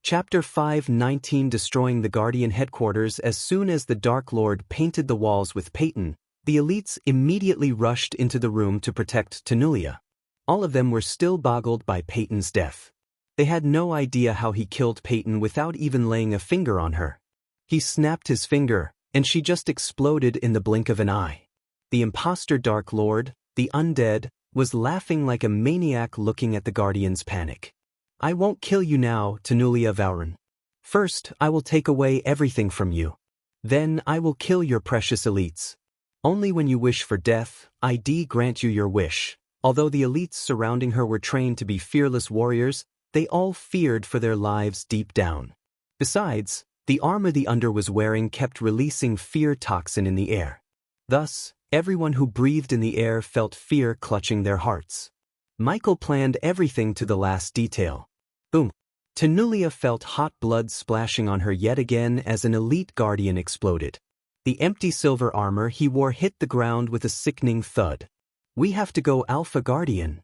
Chapter 5:19 Destroying the Guardian Headquarters. As soon as the Dark Lord painted the walls with Peyton, the elites immediately rushed into the room to protect Tanulia. All of them were still boggled by Peyton's death. They had no idea how he killed Peyton without even laying a finger on her. He snapped his finger, and she just exploded in the blink of an eye. The imposter Dark Lord, the undead, was laughing like a maniac looking at the Guardians' panic. "I won't kill you now, Tanulia Vauren. First, I will take away everything from you. Then I will kill your precious elites. Only when you wish for death, I grant you your wish." Although the elites surrounding her were trained to be fearless warriors, they all feared for their lives deep down. Besides, the armor the Under was wearing kept releasing fear toxin in the air. Thus, everyone who breathed in the air felt fear clutching their hearts. Michael planned everything to the last detail. Boom! Tanulia felt hot blood splashing on her yet again as an elite guardian exploded. The empty silver armor he wore hit the ground with a sickening thud. "We have to go, Alpha Guardian."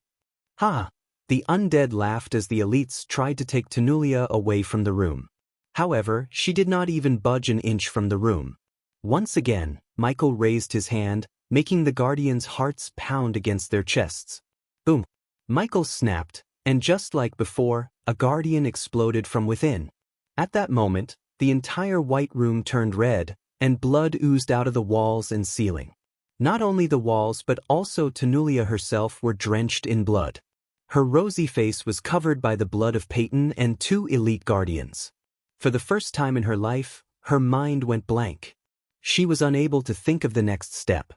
"Ha!" The undead laughed as the elites tried to take Tanulia away from the room. However, she did not even budge an inch from the room. Once again, Michael raised his hand, making the Guardians' hearts pound against their chests. Boom! Michael snapped, and just like before, a Guardian exploded from within. At that moment, the entire white room turned red, and blood oozed out of the walls and ceiling. Not only the walls but also Tanulia herself were drenched in blood. Her rosy face was covered by the blood of Peyton and 2 elite guardians. For the first time in her life, her mind went blank. She was unable to think of the next step.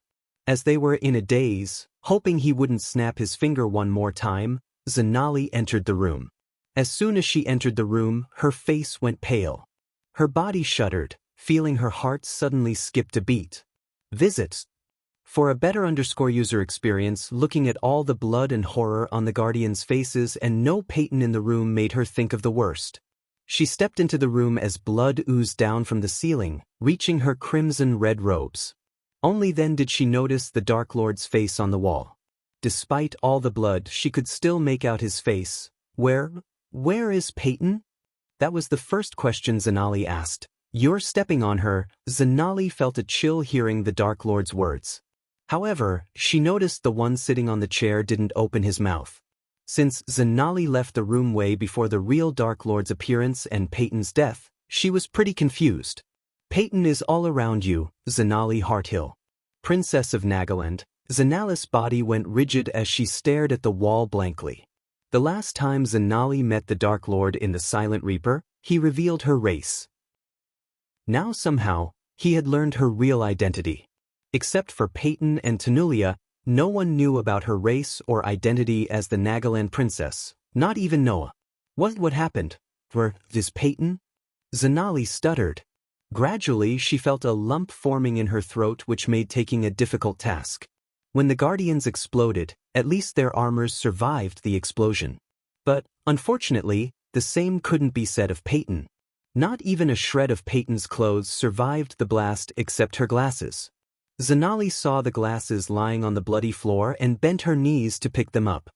As they were in a daze, hoping he wouldn't snap his finger one more time, Zanali entered the room. As soon as she entered the room, her face went pale. Her body shuddered, feeling her heart suddenly skipped a beat. Visit. For a better user experience, looking at all the blood and horror on the Guardians' faces and no Peyton in the room made her think of the worst. She stepped into the room as blood oozed down from the ceiling, reaching her crimson-red robes. Only then did she notice the Dark Lord's face on the wall. Despite all the blood, she could still make out his face. Where is Peyton?" That was the first question Zanali asked. "You're stepping on her." Zanali felt a chill hearing the Dark Lord's words. However, she noticed the one sitting on the chair didn't open his mouth. Since Zanali left the room way before the real Dark Lord's appearance and Peyton's death, she was pretty confused. "Peyton is all around you, Zanali Hearthill. Princess of Nagaland." Zanali's body went rigid as she stared at the wall blankly. The last time Zanali met the Dark Lord in the Silent Reaper, he revealed her race. Now somehow, he had learned her real identity. Except for Peyton and Tanulia, no one knew about her race or identity as the Nagaland princess, not even Noah. What happened? This Peyton? Zanali stuttered. Gradually, she felt a lump forming in her throat which made taking a difficult task. When the Guardians exploded, at least their armors survived the explosion. But, unfortunately, the same couldn't be said of Peyton. Not even a shred of Peyton's clothes survived the blast except her glasses. Zanali saw the glasses lying on the bloody floor and bent her knees to pick them up.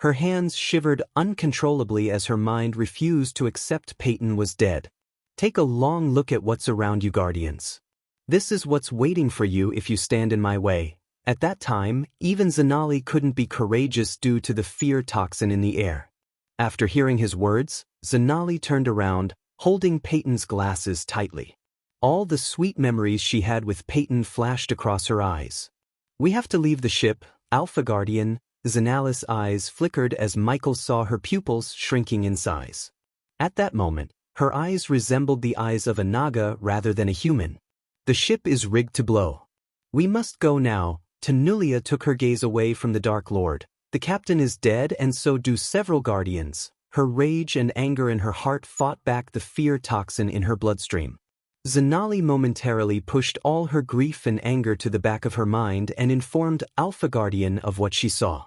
Her hands shivered uncontrollably as her mind refused to accept Peyton was dead. "Take a long look at what's around you, Guardians. This is what's waiting for you if you stand in my way." At that time, even Zanali couldn't be courageous due to the fear toxin in the air. After hearing his words, Zanali turned around, holding Peyton's glasses tightly. All the sweet memories she had with Peyton flashed across her eyes. "We have to leave the ship, Alpha Guardian." Zanali's eyes flickered as Michael saw her pupils shrinking in size. At that moment, her eyes resembled the eyes of a Naga rather than a human. "The ship is rigged to blow. We must go now." Tanulia took her gaze away from the Dark Lord. "The captain is dead and so do several Guardians." Her rage and anger in her heart fought back the fear toxin in her bloodstream. Zanali momentarily pushed all her grief and anger to the back of her mind and informed Alpha Guardian of what she saw.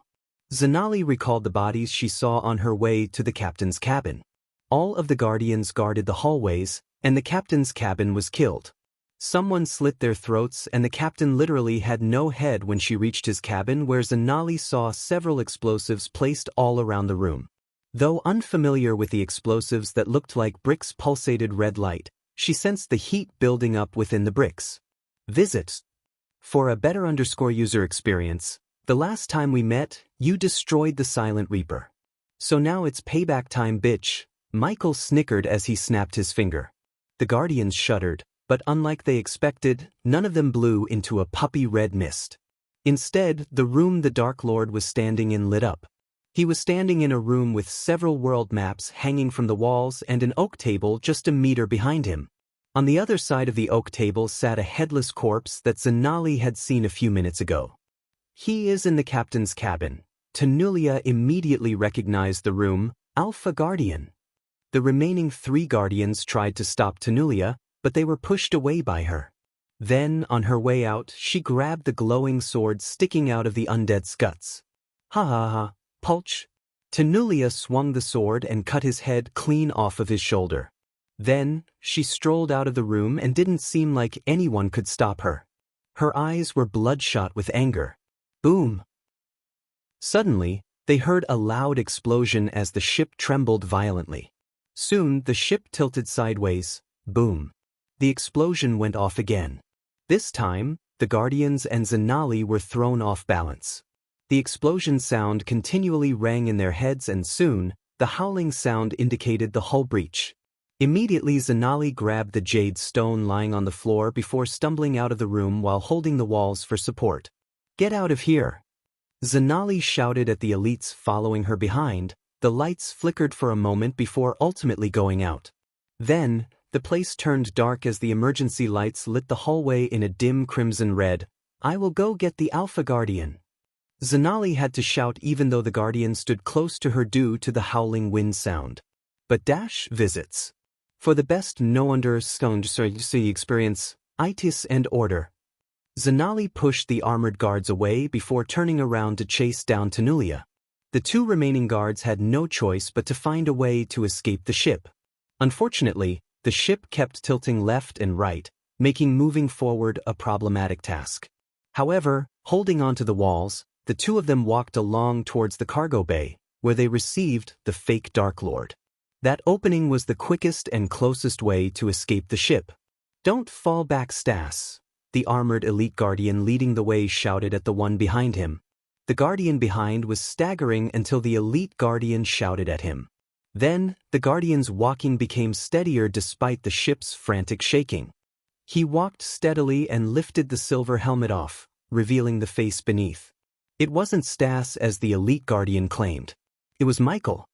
Zanali recalled the bodies she saw on her way to the captain's cabin. All of the Guardians guarded the hallways, and the captain's cabin was killed. Someone slit their throats and the captain literally had no head when she reached his cabin, where Zanali saw several explosives placed all around the room. Though unfamiliar with the explosives that looked like bricks pulsated red light, she sensed the heat building up within the bricks. Visit. For a better user experience, the last time we met, you destroyed the Silent Reaper. So now it's payback time, bitch. Michael snickered as he snapped his finger. The Guardians shuddered, but unlike they expected, none of them blew into a puppy red mist. Instead, the room the Dark Lord was standing in lit up. He was standing in a room with several world maps hanging from the walls and an oak table just a meter behind him. On the other side of the oak table sat a headless corpse that Zanali had seen a few minutes ago. He is in the captain's cabin. Tanulia immediately recognized the room, Alpha Guardian. The remaining 3 Guardians tried to stop Tanulia, but they were pushed away by her. Then, on her way out, she grabbed the glowing sword sticking out of the undead's guts. Ha ha ha, Pulch. Tanulia swung the sword and cut his head clean off of his shoulder. Then, she strolled out of the room and didn't seem like anyone could stop her. Her eyes were bloodshot with anger. Boom. Suddenly, they heard a loud explosion as the ship trembled violently. Soon, the ship tilted sideways. Boom. The explosion went off again. This time, the Guardians and Zanali were thrown off balance. The explosion sound continually rang in their heads, and soon, the howling sound indicated the hull breach. Immediately, Zanali grabbed the jade stone lying on the floor before stumbling out of the room while holding the walls for support. Get out of here! Zanali shouted at the elites following her behind. The lights flickered for a moment before ultimately going out. Then, the place turned dark as the emergency lights lit the hallway in a dim crimson red. I will go get the Alpha Guardian. Zanali had to shout even though the Guardian stood close to her due to the howling wind sound. But Dash visits. For the best experience, itis and order. Zanali pushed the armored guards away before turning around to chase down Tanulia. The 2 remaining guards had no choice but to find a way to escape the ship. Unfortunately, the ship kept tilting left and right, making moving forward a problematic task. However, holding onto the walls, the 2 of them walked along towards the cargo bay, where they received the fake Dark Lord. That opening was the quickest and closest way to escape the ship. Don't fall back, Stas. The armored elite guardian leading the way shouted at the one behind him. The guardian behind was staggering until the elite guardian shouted at him. Then, the guardian's walking became steadier despite the ship's frantic shaking. He walked steadily and lifted the silver helmet off, revealing the face beneath. It wasn't Stas as the elite guardian claimed. It was Michael.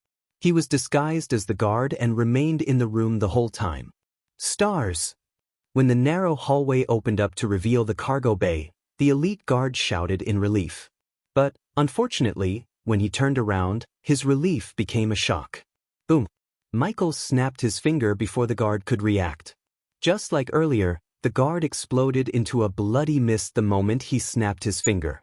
He was disguised as the guard and remained in the room the whole time. Stars! When the narrow hallway opened up to reveal the cargo bay, the elite guard shouted in relief. But, unfortunately, when he turned around, his relief became a shock. Boom! Michael snapped his finger before the guard could react. Just like earlier, the guard exploded into a bloody mist the moment he snapped his finger.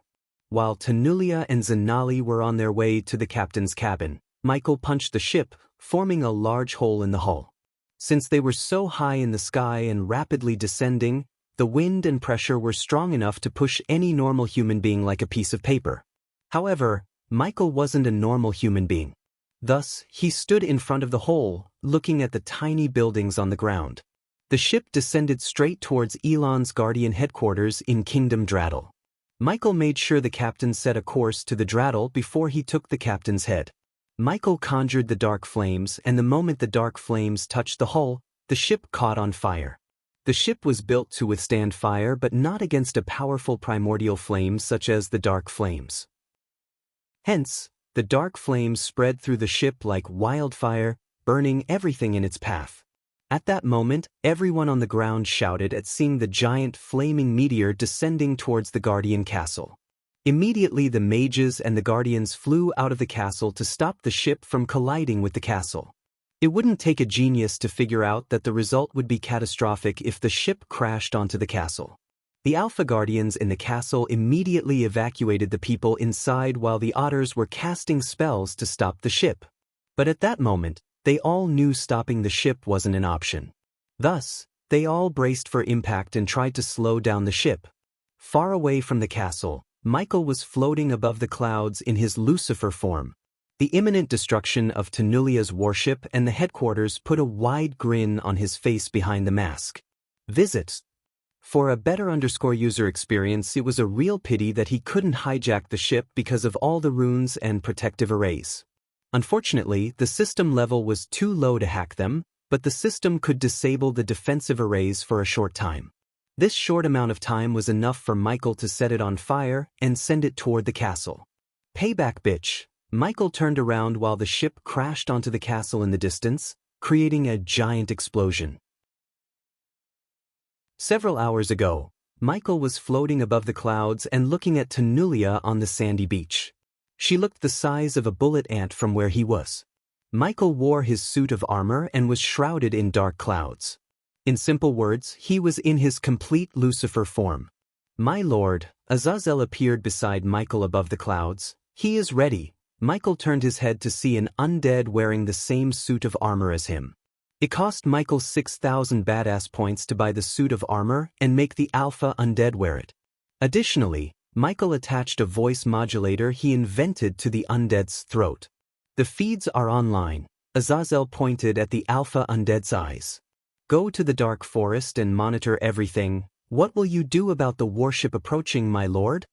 While Tanulia and Zanali were on their way to the captain's cabin, Michael punched the ship, forming a large hole in the hull. Since they were so high in the sky and rapidly descending, the wind and pressure were strong enough to push any normal human being like a piece of paper. However, Michael wasn't a normal human being. Thus, he stood in front of the hole, looking at the tiny buildings on the ground. The ship descended straight towards Elon's Guardian headquarters in Kingdom Draddle. Michael made sure the captain set a course to the Draddle before he took the captain's head. Michael conjured the dark flames, and the moment the dark flames touched the hull, the ship caught on fire. The ship was built to withstand fire but not against a powerful primordial flame such as the dark flames. Hence, the dark flames spread through the ship like wildfire, burning everything in its path. At that moment, everyone on the ground shouted at seeing the giant flaming meteor descending towards the Guardian castle. Immediately the mages and the guardians flew out of the castle to stop the ship from colliding with the castle. It wouldn't take a genius to figure out that the result would be catastrophic if the ship crashed onto the castle. The Alpha Guardians in the castle immediately evacuated the people inside while the otters were casting spells to stop the ship. But at that moment, they all knew stopping the ship wasn't an option. Thus, they all braced for impact and tried to slow down the ship. Far away from the castle, Michael was floating above the clouds in his Lucifer form. The imminent destruction of Tanulia's warship and the headquarters put a wide grin on his face behind the mask. Visit. For a better user experience, it was a real pity that he couldn't hijack the ship because of all the runes and protective arrays. Unfortunately, the system level was too low to hack them, but the system could disable the defensive arrays for a short time. This short amount of time was enough for Michael to set it on fire and send it toward the castle. Payback, bitch. Michael turned around while the ship crashed onto the castle in the distance, creating a giant explosion. Several hours ago, Michael was floating above the clouds and looking at Tanulia on the sandy beach. She looked the size of a bullet ant from where he was. Michael wore his suit of armor and was shrouded in dark clouds. In simple words, he was in his complete Lucifer form. My lord, Azazel appeared beside Michael above the clouds. He is ready. Michael turned his head to see an undead wearing the same suit of armor as him. It cost Michael 6,000 badass points to buy the suit of armor and make the alpha undead wear it. Additionally, Michael attached a voice modulator he invented to the undead's throat. The feeds are online. Azazel pointed at the alpha undead's eyes. Go to the dark forest and monitor everything. What will you do about the warship approaching, my lord?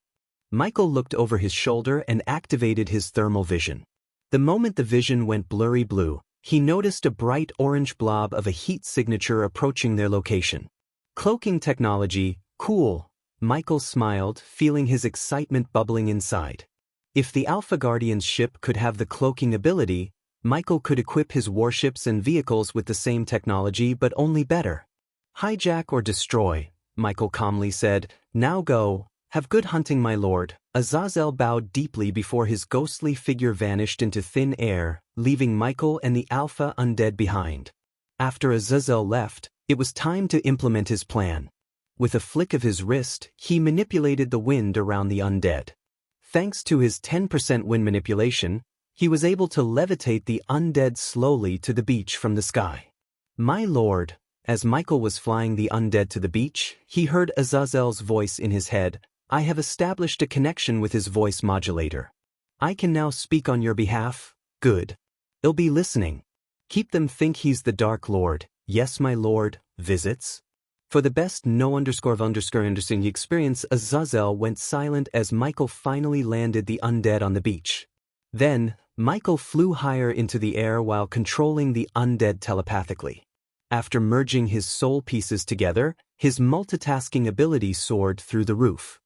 Michael looked over his shoulder and activated his thermal vision. The moment the vision went blurry blue, he noticed a bright orange blob of a heat signature approaching their location. Cloaking technology, cool. Michael smiled, feeling his excitement bubbling inside. If the Alpha Guardian's ship could have the cloaking ability, Michael could equip his warships and vehicles with the same technology but only better. Hijack or destroy, Michael calmly said. Now go. Have good hunting, my lord. Azazel bowed deeply before his ghostly figure vanished into thin air, leaving Michael and the Alpha undead behind. After Azazel left, it was time to implement his plan. With a flick of his wrist, he manipulated the wind around the undead. Thanks to his 10% wind manipulation, he was able to levitate the undead slowly to the beach from the sky. My lord, as Michael was flying the undead to the beach, he heard Azazel's voice in his head. I have established a connection with his voice modulator. I can now speak on your behalf. Good. They'll be listening. Keep them think he's the Dark Lord. Yes, my lord. Visits? For the best interesting experience, Azazel went silent as Michael finally landed the undead on the beach. Then, Michael flew higher into the air while controlling the undead telepathically. After merging his soul pieces together, his multitasking ability soared through the roof.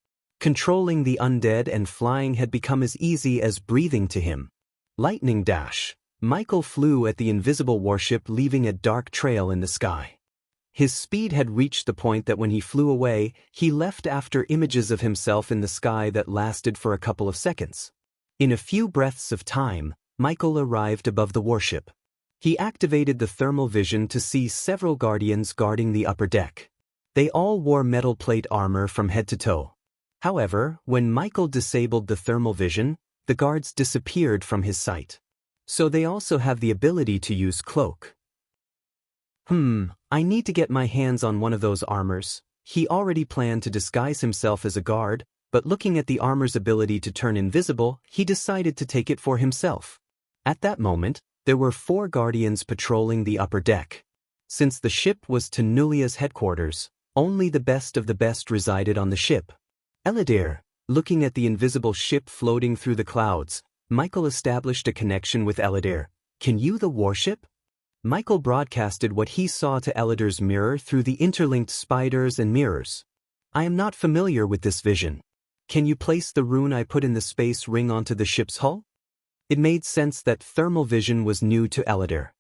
Controlling the undead and flying had become as easy as breathing to him. Lightning dash. Michael flew at the invisible warship, leaving a dark trail in the sky. His speed had reached the point that when he flew away, he left after images of himself in the sky that lasted for a couple of seconds. In a few breaths of time, Michael arrived above the warship. He activated the thermal vision to see several guardians guarding the upper deck. They all wore metal plate armor from head to toe. However, when Michael disabled the thermal vision, the guards disappeared from his sight. So they also have the ability to use cloak. I need to get my hands on one of those armors. He already planned to disguise himself as a guard, but looking at the armor's ability to turn invisible, he decided to take it for himself. At that moment, there were 4 guardians patrolling the upper deck. Since the ship was Tanulia's headquarters, only the best of the best resided on the ship. Eladir, looking at the invisible ship floating through the clouds, Michael established a connection with Eladir. Can you the warship? Michael broadcasted what he saw to Eladir's mirror through the interlinked spiders and mirrors. I am not familiar with this vision. Can you place the rune I put in the space ring onto the ship's hull? It made sense that thermal vision was new to Eladir.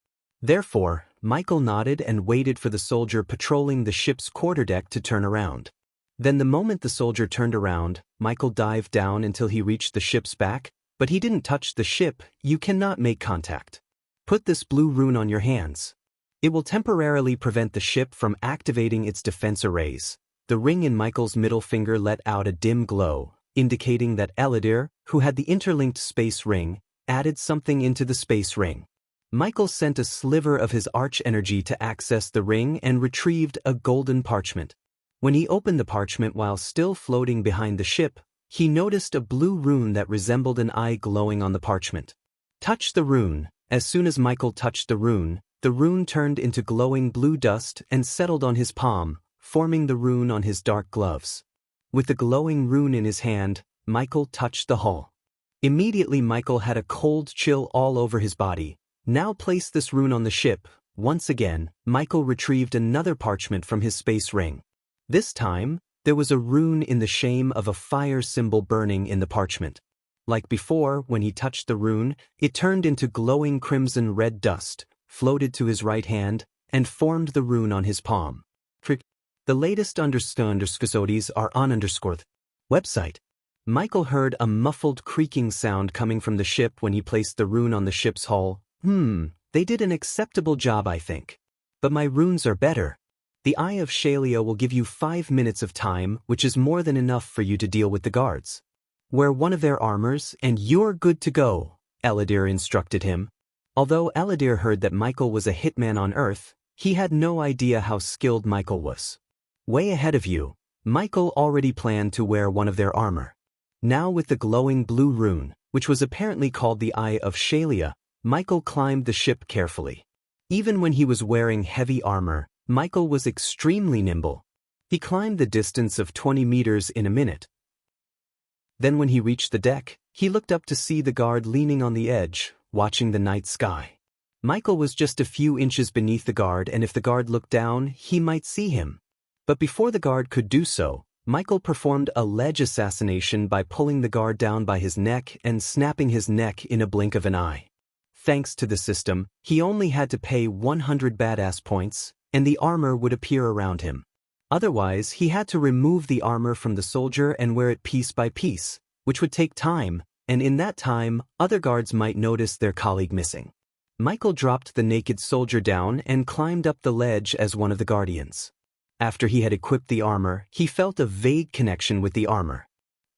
Therefore, Michael nodded and waited for the soldier patrolling the ship's quarterdeck to turn around. Then the moment the soldier turned around, Michael dived down until he reached the ship's back, but he didn't touch the ship. You cannot make contact. Put this blue rune on your hands. It will temporarily prevent the ship from activating its defense arrays. The ring in Michael's middle finger let out a dim glow, indicating that Eladir, who had the interlinked space ring, added something into the space ring. Michael sent a sliver of his arch energy to access the ring and retrieved a golden parchment. When he opened the parchment while still floating behind the ship, he noticed a blue rune that resembled an eye glowing on the parchment. Touch the rune. As soon as Michael touched the rune turned into glowing blue dust and settled on his palm, forming the rune on his dark gloves. With the glowing rune in his hand, Michael touched the hull. Immediately Michael had a cold chill all over his body. Now place this rune on the ship. Once again, Michael retrieved another parchment from his space ring. This time, there was a rune in the shape of a fire symbol burning in the parchment. Like before, when he touched the rune, it turned into glowing crimson-red dust, floated to his right hand, and formed the rune on his palm. The latest episodes are on website. Michael heard a muffled creaking sound coming from the ship when he placed the rune on the ship's hull. They did an acceptable job, I think. But my runes are better. The Eye of Shalia will give you 5 minutes of time, which is more than enough for you to deal with the guards. Wear one of their armors, and you're good to go, Eladir instructed him. Although Eladir heard that Michael was a hitman on Earth, he had no idea how skilled Michael was. Way ahead of you, Michael already planned to wear one of their armor. Now with the glowing blue rune, which was apparently called the Eye of Shalia, Michael climbed the ship carefully. Even when he was wearing heavy armor, Michael was extremely nimble. He climbed the distance of 20 meters in a minute. Then when he reached the deck, he looked up to see the guard leaning on the edge, watching the night sky. Michael was just a few inches beneath the guard, and if the guard looked down, he might see him. But before the guard could do so, Michael performed a ledge assassination by pulling the guard down by his neck and snapping his neck in a blink of an eye. Thanks to the system, he only had to pay 100 badass points, and the armor would appear around him. Otherwise, he had to remove the armor from the soldier and wear it piece by piece, which would take time, and in that time, other guards might notice their colleague missing. Michael dropped the naked soldier down and climbed up the ledge as one of the guardians. After he had equipped the armor, he felt a vague connection with the armor.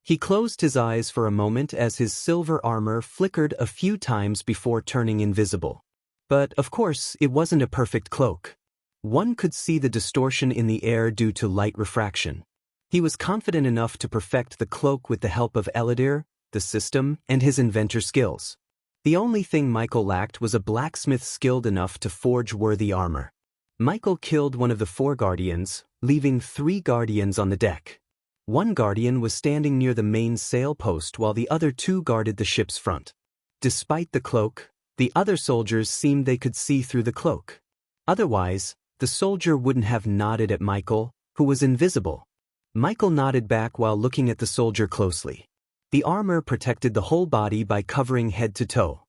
He closed his eyes for a moment as his silver armor flickered a few times before turning invisible. But, of course, it wasn't a perfect cloak. One could see the distortion in the air due to light refraction. He was confident enough to perfect the cloak with the help of Eladir, the system, and his inventor skills. The only thing Michael lacked was a blacksmith skilled enough to forge worthy armor. Michael killed one of the 4 guardians, leaving 3 guardians on the deck. One guardian was standing near the main sail post while the other 2 guarded the ship's front. Despite the cloak, the other soldiers seemed they could see through the cloak. Otherwise, the soldier wouldn't have nodded at Michael, who was invisible. Michael nodded back while looking at the soldier closely. The armor protected the whole body by covering head to toe.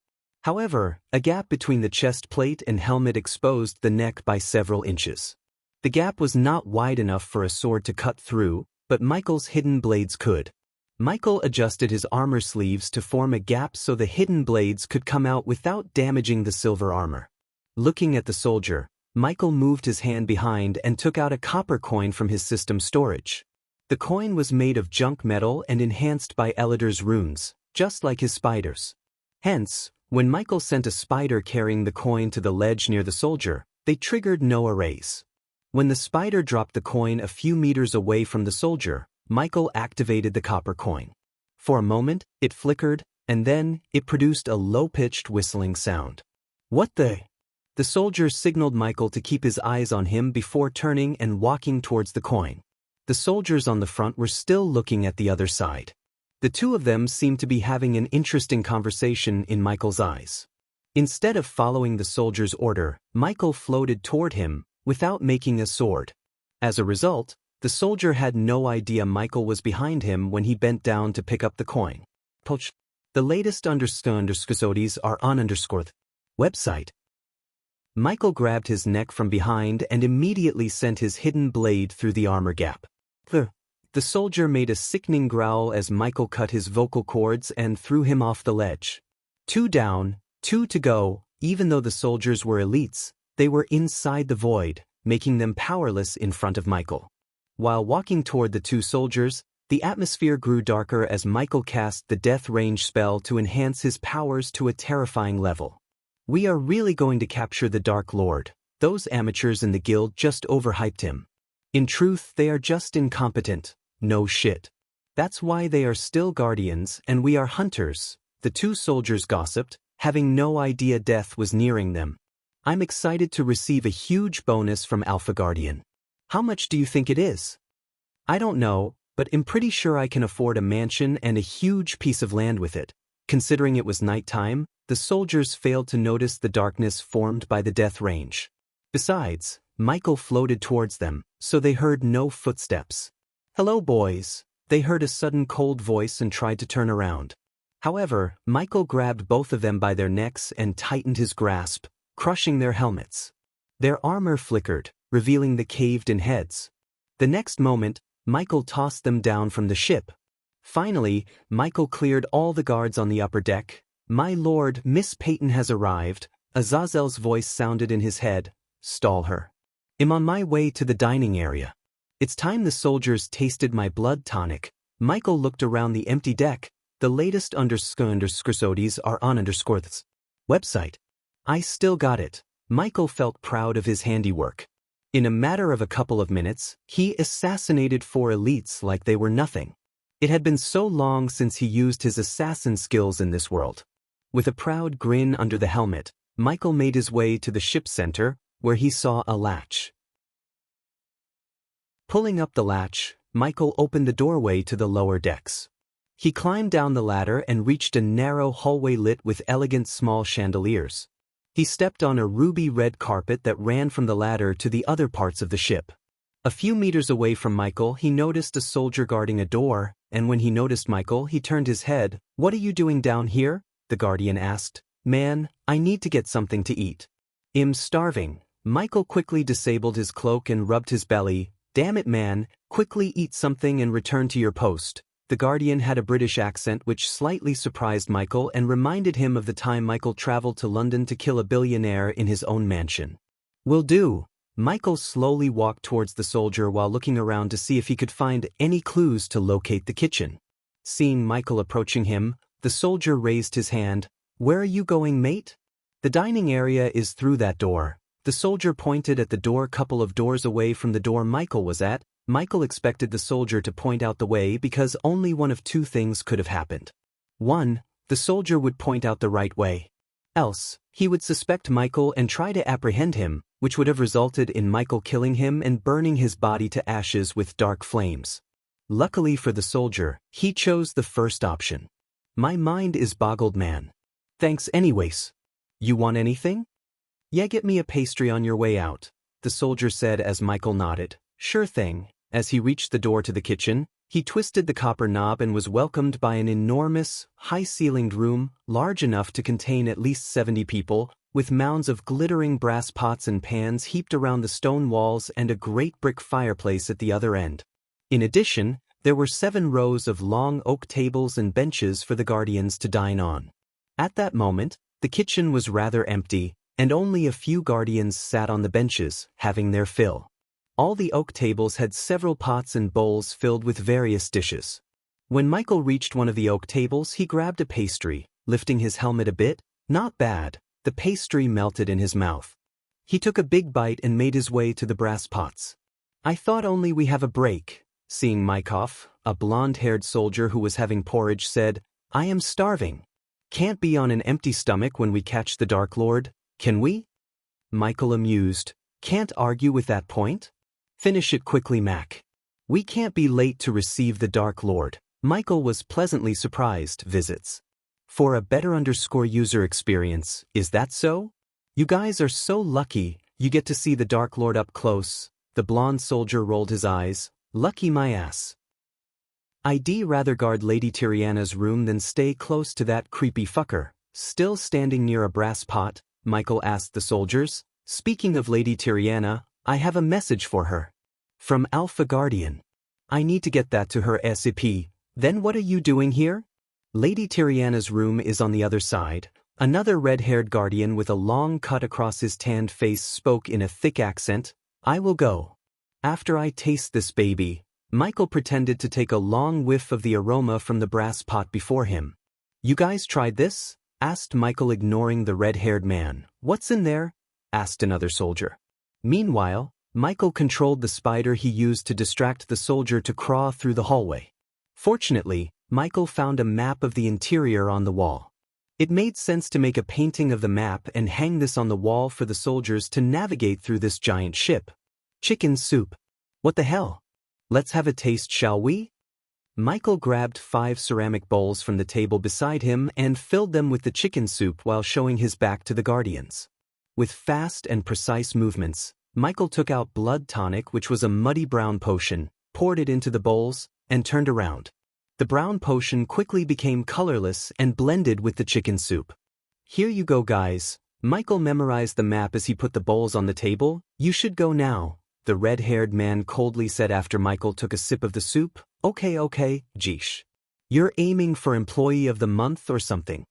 However, a gap between the chest plate and helmet exposed the neck by several inches. The gap was not wide enough for a sword to cut through, but Michael's hidden blades could. Michael adjusted his armor sleeves to form a gap so the hidden blades could come out without damaging the silver armor. Looking at the soldier, Michael moved his hand behind and took out a copper coin from his system storage. The coin was made of junk metal and enhanced by Eladir's runes, just like his spiders. Hence, when Michael sent a spider carrying the coin to the ledge near the soldier, they triggered no arrays. When the spider dropped the coin a few meters away from the soldier, Michael activated the copper coin. For a moment, it flickered, and then it produced a low-pitched whistling sound. What the? The soldier signaled Michael to keep his eyes on him before turning and walking towards the coin. The soldiers on the front were still looking at the other side. The 2 of them seemed to be having an interesting conversation in Michael's eyes. Instead of following the soldier's order, Michael floated toward him, without making a sword. As a result, the soldier had no idea Michael was behind him when he bent down to pick up the coin. The latest episodes are on website. Michael grabbed his neck from behind and immediately sent his hidden blade through the armor gap. The soldier made a sickening growl as Michael cut his vocal cords and threw him off the ledge. 2 down, 2 to go. Even though the soldiers were elites, they were inside the void, making them powerless in front of Michael. While walking toward the 2 soldiers, the atmosphere grew darker as Michael cast the death range spell to enhance his powers to a terrifying level. We are really going to capture the Dark Lord. Those amateurs in the guild just overhyped him. In truth, they are just incompetent. No shit. That's why they are still guardians and we are hunters, the 2 soldiers gossiped, having no idea death was nearing them. I'm excited to receive a huge bonus from Alpha Guardian. How much do you think it is? I don't know, but I'm pretty sure I can afford a mansion and a huge piece of land with it. Considering it was nighttime, the soldiers failed to notice the darkness formed by the death range. Besides, Michael floated towards them, so they heard no footsteps. Hello, boys. They heard a sudden cold voice and tried to turn around. However, Michael grabbed both of them by their necks and tightened his grasp, crushing their helmets. Their armor flickered, revealing the caved-in heads. The next moment, Michael tossed them down from the ship. Finally, Michael cleared all the guards on the upper deck. My lord, Miss Peyton has arrived. Azazel's voice sounded in his head. Stall her. I'm on my way to the dining area. It's time the soldiers tasted my blood tonic. Michael looked around the empty deck. The latest underscores are on _this website. I still got it. Michael felt proud of his handiwork. In a matter of a couple of minutes, he assassinated 4 elites like they were nothing. It had been so long since he used his assassin skills in this world. With a proud grin under the helmet, Michael made his way to the ship's center, where he saw a latch. Pulling up the latch, Michael opened the doorway to the lower decks. He climbed down the ladder and reached a narrow hallway lit with elegant small chandeliers. He stepped on a ruby-red carpet that ran from the ladder to the other parts of the ship. A few meters away from Michael, he noticed a soldier guarding a door, and when he noticed Michael, he turned his head. What are you doing down here? The guardian asked. Man, I need to get something to eat. I'm starving. Michael quickly disabled his cloak and rubbed his belly. Damn it, man, quickly eat something and return to your post. The guardian had a British accent which slightly surprised Michael and reminded him of the time Michael traveled to London to kill a billionaire in his own mansion. Will do. Michael slowly walked towards the soldier while looking around to see if he could find any clues to locate the kitchen. Seeing Michael approaching him, the soldier raised his hand. Where are you going, mate? The dining area is through that door. The soldier pointed at the door couple of doors away from the door Michael was at. Michael expected the soldier to point out the way because only one of 2 things could have happened. 1, the soldier would point out the right way. Else, he would suspect Michael and try to apprehend him, which would have resulted in Michael killing him and burning his body to ashes with dark flames. Luckily for the soldier, he chose the first option. My mind is boggled, man. Thanks anyways. You want anything? Yeah, get me a pastry on your way out, the soldier said as Michael nodded. Sure thing. As he reached the door to the kitchen, he twisted the copper knob and was welcomed by an enormous, high-ceilinged room, large enough to contain at least 70 people, with mounds of glittering brass pots and pans heaped around the stone walls and a great brick fireplace at the other end. In addition, there were 7 rows of long oak tables and benches for the guardians to dine on. At that moment, the kitchen was rather empty, and only a few guardians sat on the benches, having their fill. All the oak tables had several pots and bowls filled with various dishes. When Michael reached one of the oak tables, he grabbed a pastry, lifting his helmet a bit. Not bad. The pastry melted in his mouth. He took a big bite and made his way to the brass pots. I thought only we have a break. Seeing Mykov, a blonde-haired soldier who was having porridge, said, I am starving. Can't be on an empty stomach when we catch the Dark Lord, can we? Michael amused. Can't argue with that point. Finish it quickly, Mac. We can't be late to receive the Dark Lord. Michael was pleasantly surprised. Visits. For a better user experience, is that so? You guys are so lucky, you get to see the Dark Lord up close. The blonde soldier rolled his eyes. Lucky my ass. I'd rather guard Lady Tyriana's room than stay close to that creepy fucker. Still standing near a brass pot, Michael asked the soldiers. Speaking of Lady Tyriana, I have a message for her. From Alpha Guardian. I need to get that to her ASAP. Then what are you doing here? Lady Tyriana's room is on the other side. Another red-haired guardian with a long cut across his tanned face spoke in a thick accent. I will go. After I taste this baby. Michael pretended to take a long whiff of the aroma from the brass pot before him. You guys tried this? Asked Michael, ignoring the red-haired man. What's in there? Asked another soldier. Meanwhile, Michael controlled the spider he used to distract the soldier to crawl through the hallway. Fortunately, Michael found a map of the interior on the wall. It made sense to make a painting of the map and hang this on the wall for the soldiers to navigate through this giant ship. Chicken soup. What the hell? Let's have a taste, shall we? Michael grabbed 5 ceramic bowls from the table beside him and filled them with the chicken soup while showing his back to the Guardians. With fast and precise movements, Michael took out blood tonic, which was a muddy brown potion, poured it into the bowls, and turned around. The brown potion quickly became colorless and blended with the chicken soup. Here you go, guys. Michael memorized the map as he put the bowls on the table. You should go now, the red-haired man coldly said after Michael took a sip of the soup. Okay, geesh. You're aiming for Employee of the Month or something.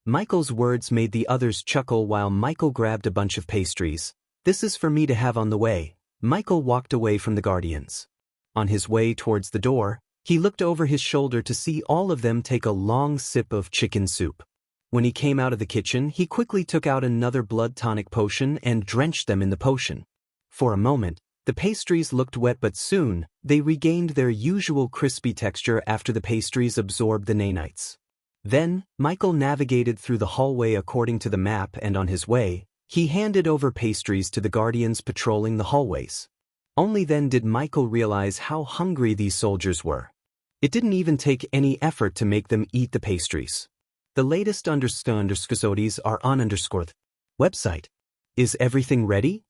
Michael's words made the others chuckle while Michael grabbed a bunch of pastries. This is for me to have on the way. Michael walked away from the Guardians. On his way towards the door, he looked over his shoulder to see all of them take a long sip of chicken soup. When he came out of the kitchen, he quickly took out another blood tonic potion and drenched them in the potion. For a moment, the pastries looked wet, but soon, they regained their usual crispy texture after the pastries absorbed the nanites. Then, Michael navigated through the hallway according to the map, and on his way, he handed over pastries to the Guardians patrolling the hallways. Only then did Michael realize how hungry these soldiers were. It didn't even take any effort to make them eat the pastries. The latest episodes are on _ website. Is everything ready?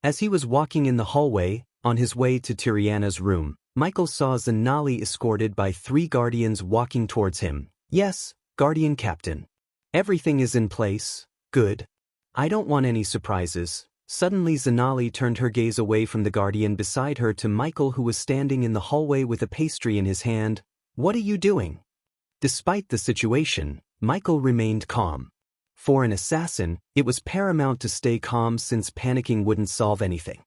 As he was walking in the hallway, on his way to Tiriana's room, Michael saw Zanali escorted by 3 Guardians walking towards him. Yes, Guardian Captain. Everything is in place. Good. I don't want any surprises. Suddenly Zanali turned her gaze away from the Guardian beside her to Michael, who was standing in the hallway with a pastry in his hand. What are you doing? Despite the situation, Michael remained calm. For an assassin, it was paramount to stay calm since panicking wouldn't solve anything.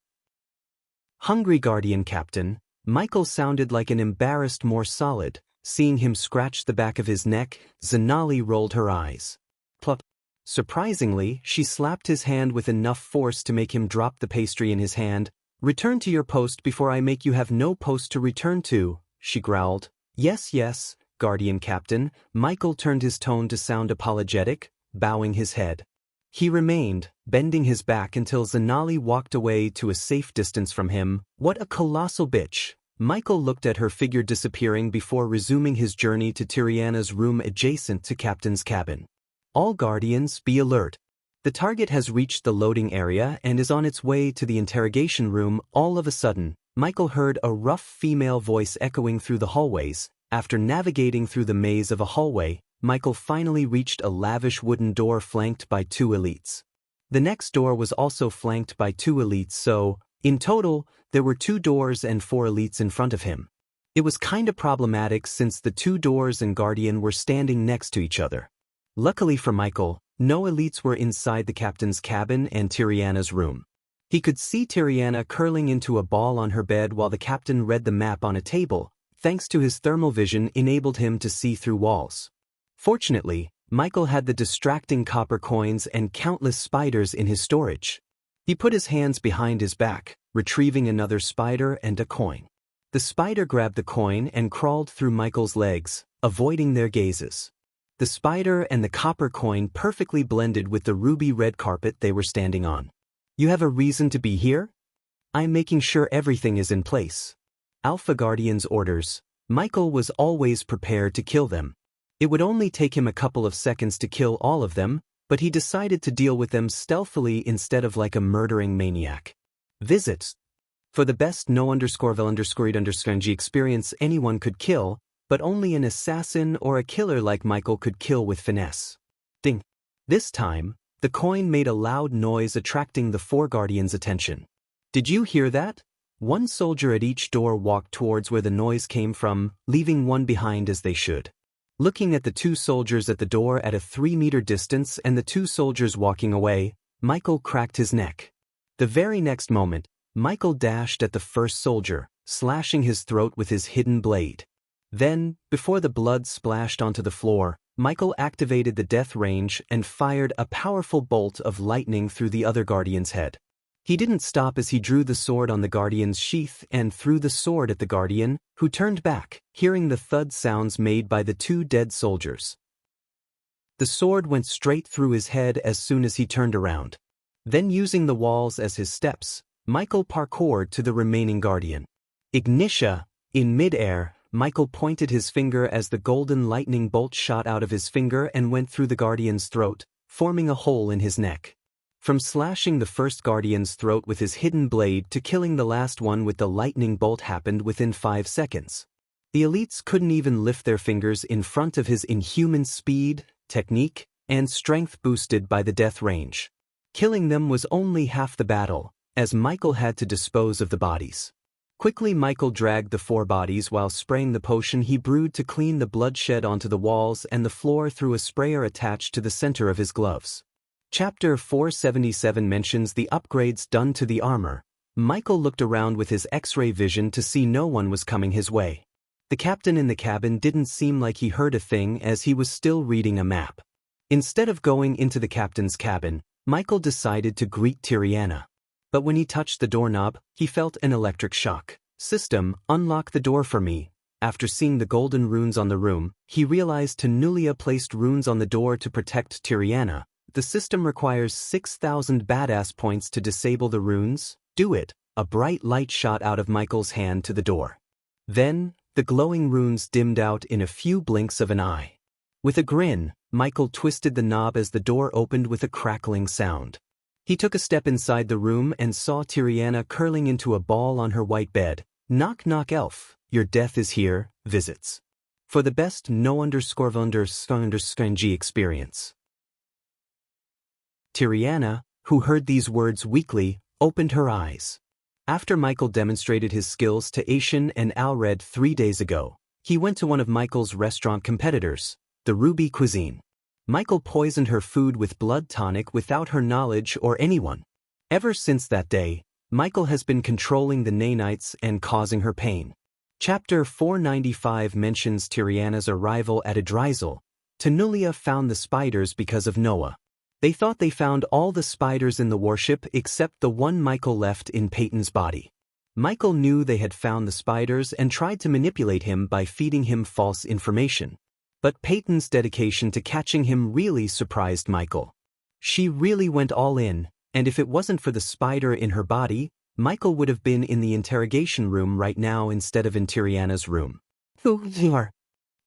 Hungry Guardian Captain, Michael sounded like an embarrassed more solid. Seeing him scratch the back of his neck, Zanali rolled her eyes. Plop. Surprisingly, she slapped his hand with enough force to make him drop the pastry in his hand. Return to your post before I make you have no post to return to, she growled. Yes, Guardian Captain. Michael turned his tone to sound apologetic, bowing his head. He remained, bending his back until Zanali walked away to a safe distance from him. What a colossal bitch. Michael looked at her figure disappearing before resuming his journey to Tiriana's room adjacent to Captain's cabin. All Guardians, be alert. The target has reached the loading area and is on its way to the interrogation room. All of a sudden, Michael heard a rough female voice echoing through the hallways. After navigating through the maze of a hallway, Michael finally reached a lavish wooden door flanked by 2 elites. The next door was also flanked by 2 elites, so, in total, there were 2 doors and 4 elites in front of him. It was kinda problematic since the 2 doors and Guardian were standing next to each other. Luckily for Michael, no elites were inside the captain's cabin and Tiriana's room. He could see Tiriana curling into a ball on her bed while the captain read the map on a table. Thanks to his thermal vision enabled him to see through walls. Fortunately, Michael had the distracting copper coins and countless spiders in his storage. He put his hands behind his back, retrieving another spider and a coin. The spider grabbed the coin and crawled through Michael's legs, avoiding their gazes. The spider and the copper coin perfectly blended with the ruby red carpet they were standing on. You have a reason to be here? I'm making sure everything is in place. Alpha Guardian's orders. Michael was always prepared to kill them. It would only take him a couple of seconds to kill all of them, but he decided to deal with them stealthily instead of like a murdering maniac. Visits. For the best no_vel_read_ng experience anyone could kill, but only an assassin or a killer like Michael could kill with finesse. Ding. This time, the coin made a loud noise attracting the 4 Guardians' attention. Did you hear that? One soldier at each door walked towards where the noise came from, leaving one behind as they should. Looking at the 2 soldiers at the door at a 3-meter distance and the 2 soldiers walking away, Michael cracked his neck. The very next moment, Michael dashed at the first soldier, slashing his throat with his hidden blade. Then, before the blood splashed onto the floor, Michael activated the death range and fired a powerful bolt of lightning through the other Guardian's head. He didn't stop as he drew the sword on the Guardian's sheath and threw the sword at the Guardian, who turned back, hearing the thud sounds made by the 2 dead soldiers. The sword went straight through his head as soon as he turned around. Then, using the walls as his steps, Michael parkoured to the remaining guardian. Ignitia! In mid-air, Michael pointed his finger as the golden lightning bolt shot out of his finger and went through the guardian's throat, forming a hole in his neck. From slashing the first guardian's throat with his hidden blade to killing the last one with the lightning bolt happened within 5 seconds. The elites couldn't even lift their fingers in front of his inhuman speed, technique, and strength boosted by the death range. Killing them was only half the battle, as Michael had to dispose of the bodies. Quickly, Michael dragged the 4 bodies while spraying the potion he brewed to clean the bloodshed onto the walls and the floor through a sprayer attached to the center of his gloves. Chapter 477 mentions the upgrades done to the armor. Michael looked around with his X-ray vision to see no one was coming his way. The captain in the cabin didn't seem like he heard a thing as he was still reading a map. Instead of going into the captain's cabin, Michael decided to greet Tiriana. But when he touched the doorknob, he felt an electric shock. System, unlock the door for me. After seeing the golden runes on the room, he realized Tanulia placed runes on the door to protect Tiriana. The system requires 6,000 badass points to disable the runes. Do it. A bright light shot out of Michael's hand to the door. Then, the glowing runes dimmed out in a few blinks of an eye. With a grin, Michael twisted the knob as the door opened with a crackling sound. He took a step inside the room and saw Tiriana curling into a ball on her white bed. Knock knock elf, your death is here, visits. For the best no_G experience. Tiriana, who heard these words weakly, opened her eyes. After Michael demonstrated his skills to Aishan and Alred 3 days ago, he went to one of Michael's restaurant competitors, the Ruby Cuisine. Michael poisoned her food with blood tonic without her knowledge or anyone. Ever since that day, Michael has been controlling the nanites and causing her pain. Chapter 495 mentions Tiriana's arrival at Adrizel. Tanulia found the spiders because of Noah. They thought they found all the spiders in the warship except the one Michael left in Peyton's body. Michael knew they had found the spiders and tried to manipulate him by feeding him false information. But Peyton's dedication to catching him really surprised Michael. She really went all in, and if it wasn't for the spider in her body, Michael would have been in the interrogation room right now instead of in Tiriana's room. Who you are?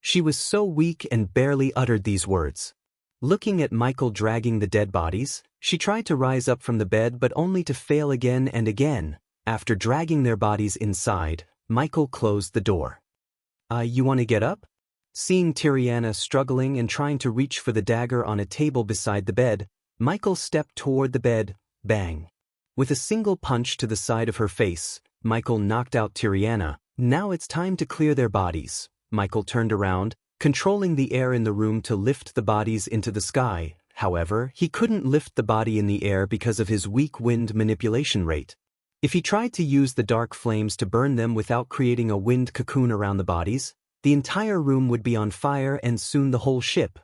She was so weak and barely uttered these words. Looking at Michael dragging the dead bodies, she tried to rise up from the bed but only to fail again and again. After dragging their bodies inside, Michael closed the door. You want to get up? Seeing Tiriana struggling and trying to reach for the dagger on a table beside the bed, Michael stepped toward the bed. Bang. With a single punch to the side of her face, Michael knocked out Tiriana. Now it's time to clear their bodies. Michael turned around, controlling the air in the room to lift the bodies into the sky. However, he couldn't lift the body in the air because of his weak wind manipulation rate. If he tried to use the dark flames to burn them without creating a wind cocoon around the bodies, the entire room would be on fire and soon the whole ship.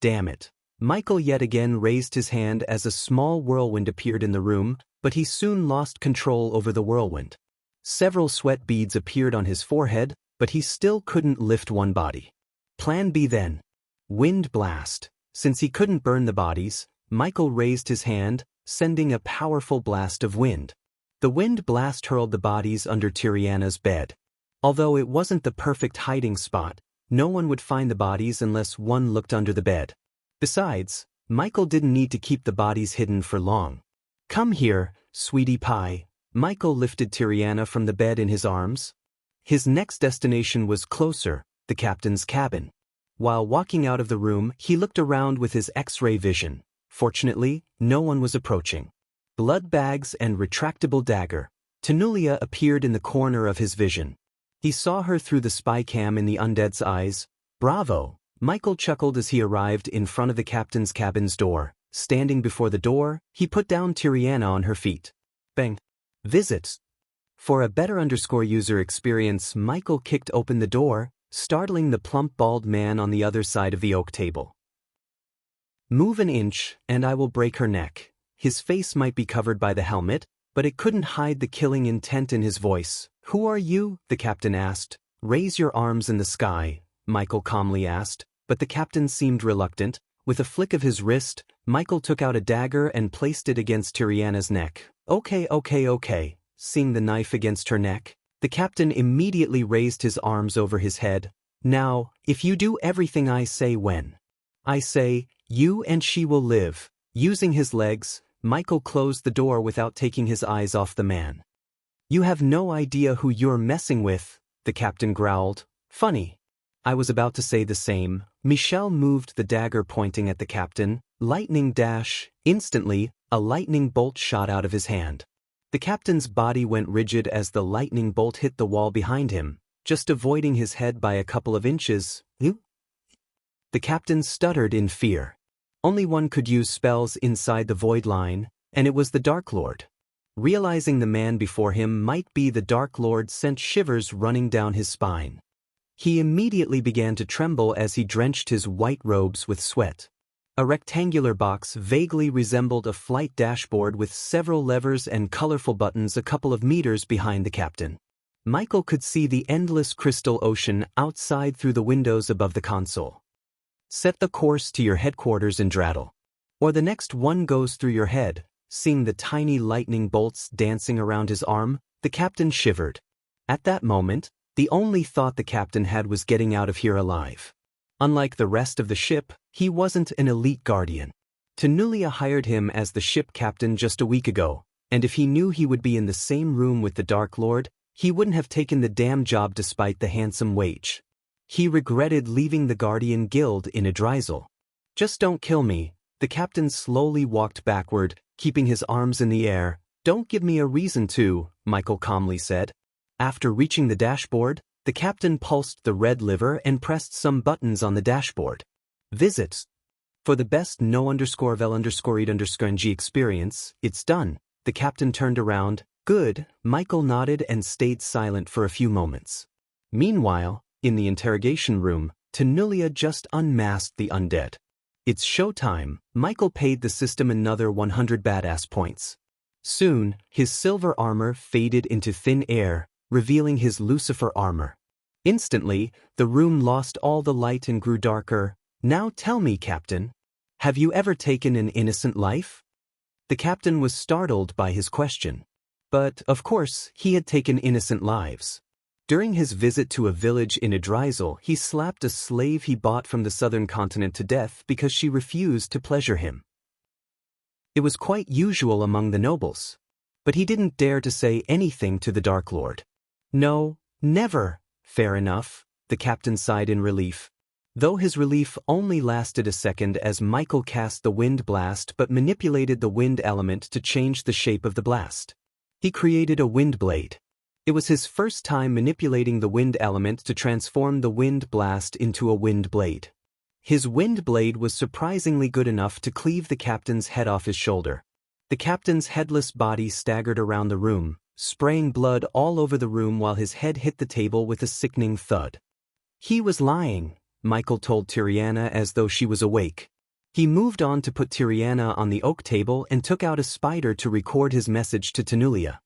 Damn it. Michael yet again raised his hand as a small whirlwind appeared in the room, but he soon lost control over the whirlwind. Several sweat beads appeared on his forehead, but he still couldn't lift one body. Plan B then. Wind blast. Since he couldn't burn the bodies, Michael raised his hand, sending a powerful blast of wind. The wind blast hurled the bodies under Tiriana's bed. Although it wasn't the perfect hiding spot, no one would find the bodies unless one looked under the bed. Besides, Michael didn't need to keep the bodies hidden for long. Come here, sweetie pie. Michael lifted Tiriana from the bed in his arms. His next destination was closer, the captain's cabin. While walking out of the room, he looked around with his X-ray vision. Fortunately, no one was approaching. Blood bags and retractable dagger. Tanulia appeared in the corner of his vision. He saw her through the spy cam in the undead's eyes. Bravo! Michael chuckled as he arrived in front of the captain's cabin's door. Standing before the door, he put down Tiriana on her feet. Bang! Visits. For a better user experience, Michael kicked open the door, startling the plump bald man on the other side of the oak table. Move an inch, and I will break her neck. His face might be covered by the helmet, but it couldn't hide the killing intent in his voice. Who are you? The captain asked. Raise your arms in the sky, Michael calmly asked, but the captain seemed reluctant. With a flick of his wrist, Michael took out a dagger and placed it against Tiriana's neck. Okay. Seeing the knife against her neck, the captain immediately raised his arms over his head. Now, if you do everything I say when I say, you and she will live. Using his legs, Michael closed the door without taking his eyes off the man. You have no idea who you're messing with, the captain growled. Funny. I was about to say the same. Michel moved the dagger pointing at the captain. Lightning dash. Instantly, a lightning bolt shot out of his hand. The captain's body went rigid as the lightning bolt hit the wall behind him, just avoiding his head by a couple of inches. The captain stuttered in fear. Only one could use spells inside the void line, and it was the Dark Lord. Realizing the man before him might be the Dark Lord sent shivers running down his spine. He immediately began to tremble as he drenched his white robes with sweat. A rectangular box vaguely resembled a flight dashboard with several levers and colorful buttons a couple of meters behind the captain. Michael could see the endless crystal ocean outside through the windows above the console. Set the course to your headquarters in Draddle, or the next one goes through your head. Seeing the tiny lightning bolts dancing around his arm, the captain shivered. At that moment, the only thought the captain had was getting out of here alive. Unlike the rest of the ship, he wasn't an elite guardian. Tenulia hired him as the ship captain just a week ago, and if he knew he would be in the same room with the Dark Lord, he wouldn't have taken the damn job despite the handsome wage. He regretted leaving the Guardian Guild in Idrizel. Just don't kill me. The captain slowly walked backward, keeping his arms in the air. Don't give me a reason to, Michael calmly said. After reaching the dashboard, the captain pulsed the red lever and pressed some buttons on the dashboard. Visit. For the best no_vel_ed_ng experience, it's done. The captain turned around. Good. Michael nodded and stayed silent for a few moments. Meanwhile, in the interrogation room, Tenulia just unmasked the undead. It's showtime. Michael paid the system another 100 badass points. Soon, his silver armor faded into thin air, revealing his Lucifer armor. Instantly, the room lost all the light and grew darker. Now tell me, Captain, have you ever taken an innocent life? The captain was startled by his question. But, of course, he had taken innocent lives. During his visit to a village in Idrizel, he slapped a slave he bought from the southern continent to death because she refused to pleasure him. It was quite usual among the nobles. But he didn't dare to say anything to the Dark Lord. No, never. Fair enough, the captain sighed in relief. Though his relief only lasted a second as Michael cast the wind blast but manipulated the wind element to change the shape of the blast. He created a wind blade. It was his first time manipulating the wind element to transform the wind blast into a wind blade. His wind blade was surprisingly good enough to cleave the captain's head off his shoulder. The captain's headless body staggered around the room, spraying blood all over the room while his head hit the table with a sickening thud. He was lying, Michael told Tiriana as though she was awake. He moved on to put Tiriana on the oak table and took out a spider to record his message to Tenulia.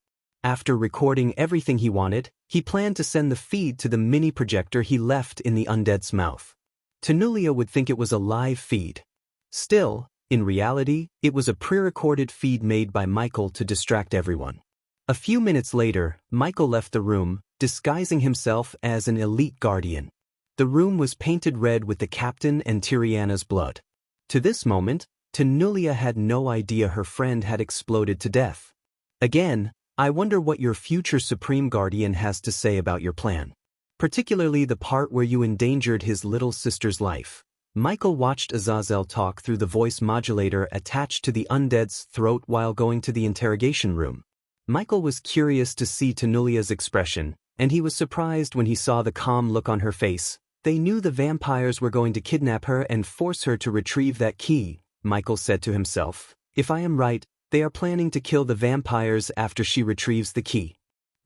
After recording everything he wanted, he planned to send the feed to the mini projector he left in the undead's mouth. Tenulia would think it was a live feed. Still, in reality, it was a pre-recorded feed made by Michael to distract everyone. A few minutes later, Michael left the room, disguising himself as an elite guardian. The room was painted red with the captain and Tiriana's blood. To this moment, Tenulia had no idea her friend had exploded to death. Again, I wonder what your future Supreme Guardian has to say about your plan. Particularly the part where you endangered his little sister's life. Michael watched Azazel talk through the voice modulator attached to the undead's throat while going to the interrogation room. Michael was curious to see Tenulia's expression, and he was surprised when he saw the calm look on her face. They knew the vampires were going to kidnap her and force her to retrieve that key, Michael said to himself. If I am right, they are planning to kill the vampires after she retrieves the key.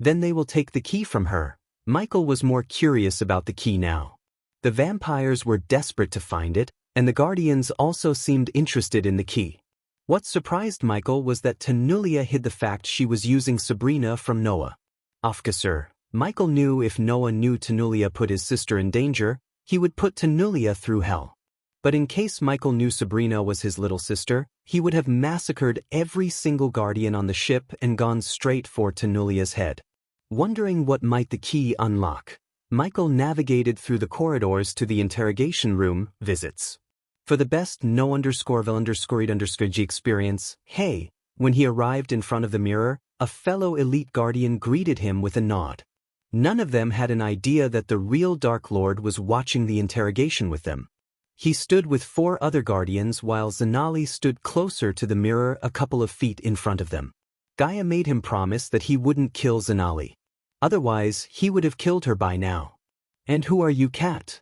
Then they will take the key from her. Michael was more curious about the key now. The vampires were desperate to find it, and the Guardians also seemed interested in the key. What surprised Michael was that Tenulia hid the fact she was using Sabrina from Noah. Officer, Michael knew if Noah knew Tenulia put his sister in danger, he would put Tenulia through hell. But in case Michael knew Sabrina was his little sister, he would have massacred every single guardian on the ship and gone straight for Tanulia's head. Wondering what might the key unlock, Michael navigated through the corridors to the interrogation room visits. For the best no_vil_G experience, hey, when he arrived in front of the mirror, a fellow elite guardian greeted him with a nod. None of them had an idea that the real Dark Lord was watching the interrogation with them. He stood with 4 other guardians while Zanali stood closer to the mirror a couple of feet in front of them. Gaia made him promise that he wouldn't kill Zanali. Otherwise, he would have killed her by now. And who are you, Cat?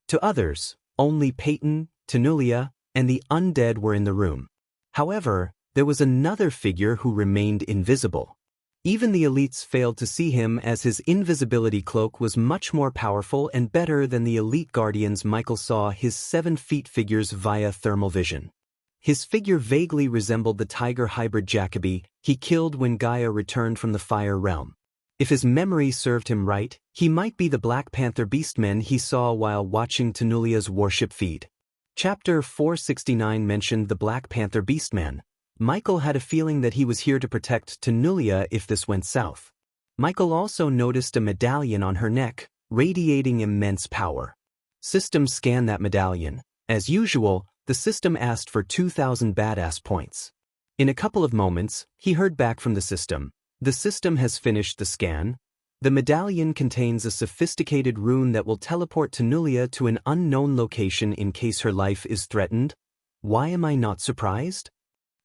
To others, only Peyton, Tanulia, and the undead were in the room. However, there was another figure who remained invisible. Even the elites failed to see him, as his invisibility cloak was much more powerful and better than the elite guardians. Michael saw his 7-foot figures via thermal vision. His figure vaguely resembled the tiger hybrid Jacoby he killed when Gaia returned from the Fire Realm. If his memory served him right, he might be the Black Panther beastmen he saw while watching Tanulia's warship feed. Chapter 469 mentioned the Black Panther beastman. Michael had a feeling that he was here to protect Tanulia if this went south. Michael also noticed a medallion on her neck, radiating immense power. System scanned that medallion. As usual, the system asked for 2,000 badass points. In a couple of moments, he heard back from the system. The system has finished the scan. The medallion contains a sophisticated rune that will teleport Tanulia to an unknown location in case her life is threatened. Why am I not surprised?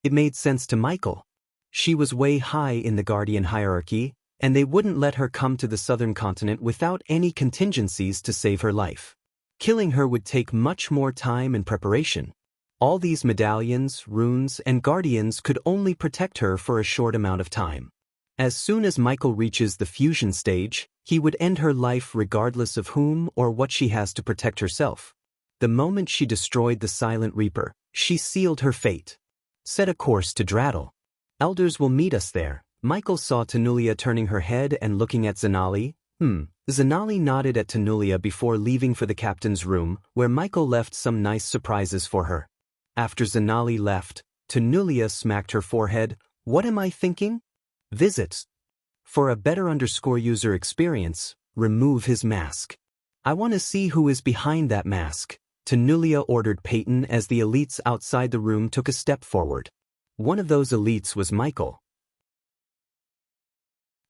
It made sense to Michael. She was way high in the Guardian hierarchy, and they wouldn't let her come to the southern continent without any contingencies to save her life. Killing her would take much more time and preparation. All these medallions, runes, and guardians could only protect her for a short amount of time. As soon as Michael reaches the fusion stage, he would end her life regardless of whom or what she has to protect herself. The moment she destroyed the Silent Reaper, she sealed her fate. Set a course to Draddle. Elders will meet us there. Michael saw Tanulia turning her head and looking at Zanali. Zanali nodded at Tanulia before leaving for the captain's room, where Michael left some nice surprises for her. After Zanali left, Tanulia smacked her forehead. What am I thinking? Visits. For a better user experience, remove his mask. I want to see who is behind that mask. Tanulia ordered Peyton as the elites outside the room took a step forward. One of those elites was Michael.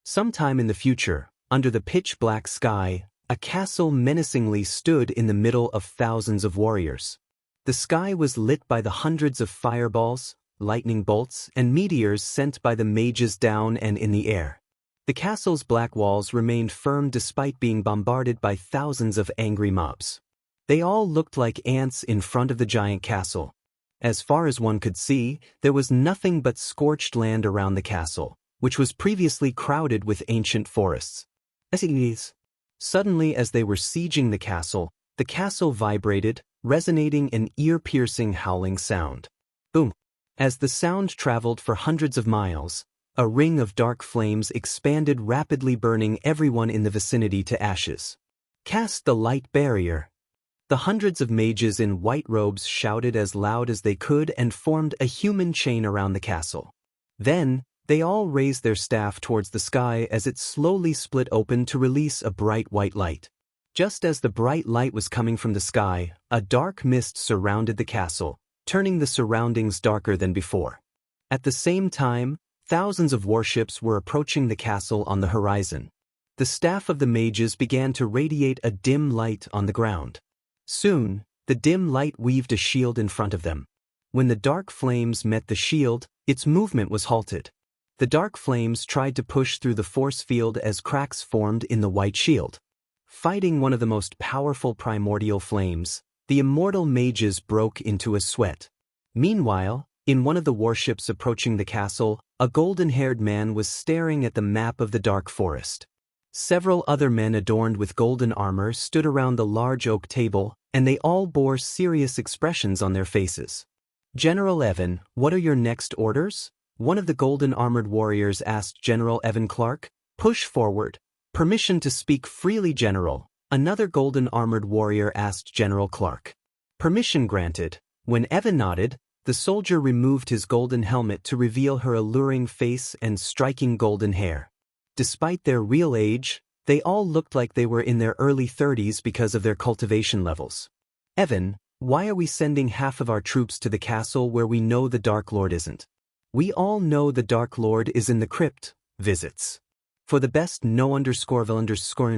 Sometime in the future, under the pitch-black sky, a castle menacingly stood in the middle of thousands of warriors. The sky was lit by the hundreds of fireballs, lightning bolts, and meteors sent by the mages down and in the air. The castle's black walls remained firm despite being bombarded by thousands of angry mobs. They all looked like ants in front of the giant castle. As far as one could see, there was nothing but scorched land around the castle, which was previously crowded with ancient forests. Suddenly, as they were sieging the castle vibrated, resonating an ear-piercing howling sound. Boom! As the sound traveled for hundreds of miles, a ring of dark flames expanded, rapidly burning everyone in the vicinity to ashes. Cast the light barrier. The hundreds of mages in white robes shouted as loud as they could and formed a human chain around the castle. Then, they all raised their staff towards the sky as it slowly split open to release a bright white light. Just as the bright light was coming from the sky, a dark mist surrounded the castle, turning the surroundings darker than before. At the same time, thousands of warships were approaching the castle on the horizon. The staff of the mages began to radiate a dim light on the ground. Soon, the dim light weaved a shield in front of them. When the dark flames met the shield, its movement was halted. The dark flames tried to push through the force field as cracks formed in the white shield. Fighting one of the most powerful primordial flames, the immortal mages broke into a sweat. Meanwhile, in one of the warships approaching the castle, a golden-haired man was staring at the map of the dark forest. Several other men adorned with golden armor stood around the large oak table, and they all bore serious expressions on their faces. General Evan, what are your next orders? One of the golden-armored warriors asked General Evan Clark. Push forward. Permission to speak freely, General. Another golden-armored warrior asked General Clark. Permission granted. When Evan nodded, the soldier removed his golden helmet to reveal her alluring face and striking golden hair. Despite their real age, they all looked like they were in their early 30s because of their cultivation levels. Evan, why are we sending half of our troops to the castle where we know the Dark Lord isn't? We all know the Dark Lord is in the crypt. Visits. For the best no__G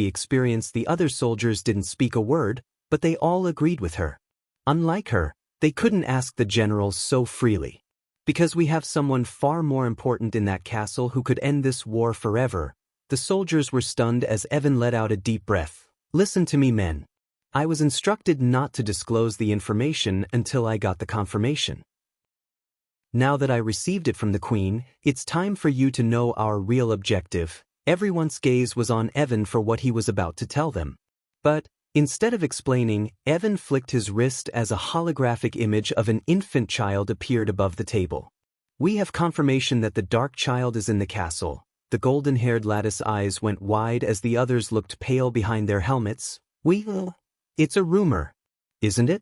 experience, the other soldiers didn't speak a word, but they all agreed with her. Unlike her, they couldn't ask the general so freely. Because we have someone far more important in that castle who could end this war forever. The soldiers were stunned as Evan let out a deep breath. Listen to me, men. I was instructed not to disclose the information until I got the confirmation. Now that I received it from the Queen, it's time for you to know our real objective. Everyone's gaze was on Evan for what he was about to tell them. But, instead of explaining, Evan flicked his wrist as a holographic image of an infant child appeared above the table. We have confirmation that the Dark Child is in the castle. The golden-haired lattice eyes went wide as the others looked pale behind their helmets. It's a rumor, isn't it?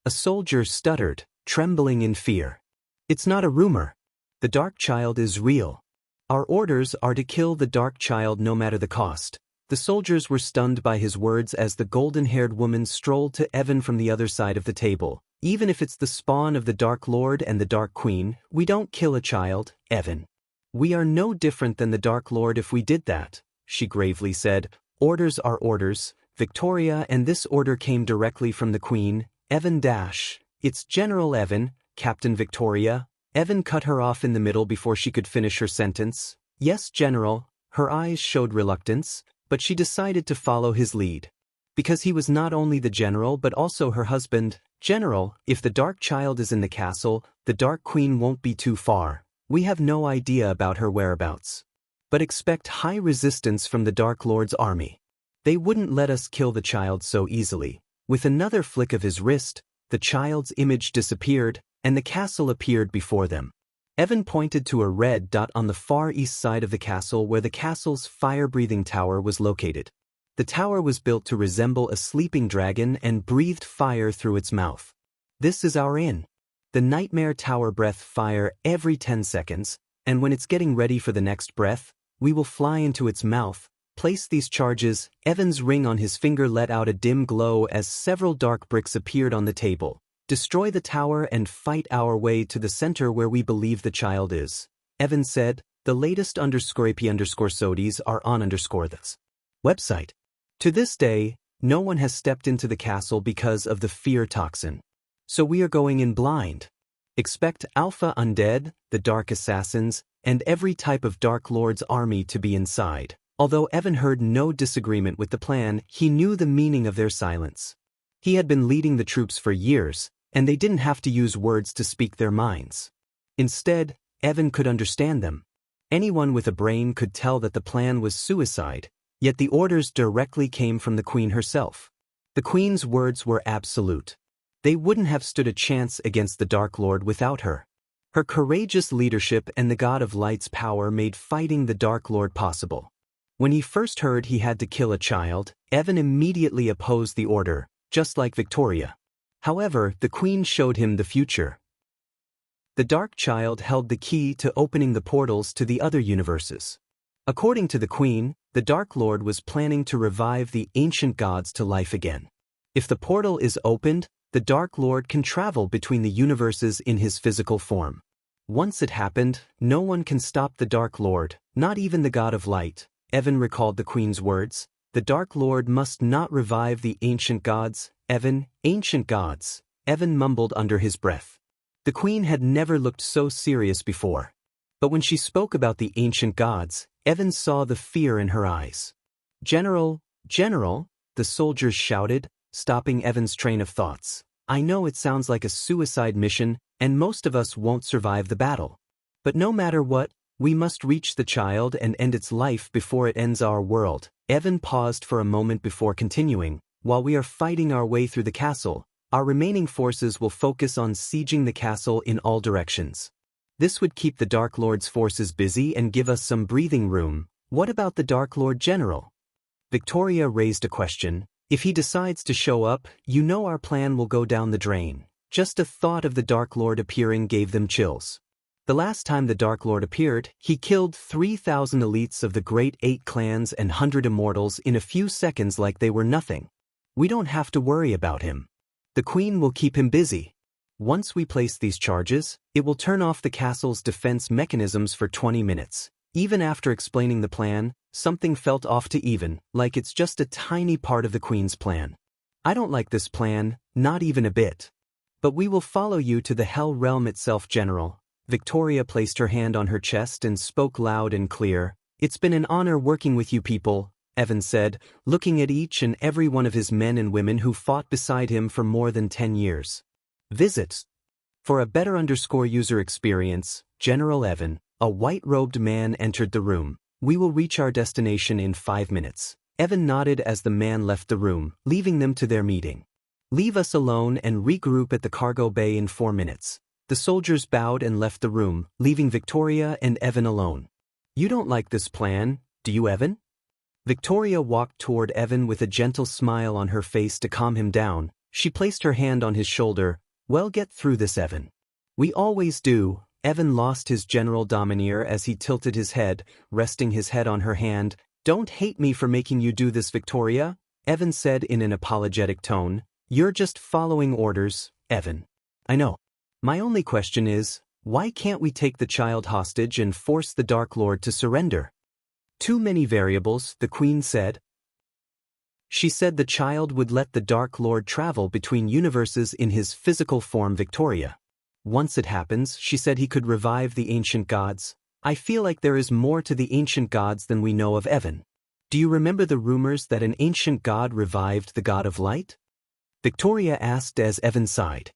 A soldier stuttered, trembling in fear. It's not a rumor. The Dark Child is real. Our orders are to kill the Dark Child no matter the cost. The soldiers were stunned by his words as the golden-haired woman strolled to Evan from the other side of the table. Even if it's the spawn of the Dark Lord and the Dark Queen, we don't kill a child, Evan. We are no different than the Dark Lord if we did that, she gravely said. Orders are orders, Victoria, and this order came directly from the Queen. Evan dash. It's General Evan, Captain Victoria. Evan cut her off in the middle before she could finish her sentence. Yes, General. Her eyes showed reluctance, but she decided to follow his lead. Because he was not only the general but also her husband. General, if the Dark Child is in the castle, the Dark Queen won't be too far. We have no idea about her whereabouts. But expect high resistance from the Dark Lord's army. They wouldn't let us kill the child so easily. With another flick of his wrist, the child's image disappeared, and the castle appeared before them. Evan pointed to a red dot on the far east side of the castle where the castle's fire-breathing tower was located. The tower was built to resemble a sleeping dragon and breathed fire through its mouth. This is our inn. The Nightmare Tower breath fire every 10 seconds, and when it's getting ready for the next breath, we will fly into its mouth. Place these charges. Evan's ring on his finger let out a dim glow as several dark bricks appeared on the table. Destroy the tower and fight our way to the center where we believe the child is. Evan said, the latest _AP_SODIs are on _this website. To this day, no one has stepped into the castle because of the fear toxin. So we are going in blind. Expect Alpha Undead, the Dark Assassins, and every type of Dark Lord's army to be inside. Although Evan heard no disagreement with the plan, he knew the meaning of their silence. He had been leading the troops for years, and they didn't have to use words to speak their minds. Instead, Evan could understand them. Anyone with a brain could tell that the plan was suicide, yet the orders directly came from the Queen herself. The Queen's words were absolute. They wouldn't have stood a chance against the Dark Lord without her. Her courageous leadership and the God of Light's power made fighting the Dark Lord possible. When he first heard he had to kill a child, Evan immediately opposed the order, just like Victoria. However, the Queen showed him the future. The Dark Child held the key to opening the portals to the other universes. According to the Queen, the Dark Lord was planning to revive the ancient gods to life again. If the portal is opened, the Dark Lord can travel between the universes in his physical form. Once it happened, no one can stop the Dark Lord, not even the God of Light. Evan recalled the Queen's words. The Dark Lord must not revive the ancient gods. Evan, ancient gods. Evan mumbled under his breath. The Queen had never looked so serious before. But when she spoke about the ancient gods, Evan saw the fear in her eyes. General, the soldiers shouted, stopping Evan's train of thoughts. I know it sounds like a suicide mission, and most of us won't survive the battle. But no matter what, we must reach the child and end its life before it ends our world. Evan paused for a moment before continuing. While we are fighting our way through the castle, our remaining forces will focus on sieging the castle in all directions. This would keep the Dark Lord's forces busy and give us some breathing room. What about the Dark Lord General? Victoria raised a question. If he decides to show up, you know our plan will go down the drain. Just a thought of the Dark Lord appearing gave them chills. The last time the Dark Lord appeared, he killed 3,000 elites of the Great 8 clans and 100 immortals in a few seconds like they were nothing. We don't have to worry about him. The Queen will keep him busy. Once we place these charges, it will turn off the castle's defense mechanisms for 20 minutes. Even after explaining the plan, something felt off to Even, like it's just a tiny part of the Queen's plan. I don't like this plan, not even a bit. But we will follow you to the Hell Realm itself, General. Victoria placed her hand on her chest and spoke loud and clear. It's been an honor working with you people, Evan said, looking at each and every one of his men and women who fought beside him for more than 10 years. Visit. For a better user experience, General Evan, a white-robed man, entered the room. We will reach our destination in 5 minutes. Evan nodded as the man left the room, leaving them to their meeting. Leave us alone and regroup at the cargo bay in 4 minutes. The soldiers bowed and left the room, leaving Victoria and Evan alone. You don't like this plan, do you, Evan? Victoria walked toward Evan with a gentle smile on her face to calm him down. She placed her hand on his shoulder. Well, get through this, Evan. We always do. Evan lost his general domineer as he tilted his head, resting his head on her hand. Don't hate me for making you do this, Victoria, Evan said in an apologetic tone. You're just following orders, Evan. I know. My only question is, why can't we take the child hostage and force the Dark Lord to surrender? Too many variables, the Queen said. She said the child would let the Dark Lord travel between universes in his physical form, Victoria. Once it happens, she said he could revive the ancient gods. I feel like there is more to the ancient gods than we know of, Evan. Do you remember the rumors that an ancient god revived the god of light? Victoria asked as Evan sighed.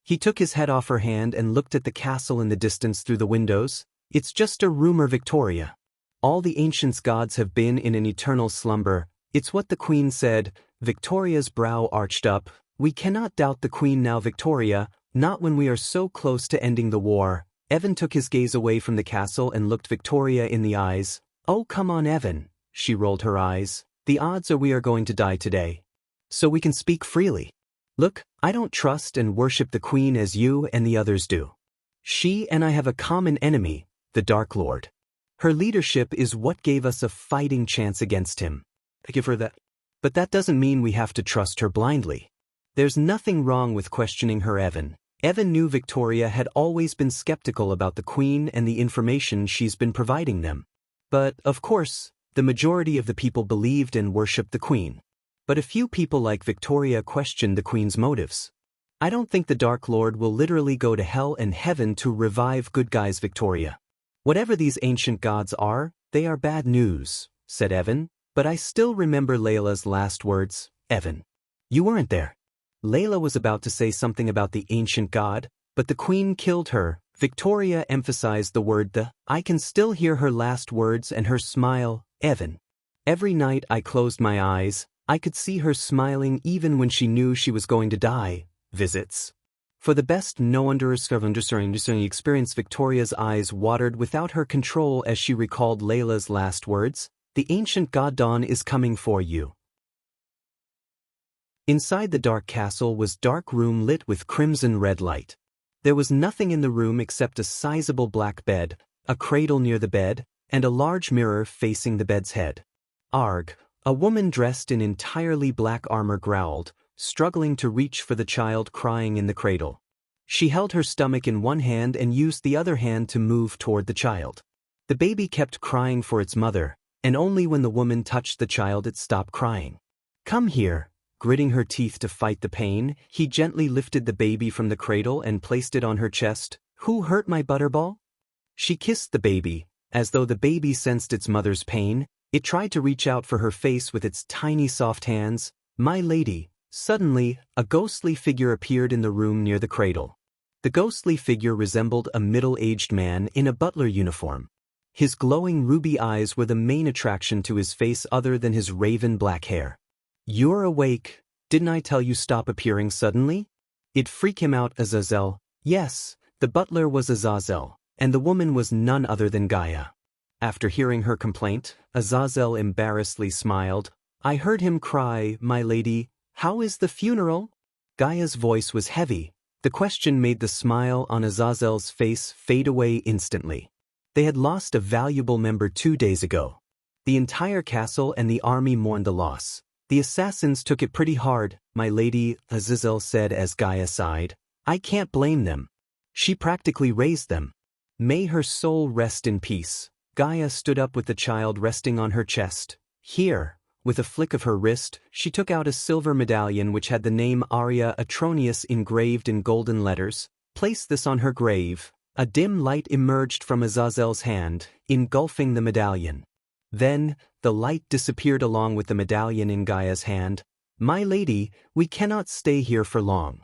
He took his head off her hand and looked at the castle in the distance through the windows. It's just a rumor, Victoria. All the ancient gods have been in an eternal slumber. It's what the Queen said. Victoria's brow arched up. We cannot doubt the Queen now, Victoria, not when we are so close to ending the war. Evan took his gaze away from the castle and looked Victoria in the eyes. Oh, come on, Evan. She rolled her eyes. The odds are we are going to die today. So we can speak freely. Look, I don't trust and worship the Queen as you and the others do. She and I have a common enemy, the Dark Lord. Her leadership is what gave us a fighting chance against him. I give her that. But that doesn't mean we have to trust her blindly. There's nothing wrong with questioning her, Evan. Evan knew Victoria had always been skeptical about the Queen and the information she's been providing them. But, of course, the majority of the people believed and worshipped the Queen. But a few people like Victoria questioned the Queen's motives. I don't think the Dark Lord will literally go to hell and heaven to revive good guys, Victoria. Whatever these ancient gods are, they are bad news, said Evan, but I still remember Layla's last words, Evan. You weren't there. Layla was about to say something about the ancient god, but the Queen killed her. Victoria emphasized the word the. I can still hear her last words and her smile, Evan. Every night I closed my eyes, I could see her smiling even when she knew she was going to die. Visits. For the best no understanding experience, Victoria's eyes watered without her control as she recalled Layla's last words. The ancient god Dawn is coming for you. Inside the dark castle was dark room lit with crimson red light. There was nothing in the room except a sizable black bed, a cradle near the bed, and a large mirror facing the bed's head. Arg, a woman dressed in entirely black armor growled, struggling to reach for the child crying in the cradle. She held her stomach in one hand and used the other hand to move toward the child. The baby kept crying for its mother, and only when the woman touched the child it stopped crying. Come here. Gritting her teeth to fight the pain, he gently lifted the baby from the cradle and placed it on her chest. Who hurt my butterball? She kissed the baby. As though the baby sensed its mother's pain, it tried to reach out for her face with its tiny soft hands. My lady. Suddenly, a ghostly figure appeared in the room near the cradle. The ghostly figure resembled a middle-aged man in a butler uniform. His glowing ruby eyes were the main attraction to his face other than his raven black hair. You're awake. Didn't I tell you stop appearing suddenly? It freaked him out. Azazel. Yes, the butler was Azazel, and the woman was none other than Gaia. After hearing her complaint, Azazel embarrassedly smiled. I heard him cry, my lady, how is the funeral? Gaia's voice was heavy. The question made the smile on Azazel's face fade away instantly. They had lost a valuable member 2 days ago. The entire castle and the army mourned the loss. The assassins took it pretty hard, my lady, Azazel said as Gaia sighed. I can't blame them. She practically raised them. May her soul rest in peace. Gaia stood up with the child resting on her chest. Here, with a flick of her wrist, she took out a silver medallion which had the name Aria Atronius engraved in golden letters. Place this on her grave. A dim light emerged from Azazel's hand, engulfing the medallion. Then, the light disappeared along with the medallion in Gaia's hand. My lady, we cannot stay here for long.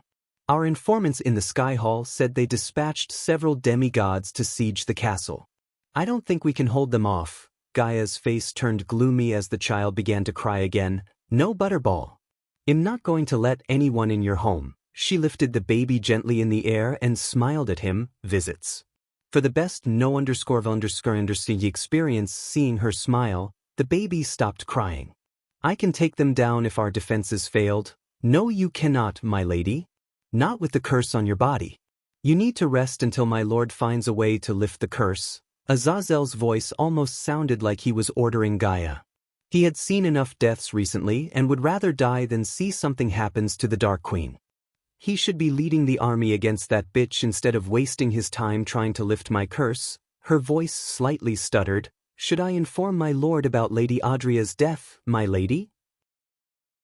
Our informants in the Sky Hall said they dispatched several demigods to siege the castle. I don't think we can hold them off. Gaia's face turned gloomy as the child began to cry again. No, Butterball. I'm not going to let anyone in your home. She lifted the baby gently in the air and smiled at him. Visits. For the best experience seeing her smile, the baby stopped crying. I can take them down if our defenses failed. No, you cannot, my lady. Not with the curse on your body. You need to rest until my lord finds a way to lift the curse. Azazel's voice almost sounded like he was ordering Gaia. He had seen enough deaths recently and would rather die than see something happens to the Dark Queen. He should be leading the army against that bitch instead of wasting his time trying to lift my curse. Her voice slightly stuttered. Should I inform my lord about Lady Adria's death, my lady?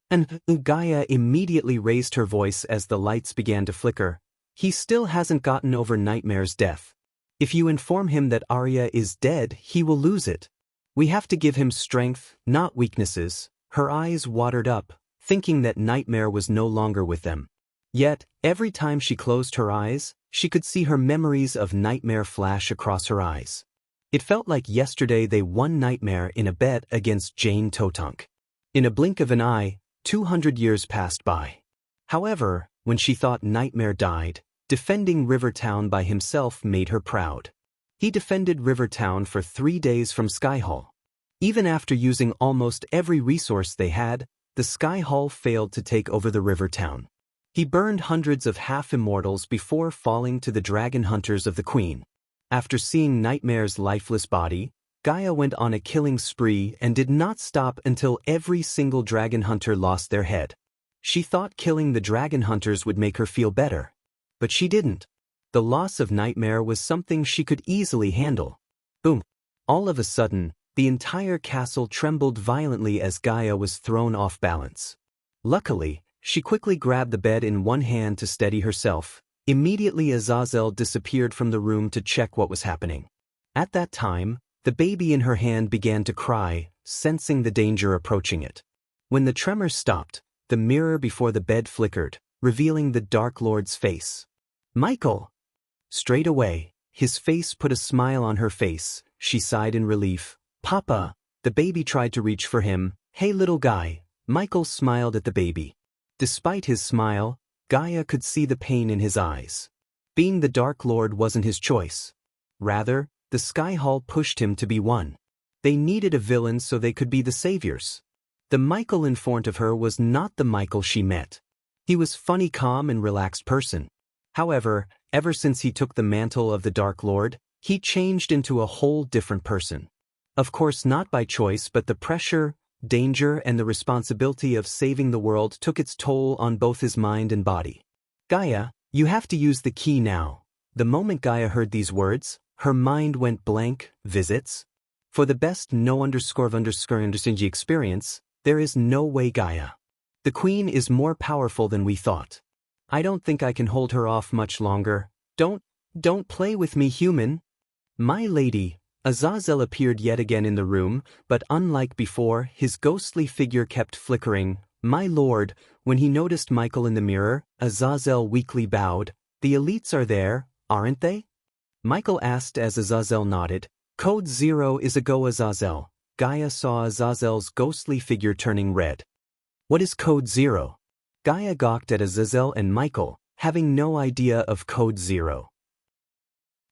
And Gaia immediately raised her voice as the lights began to flicker. He still hasn't gotten over Nightmare's death. If you inform him that Arya is dead, he will lose it. We have to give him strength, not weaknesses. Her eyes watered up, thinking that Nightmare was no longer with them. Yet, every time she closed her eyes, she could see her memories of Nightmare flash across her eyes. It felt like yesterday they won Nightmare in a bet against Jane Totunk. In a blink of an eye, 200 years passed by. However, when she thought Nightmare died, defending Rivertown by himself made her proud. He defended Rivertown for 3 days from Sky Hall. Even after using almost every resource they had, the Sky Hall failed to take over the Rivertown. He burned hundreds of half-immortals before falling to the dragon hunters of the Queen. After seeing Nightmare's lifeless body, Gaia went on a killing spree and did not stop until every single dragon hunter lost their head. She thought killing the dragon hunters would make her feel better. But she didn't. The loss of Nightmare was something she could easily handle. Boom. All of a sudden, the entire castle trembled violently as Gaia was thrown off balance. Luckily, she quickly grabbed the bed in one hand to steady herself. Immediately Azazel disappeared from the room to check what was happening. At that time, the baby in her hand began to cry, sensing the danger approaching it. When the tremor stopped, the mirror before the bed flickered, revealing the Dark Lord's face. Michael! Straight away, his face put a smile on her face. She sighed in relief. Papa! The baby tried to reach for him. Hey little guy! Michael smiled at the baby. Despite his smile, Gaia could see the pain in his eyes. Being the Dark Lord wasn't his choice. Rather, the Sky Hall pushed him to be one. They needed a villain so they could be the saviors. The Michael in front of her was not the Michael she met. He was funny, calm and relaxed person. However, ever since he took the mantle of the Dark Lord, he changed into a whole different person. Of course not by choice, but the pressure, danger and the responsibility of saving the world took its toll on both his mind and body. Gaia, you have to use the key now. The moment Gaia heard these words, her mind went blank. Visits? For the best experience, there is no way, Gaia. The Queen is more powerful than we thought. I don't think I can hold her off much longer. Don't play with me, human. My lady. Azazel appeared yet again in the room, but unlike before, his ghostly figure kept flickering. My lord, when he noticed Michael in the mirror, Azazel weakly bowed. The elites are there, aren't they? Michael asked as Azazel nodded. Code 0 is a go, Azazel. Gaia saw Azazel's ghostly figure turning red. What is Code 0? Gaia gawked at Azazel and Michael, having no idea of Code 0.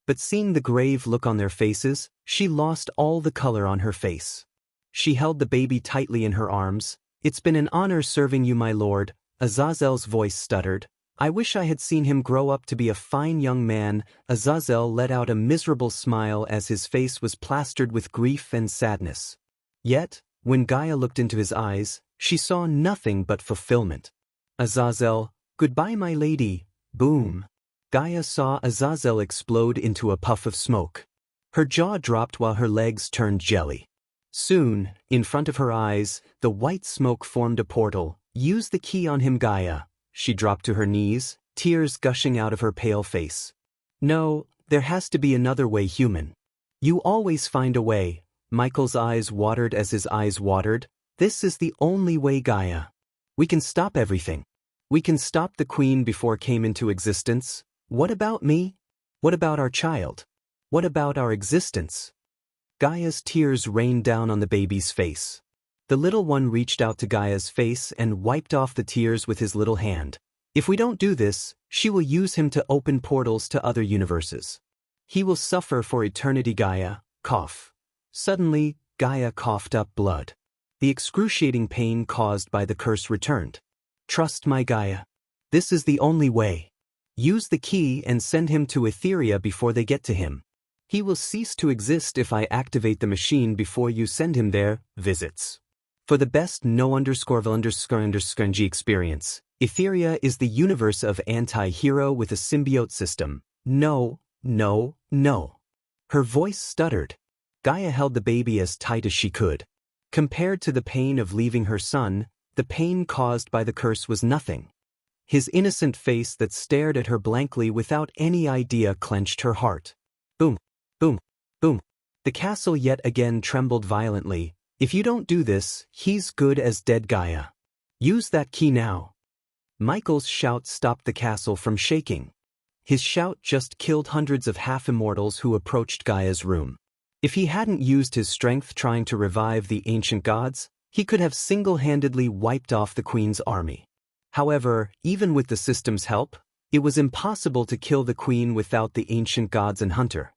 But seeing the grave look on their faces, she lost all the color on her face. She held the baby tightly in her arms. It's been an honor serving you, my lord, Azazel's voice stuttered. I wish I had seen him grow up to be a fine young man. Azazel let out a miserable smile as his face was plastered with grief and sadness. Yet, when Gaia looked into his eyes, she saw nothing but fulfillment. Azazel, goodbye my lady, boom. Gaia saw Azazel explode into a puff of smoke. Her jaw dropped while her legs turned jelly. Soon, in front of her eyes, the white smoke formed a portal. Use the key on him, Gaia. She dropped to her knees, tears gushing out of her pale face. No, there has to be another way, human. You always find a way. Michael's eyes watered as his eyes watered. This is the only way, Gaia. We can stop everything. We can stop the queen before it came into existence. What about me? What about our child? What about our existence? Gaia's tears rained down on the baby's face. The little one reached out to Gaia's face and wiped off the tears with his little hand. If we don't do this, she will use him to open portals to other universes. He will suffer for eternity, Gaia. Cough. Suddenly, Gaia coughed up blood. The excruciating pain caused by the curse returned. Trust my Gaia. This is the only way. Use the key and send him to Etheria before they get to him. He will cease to exist if I activate the machine before you send him there. Visits. For the best no___G experience, Etheria is the universe of anti-hero with a symbiote system. No, no, no. Her voice stuttered. Gaia held the baby as tight as she could. Compared to the pain of leaving her son, the pain caused by the curse was nothing. His innocent face that stared at her blankly without any idea clenched her heart. Boom, boom, boom. The castle yet again trembled violently. If you don't do this, he's good as dead, Gaia. Use that key now. Michael's shout stopped the castle from shaking. His shout just killed hundreds of half-immortals who approached Gaia's room. If he hadn't used his strength trying to revive the ancient gods, he could have single-handedly wiped off the queen's army. However, even with the system's help, it was impossible to kill the queen without the ancient gods and Hunter.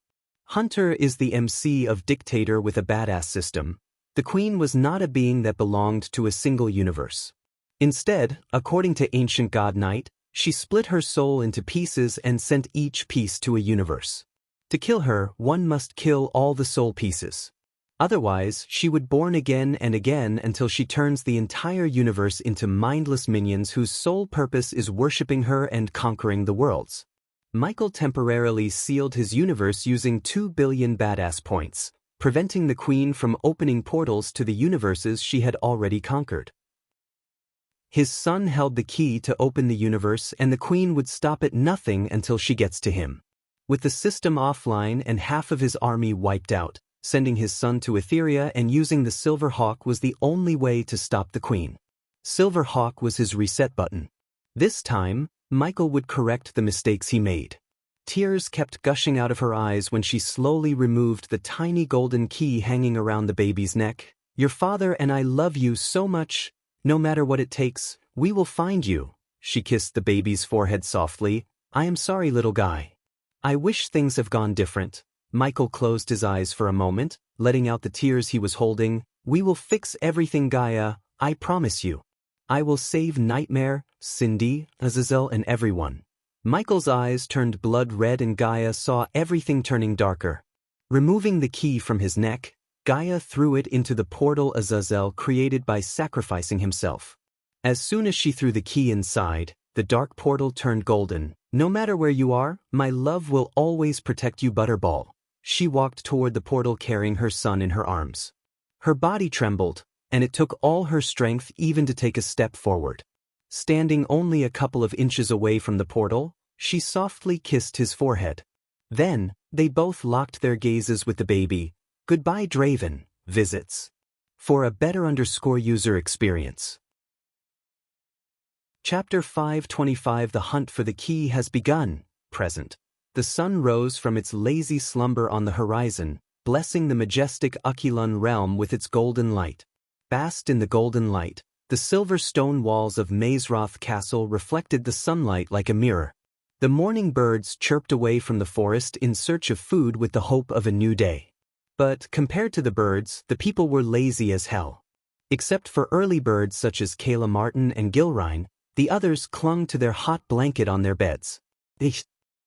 Hunter is the MC of Dictator with a badass system. The queen was not a being that belonged to a single universe. Instead, according to ancient god Knight, she split her soul into pieces and sent each piece to a universe. To kill her, one must kill all the soul pieces. Otherwise, she would born again and again until she turns the entire universe into mindless minions whose sole purpose is worshipping her and conquering the worlds. Michael temporarily sealed his universe using 2 billion badass points, preventing the queen from opening portals to the universes she had already conquered. His son held the key to open the universe, and the queen would stop at nothing until she gets to him. With the system offline and half of his army wiped out, sending his son to Etheria and using the Silver Hawk was the only way to stop the queen. Silver Hawk was his reset button. This time, Michael would correct the mistakes he made. Tears kept gushing out of her eyes when she slowly removed the tiny golden key hanging around the baby's neck. Your father and I love you so much. No matter what it takes, we will find you. She kissed the baby's forehead softly. I am sorry, little guy. I wish things have gone different. Michael closed his eyes for a moment, letting out the tears he was holding. We will fix everything, Gaia. I promise you. I will save Nightmare, Cindy, Azazel, and everyone. Michael's eyes turned blood red and Gaia saw everything turning darker. Removing the key from his neck, Gaia threw it into the portal Azazel created by sacrificing himself. As soon as she threw the key inside, the dark portal turned golden. No matter where you are, my love will always protect you, Butterball. She walked toward the portal carrying her son in her arms. Her body trembled, and it took all her strength even to take a step forward. Standing only a couple of inches away from the portal, she softly kissed his forehead. Then, they both locked their gazes with the baby. Goodbye, Draven. Visits. For a better user experience. Chapter 525 The hunt for the key has begun. Present. The sun rose from its lazy slumber on the horizon, blessing the majestic Akilun realm with its golden light. Basked in the golden light, the silver stone walls of Mazeroth Castle reflected the sunlight like a mirror. The morning birds chirped away from the forest in search of food with the hope of a new day. But compared to the birds, the people were lazy as hell. Except for early birds such as Kayla Martin and Gilrine, the others clung to their hot blanket on their beds.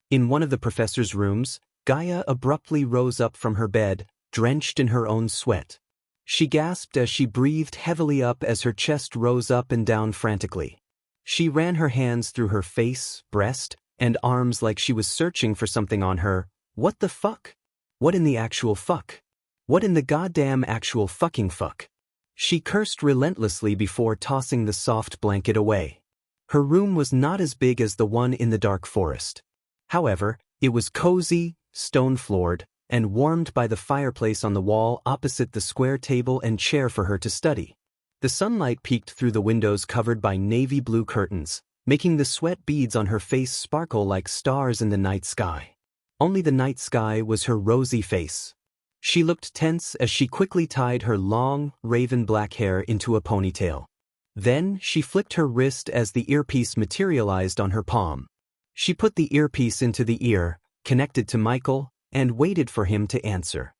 In one of the professor's rooms, Gaia abruptly rose up from her bed, drenched in her own sweat. She gasped as she breathed heavily up as her chest rose up and down frantically. She ran her hands through her face, breast, and arms like she was searching for something on her. What the fuck? What in the actual fuck? What in the goddamn actual fucking fuck? She cursed relentlessly before tossing the soft blanket away. Her room was not as big as the one in the dark forest. However, it was cozy, stone-floored, and warmed by the fireplace on the wall opposite the square table and chair for her to study. The sunlight peeked through the windows covered by navy blue curtains, making the sweat beads on her face sparkle like stars in the night sky. Only the night sky was her rosy face. She looked tense as she quickly tied her long, raven black hair into a ponytail. Then she flicked her wrist as the earpiece materialized on her palm. She put the earpiece into the ear, connected to Michael, and waited for him to answer.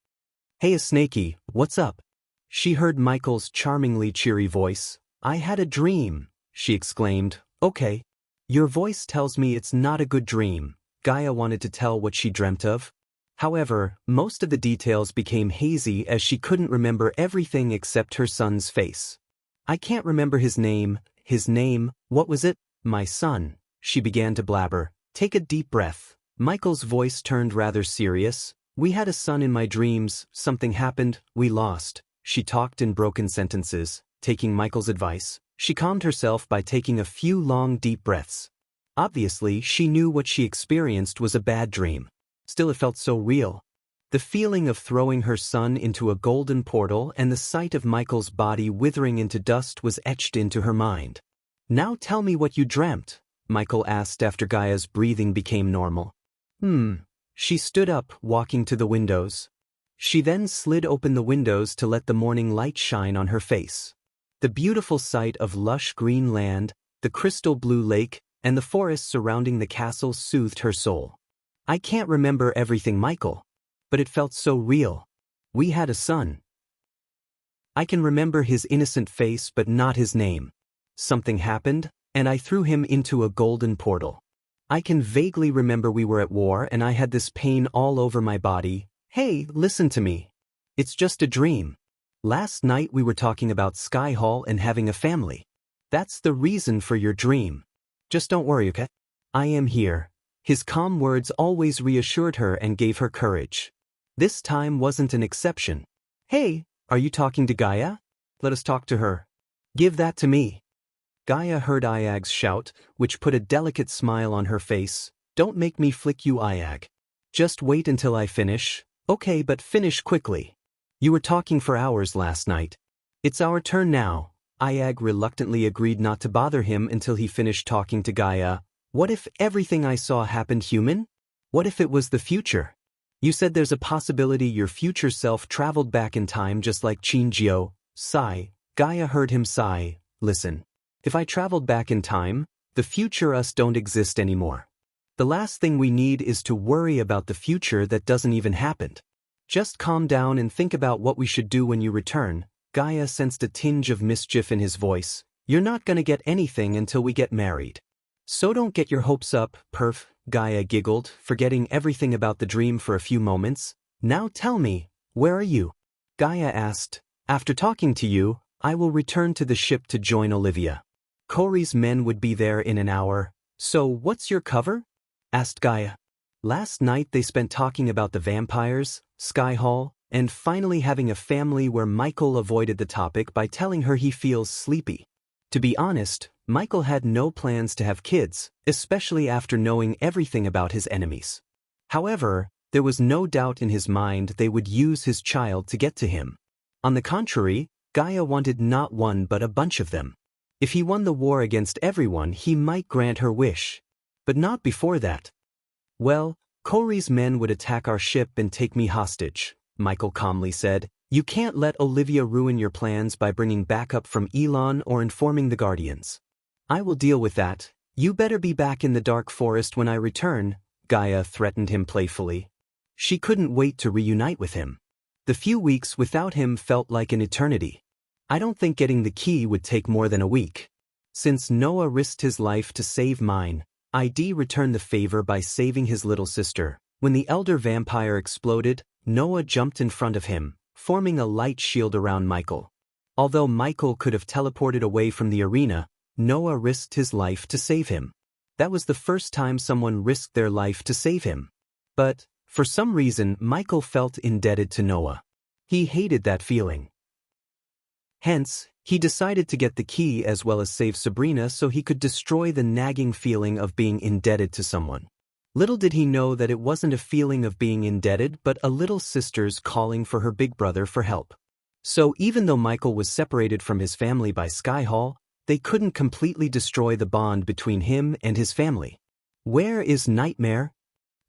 "Hey Snaky, what's up?" She heard Michael's charmingly cheery voice. "I had a dream," she exclaimed. "Okay. Your voice tells me it's not a good dream." Gaia wanted to tell what she dreamt of. However, most of the details became hazy as she couldn't remember everything except her son's face. "I can't remember his name, what was it? My son," she began to blabber. "Take a deep breath." Michael's voice turned rather serious. "We had a son in my dreams, something happened, we lost." She talked in broken sentences, taking Michael's advice. She calmed herself by taking a few long deep breaths. Obviously, she knew what she experienced was a bad dream. Still, it felt so real. The feeling of throwing her son into a golden portal and the sight of Michael's body withering into dust was etched into her mind. "Now tell me what you dreamt," Michael asked after Gaia's breathing became normal. She stood up, walking to the windows. She then slid open the windows to let the morning light shine on her face. The beautiful sight of lush green land, the crystal blue lake, and the forest surrounding the castle soothed her soul. "I can't remember everything, Michael. But it felt so real. We had a son. I can remember his innocent face but not his name. Something happened, and I threw him into a golden portal. I can vaguely remember we were at war and I had this pain all over my body. Hey, listen to me. It's just a dream. Last night we were talking about Sky Hall and having a family. That's the reason for your dream. Just don't worry, okay? I am here." His calm words always reassured her and gave her courage. This time wasn't an exception. "Hey, are you talking to Gaia? Let us talk to her." "Give that to me." Gaia heard Iag's shout, which put a delicate smile on her face. "Don't make me flick you, Iag. Just wait until I finish." "Okay, but finish quickly. You were talking for hours last night." "It's our turn now." Iag reluctantly agreed not to bother him until he finished talking to Gaia. "What if everything I saw happened human? What if it was the future? You said there's a possibility your future self traveled back in time just like Chinjio." Sigh. Gaia heard him sigh. "Listen. If I traveled back in time, the future us don't exist anymore. The last thing we need is to worry about the future that doesn't even happen. Just calm down and think about what we should do when you return." Gaia sensed a tinge of mischief in his voice. "You're not gonna get anything until we get married. So don't get your hopes up, perf." Gaia giggled, forgetting everything about the dream for a few moments. "Now tell me, where are you?" Gaia asked. "After talking to you, I will return to the ship to join Olivia. Corey's men would be there in an hour." "So what's your cover?" asked Gaia. "Last night they spent talking about the vampires, Sky Hall, and finally having a family where Michael avoided the topic by telling her he feels sleepy. To be honest, Michael had no plans to have kids, especially after knowing everything about his enemies. However, there was no doubt in his mind they would use his child to get to him. On the contrary, Gaia wanted not one but a bunch of them. If he won the war against everyone, he might grant her wish. But not before that. "Well, Corey's men would attack our ship and take me hostage," Michael calmly said. "You can't let Olivia ruin your plans by bringing backup from Elon or informing the Guardians. I will deal with that. You better be back in the dark forest when I return," Gaia threatened him playfully. She couldn't wait to reunite with him. The few weeks without him felt like an eternity. I don't think getting the key would take more than a week. Since Noah risked his life to save mine, I'd return the favor by saving his little sister. When the elder vampire exploded, Noah jumped in front of him, forming a light shield around Michael. Although Michael could have teleported away from the arena, Noah risked his life to save him. That was the first time someone risked their life to save him. But, for some reason, Michael felt indebted to Noah. He hated that feeling. Hence, he decided to get the key as well as save Sabrina so he could destroy the nagging feeling of being indebted to someone. Little did he know that it wasn't a feeling of being indebted but a little sister's calling for her big brother for help. So even though Michael was separated from his family by Skyhall, they couldn't completely destroy the bond between him and his family. "Where is Nightmare?"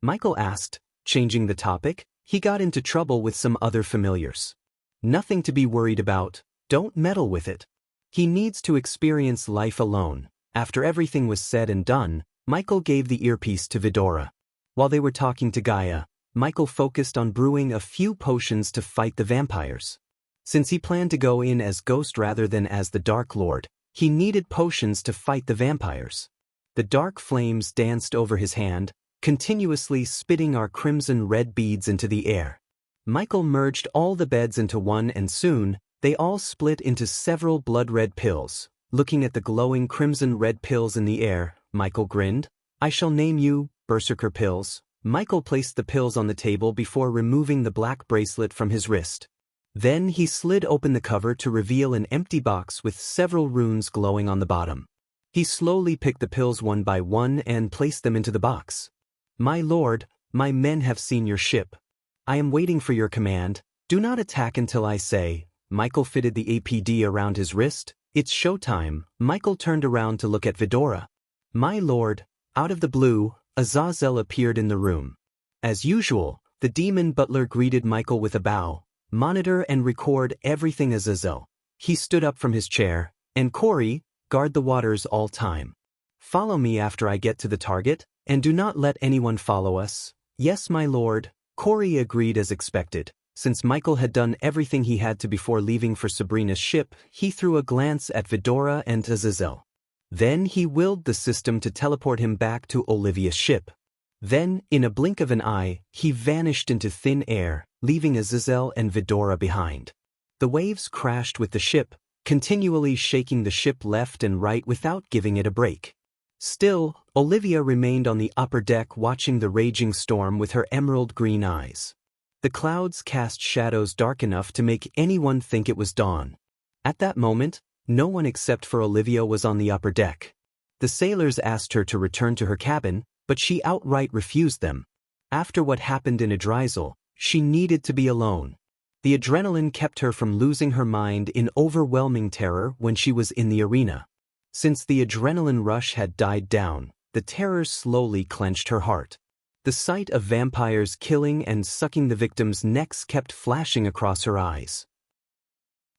Michael asked, changing the topic. He got into trouble with some other familiars. "Nothing to be worried about, don't meddle with it. He needs to experience life alone." After everything was said and done, Michael gave the earpiece to Vidora. While they were talking to Gaia, Michael focused on brewing a few potions to fight the vampires. Since he planned to go in as Ghost rather than as the Dark Lord, he needed potions to fight the vampires. The dark flames danced over his hand, continuously spitting our crimson-red beads into the air. Michael merged all the beds into one and soon, they all split into several blood-red pills. Looking at the glowing crimson-red pills in the air, Michael grinned. "I shall name you Berserker Pills." Michael placed the pills on the table before removing the black bracelet from his wrist. Then he slid open the cover to reveal an empty box with several runes glowing on the bottom. He slowly picked the pills one by one and placed them into the box. "My lord, my men have seen your ship. I am waiting for your command. Do not attack until I say." Michael fitted the APD around his wrist. "It's showtime." Michael turned around to look at Vidora. "My lord." Out of the blue, Azazel appeared in the room. As usual, the demon butler greeted Michael with a bow. "Monitor and record everything, Azazel." He stood up from his chair. "And Corey, guard the waters all time. Follow me after I get to the target, and do not let anyone follow us." "Yes, my lord." Corey agreed as expected. Since Michael had done everything he had to before leaving for Sabrina's ship, he threw a glance at Vidora and Azazel. Then he willed the system to teleport him back to Olivia's ship. Then, in a blink of an eye, he vanished into thin air, leaving Azazel and Vidora behind. The waves crashed with the ship, continually shaking the ship left and right without giving it a break. Still, Olivia remained on the upper deck watching the raging storm with her emerald green eyes. The clouds cast shadows dark enough to make anyone think it was dawn. At that moment, no one except for Olivia was on the upper deck. The sailors asked her to return to her cabin, but she outright refused them. After what happened in Idrizel, she needed to be alone. The adrenaline kept her from losing her mind in overwhelming terror when she was in the arena. Since the adrenaline rush had died down, the terror slowly clenched her heart. The sight of vampires killing and sucking the victims' necks kept flashing across her eyes.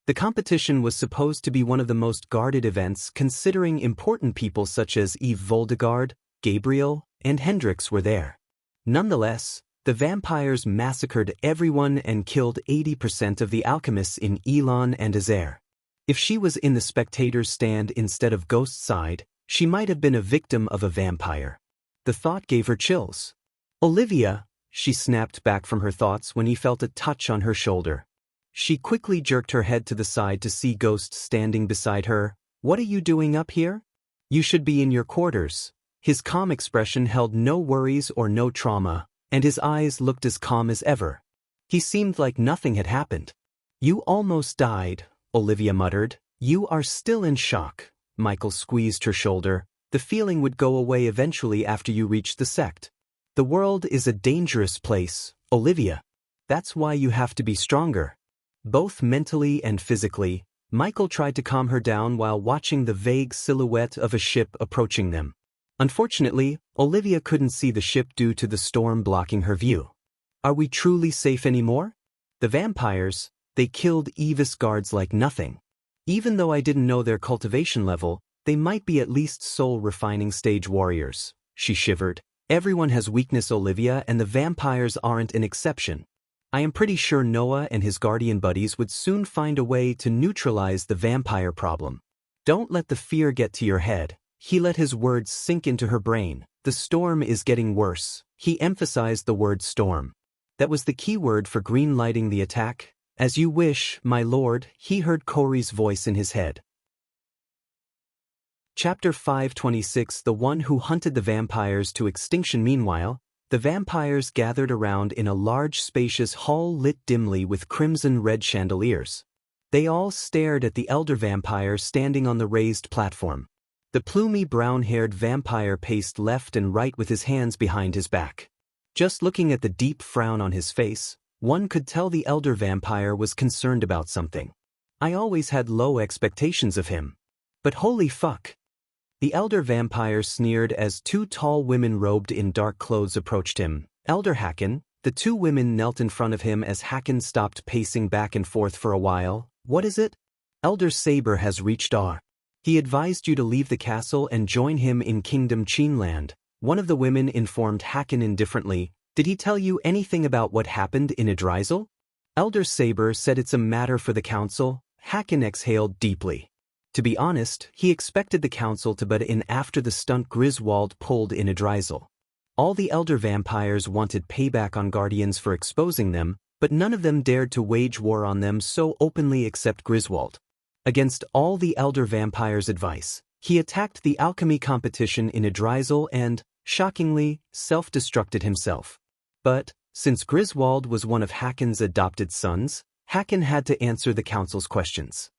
The competition was supposed to be one of the most guarded events considering important people such as Eve Voldegard, Gabriel, and Hendrix were there. Nonetheless, the vampires massacred everyone and killed 80% of the alchemists in Elon and Azair. If she was in the spectator's stand instead of Ghost's side, she might have been a victim of a vampire. The thought gave her chills. "Olivia," she snapped back from her thoughts when he felt a touch on her shoulder. She quickly jerked her head to the side to see Ghost standing beside her. "What are you doing up here? You should be in your quarters." His calm expression held no worries or no trauma, and his eyes looked as calm as ever. He seemed like nothing had happened. "You almost died," Olivia muttered. "You are still in shock." Michael squeezed her shoulder. "The feeling would go away eventually after you reach the sect. The world is a dangerous place, Olivia. That's why you have to be stronger." Both mentally and physically, Michael tried to calm her down while watching the vague silhouette of a ship approaching them. Unfortunately, Olivia couldn't see the ship due to the storm blocking her view. "Are we truly safe anymore? The vampires, they killed Evis guards like nothing. Even though I didn't know their cultivation level, they might be at least soul-refining stage warriors." She shivered. "Everyone has weakness, Olivia, and the vampires aren't an exception." I am pretty sure Noah and his guardian buddies would soon find a way to neutralize the vampire problem. Don't let the fear get to your head. He let his words sink into her brain. The storm is getting worse. He emphasized the word storm. That was the key word for green-lighting the attack. As you wish, my lord, he heard Corey's voice in his head. Chapter 526 The One Who Hunted the Vampires to Extinction. Meanwhile, the vampires gathered around in a large spacious hall lit dimly with crimson-red chandeliers. They all stared at the elder vampire standing on the raised platform. The plumy brown-haired vampire paced left and right with his hands behind his back. Just looking at the deep frown on his face, one could tell the elder vampire was concerned about something. I always had low expectations of him. But holy fuck! The elder vampire sneered as two tall women robed in dark clothes approached him. Elder Hacken. The two women knelt in front of him as Hacken stopped pacing back and forth for a while. What is it? Elder Saber has reached our. He advised you to leave the castle and join him in Kingdom Chinland. One of the women informed Hacken indifferently. Did he tell you anything about what happened in Idrizel? Elder Saber said it's a matter for the council. Hacken exhaled deeply. To be honest, he expected the council to butt in after the stunt Griswold pulled in Idrizel. All the elder vampires wanted payback on Guardians for exposing them, but none of them dared to wage war on them so openly except Griswold. Against all the elder vampires' advice, he attacked the alchemy competition in Idrizel and, shockingly, self-destructed himself. But, since Griswold was one of Hacken's adopted sons, Hacken had to answer the council's questions.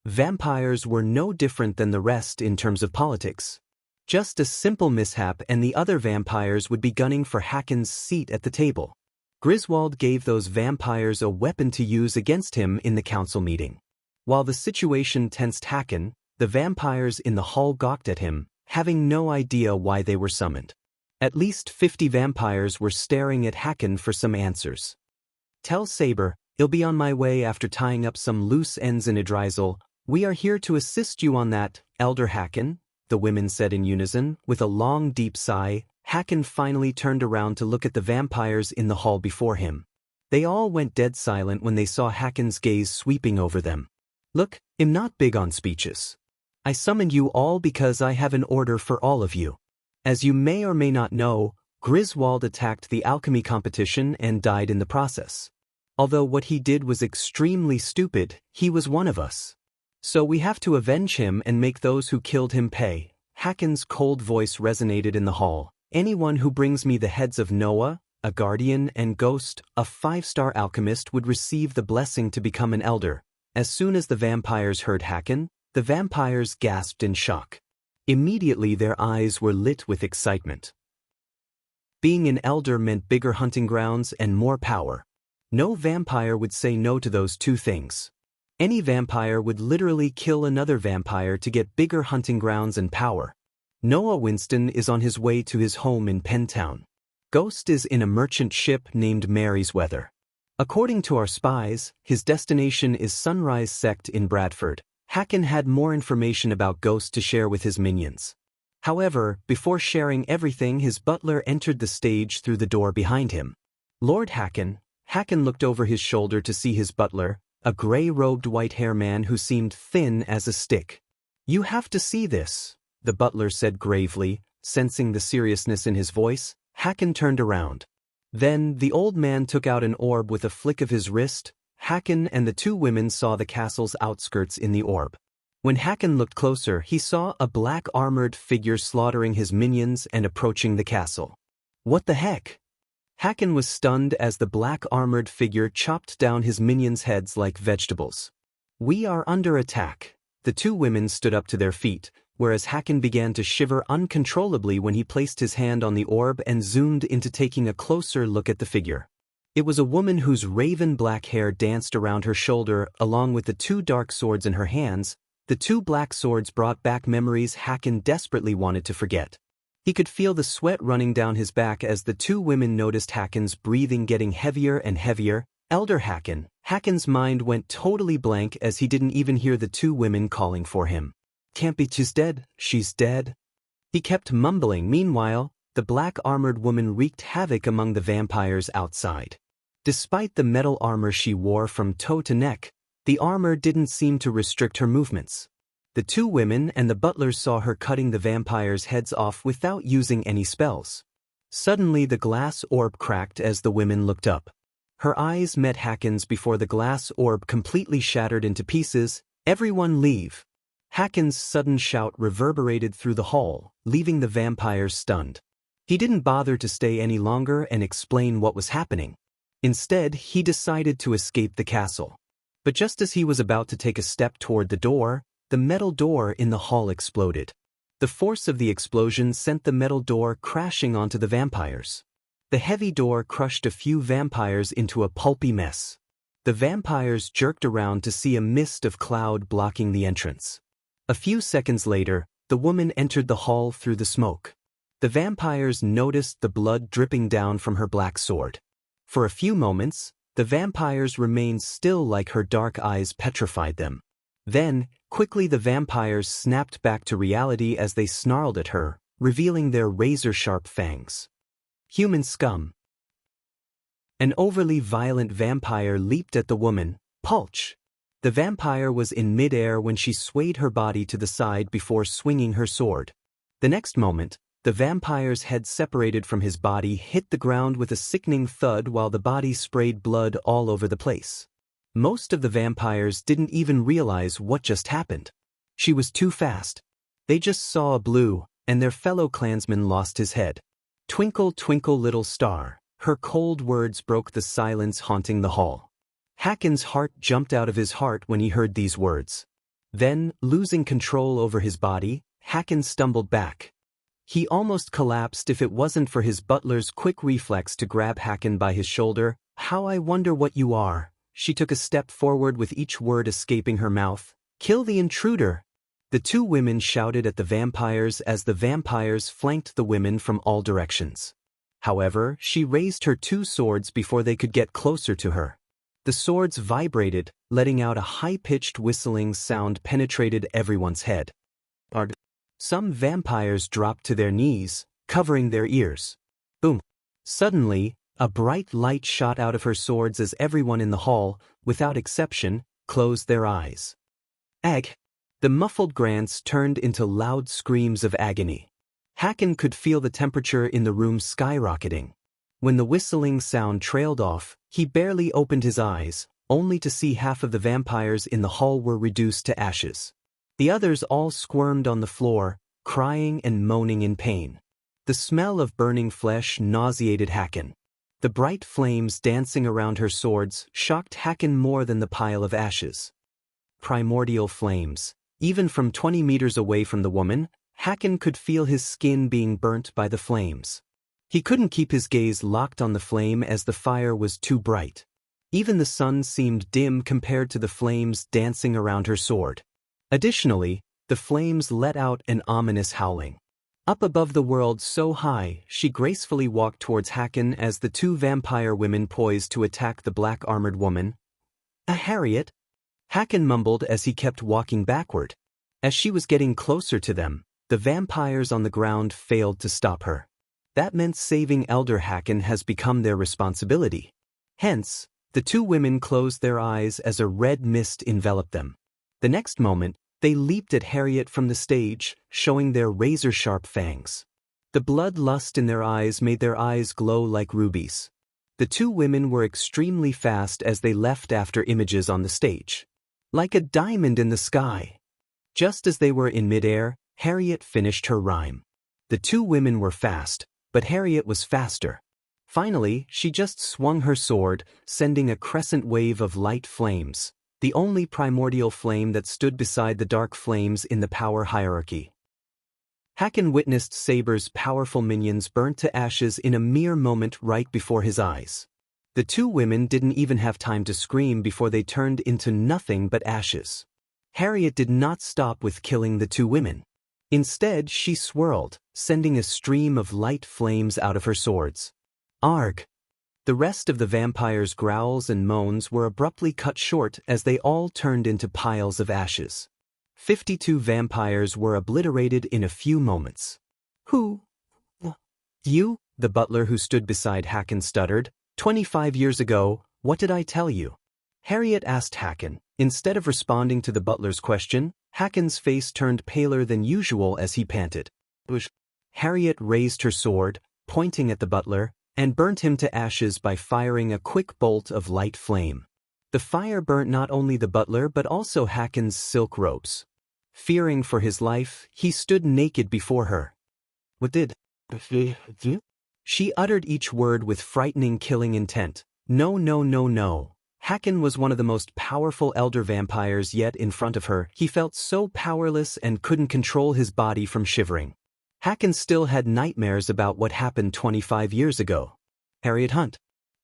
Vampires were no different than the rest in terms of politics. Just a simple mishap and the other vampires would be gunning for Hacken's seat at the table. Griswold gave those vampires a weapon to use against him in the council meeting. While the situation tensed Hacken, the vampires in the hall gawked at him, having no idea why they were summoned. At least 50 vampires were staring at Hacken for some answers. Tell Saber, I'll be on my way after tying up some loose ends in Idrizel. We are here to assist you on that, Elder Hacken, the women said in unison. With a long deep sigh, Hacken finally turned around to look at the vampires in the hall before him. They all went dead silent when they saw Hacken's gaze sweeping over them. Look, I'm not big on speeches. I summoned you all because I have an order for all of you. As you may or may not know, Griswold attacked the alchemy competition and died in the process. Although what he did was extremely stupid, he was one of us. So we have to avenge him and make those who killed him pay. Hacken's cold voice resonated in the hall. Anyone who brings me the heads of Noah, a guardian, and Ghost, a 5-star alchemist, would receive the blessing to become an elder. As soon as the vampires heard Hacken, the vampires gasped in shock. Immediately their eyes were lit with excitement. Being an elder meant bigger hunting grounds and more power. No vampire would say no to those two things. Any vampire would literally kill another vampire to get bigger hunting grounds and power. Noah Winston is on his way to his home in Pentown. Ghost is in a merchant ship named Mary's Weather. According to our spies, his destination is Sunrise Sect in Bradford. Hacken had more information about Ghost to share with his minions. However, before sharing everything, his butler entered the stage through the door behind him. Lord Hacken. Hacken looked over his shoulder to see his butler, a gray-robed white-hair man who seemed thin as a stick. You have to see this, the butler said gravely, sensing the seriousness in his voice. Hacken turned around. Then, the old man took out an orb with a flick of his wrist. Hacken and the two women saw the castle's outskirts in the orb. When Hacken looked closer, he saw a black armored figure slaughtering his minions and approaching the castle. What the heck? Hacken was stunned as the black armored figure chopped down his minions' heads like vegetables. We are under attack. The two women stood up to their feet, whereas Hacken began to shiver uncontrollably when he placed his hand on the orb and zoomed into taking a closer look at the figure. It was a woman whose raven black hair danced around her shoulder along with the two dark swords in her hands. The two black swords brought back memories Hacken desperately wanted to forget. He could feel the sweat running down his back as the two women noticed Hacken's breathing getting heavier and heavier. Elder Hacken. Hacken's mind went totally blank as he didn't even hear the two women calling for him. Can't be, she's dead, she's dead. He kept mumbling. Meanwhile, the black armored woman wreaked havoc among the vampires outside. Despite the metal armor she wore from toe to neck, the armor didn't seem to restrict her movements. The two women and the butlers saw her cutting the vampires' heads off without using any spells. Suddenly the glass orb cracked as the women looked up. Her eyes met Hakon's before the glass orb completely shattered into pieces. "Everyone leave!" Hakon's sudden shout reverberated through the hall, leaving the vampires stunned. He didn't bother to stay any longer and explain what was happening. Instead, he decided to escape the castle. But just as he was about to take a step toward the door, the metal door in the hall exploded. The force of the explosion sent the metal door crashing onto the vampires. The heavy door crushed a few vampires into a pulpy mess. The vampires jerked around to see a mist of cloud blocking the entrance. A few seconds later, the woman entered the hall through the smoke. The vampires noticed the blood dripping down from her black sword. For a few moments, the vampires remained still like her dark eyes petrified them. Then, quickly the vampires snapped back to reality as they snarled at her, revealing their razor-sharp fangs. Human scum. An overly violent vampire leaped at the woman. Pulch! The vampire was in mid-air when she swayed her body to the side before swinging her sword. The next moment, the vampire's head separated from his body hit the ground with a sickening thud while the body sprayed blood all over the place. Most of the vampires didn't even realize what just happened. She was too fast. They just saw a blue, and their fellow clansman lost his head. "Twinkle, twinkle, little star." Her cold words broke the silence haunting the hall. Hakon's heart jumped out of his heart when he heard these words. Then, losing control over his body, Hakon stumbled back. He almost collapsed if it wasn't for his butler's quick reflex to grab Hakon by his shoulder. "How I wonder what you are." She took a step forward with each word escaping her mouth. "Kill the intruder." The two women shouted at the vampires as the vampires flanked the women from all directions. However, she raised her two swords before they could get closer to her. The swords vibrated, letting out a high-pitched whistling sound penetrated everyone's head. Some vampires dropped to their knees, covering their ears. Boom! Suddenly, a bright light shot out of her swords as everyone in the hall, without exception, closed their eyes. Ag! The muffled grunts turned into loud screams of agony. Hakon could feel the temperature in the room skyrocketing. When the whistling sound trailed off, he barely opened his eyes, only to see half of the vampires in the hall were reduced to ashes. The others all squirmed on the floor, crying and moaning in pain. The smell of burning flesh nauseated Hakon. The bright flames dancing around her swords shocked Hakon more than the pile of ashes. Primordial flames. Even from 20 meters away from the woman, Hakon could feel his skin being burnt by the flames. He couldn't keep his gaze locked on the flame as the fire was too bright. Even the sun seemed dim compared to the flames dancing around her sword. Additionally, the flames let out an ominous howling. Up above the world so high, she gracefully walked towards Hakon as the two vampire women poised to attack the black-armored woman. Harriet? Hakon mumbled as he kept walking backward. As she was getting closer to them, the vampires on the ground failed to stop her. That meant saving Elder Hakon has become their responsibility. Hence, the two women closed their eyes as a red mist enveloped them. The next moment, they leaped at Harriet from the stage, showing their razor-sharp fangs. The bloodlust in their eyes made their eyes glow like rubies. The two women were extremely fast as they left after images on the stage. Like a diamond in the sky. Just as they were in midair, Harriet finished her rhyme. The two women were fast, but Harriet was faster. Finally, she just swung her sword, sending a crescent wave of light flames, the only primordial flame that stood beside the dark flames in the power hierarchy. Hakon witnessed Saber's powerful minions burnt to ashes in a mere moment right before his eyes. The two women didn't even have time to scream before they turned into nothing but ashes. Harriet did not stop with killing the two women. Instead, she swirled, sending a stream of light flames out of her swords. Arg! The rest of the vampires' growls and moans were abruptly cut short as they all turned into piles of ashes. 52 vampires were obliterated in a few moments. Who? You? The butler who stood beside Hakon stuttered. 25 years ago, what did I tell you? Harriet asked Hacken. Instead of responding to the butler's question, Hacken's face turned paler than usual as he panted. Harriet raised her sword, pointing at the butler, and burnt him to ashes by firing a quick bolt of light flame. The fire burnt not only the butler but also Hacken's silk robes. Fearing for his life, he stood naked before her. What did she uttered each word with frightening killing intent. No, no, no, no. Hacken was one of the most powerful elder vampires, yet in front of her, he felt so powerless and couldn't control his body from shivering. Hacken still had nightmares about what happened 25 years ago. Harriet Hunt.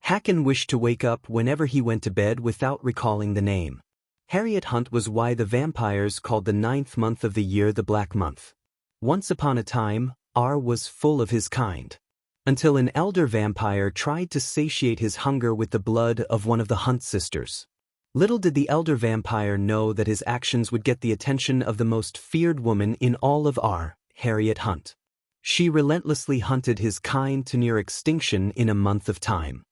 Hacken wished to wake up whenever he went to bed without recalling the name. Harriet Hunt was why the vampires called the 9th month of the year the Black Month. Once upon a time, R was full of his kind. Until an elder vampire tried to satiate his hunger with the blood of one of the Hunt sisters. Little did the elder vampire know that his actions would get the attention of the most feared woman in all of R, Harriet Hunt. She relentlessly hunted his kind to near extinction in a month of time.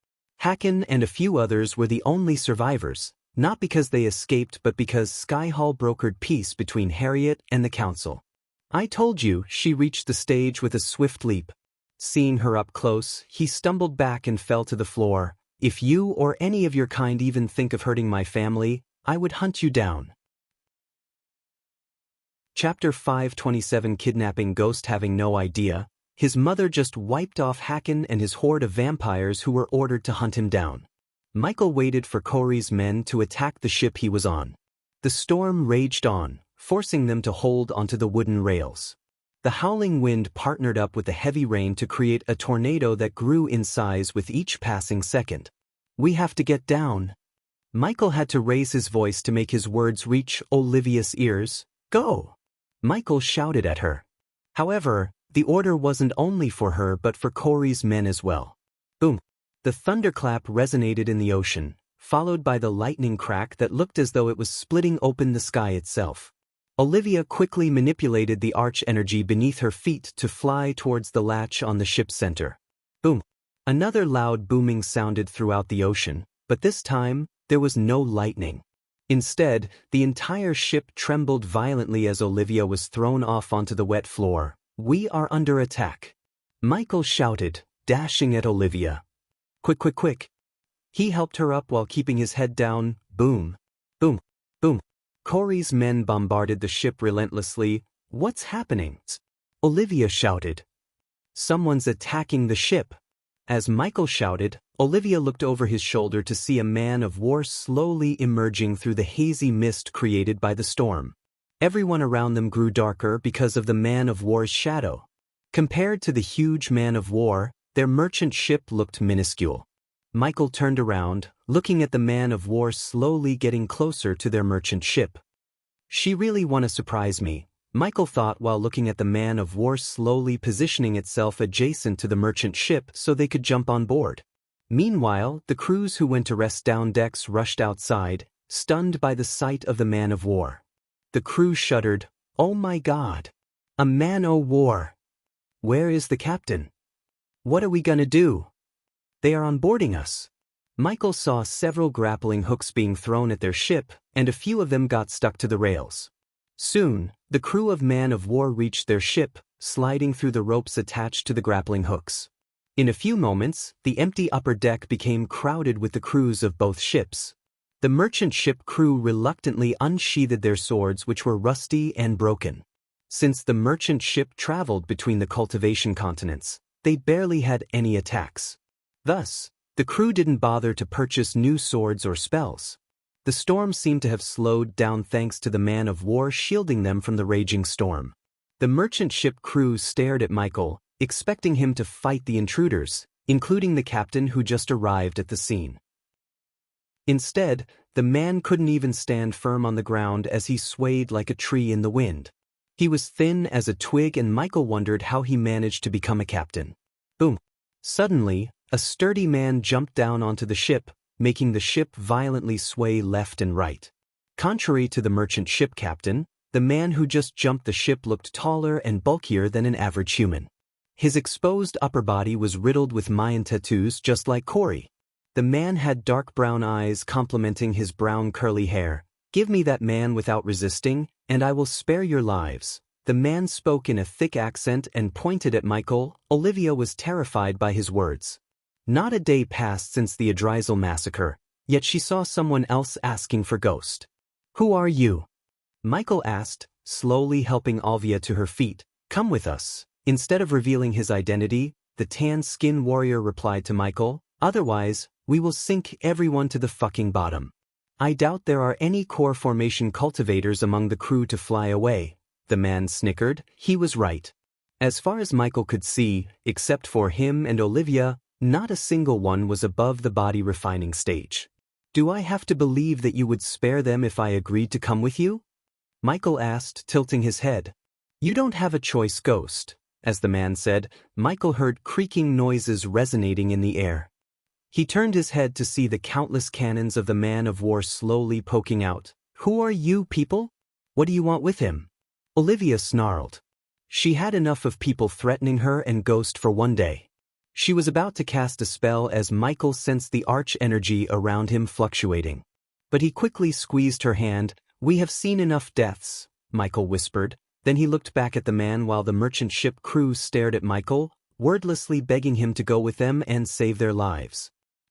Hacken and a few others were the only survivors, not because they escaped but because Skyhall brokered peace between Harriet and the council. I told you, she reached the stage with a swift leap. Seeing her up close, he stumbled back and fell to the floor. If you or any of your kind even think of hurting my family, I would hunt you down. Chapter 527 Kidnapping Ghost. Having no idea, his mother just wiped off Hacken and his horde of vampires who were ordered to hunt him down. Michael waited for Corey's men to attack the ship he was on. The storm raged on, forcing them to hold onto the wooden rails. The howling wind partnered up with the heavy rain to create a tornado that grew in size with each passing second. We have to get down. Michael had to raise his voice to make his words reach Olivia's ears. Go! Michael shouted at her. However, the order wasn't only for her but for Corey's men as well. Boom! The thunderclap resonated in the ocean, followed by the lightning crack that looked as though it was splitting open the sky itself. Olivia quickly manipulated the arch energy beneath her feet to fly towards the latch on the ship's center. Boom! Another loud booming sounded throughout the ocean, but this time, there was no lightning. Instead, the entire ship trembled violently as Olivia was thrown off onto the wet floor. We are under attack. Michael shouted, dashing at Olivia. Quick, quick, quick. He helped her up while keeping his head down. Boom! Boom! Boom! Corey's men bombarded the ship relentlessly. What's happening? Olivia shouted. Someone's attacking the ship. As Michael shouted, Olivia looked over his shoulder to see a man of war slowly emerging through the hazy mist created by the storm. Everyone around them grew darker because of the man of war's shadow. Compared to the huge man of war, their merchant ship looked minuscule. Michael turned around, looking at the man of war slowly getting closer to their merchant ship. She really want to surprise me, Michael thought while looking at the man of war slowly positioning itself adjacent to the merchant ship so they could jump on board. Meanwhile, the crews who went to rest down decks rushed outside, stunned by the sight of the man of war. The crew shuddered. Oh my God! A man-o'-war! Where is the captain? What are we gonna do? They are onboarding us. Michael saw several grappling hooks being thrown at their ship, and a few of them got stuck to the rails. Soon, the crew of man of war reached their ship, sliding through the ropes attached to the grappling hooks. In a few moments, the empty upper deck became crowded with the crews of both ships. The merchant ship crew reluctantly unsheathed their swords, which were rusty and broken. Since the merchant ship traveled between the cultivation continents, they barely had any attacks. Thus, the crew didn't bother to purchase new swords or spells. The storm seemed to have slowed down thanks to the man of war shielding them from the raging storm. The merchant ship crew stared at Michael, expecting him to fight the intruders, including the captain who just arrived at the scene. Instead, the man couldn't even stand firm on the ground as he swayed like a tree in the wind. He was thin as a twig and Michael wondered how he managed to become a captain. Boom! Suddenly, a sturdy man jumped down onto the ship, making the ship violently sway left and right. Contrary to the merchant ship captain, the man who just jumped the ship looked taller and bulkier than an average human. His exposed upper body was riddled with Mayan tattoos just like Corey. The man had dark brown eyes complementing his brown curly hair. "Give me that man without resisting, and I will spare your lives." The man spoke in a thick accent and pointed at Michael. Olivia was terrified by his words. Not a day passed since the Adrisal massacre, yet she saw someone else asking for Ghost. "Who are you?" Michael asked, slowly helping Olivia to her feet. "Come with us." Instead of revealing his identity, the tan-skinned warrior replied to Michael, "Otherwise, we will sink everyone to the fucking bottom." "I doubt there are any core formation cultivators among the crew to fly away." The man snickered. He was right. As far as Michael could see, except for him and Olivia, not a single one was above the body refining stage. "Do I have to believe that you would spare them if I agreed to come with you?" Michael asked, tilting his head. "You don't have a choice, Ghost." As the man said, Michael heard creaking noises resonating in the air. He turned his head to see the countless cannons of the man-of-war slowly poking out. "Who are you people? What do you want with him?" Olivia snarled. She had enough of people threatening her and Ghost for one day. She was about to cast a spell as Michael sensed the arch-energy around him fluctuating. But he quickly squeezed her hand. "We have seen enough deaths," Michael whispered. Then he looked back at the man while the merchant ship crew stared at Michael, wordlessly begging him to go with them and save their lives.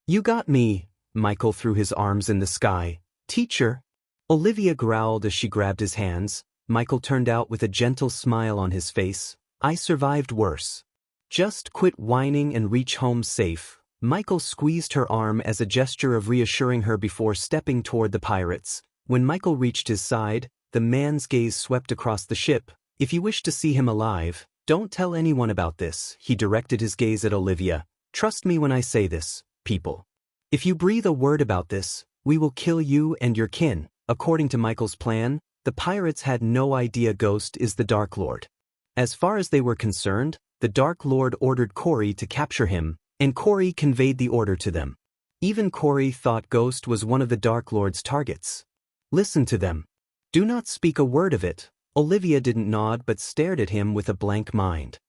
"You got me." Michael threw his arms in the sky. "Teacher." Olivia growled as she grabbed his hands. Michael turned out with a gentle smile on his face. "I survived worse. Just quit whining and reach home safe." Michael squeezed her arm as a gesture of reassuring her before stepping toward the pirates. When Michael reached his side, the man's gaze swept across the ship. "If you wish to see him alive, don't tell anyone about this." He directed his gaze at Olivia. "Trust me when I say this, people. If you breathe a word about this, we will kill you and your kin." According to Michael's plan, the pirates had no idea Ghost is the Dark Lord. As far as they were concerned, the Dark Lord ordered Corey to capture him, and Corey conveyed the order to them. Even Corey thought Ghost was one of the Dark Lord's targets. "Listen to them. Do not speak a word of it." Olivia didn't nod but stared at him with a blank mind.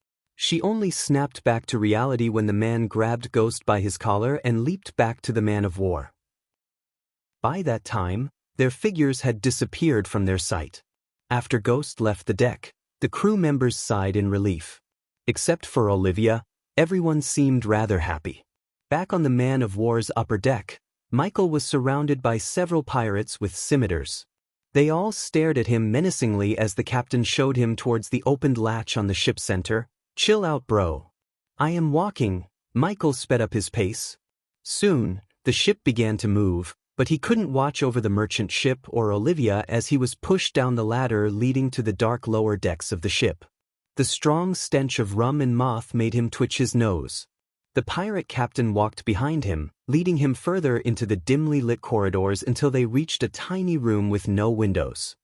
She only snapped back to reality when the man grabbed Ghost by his collar and leaped back to the man-of-war. By that time, their figures had disappeared from their sight. After Ghost left the deck, the crew members sighed in relief. Except for Olivia, everyone seemed rather happy. Back on the man-of-war's upper deck, Michael was surrounded by several pirates with scimitars. They all stared at him menacingly as the captain showed him towards the opened latch on the ship's center. "Chill out, bro. I am walking." Michael sped up his pace. Soon, the ship began to move, but he couldn't watch over the merchant ship or Olivia as he was pushed down the ladder leading to the dark lower decks of the ship. The strong stench of rum and moth made him twitch his nose. The pirate captain walked behind him, leading him further into the dimly lit corridors until they reached a tiny room with no windows.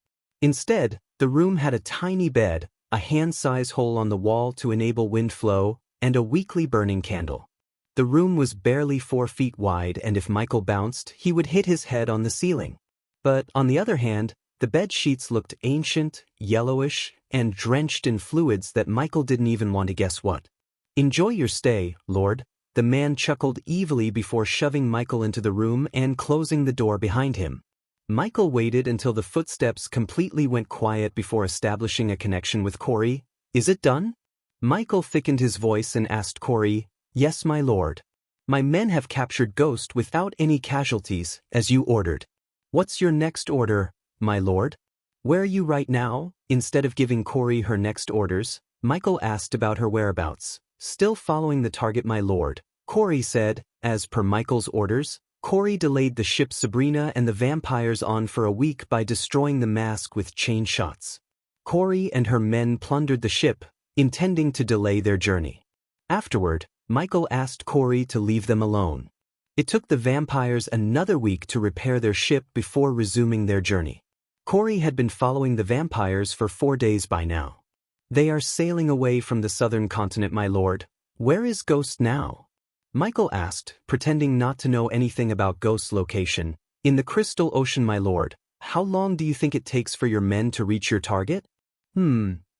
Instead, the room had a tiny bed, a hand-size hole on the wall to enable wind flow, and a weakly burning candle. The room was barely 4 feet wide, and if Michael bounced, he would hit his head on the ceiling. But, on the other hand, the bed sheets looked ancient, yellowish, and drenched in fluids that Michael didn't even want to guess what. "Enjoy your stay, Lord." The man chuckled evilly before shoving Michael into the room and closing the door behind him. Michael waited until the footsteps completely went quiet before establishing a connection with Corey. "Is it done?" Michael thickened his voice and asked Corey. "Yes, my lord. My men have captured Ghost without any casualties, as you ordered." "What's your next order, my lord?" "Where are you right now?" Instead of giving Corey her next orders, Michael asked about her whereabouts. "Still following the target, my lord," Corey said. As per Michael's orders, Corey delayed the ship Sabrina and the vampires on for a week by destroying the mask with chain shots. Corey and her men plundered the ship, intending to delay their journey. Afterward, Michael asked Corey to leave them alone. It took the vampires another week to repair their ship before resuming their journey. Corey had been following the vampires for 4 days by now. "They are sailing away from the southern continent, my lord. Where is Ghost now?" Michael asked, pretending not to know anything about Ghost's location. "In the Crystal Ocean, my lord. How long do you think it takes for your men to reach your target?"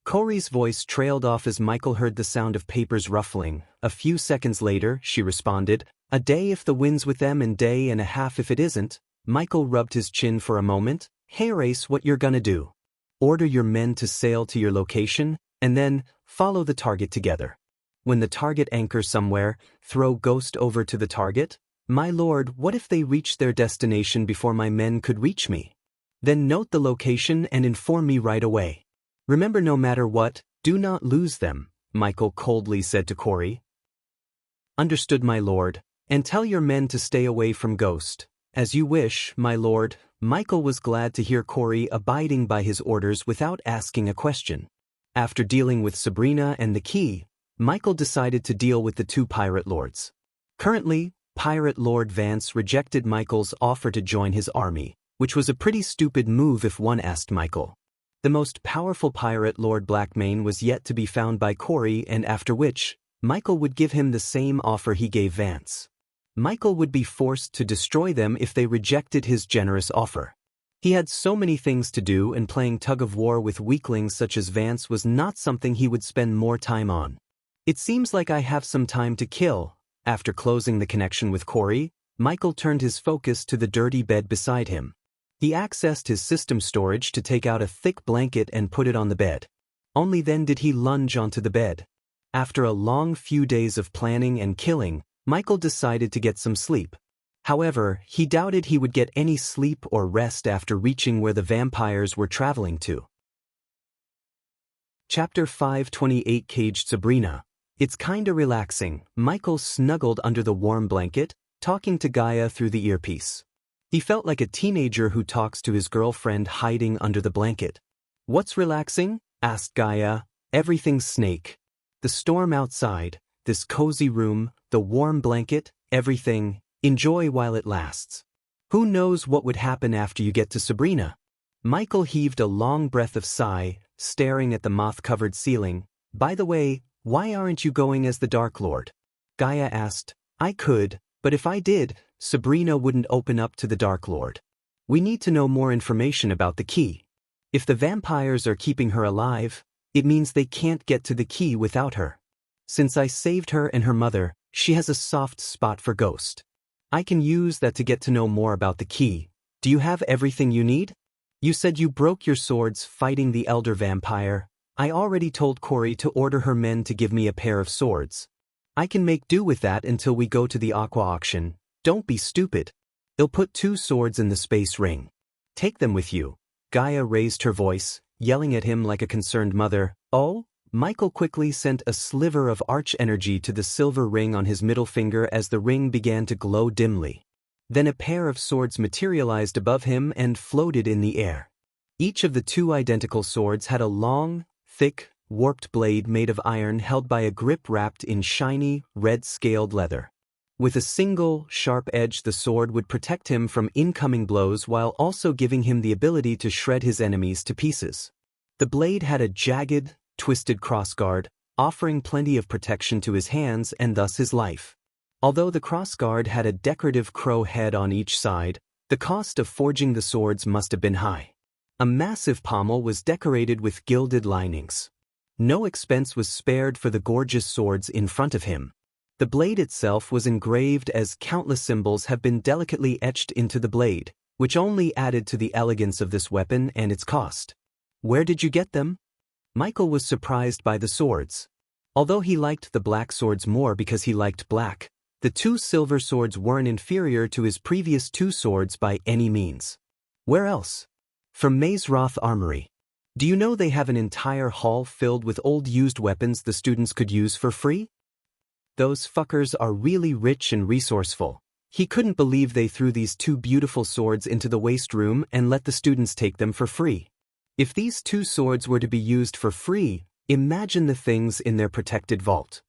Corey's voice trailed off as Michael heard the sound of papers ruffling. A few seconds later, she responded, A day if the wind's with them and day and a half if it isn't. Michael rubbed his chin for a moment. Hey Race, what you're gonna do? Order your men to sail to your location, and then follow the target together. When the target anchors somewhere, throw Ghost over to the target. My lord, what if they reach their destination before my men could reach me? Then note the location and inform me right away. Remember, no matter what, do not lose them, Michael coldly said to Corey. Understood, my lord, and tell your men to stay away from Ghost. As you wish, my lord. Michael was glad to hear Corey abiding by his orders without asking a question. After dealing with Sabrina and the key, Michael decided to deal with the two pirate lords. Currently, Pirate Lord Vance rejected Michael's offer to join his army, which was a pretty stupid move if one asked Michael. The most powerful pirate Lord Blackmane was yet to be found by Corey, and after which, Michael would give him the same offer he gave Vance. Michael would be forced to destroy them if they rejected his generous offer. He had so many things to do, and playing tug-of-war with weaklings such as Vance was not something he would spend more time on. It seems like I have some time to kill. After closing the connection with Corey, Michael turned his focus to the dirty bed beside him. He accessed his system storage to take out a thick blanket and put it on the bed. Only then did he lunge onto the bed. After a long few days of planning and killing, Michael decided to get some sleep. However, he doubted he would get any sleep or rest after reaching where the vampires were traveling to. Chapter 528. Caged Sabrina. It's kinda relaxing. Michael snuggled under the warm blanket, talking to Gaia through the earpiece. He felt like a teenager who talks to his girlfriend hiding under the blanket. What's relaxing? Asked Gaia. Everything, Snake. The storm outside, this cozy room, the warm blanket, everything. Enjoy while it lasts. Who knows what would happen after you get to Sabrina? Michael heaved a long breath of sigh, staring at the moth-covered ceiling. By the way, why aren't you going as the Dark Lord? Gaia asked. I could, but if I did, Sabrina wouldn't open up to the Dark Lord. We need to know more information about the key. If the vampires are keeping her alive, it means they can't get to the key without her. Since I saved her and her mother, she has a soft spot for Ghost. I can use that to get to know more about the key. Do you have everything you need? You said you broke your swords fighting the elder vampire. I already told Corey to order her men to give me a pair of swords. I can make do with that until we go to the aqua auction. Don't be stupid. They'll put 2 swords in the space ring. Take them with you. Gaia raised her voice, yelling at him like a concerned mother. Oh? Michael quickly sent a sliver of arch energy to the silver ring on his middle finger as the ring began to glow dimly. Then a pair of swords materialized above him and floated in the air. Each of the 2 identical swords had a long, thick, warped blade made of iron held by a grip wrapped in shiny, red-scaled leather. With a single, sharp edge, the sword would protect him from incoming blows while also giving him the ability to shred his enemies to pieces. The blade had a jagged, twisted crossguard, offering plenty of protection to his hands and thus his life. Although the crossguard had a decorative crow head on each side, the cost of forging the swords must have been high. A massive pommel was decorated with gilded linings. No expense was spared for the gorgeous swords in front of him. The blade itself was engraved as countless symbols have been delicately etched into the blade, which only added to the elegance of this weapon and its cost. Where did you get them? Michael was surprised by the swords. Although he liked the black swords more because he liked black, the 2 silver swords weren't inferior to his previous 2 swords by any means. Where else? From Maze Roth Armory. Do you know they have an entire hall filled with old used weapons the students could use for free? Those fuckers are really rich and resourceful. He couldn't believe they threw these 2 beautiful swords into the waste room and let the students take them for free. If these 2 swords were to be used for free, imagine the things in their protected vault.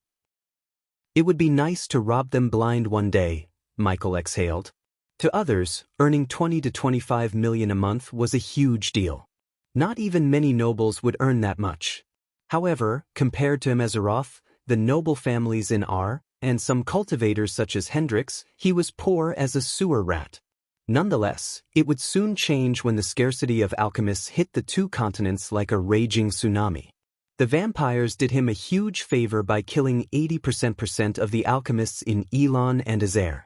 It would be nice to rob them blind one day, Michael exhaled. To others, earning 20 to 25 million a month was a huge deal. Not even many nobles would earn that much. However, compared to Mazeroth, the noble families in R, and some cultivators such as Hendrix, he was poor as a sewer rat. Nonetheless, it would soon change when the scarcity of alchemists hit the 2 continents like a raging tsunami. The vampires did him a huge favor by killing 80% of the alchemists in Elon and Azair.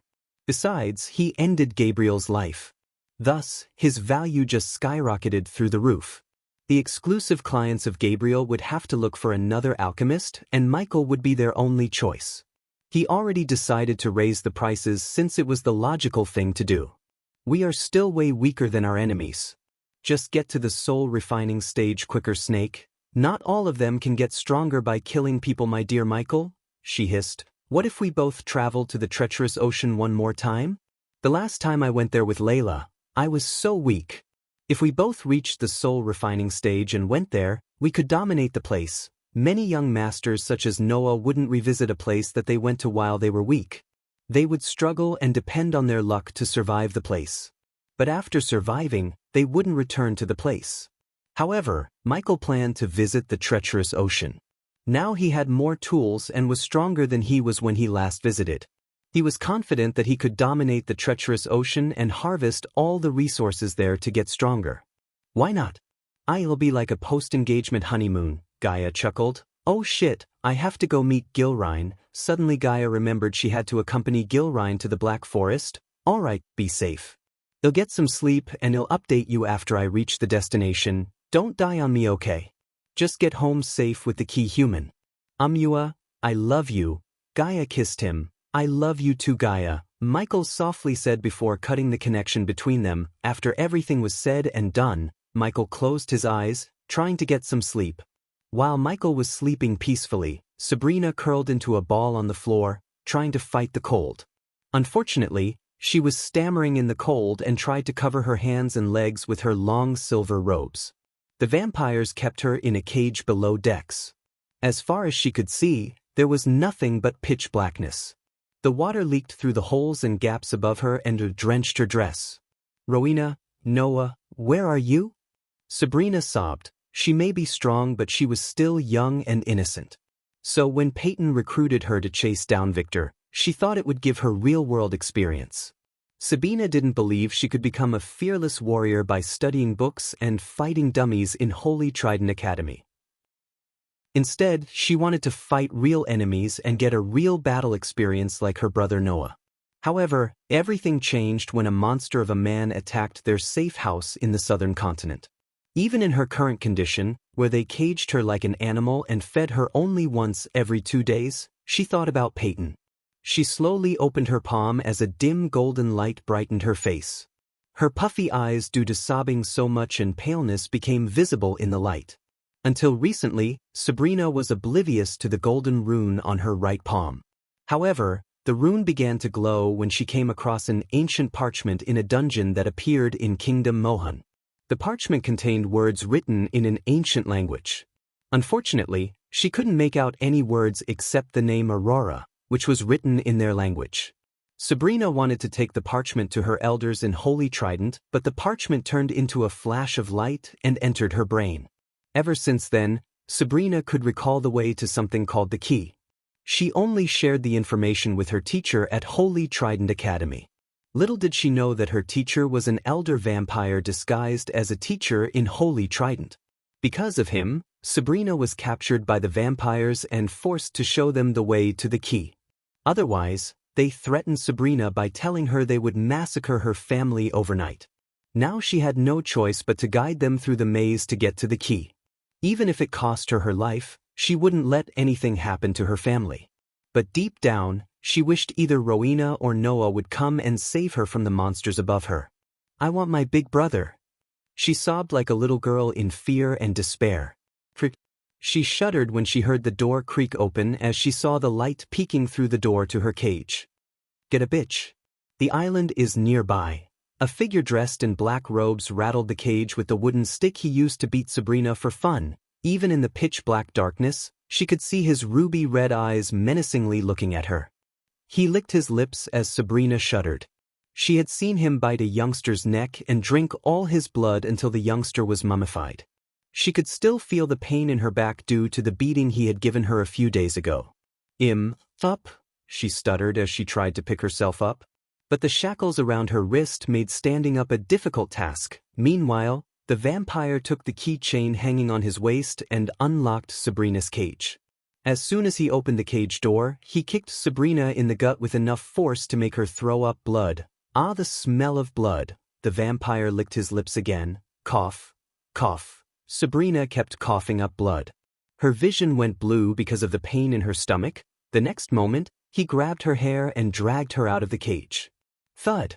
Besides, he ended Gabriel's life. Thus, his value just skyrocketed through the roof. The exclusive clients of Gabriel would have to look for another alchemist, and Michael would be their only choice. He already decided to raise the prices since it was the logical thing to do. We are still way weaker than our enemies. Just get to the soul refining stage quicker, Snake. Not all of them can get stronger by killing people, my dear Michael, she hissed. What if we both traveled to the treacherous ocean one more time? The last time I went there with Layla, I was so weak. If we both reached the soul refining stage and went there, we could dominate the place. Many young masters such as Noah wouldn't revisit a place that they went to while they were weak. They would struggle and depend on their luck to survive the place. But after surviving, they wouldn't return to the place. However, Michael planned to visit the treacherous ocean. Now he had more tools and was stronger than he was when he last visited. He was confident that he could dominate the treacherous ocean and harvest all the resources there to get stronger. Why not? I'll be like a post-engagement honeymoon, Gaia chuckled. Oh shit, I have to go meet Gilrine. Suddenly Gaia remembered she had to accompany Gilrine to the Black Forest. Alright, be safe. I'll get some sleep and I'll update you after I reach the destination. Don't die on me, okay? Just get home safe with the key human. Amua, I love you. Gaia kissed him. I love you too, Gaia, Michael softly said before cutting the connection between them. After everything was said and done, Michael closed his eyes, trying to get some sleep. While Michael was sleeping peacefully, Sabrina curled into a ball on the floor, trying to fight the cold. Unfortunately, she was stammering in the cold and tried to cover her hands and legs with her long silver robes. The vampires kept her in a cage below decks. As far as she could see, there was nothing but pitch blackness. The water leaked through the holes and gaps above her and drenched her dress. Rowena, Noah, where are you? Sabrina sobbed. She may be strong, but she was still young and innocent. So when Peyton recruited her to chase down Victor, she thought it would give her real-world experience. Sabina didn't believe she could become a fearless warrior by studying books and fighting dummies in Holy Trident Academy. Instead, she wanted to fight real enemies and get a real battle experience like her brother Noah. However, everything changed when a monster of a man attacked their safe house in the southern continent. Even in her current condition, where they caged her like an animal and fed her only once every 2 days, she thought about Peyton. She slowly opened her palm as a dim golden light brightened her face. Her puffy eyes, due to sobbing so much and paleness, became visible in the light. Until recently, Sabrina was oblivious to the golden rune on her right palm. However, the rune began to glow when she came across an ancient parchment in a dungeon that appeared in Kingdom Mohan. The parchment contained words written in an ancient language. Unfortunately, she couldn't make out any words except the name Aurora, which was written in their language. Sabrina wanted to take the parchment to her elders in Holy Trident, but the parchment turned into a flash of light and entered her brain. Ever since then, Sabrina could recall the way to something called the key. She only shared the information with her teacher at Holy Trident Academy. Little did she know that her teacher was an elder vampire disguised as a teacher in Holy Trident. Because of him, Sabrina was captured by the vampires and forced to show them the way to the key. Otherwise, they threatened Sabrina by telling her they would massacre her family overnight. Now she had no choice but to guide them through the maze to get to the key. Even if it cost her her life, she wouldn't let anything happen to her family. But deep down, she wished either Rowena or Noah would come and save her from the monsters above her. I want my big brother. She sobbed like a little girl in fear and despair. She shuddered when she heard the door creak open as she saw the light peeking through the door to her cage. Get a bitch. The island is nearby. A figure dressed in black robes rattled the cage with the wooden stick he used to beat Sabrina for fun. Even in the pitch-black darkness, she could see his ruby-red eyes menacingly looking at her. He licked his lips as Sabrina shuddered. She had seen him bite a youngster's neck and drink all his blood until the youngster was mummified. She could still feel the pain in her back due to the beating he had given her a few days ago. Up, she stuttered as she tried to pick herself up. But the shackles around her wrist made standing up a difficult task. Meanwhile, the vampire took the keychain hanging on his waist and unlocked Sabrina's cage. As soon as he opened the cage door, he kicked Sabrina in the gut with enough force to make her throw up blood. Ah, the smell of blood. The vampire licked his lips again. Cough, cough. Sabrina kept coughing up blood. Her vision went blue because of the pain in her stomach. The next moment, he grabbed her hair and dragged her out of the cage. Thud.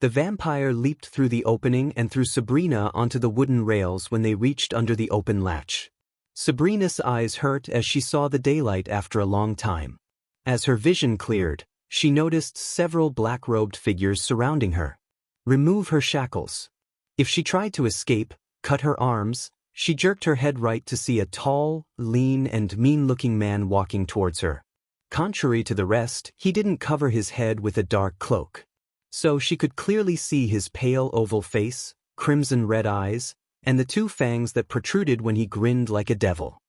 The vampire leaped through the opening and threw Sabrina onto the wooden rails when they reached under the open latch. Sabrina's eyes hurt as she saw the daylight after a long time. As her vision cleared, she noticed several black-robed figures surrounding her. Remove her shackles. If she tried to escape, cut her arms, she jerked her head right to see a tall, lean and mean-looking man walking towards her. Contrary to the rest, he didn't cover his head with a dark cloak. So she could clearly see his pale oval face, crimson-red eyes, and the two fangs that protruded when he grinned like a devil.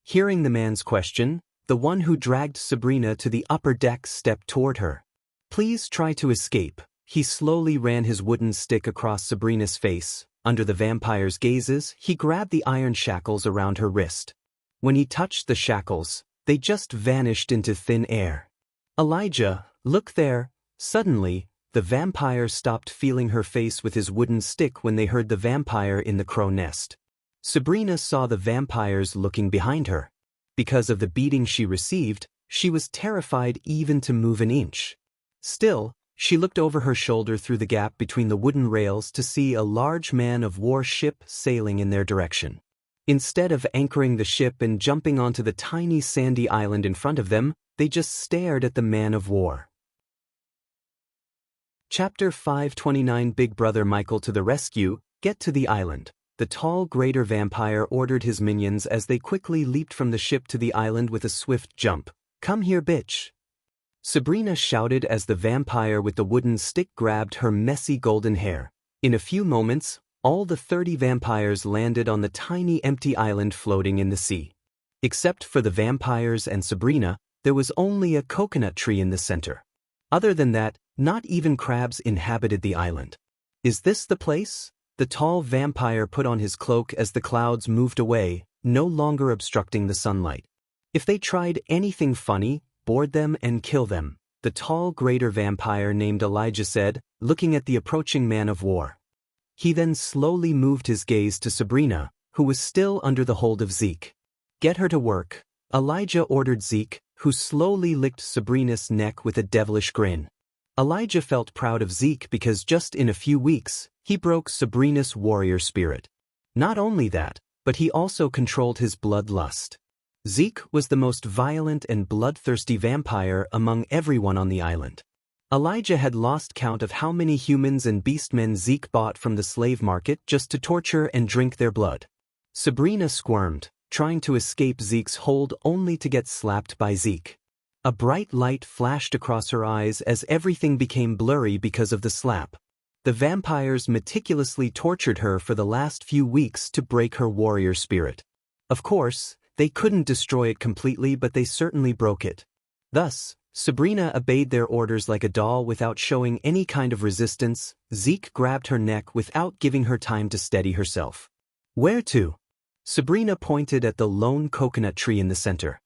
Hearing the man's question, the one who dragged Sabrina to the upper deck stepped toward her. Please try to escape. He slowly ran his wooden stick across Sabrina's face. Under the vampire's gazes, he grabbed the iron shackles around her wrist. When he touched the shackles, they just vanished into thin air. Elijah, look there. Suddenly, the vampire stopped feeling her face with his wooden stick when they heard the vampire in the crow nest. Sabrina saw the vampires looking behind her. Because of the beating she received, she was terrified even to move an inch. Still, she looked over her shoulder through the gap between the wooden rails to see a large man-of-war ship sailing in their direction. Instead of anchoring the ship and jumping onto the tiny sandy island in front of them, they just stared at the man-of-war. Chapter 529 Big Brother Michael to the rescue. Get to the island. The tall greater vampire ordered his minions as they quickly leaped from the ship to the island with a swift jump. Come here, bitch. Sabrina shouted as the vampire with the wooden stick grabbed her messy golden hair. In a few moments, all the 30 vampires landed on the tiny empty island floating in the sea. Except for the vampires and Sabrina, there was only a coconut tree in the center. Other than that, not even crabs inhabited the island. Is this the place? The tall vampire put on his cloak as the clouds moved away, no longer obstructing the sunlight. If they tried anything funny, board them and kill them, the tall greater vampire named Elijah said, looking at the approaching man-of-war. He then slowly moved his gaze to Sabrina, who was still under the hold of Zeke. Get her to work, Elijah ordered Zeke, who slowly licked Sabrina's neck with a devilish grin. Elijah felt proud of Zeke because just in a few weeks, he broke Sabrina's warrior spirit. Not only that, but he also controlled his bloodlust. Zeke was the most violent and bloodthirsty vampire among everyone on the island. Elijah had lost count of how many humans and beastmen Zeke bought from the slave market just to torture and drink their blood. Sabrina squirmed, trying to escape Zeke's hold only to get slapped by Zeke. A bright light flashed across her eyes as everything became blurry because of the slap. The vampires meticulously tortured her for the last few weeks to break her warrior spirit. Of course, they couldn't destroy it completely, but they certainly broke it. Thus, Sabrina obeyed their orders like a doll without showing any kind of resistance. Zeke grabbed her neck without giving her time to steady herself. Where to? Sabrina pointed at the lone coconut tree in the center.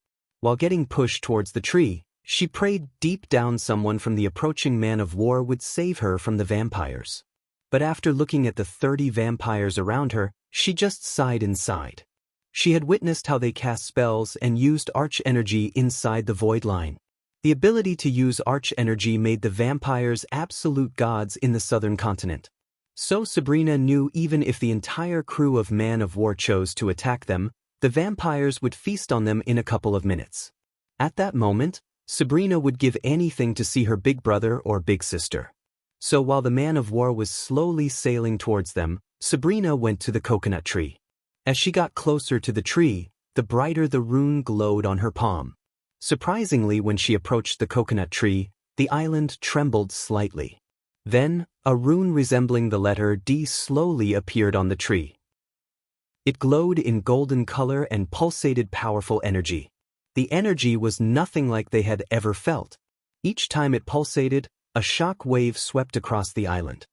While getting pushed towards the tree, she prayed deep down someone from the approaching man-of-war would save her from the vampires. But after looking at the 30 vampires around her, she just sighed inside. She had witnessed how they cast spells and used arch energy inside the void line. The ability to use arch energy made the vampires absolute gods in the southern continent. So Sabrina knew even if the entire crew of man-of-war chose to attack them, the vampires would feast on them in a couple of minutes. At that moment, Sabrina would give anything to see her big brother or big sister. So while the man-of-war was slowly sailing towards them, Sabrina went to the coconut tree. As she got closer to the tree, the brighter the rune glowed on her palm. Surprisingly, when she approached the coconut tree, the island trembled slightly. Then, a rune resembling the letter D slowly appeared on the tree. It glowed in golden color and pulsated powerful energy. The energy was nothing like they had ever felt. Each time it pulsated, a shock wave swept across the island.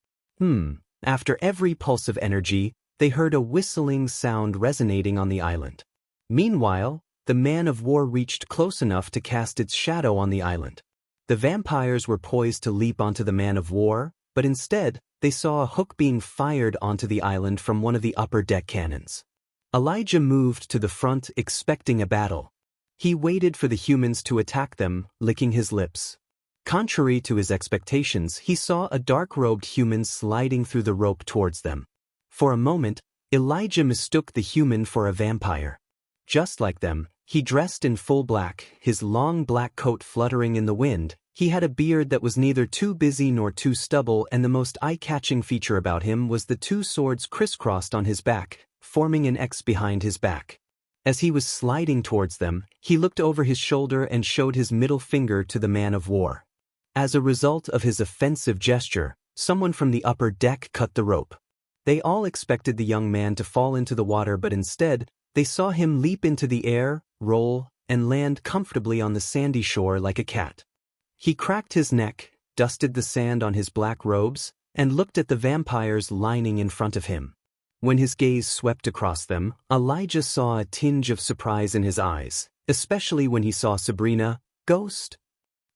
After every pulse of energy, they heard a whistling sound resonating on the island. Meanwhile, the man-of-war reached close enough to cast its shadow on the island. The vampires were poised to leap onto the man-of-war, but instead, they saw a hook being fired onto the island from one of the upper deck cannons. Elijah moved to the front expecting a battle. He waited for the humans to attack them, licking his lips. Contrary to his expectations, he saw a dark-robed human sliding through the rope towards them. For a moment, Elijah mistook the human for a vampire. Just like them, he dressed in full black, his long black coat fluttering in the wind. He had a beard that was neither too busy nor too stubble, and the most eye-catching feature about him was the two swords crisscrossed on his back, forming an X behind his back. As he was sliding towards them, he looked over his shoulder and showed his middle finger to the man-of-war. As a result of his offensive gesture, someone from the upper deck cut the rope. They all expected the young man to fall into the water, but instead, they saw him leap into the air, roll, and land comfortably on the sandy shore like a cat. He cracked his neck, dusted the sand on his black robes, and looked at the vampires lining in front of him. When his gaze swept across them, Elijah saw a tinge of surprise in his eyes, especially when he saw Sabrina, Ghost.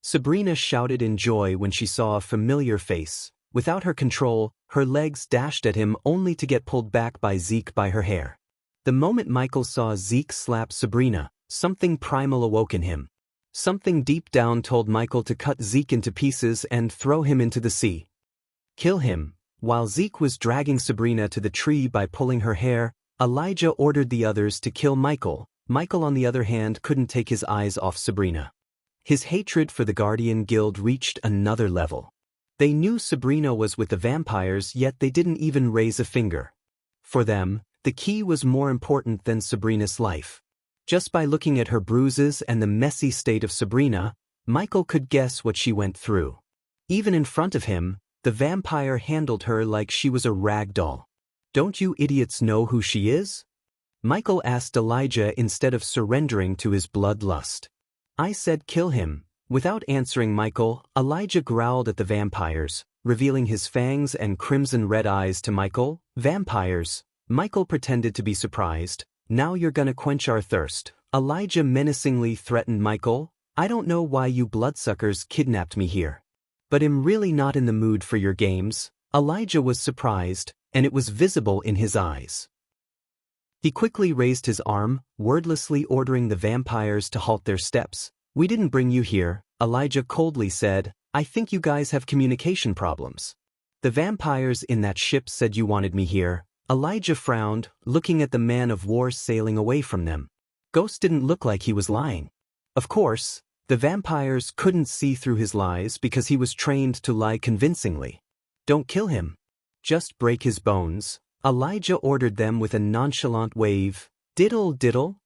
Sabrina shouted in joy when she saw a familiar face. Without her control, her legs dashed at him only to get pulled back by Zeke by her hair. The moment Michael saw Zeke slap Sabrina, something primal awoke in him. Something deep down told Michael to cut Zeke into pieces and throw him into the sea. Kill him. While Zeke was dragging Sabrina to the tree by pulling her hair, Elijah ordered the others to kill Michael. Michael, on the other hand, couldn't take his eyes off Sabrina. His hatred for the Guardian Guild reached another level. They knew Sabrina was with the vampires, yet they didn't even raise a finger. For them, the key was more important than Sabrina's life. Just by looking at her bruises and the messy state of Sabrina, Michael could guess what she went through. Even in front of him, the vampire handled her like she was a rag doll. "Don't you idiots know who she is?" Michael asked Elijah instead of surrendering to his bloodlust. "I said kill him." Without answering Michael, Elijah growled at the vampires, revealing his fangs and crimson red eyes to Michael. "Vampires." Michael pretended to be surprised. "Now you're gonna quench our thirst." Elijah menacingly threatened Michael. "I don't know why you bloodsuckers kidnapped me here, but I'm really not in the mood for your games." Elijah was surprised, and it was visible in his eyes. He quickly raised his arm, wordlessly ordering the vampires to halt their steps. "We didn't bring you here," Elijah coldly said. "I think you guys have communication problems. The vampires in that ship said you wanted me here." Elijah frowned, looking at the man-of-war sailing away from them. Ghost didn't look like he was lying. Of course, the vampires couldn't see through his lies because he was trained to lie convincingly. "Don't kill him. Just break his bones," Elijah ordered them with a nonchalant wave. "Diddle diddle."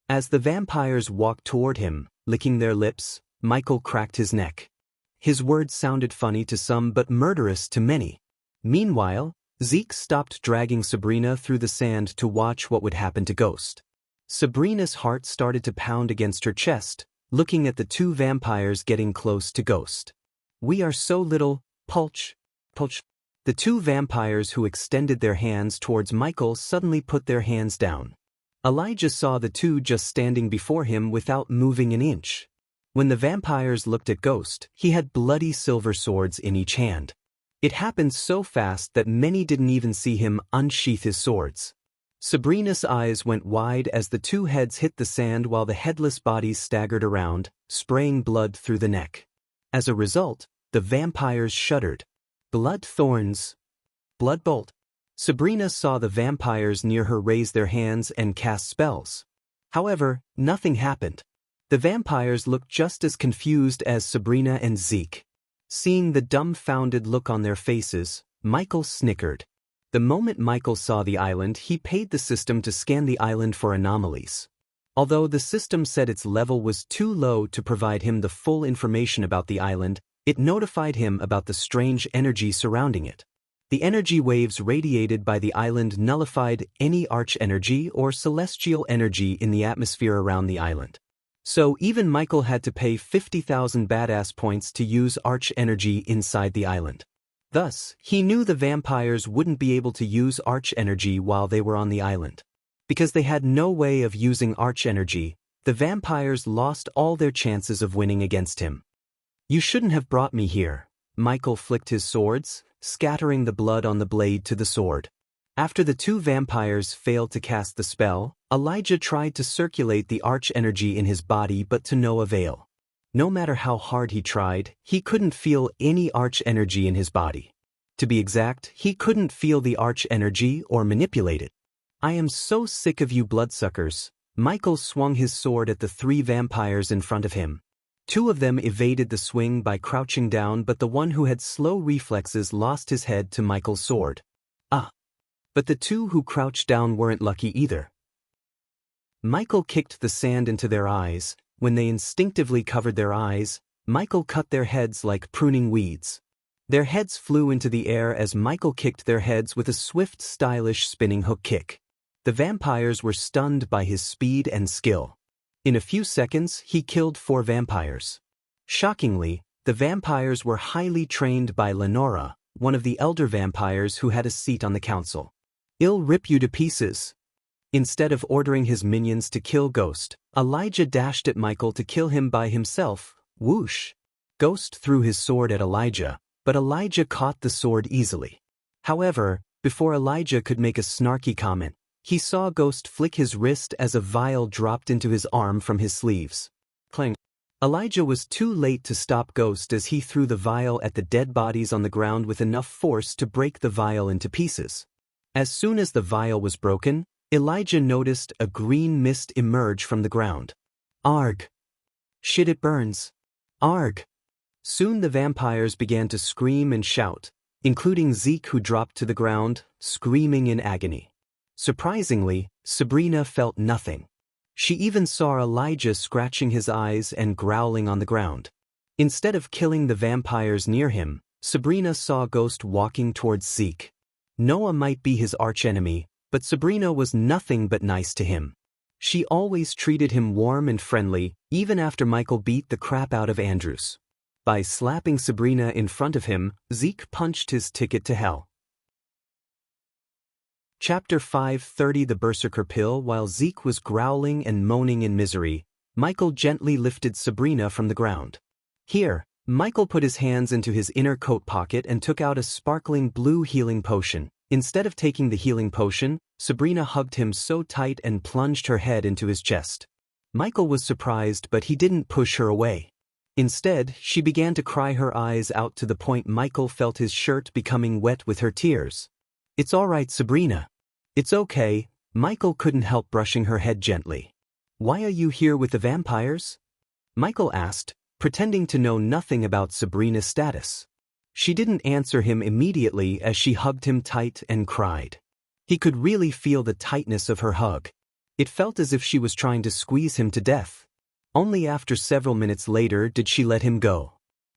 As the vampires walked toward him, licking their lips, Michael cracked his neck. His words sounded funny to some but murderous to many. Meanwhile, Zeke stopped dragging Sabrina through the sand to watch what would happen to Ghost. Sabrina's heart started to pound against her chest, looking at the two vampires getting close to Ghost. "We are so little, Pulch, Pulch." The two vampires who extended their hands towards Michael suddenly put their hands down. Elijah saw the two just standing before him without moving an inch. When the vampires looked at Ghost, he had bloody silver swords in each hand. It happened so fast that many didn't even see him unsheath his swords. Sabrina's eyes went wide as the two heads hit the sand while the headless bodies staggered around, spraying blood through the neck. As a result, the vampires shuddered. "Blood thorns. Blood bolt." Sabrina saw the vampires near her raise their hands and cast spells. However, nothing happened. The vampires looked just as confused as Sabrina and Zeke. Seeing the dumbfounded look on their faces, Michael snickered. The moment Michael saw the island, he paid the system to scan the island for anomalies. Although the system said its level was too low to provide him the full information about the island, it notified him about the strange energy surrounding it. The energy waves radiated by the island nullified any arch energy or celestial energy in the atmosphere around the island. So even Michael had to pay 50,000 badass points to use arch energy inside the island. Thus, he knew the vampires wouldn't be able to use arch energy while they were on the island. Because they had no way of using arch energy, the vampires lost all their chances of winning against him. You shouldn't have brought me here. Michael flicked his swords, scattering the blood on the blade to the sword. After the two vampires failed to cast the spell, Elijah tried to circulate the arch energy in his body but to no avail. No matter how hard he tried, he couldn't feel any arch energy in his body. To be exact, he couldn't feel the arch energy or manipulate it. I am so sick of you bloodsuckers. Michael swung his sword at the three vampires in front of him. Two of them evaded the swing by crouching down, but the one who had slow reflexes lost his head to Michael's sword. But the two who crouched down weren't lucky either. Michael kicked the sand into their eyes. When they instinctively covered their eyes, Michael cut their heads like pruning weeds. Their heads flew into the air as Michael kicked their heads with a swift, stylish spinning hook kick. The vampires were stunned by his speed and skill. In a few seconds, he killed 4 vampires. Shockingly, the vampires were highly trained by Lenora, one of the elder vampires who had a seat on the council. "I'll rip you to pieces." Instead of ordering his minions to kill Ghost, Elijah dashed at Michael to kill him by himself. Whoosh! Ghost threw his sword at Elijah, but Elijah caught the sword easily. However, before Elijah could make a snarky comment, he saw Ghost flick his wrist as a vial dropped into his arm from his sleeves. Clang! Elijah was too late to stop Ghost as he threw the vial at the dead bodies on the ground with enough force to break the vial into pieces. As soon as the vial was broken, Elijah noticed a green mist emerge from the ground. Arg! Shit, it burns! Arg! Soon the vampires began to scream and shout, including Zeke, who dropped to the ground, screaming in agony. Surprisingly, Sabrina felt nothing. She even saw Elijah scratching his eyes and growling on the ground. Instead of killing the vampires near him, Sabrina saw Ghost walking towards Zeke. Noah might be his archenemy, but Sabrina was nothing but nice to him. She always treated him warm and friendly, even after Michael beat the crap out of Andrews. By slapping Sabrina in front of him, Zeke punched his ticket to hell. Chapter 5:30 The Berserker Pill. While Zeke was growling and moaning in misery, Michael gently lifted Sabrina from the ground. Here, Michael put his hands into his inner coat pocket and took out a sparkling blue healing potion. Instead of taking the healing potion, Sabrina hugged him so tight and plunged her head into his chest. Michael was surprised, but he didn't push her away. Instead, she began to cry her eyes out to the point Michael felt his shirt becoming wet with her tears. "It's all right, Sabrina. It's okay." Michael couldn't help brushing her head gently. "Why are you here with the vampires?" Michael asked, pretending to know nothing about Sabrina's status. She didn't answer him immediately as she hugged him tight and cried. He could really feel the tightness of her hug. It felt as if she was trying to squeeze him to death. Only after several minutes later did she let him go.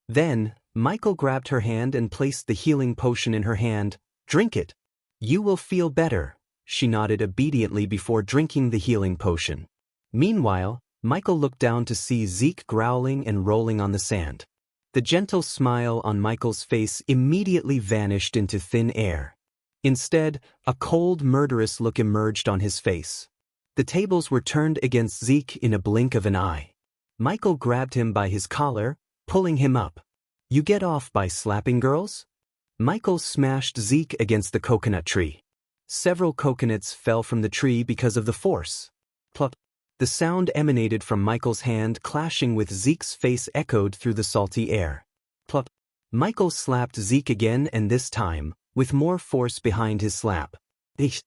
Then, Michael grabbed her hand and placed the healing potion in her hand. "Drink it. You will feel better." She nodded obediently before drinking the healing potion. Meanwhile, Michael looked down to see Zeke growling and rolling on the sand. The gentle smile on Michael's face immediately vanished into thin air. Instead, a cold, murderous look emerged on his face. The tables were turned against Zeke in a blink of an eye. Michael grabbed him by his collar, pulling him up. "You get off by slapping girls?" Michael smashed Zeke against the coconut tree. Several coconuts fell from the tree because of the force. Plop. The sound emanated from Michael's hand clashing with Zeke's face echoed through the salty air. Plop. Michael slapped Zeke again, and this time, with more force behind his slap. "Ich!"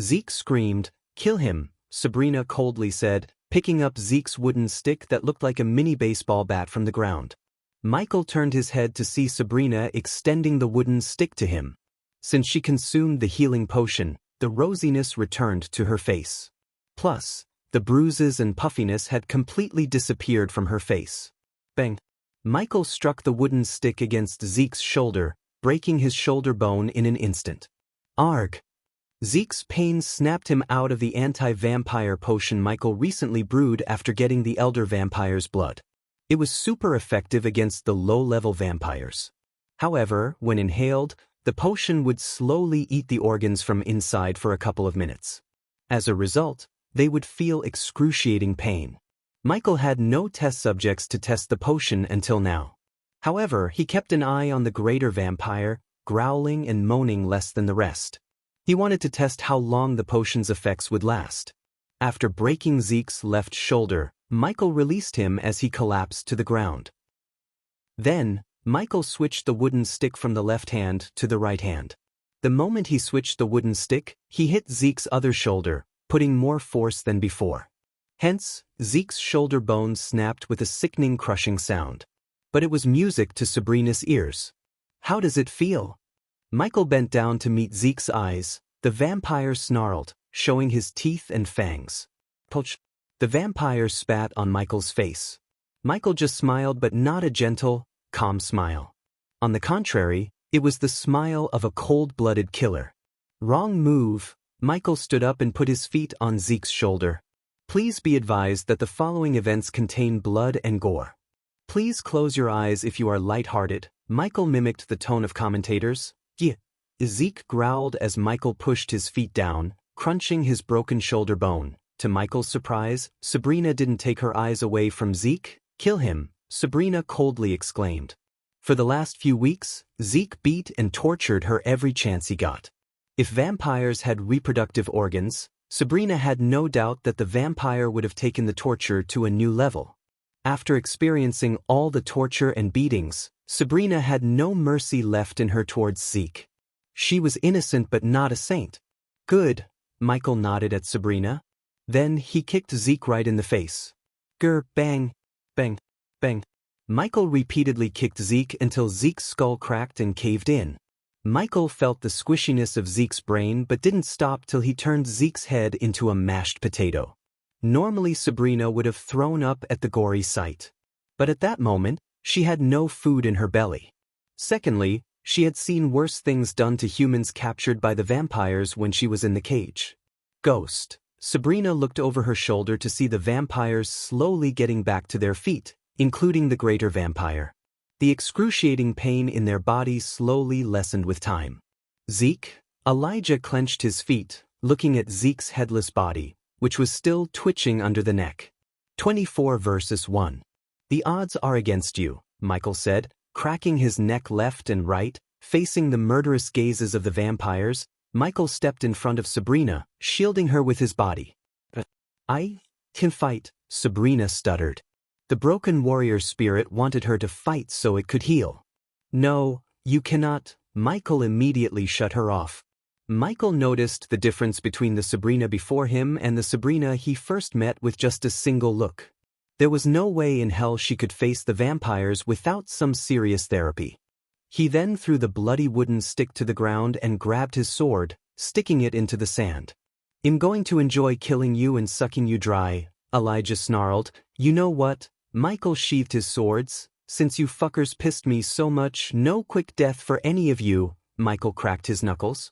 Zeke screamed. "Kill him," Sabrina coldly said, picking up Zeke's wooden stick that looked like a mini baseball bat from the ground. Michael turned his head to see Sabrina extending the wooden stick to him. Since she consumed the healing potion, the rosiness returned to her face. Plus, the bruises and puffiness had completely disappeared from her face. Bang! Michael struck the wooden stick against Zeke's shoulder, breaking his shoulder bone in an instant. Arg! Zeke's pain snapped him out of the anti-vampire potion Michael recently brewed after getting the elder vampire's blood. It was super effective against the low-level vampires. However, when inhaled, the potion would slowly eat the organs from inside for a couple of minutes. As a result, they would feel excruciating pain. Michael had no test subjects to test the potion until now. However, he kept an eye on the greater vampire, growling and moaning less than the rest. He wanted to test how long the potion's effects would last. After breaking Zeke's left shoulder, Michael released him as he collapsed to the ground. Then, Michael switched the wooden stick from the left hand to the right hand. The moment he switched the wooden stick, he hit Zeke's other shoulder, putting more force than before. Hence, Zeke's shoulder bones snapped with a sickening crushing sound. But it was music to Sabrina's ears. "How does it feel?" Michael bent down to meet Zeke's eyes. The vampire snarled, showing his teeth and fangs. "Poch." The vampire spat on Michael's face. Michael just smiled, but not a gentle, calm smile. On the contrary, it was the smile of a cold-blooded killer. "Wrong move." Michael stood up and put his feet on Zeke's shoulder. "Please be advised that the following events contain blood and gore. Please close your eyes if you are light-hearted." Michael mimicked the tone of commentators. "Yeah." Zeke growled as Michael pushed his feet down, crunching his broken shoulder bone. To Michael's surprise, Sabrina didn't take her eyes away from Zeke. "Kill him," Sabrina coldly exclaimed. For the last few weeks, Zeke beat and tortured her every chance he got. If vampires had reproductive organs, Sabrina had no doubt that the vampire would have taken the torture to a new level. After experiencing all the torture and beatings, Sabrina had no mercy left in her towards Zeke. She was innocent but not a saint. "Good," Michael nodded at Sabrina. Then he kicked Zeke right in the face. Grr, bang, bang, bang. Michael repeatedly kicked Zeke until Zeke's skull cracked and caved in. Michael felt the squishiness of Zeke's brain but didn't stop till he turned Zeke's head into a mashed potato. Normally Sabrina would have thrown up at the gory sight. But at that moment, she had no food in her belly. Secondly, she had seen worse things done to humans captured by the vampires when she was in the cage. Ghost. Sabrina looked over her shoulder to see the vampires slowly getting back to their feet, including the greater vampire. The excruciating pain in their bodies slowly lessened with time. "Zeke?" Elijah clenched his feet, looking at Zeke's headless body, which was still twitching under the neck. 24 versus 1. "The odds are against you," Michael said, cracking his neck left and right, facing the murderous gazes of the vampires. Michael stepped in front of Sabrina, shielding her with his body. "I can fight," Sabrina stuttered. The broken warrior spirit wanted her to fight so it could heal. "No, you cannot." Michael immediately shut her off. Michael noticed the difference between the Sabrina before him and the Sabrina he first met with just a single look. There was no way in hell she could face the vampires without some serious therapy. He then threw the bloody wooden stick to the ground and grabbed his sword, sticking it into the sand. "I'm going to enjoy killing you and sucking you dry," Elijah snarled. "You know what?" Michael sheathed his swords. "Since you fuckers pissed me so much, no quick death for any of you." Michael cracked his knuckles.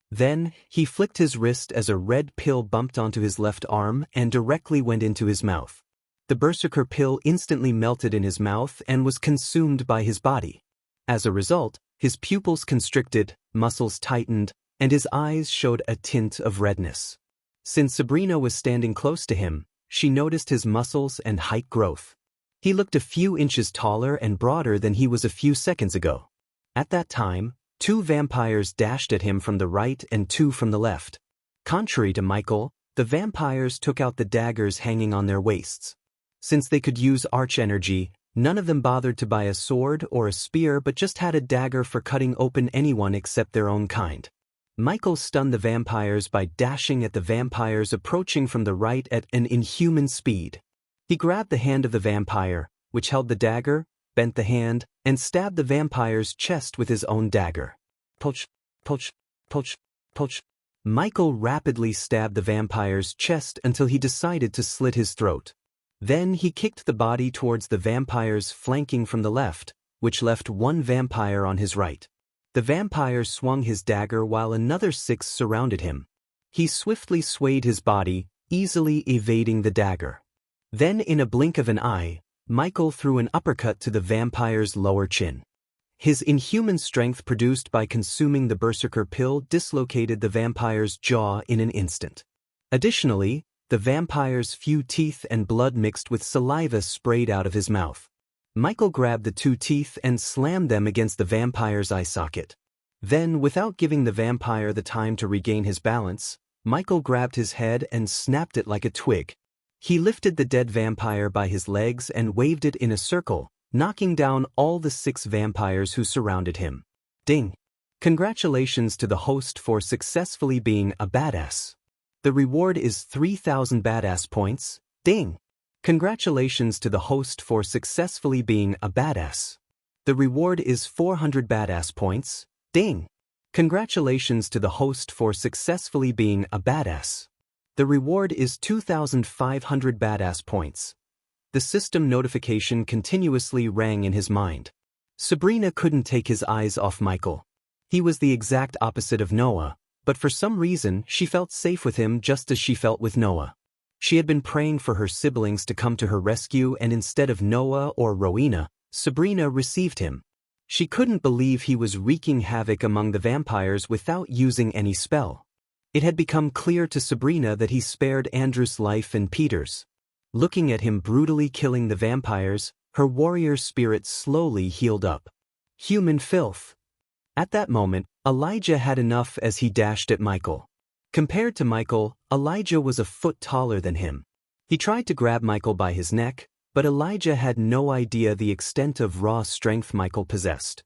Then, he flicked his wrist as a red pill bumped onto his left arm and directly went into his mouth. The berserker pill instantly melted in his mouth and was consumed by his body. As a result, his pupils constricted, muscles tightened, and his eyes showed a tint of redness. Since Sabrina was standing close to him, she noticed his muscles and height growth. He looked a few inches taller and broader than he was a few seconds ago. At that time, 2 vampires dashed at him from the right and 2 from the left. Contrary to Michael, the vampires took out the daggers hanging on their waists. Since they could use arch energy, none of them bothered to buy a sword or a spear but just had a dagger for cutting open anyone except their own kind. Michael stunned the vampires by dashing at the vampires approaching from the right at an inhuman speed. He grabbed the hand of the vampire, which held the dagger, bent the hand, and stabbed the vampire's chest with his own dagger. Poch, poch, poch, poch. Michael rapidly stabbed the vampire's chest until he decided to slit his throat. Then he kicked the body towards the vampires flanking from the left, which left 1 vampire on his right. The vampire swung his dagger while another 6 surrounded him. He swiftly swayed his body, easily evading the dagger. Then in a blink of an eye, Michael threw an uppercut to the vampire's lower chin. His inhuman strength produced by consuming the berserker pill dislocated the vampire's jaw in an instant. Additionally, the vampire's few teeth and blood mixed with saliva sprayed out of his mouth. Michael grabbed the 2 teeth and slammed them against the vampire's eye socket. Then, without giving the vampire the time to regain his balance, Michael grabbed his head and snapped it like a twig. He lifted the dead vampire by his legs and waved it in a circle, knocking down all the 6 vampires who surrounded him. Ding! Congratulations to the host for successfully being a badass. The reward is 3,000 badass points. Ding! Congratulations to the host for successfully being a badass. The reward is 400 badass points. Ding! Congratulations to the host for successfully being a badass. The reward is 2,500 badass points. The system notification continuously rang in his mind. Sabrina couldn't take his eyes off Michael. He was the exact opposite of Noah, but for some reason she felt safe with him just as she felt with Noah. She had been praying for her siblings to come to her rescue, and instead of Noah or Rowena, Sabrina received him. She couldn't believe he was wreaking havoc among the vampires without using any spell. It had become clear to Sabrina that he spared Andrew's life and Peter's. Looking at him brutally killing the vampires, her warrior spirit slowly healed up. Human filth. At that moment, Elijah had enough as he dashed at Michael. Compared to Michael, Elijah was a foot taller than him. He tried to grab Michael by his neck, but Elijah had no idea the extent of raw strength Michael possessed.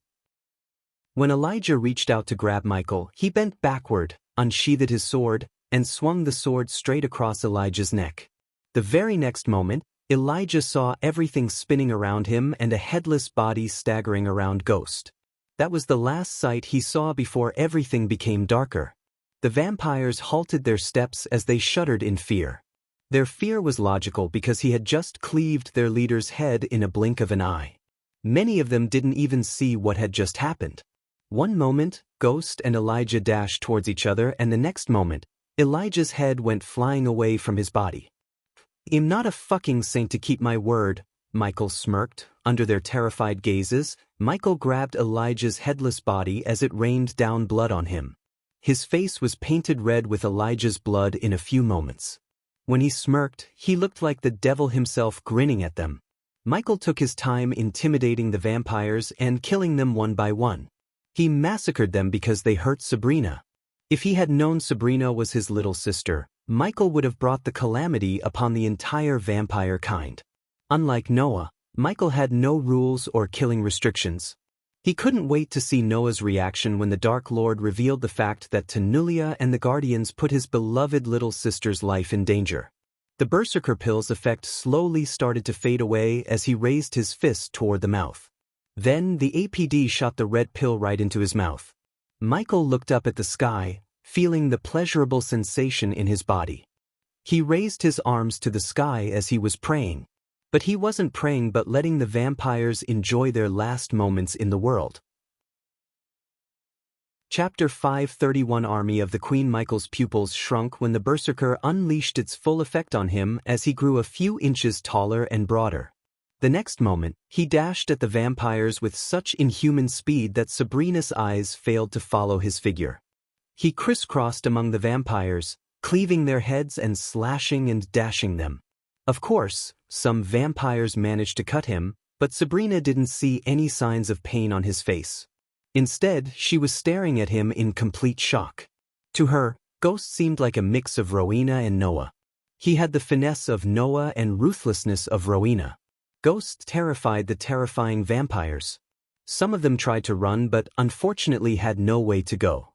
When Elijah reached out to grab Michael, he bent backward, unsheathed his sword, and swung the sword straight across Elijah's neck. The very next moment, Elijah saw everything spinning around him and a headless body staggering around Ghost. That was the last sight he saw before everything became darker. The vampires halted their steps as they shuddered in fear. Their fear was logical because he had just cleaved their leader's head in a blink of an eye. Many of them didn't even see what had just happened. One moment, Ghost and Elijah dashed towards each other, and the next moment, Elijah's head went flying away from his body. "I'm not a fucking saint to keep my word," Michael smirked. Under their terrified gazes, Michael grabbed Elijah's headless body as it rained down blood on him. His face was painted red with Elijah's blood in a few moments. When he smirked, he looked like the devil himself grinning at them. Michael took his time intimidating the vampires and killing them one by one. He massacred them because they hurt Sabrina. If he had known Sabrina was his little sister, Michael would have brought the calamity upon the entire vampire kind. Unlike Noah, Michael had no rules or killing restrictions. He couldn't wait to see Noah's reaction when the Dark Lord revealed the fact that Tanulia and the Guardians put his beloved little sister's life in danger. The berserker pill's effect slowly started to fade away as he raised his fist toward the mouth. Then the APD shot the red pill right into his mouth. Michael looked up at the sky, feeling the pleasurable sensation in his body. He raised his arms to the sky as he was praying. But he wasn't praying but letting the vampires enjoy their last moments in the world. Chapter 531 Army of the Queen. Michael's pupils shrunk when the berserker unleashed its full effect on him as he grew a few inches taller and broader. The next moment, he dashed at the vampires with such inhuman speed that Sabrina's eyes failed to follow his figure. He crisscrossed among the vampires, cleaving their heads and slashing and dashing them. Of course, some vampires managed to cut him, but Sabrina didn't see any signs of pain on his face. Instead, she was staring at him in complete shock. To her, Ghost seemed like a mix of Rowena and Noah. He had the finesse of Noah and ruthlessness of Rowena. Ghost terrified the terrifying vampires. Some of them tried to run but unfortunately had no way to go.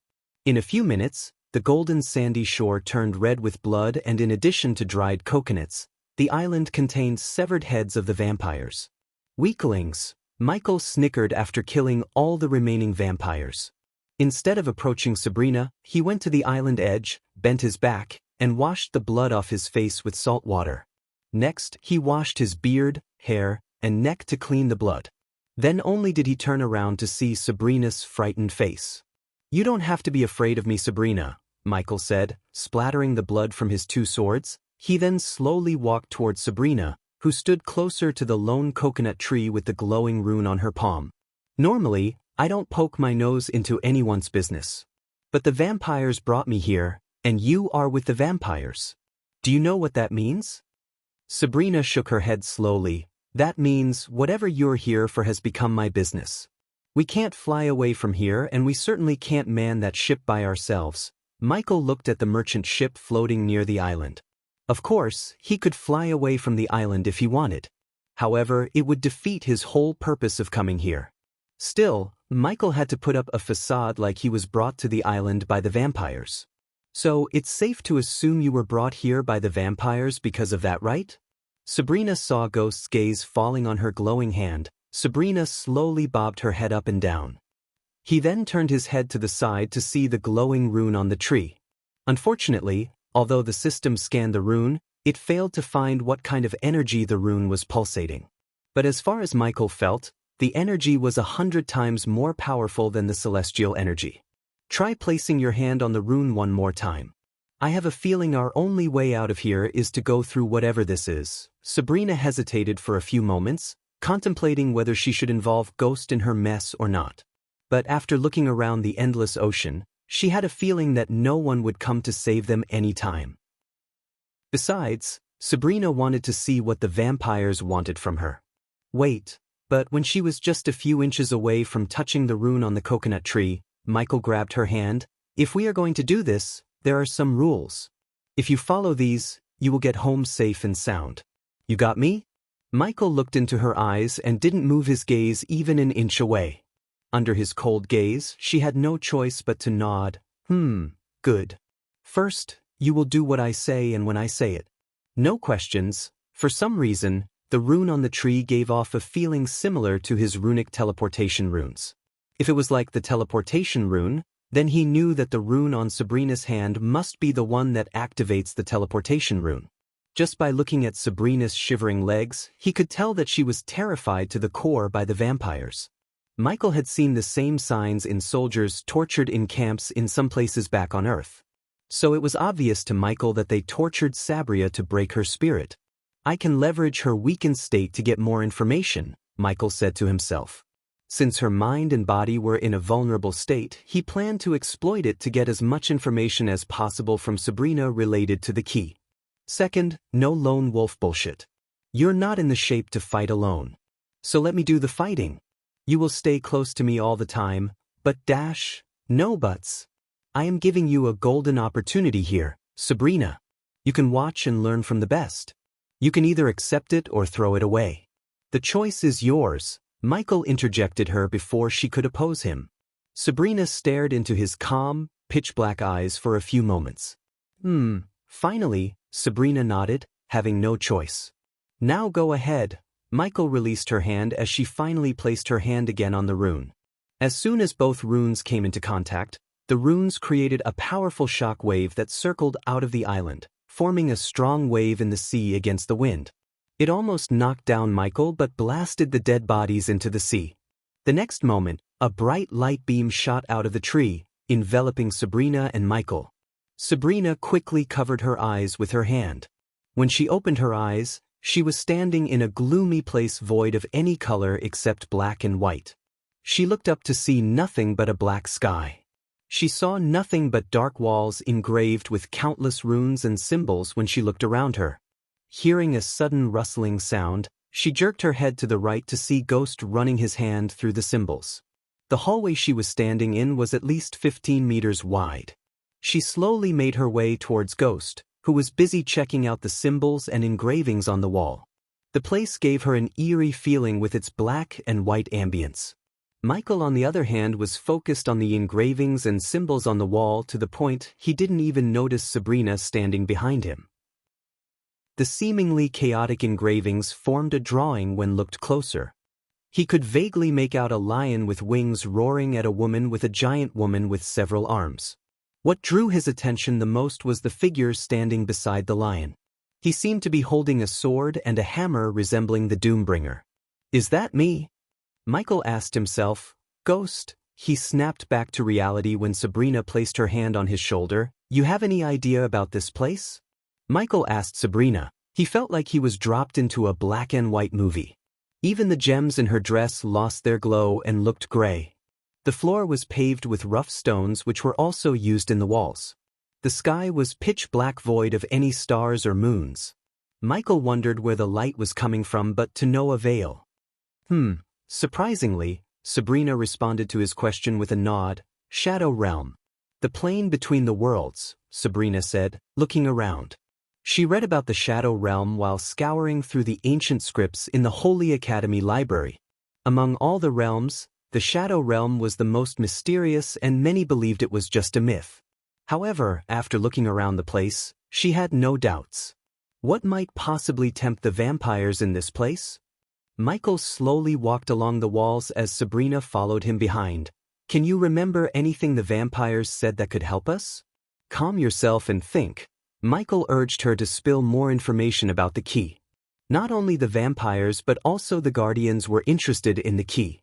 In a few minutes, the golden sandy shore turned red with blood, and in addition to dried coconuts, the island contained severed heads of the vampires. Weaklings, Michael snickered after killing all the remaining vampires. Instead of approaching Sabrina, he went to the island edge, bent his back, and washed the blood off his face with salt water. Next, he washed his beard, hair, and neck to clean the blood. Then only did he turn around to see Sabrina's frightened face. "You don't have to be afraid of me, Sabrina," Michael said, splattering the blood from his 2 swords. He then slowly walked toward Sabrina, who stood closer to the lone coconut tree with the glowing rune on her palm. Normally, I don't poke my nose into anyone's business. But the vampires brought me here, and you are with the vampires. Do you know what that means? Sabrina shook her head slowly. That means whatever you're here for has become my business. We can't fly away from here, and we certainly can't man that ship by ourselves. Michael looked at the merchant ship floating near the island. Of course, he could fly away from the island if he wanted. However, it would defeat his whole purpose of coming here. Still, Michael had to put up a facade like he was brought to the island by the vampires. So, it's safe to assume you were brought here by the vampires because of that, right? Sabrina saw Ghost's gaze falling on her glowing hand. Sabrina slowly bobbed her head up and down. He then turned his head to the side to see the glowing rune on the tree. Unfortunately, although the system scanned the rune, it failed to find what kind of energy the rune was pulsating. But as far as Michael felt, the energy was 100 times more powerful than the celestial energy. Try placing your hand on the rune one more time. I have a feeling our only way out of here is to go through whatever this is. Sabrina hesitated for a few moments, contemplating whether she should involve Ghost in her mess or not. But after looking around the endless ocean, she had a feeling that no one would come to save them any time. Besides, Sabrina wanted to see what the vampires wanted from her. Wait, but when she was just a few inches away from touching the rune on the coconut tree, Michael grabbed her hand. If we are going to do this, there are some rules. If you follow these, you will get home safe and sound. You got me? Michael looked into her eyes and didn't move his gaze even an inch away. Under his cold gaze, she had no choice but to nod. Good. First, you will do what I say and when I say it. No questions. For some reason, the rune on the tree gave off a feeling similar to his runic teleportation runes. If it was like the teleportation rune, then he knew that the rune on Sabrina's hand must be the one that activates the teleportation rune. Just by looking at Sabrina's shivering legs, he could tell that she was terrified to the core by the vampires. Michael had seen the same signs in soldiers tortured in camps in some places back on Earth. So it was obvious to Michael that they tortured Sabria to break her spirit. I can leverage her weakened state to get more information, Michael said to himself. Since her mind and body were in a vulnerable state, he planned to exploit it to get as much information as possible from Sabrina related to the key. Second, no lone wolf bullshit. You're not in the shape to fight alone. So let me do the fighting. You will stay close to me all the time, but no buts. I am giving you a golden opportunity here, Sabrina. You can watch and learn from the best. You can either accept it or throw it away. The choice is yours. Michael interjected her before she could oppose him. Sabrina stared into his calm, pitch-black eyes for a few moments. Finally, Sabrina nodded, having no choice. Now go ahead. Michael released her hand as she finally placed her hand again on the rune. As soon as both runes came into contact, the runes created a powerful shock wave that circled out of the island, forming a strong wave in the sea against the wind. It almost knocked down Michael but blasted the dead bodies into the sea. The next moment, a bright light beam shot out of the tree, enveloping Sabrina and Michael. Sabrina quickly covered her eyes with her hand. When she opened her eyes, she was standing in a gloomy place void of any color except black and white. She looked up to see nothing but a black sky. She saw nothing but dark walls engraved with countless runes and symbols when she looked around her. Hearing a sudden rustling sound, she jerked her head to the right to see Ghost running his hand through the symbols. The hallway she was standing in was at least 15 meters wide. She slowly made her way towards Ghost, who was busy checking out the symbols and engravings on the wall. The place gave her an eerie feeling with its black and white ambience. Michael, on the other hand, was focused on the engravings and symbols on the wall to the point he didn't even notice Sabrina standing behind him. The seemingly chaotic engravings formed a drawing when looked closer. He could vaguely make out a lion with wings roaring at a woman with a giant woman with several arms. What drew his attention the most was the figure standing beside the lion. He seemed to be holding a sword and a hammer resembling the Doombringer. Is that me? Michael asked himself. Ghost, he snapped back to reality when Sabrina placed her hand on his shoulder. You have any idea about this place? Michael asked Sabrina. He felt like he was dropped into a black and white movie. Even the gems in her dress lost their glow and looked gray. The floor was paved with rough stones which were also used in the walls. The sky was pitch black, void of any stars or moons. Michael wondered where the light was coming from, but to no avail. Surprisingly, Sabrina responded to his question with a nod. Shadow Realm. The plane between the worlds, Sabrina said, looking around. She read about the Shadow Realm while scouring through the ancient scripts in the Holy Academy library. Among all the realms, the Shadow Realm was the most mysterious, and many believed it was just a myth. However, after looking around the place, she had no doubts. What might possibly tempt the vampires in this place? Michael slowly walked along the walls as Sabrina followed him behind. Can you remember anything the vampires said that could help us? Calm yourself and think. Michael urged her to spill more information about the key. Not only the vampires but also the Guardians were interested in the key.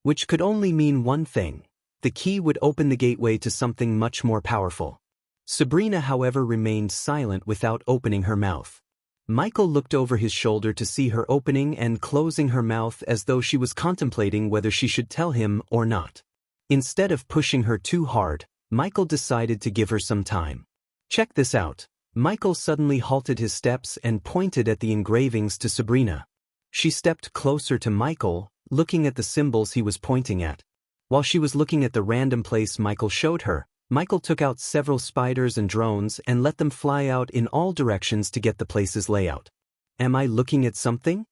Which could only mean one thing. The key would open the gateway to something much more powerful. Sabrina, however, remained silent without opening her mouth. Michael looked over his shoulder to see her opening and closing her mouth as though she was contemplating whether she should tell him or not. Instead of pushing her too hard, Michael decided to give her some time. Check this out. Michael suddenly halted his steps and pointed at the engravings to Sabrina. She stepped closer to Michael, looking at the symbols he was pointing at. While she was looking at the random place Michael showed her, Michael took out several spiders and drones and let them fly out in all directions to get the place's layout. Am I looking at something?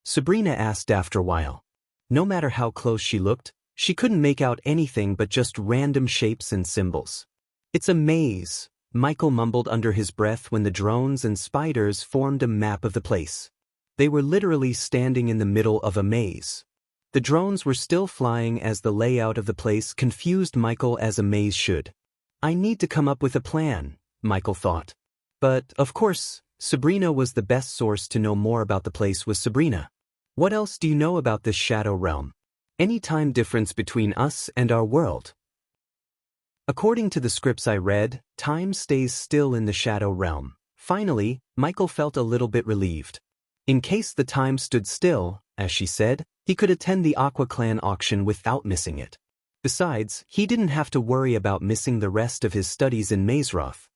Sabrina asked after a while. No matter how close she looked, she couldn't make out anything but just random shapes and symbols. It's a maze, Michael mumbled under his breath when the drones and spiders formed a map of the place. They were literally standing in the middle of a maze. The drones were still flying as the layout of the place confused Michael as a maze should. I need to come up with a plan, Michael thought. But, of course, Sabrina was the best source to know more about the place. Was Sabrina. What else do you know about this Shadow Realm? Any time difference between us and our world? According to the scripts I read, time stays still in the Shadow Realm. Finally, Michael felt a little bit relieved. In case the time stood still, as she said, he could attend the Aqua Clan auction without missing it. Besides, he didn't have to worry about missing the rest of his studies in Mazeroth.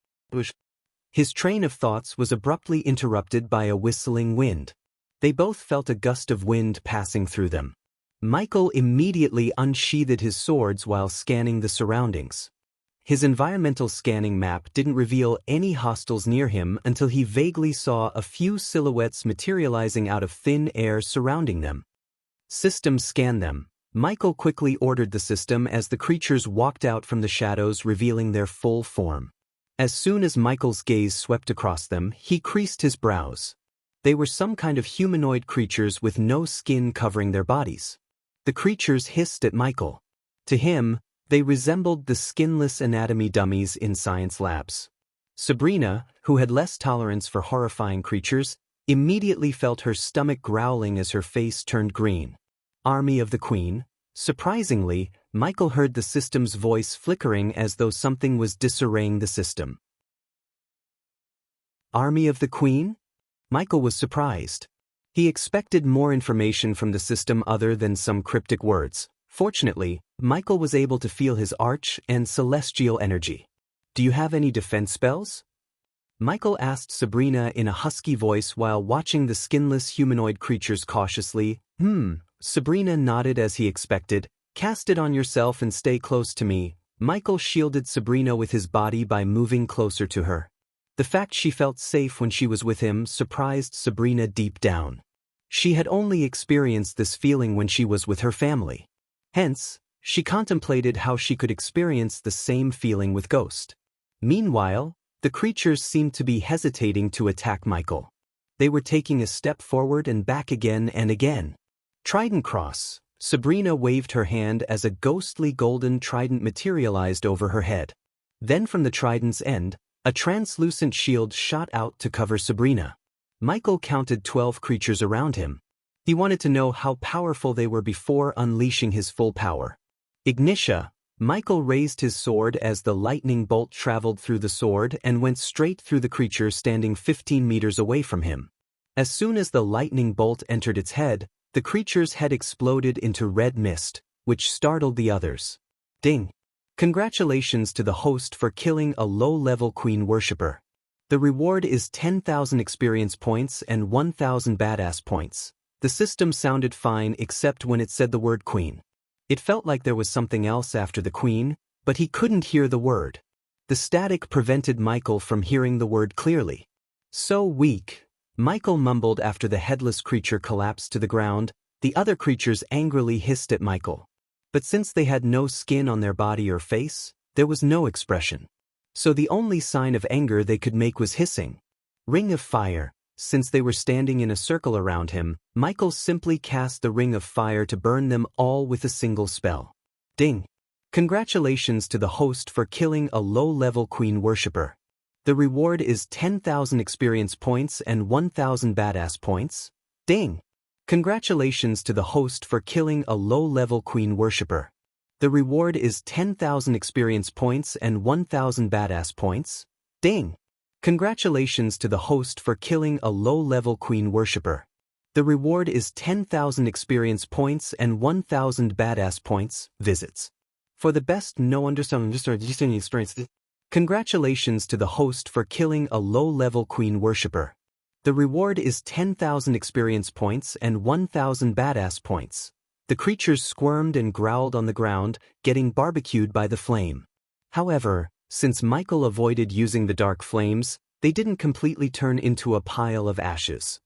His train of thoughts was abruptly interrupted by a whistling wind. They both felt a gust of wind passing through them. Michael immediately unsheathed his swords while scanning the surroundings. His environmental scanning map didn't reveal any hostiles near him until he vaguely saw a few silhouettes materializing out of thin air surrounding them. System scan them. Michael quickly ordered the system as the creatures walked out from the shadows, revealing their full form. As soon as Michael's gaze swept across them, he creased his brows. They were some kind of humanoid creatures with no skin covering their bodies. The creatures hissed at Michael. To him, they resembled the skinless anatomy dummies in science labs. Sabrina, who had less tolerance for horrifying creatures, immediately felt her stomach growling as her face turned green. Army of the Queen. Surprisingly, Michael heard the system's voice flickering as though something was disarraying the system. Army of the Queen? Michael was surprised. He expected more information from the system other than some cryptic words. Fortunately, Michael was able to feel his arch and celestial energy. Do you have any defense spells? Michael asked Sabrina in a husky voice while watching the skinless humanoid creatures cautiously. Sabrina nodded as he expected. Cast it on yourself and stay close to me. Michael shielded Sabrina with his body by moving closer to her. The fact she felt safe when she was with him surprised Sabrina deep down. She had only experienced this feeling when she was with her family. Hence, she contemplated how she could experience the same feeling with Ghost. Meanwhile, the creatures seemed to be hesitating to attack Michael. They were taking a step forward and back again and again. Trident cross. Sabrina waved her hand as a ghostly golden trident materialized over her head. Then from the trident's end, a translucent shield shot out to cover Sabrina. Michael counted 12 creatures around him. He wanted to know how powerful they were before unleashing his full power. Ignitia. Michael raised his sword as the lightning bolt traveled through the sword and went straight through the creature standing 15 meters away from him. As soon as the lightning bolt entered its head, the creature's head exploded into red mist, which startled the others. Ding! Congratulations to the host for killing a low-level queen worshipper. The reward is 10,000 experience points and 1,000 badass points. The system sounded fine except when it said the word queen. It felt like there was something else after the queen, but he couldn't hear the word. The static prevented Michael from hearing the word clearly. So weak. Michael mumbled after the headless creature collapsed to the ground. The other creatures angrily hissed at Michael. But since they had no skin on their body or face, there was no expression. So the only sign of anger they could make was hissing. Ring of Fire. Since they were standing in a circle around him, Michael simply cast the Ring of Fire to burn them all with a single spell. Ding! Congratulations to the host for killing a low-level queen worshipper. The reward is 10,000 experience points and 1,000 badass points. Ding! Congratulations to the host for killing a low-level queen worshipper. The reward is 10,000 experience points and 1,000 badass points. Ding! Congratulations to the host for killing a low-level queen worshipper. The reward is 10,000 experience points and 1,000 badass points. Visits. For the best experience. Congratulations to the host for killing a low-level queen worshipper. The reward is 10,000 experience points and 1,000 badass points. The creatures squirmed and growled on the ground, getting barbecued by the flame. However, since Michael avoided using the dark flames, they didn't completely turn into a pile of ashes.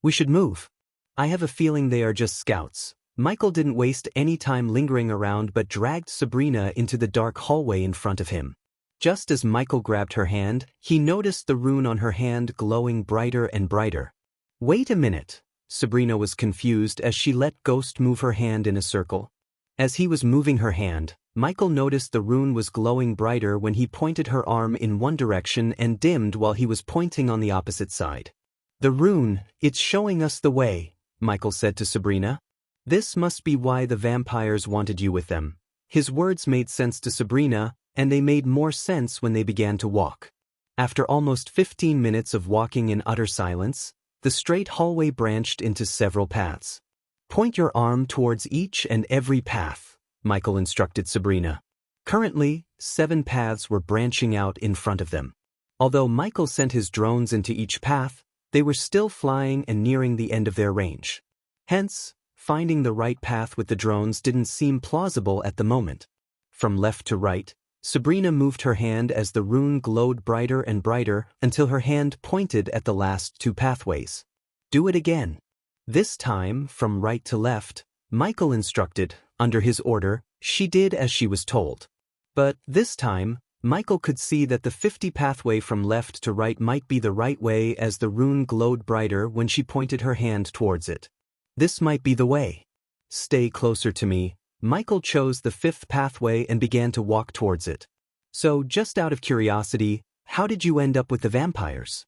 We should move. I have a feeling they are just scouts. Michael didn't waste any time lingering around but dragged Sabrina into the dark hallway in front of him. Just as Michael grabbed her hand, he noticed the rune on her hand glowing brighter and brighter. Wait a minute. Sabrina was confused as she let Ghost move her hand in a circle. As he was moving her hand, Michael noticed the rune was glowing brighter when he pointed her arm in one direction and dimmed while he was pointing on the opposite side. The rune, it's showing us the way, Michael said to Sabrina. This must be why the vampires wanted you with them. His words made sense to Sabrina, and they made more sense when they began to walk. After almost 15 minutes of walking in utter silence, the straight hallway branched into several paths. Point your arm towards each and every path, Michael instructed Sabrina. Currently, 7 paths were branching out in front of them. Although Michael sent his drones into each path, they were still flying and nearing the end of their range. Hence, finding the right path with the drones didn't seem plausible at the moment. From left to right, Sabrina moved her hand as the rune glowed brighter and brighter until her hand pointed at the last 2 pathways. Do it again. This time, from right to left, Michael instructed. Under his order, she did as she was told. But this time, Michael could see that the 50 pathway from left to right might be the right way as the rune glowed brighter when she pointed her hand towards it. This might be the way. Stay closer to me. Michael chose the 5th pathway and began to walk towards it. So, just out of curiosity, how did you end up with the vampires?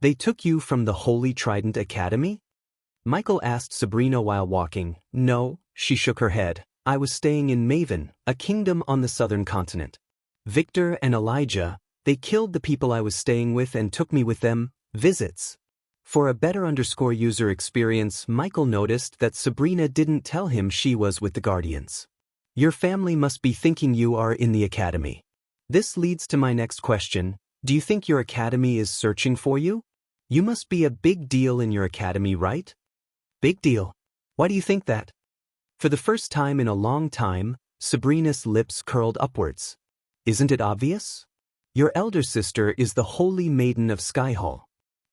They took you from the Holy Trident Academy? Michael asked Sabrina while walking. No, she shook her head. I was staying in Maven, a kingdom on the southern continent. Victor and Elijah, they killed the people I was staying with and took me with them. Visits. For a better user experience, Michael noticed that Sabrina didn't tell him she was with the Guardians. Your family must be thinking you are in the academy. This leads to my next question. Do you think your academy is searching for you? You must be a big deal in your academy, right? Big deal. Why do you think that? For the first time in a long time, Sabrina's lips curled upwards. Isn't it obvious? Your elder sister is the Holy Maiden of Skyhall.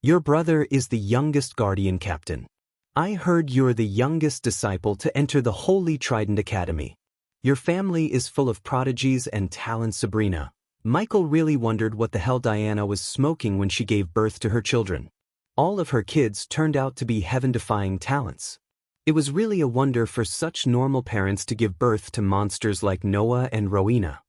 Your brother is the youngest Guardian Captain. I heard you're the youngest disciple to enter the Holy Trident Academy. Your family is full of prodigies and talent, Sabrina. Michael really wondered what the hell Diana was smoking when she gave birth to her children. All of her kids turned out to be heaven-defying talents. It was really a wonder for such normal parents to give birth to monsters like Noah and Rowena.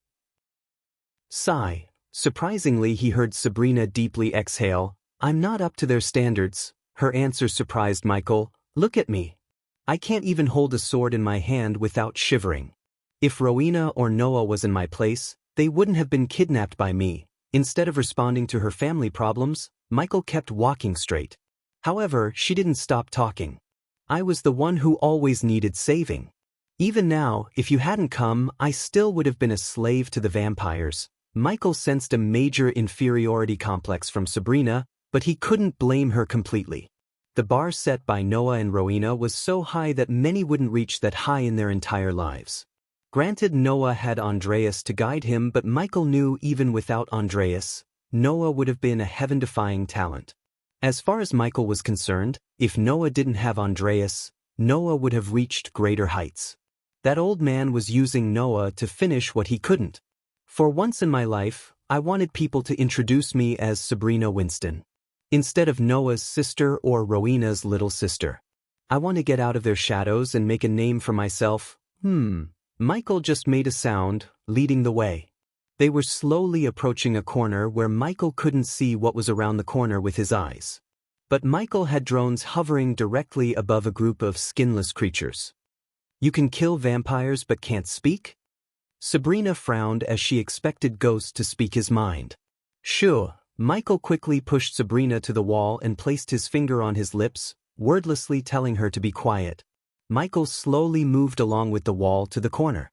Sigh. Surprisingly, he heard Sabrina deeply exhale. I'm not up to their standards. Her answer surprised Michael. Look at me. I can't even hold a sword in my hand without shivering. If Rowena or Noah was in my place, they wouldn't have been kidnapped by me. Instead of responding to her family problems, Michael kept walking straight. However, she didn't stop talking. I was the one who always needed saving. Even now, if you hadn't come, I still would have been a slave to the vampires. Michael sensed a major inferiority complex from Sabrina, but he couldn't blame her completely. The bar set by Noah and Rowena was so high that many wouldn't reach that high in their entire lives. Granted, Noah had Andreas to guide him, but Michael knew even without Andreas, Noah would have been a heaven-defying talent. As far as Michael was concerned, if Noah didn't have Andreas, Noah would have reached greater heights. That old man was using Noah to finish what he couldn't. For once in my life, I wanted people to introduce me as Sabrina Winston, instead of Noah's sister or Rowena's little sister. I want to get out of their shadows and make a name for myself. Michael just made a sound, leading the way. They were slowly approaching a corner where Michael couldn't see what was around the corner with his eyes. But Michael had drones hovering directly above a group of skinless creatures. You can kill vampires but can't speak? Sabrina frowned as she expected Ghost to speak his mind. Sure. Michael quickly pushed Sabrina to the wall and placed his finger on his lips, wordlessly telling her to be quiet. Michael slowly moved along with the wall to the corner.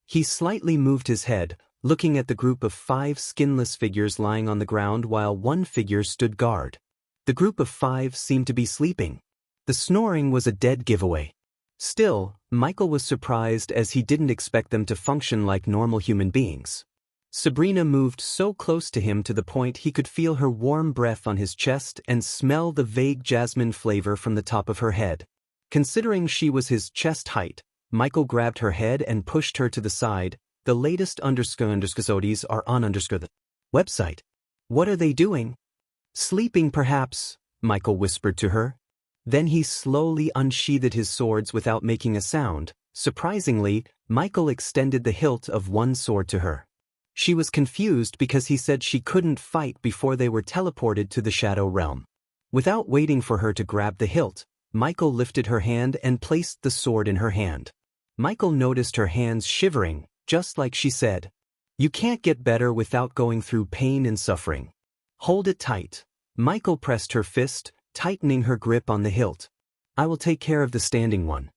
He slightly moved his head, looking at the group of 5 skinless figures lying on the ground while one figure stood guard. The group of 5 seemed to be sleeping. The snoring was a dead giveaway. Still, Michael was surprised as he didn't expect them to function like normal human beings. Sabrina moved so close to him to the point he could feel her warm breath on his chest and smell the vague jasmine flavor from the top of her head. Considering she was his chest height, Michael grabbed her head and pushed her to the side. The latest episodes are on the website. What are they doing? Sleeping perhaps, Michael whispered to her. Then he slowly unsheathed his swords without making a sound. Surprisingly, Michael extended the hilt of one sword to her. She was confused because he said she couldn't fight before they were teleported to the Shadow Realm. Without waiting for her to grab the hilt, Michael lifted her hand and placed the sword in her hand. Michael noticed her hands shivering, just like she said. You can't get better without going through pain and suffering. Hold it tight. Michael pressed her fist, tightening her grip on the hilt. I will take care of the standing one.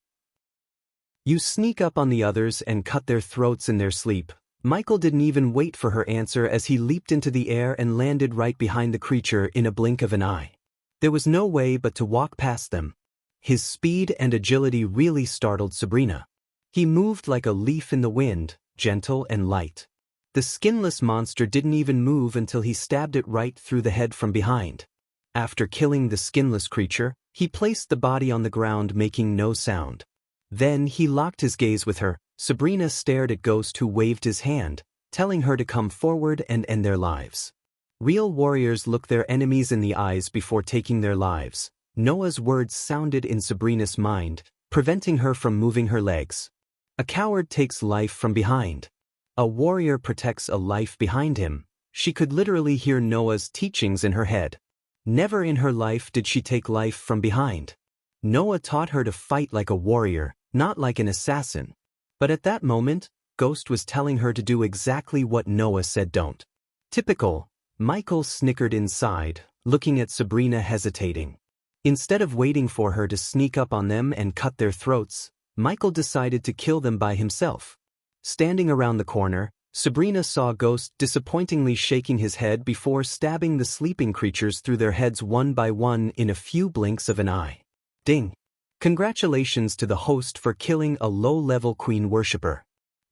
You sneak up on the others and cut their throats in their sleep. Michael didn't even wait for her answer as he leaped into the air and landed right behind the creature in a blink of an eye. There was no way but to walk past them. His speed and agility really startled Sabrina. He moved like a leaf in the wind, gentle and light. The skinless monster didn't even move until he stabbed it right through the head from behind. After killing the skinless creature, he placed the body on the ground making no sound. Then he locked his gaze with her. Sabrina stared at Ghost, who waved his hand, telling her to come forward and end their lives. Real warriors look their enemies in the eyes before taking their lives. Noah's words sounded in Sabrina's mind, preventing her from moving her legs. A coward takes life from behind. A warrior protects a life behind him. She could literally hear Noah's teachings in her head. Never in her life did she take life from behind. Noah taught her to fight like a warrior, not like an assassin. But at that moment, Ghost was telling her to do exactly what Noah said don't. Typical. Michael snickered inside, looking at Sabrina hesitating. Instead of waiting for her to sneak up on them and cut their throats, Michael decided to kill them by himself. Standing around the corner, Sabrina saw Ghost disappointingly shaking his head before stabbing the sleeping creatures through their heads one by one in a few blinks of an eye. Ding! Congratulations to the host for killing a low-level queen worshipper.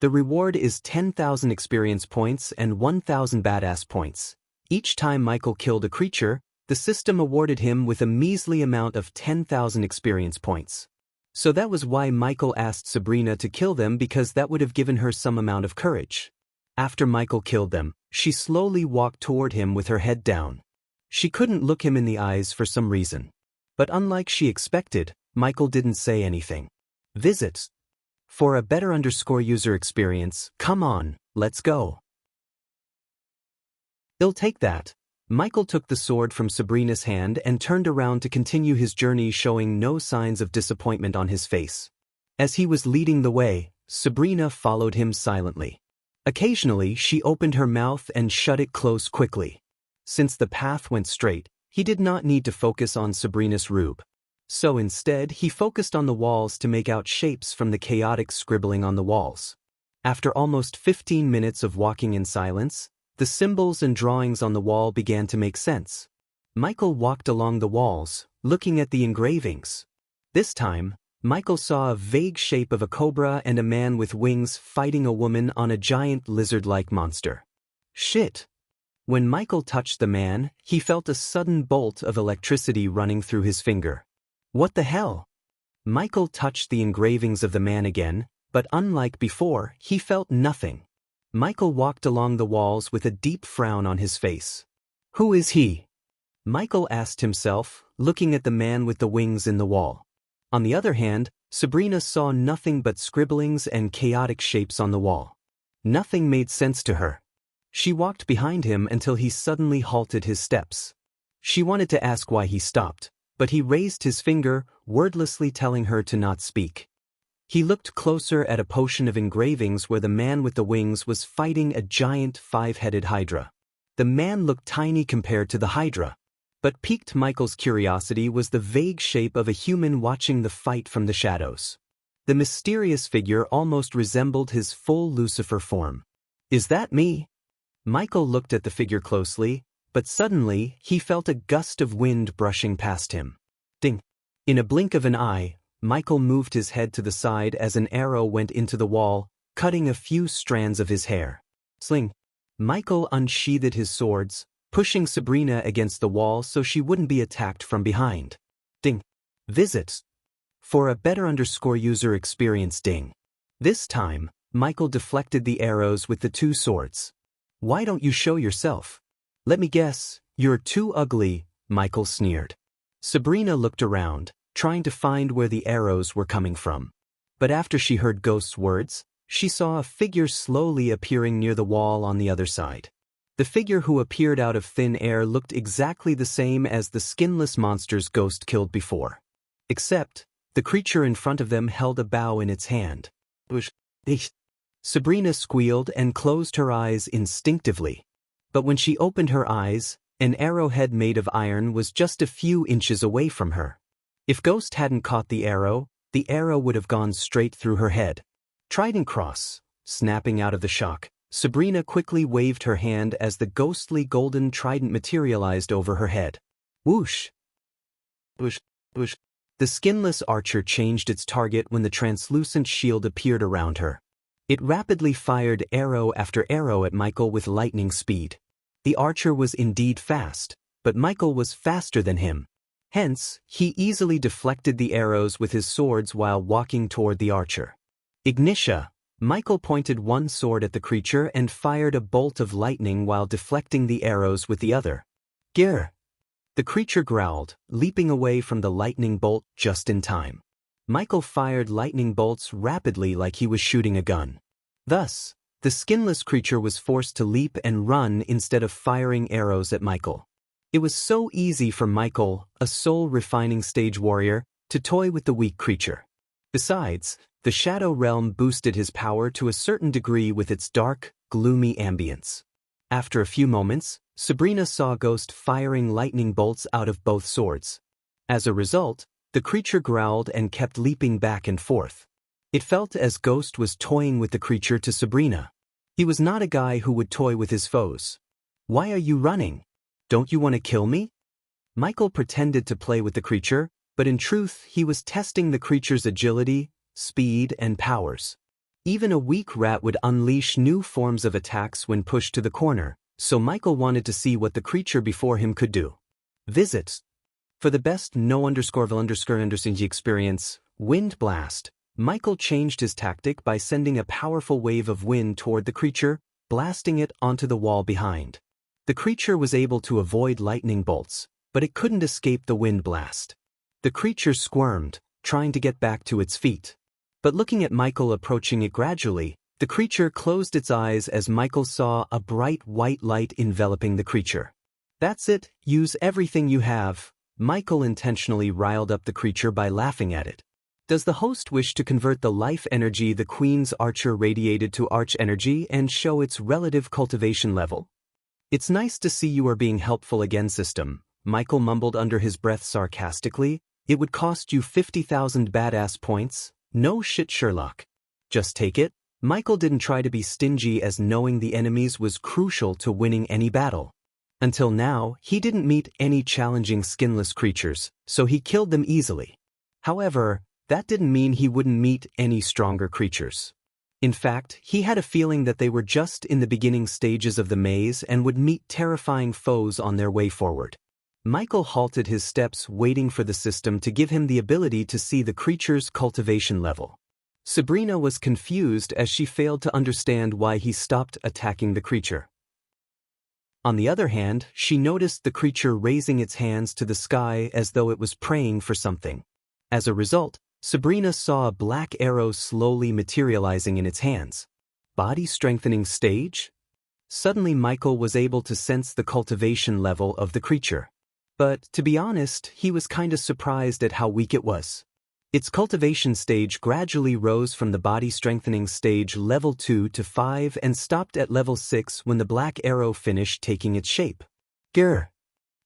The reward is 10,000 experience points and 1,000 badass points. Each time Michael killed a creature, the system awarded him with a measly amount of 10,000 experience points. So that was why Michael asked Sabrina to kill them, because that would have given her some amount of courage. After Michael killed them, she slowly walked toward him with her head down. She couldn't look him in the eyes for some reason. But unlike she expected, Michael didn't say anything. Visits. For a better user experience, come on, let's go. I'll take that. Michael took the sword from Sabrina's hand and turned around to continue his journey, showing no signs of disappointment on his face. As he was leading the way, Sabrina followed him silently. Occasionally, she opened her mouth and shut it close quickly. Since the path went straight, he did not need to focus on Sabrina's rube. So instead, he focused on the walls to make out shapes from the chaotic scribbling on the walls. After almost 15 minutes of walking in silence, the symbols and drawings on the wall began to make sense. Michael walked along the walls, looking at the engravings. This time, Michael saw a vague shape of a cobra and a man with wings fighting a woman on a giant lizard-like monster. Shit! When Michael touched the man, he felt a sudden bolt of electricity running through his finger. What the hell? Michael touched the engravings of the man again, but unlike before, he felt nothing. Michael walked along the walls with a deep frown on his face. Who is he? Michael asked himself, looking at the man with the wings in the wall. On the other hand, Sabrina saw nothing but scribblings and chaotic shapes on the wall. Nothing made sense to her. She walked behind him until he suddenly halted his steps. She wanted to ask why he stopped, but he raised his finger, wordlessly telling her to not speak. He looked closer at a portion of engravings where the man with the wings was fighting a giant 5-headed hydra. The man looked tiny compared to the hydra. But piqued Michael's curiosity was the vague shape of a human watching the fight from the shadows. The mysterious figure almost resembled his full Lucifer form. Is that me? Michael looked at the figure closely, but suddenly he felt a gust of wind brushing past him. Ding! In a blink of an eye, Michael moved his head to the side as an arrow went into the wall, cutting a few strands of his hair. Sling! Michael unsheathed his swords, pushing Sabrina against the wall so she wouldn't be attacked from behind. Ding. Visit. For a better user experience ding. This time, Michael deflected the arrows with the 2 swords. Why don't you show yourself? Let me guess, you're too ugly, Michael sneered. Sabrina looked around, trying to find where the arrows were coming from. But after she heard Ghost's words, she saw a figure slowly appearing near the wall on the other side. The figure who appeared out of thin air looked exactly the same as the skinless monsters Ghost killed before. Except, the creature in front of them held a bow in its hand. Sabrina squealed and closed her eyes instinctively. But when she opened her eyes, an arrowhead made of iron was just a few inches away from her. If Ghost hadn't caught the arrow would have gone straight through her head. Trident cross, snapping out of the shock, Sabrina quickly waved her hand as the ghostly golden trident materialized over her head. Whoosh! Whoosh! Whoosh! The skinless archer changed its target when the translucent shield appeared around her. It rapidly fired arrow after arrow at Michael with lightning speed. The archer was indeed fast, but Michael was faster than him. Hence, he easily deflected the arrows with his swords while walking toward the archer. Ignitia! Michael pointed one sword at the creature and fired a bolt of lightning while deflecting the arrows with the other. Gir! The creature growled, leaping away from the lightning bolt just in time. Michael fired lightning bolts rapidly like he was shooting a gun. Thus, the skinless creature was forced to leap and run instead of firing arrows at Michael. It was so easy for Michael, a soul-refining stage warrior, to toy with the weak creature. Besides, the Shadow Realm boosted his power to a certain degree with its dark, gloomy ambience. After a few moments, Sabrina saw Ghost firing lightning bolts out of both swords. As a result, the creature growled and kept leaping back and forth. It felt as Ghost was toying with the creature to Sabrina. He was not a guy who would toy with his foes. Why are you running? Don't you want to kill me? Michael pretended to play with the creature, but in truth he was testing the creature's agility, speed, and powers. Even a weak rat would unleash new forms of attacks when pushed to the corner, so Michael wanted to see what the creature before him could do. Visit. For the best no_vil_undersing experience, Wind Blast, Michael changed his tactic by sending a powerful wave of wind toward the creature, blasting it onto the wall behind. The creature was able to avoid lightning bolts, but it couldn't escape the wind blast. The creature squirmed, trying to get back to its feet. But looking at Michael approaching it gradually, the creature closed its eyes as Michael saw a bright white light enveloping the creature. That's it, use everything you have. Michael intentionally riled up the creature by laughing at it. Does the host wish to convert the life energy the Queen's Archer radiated to arch energy and show its relative cultivation level? It's nice to see you are being helpful again, system, Michael mumbled under his breath sarcastically, It would cost you 50,000 badass points. No shit, Sherlock. Just take it. Michael didn't try to be stingy, as knowing the enemies was crucial to winning any battle. Until now, he didn't meet any challenging skinless creatures, so he killed them easily. However, that didn't mean he wouldn't meet any stronger creatures. In fact, he had a feeling that they were just in the beginning stages of the maze and would meet terrifying foes on their way forward. Michael halted his steps, waiting for the system to give him the ability to see the creature's cultivation level. Sabrina was confused as she failed to understand why he stopped attacking the creature. On the other hand, she noticed the creature raising its hands to the sky as though it was praying for something. As a result, Sabrina saw a black arrow slowly materializing in its hands. Body strengthening stage? Suddenly Michael was able to sense the cultivation level of the creature. But, to be honest, he was kinda surprised at how weak it was. Its cultivation stage gradually rose from the body strengthening stage level 2 to 5 and stopped at level 6 when the black arrow finished taking its shape. Grr!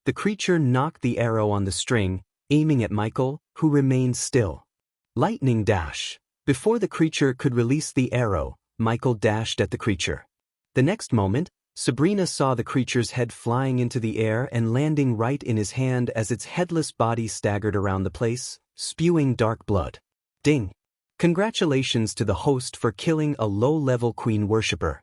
The creature knocked the arrow on the string, aiming at Michael, who remained still. Lightning dash. Before the creature could release the arrow, Michael dashed at the creature. The next moment, Sabrina saw the creature's head flying into the air and landing right in his hand as its headless body staggered around the place, spewing dark blood. Ding! Congratulations to the host for killing a low-level queen worshipper.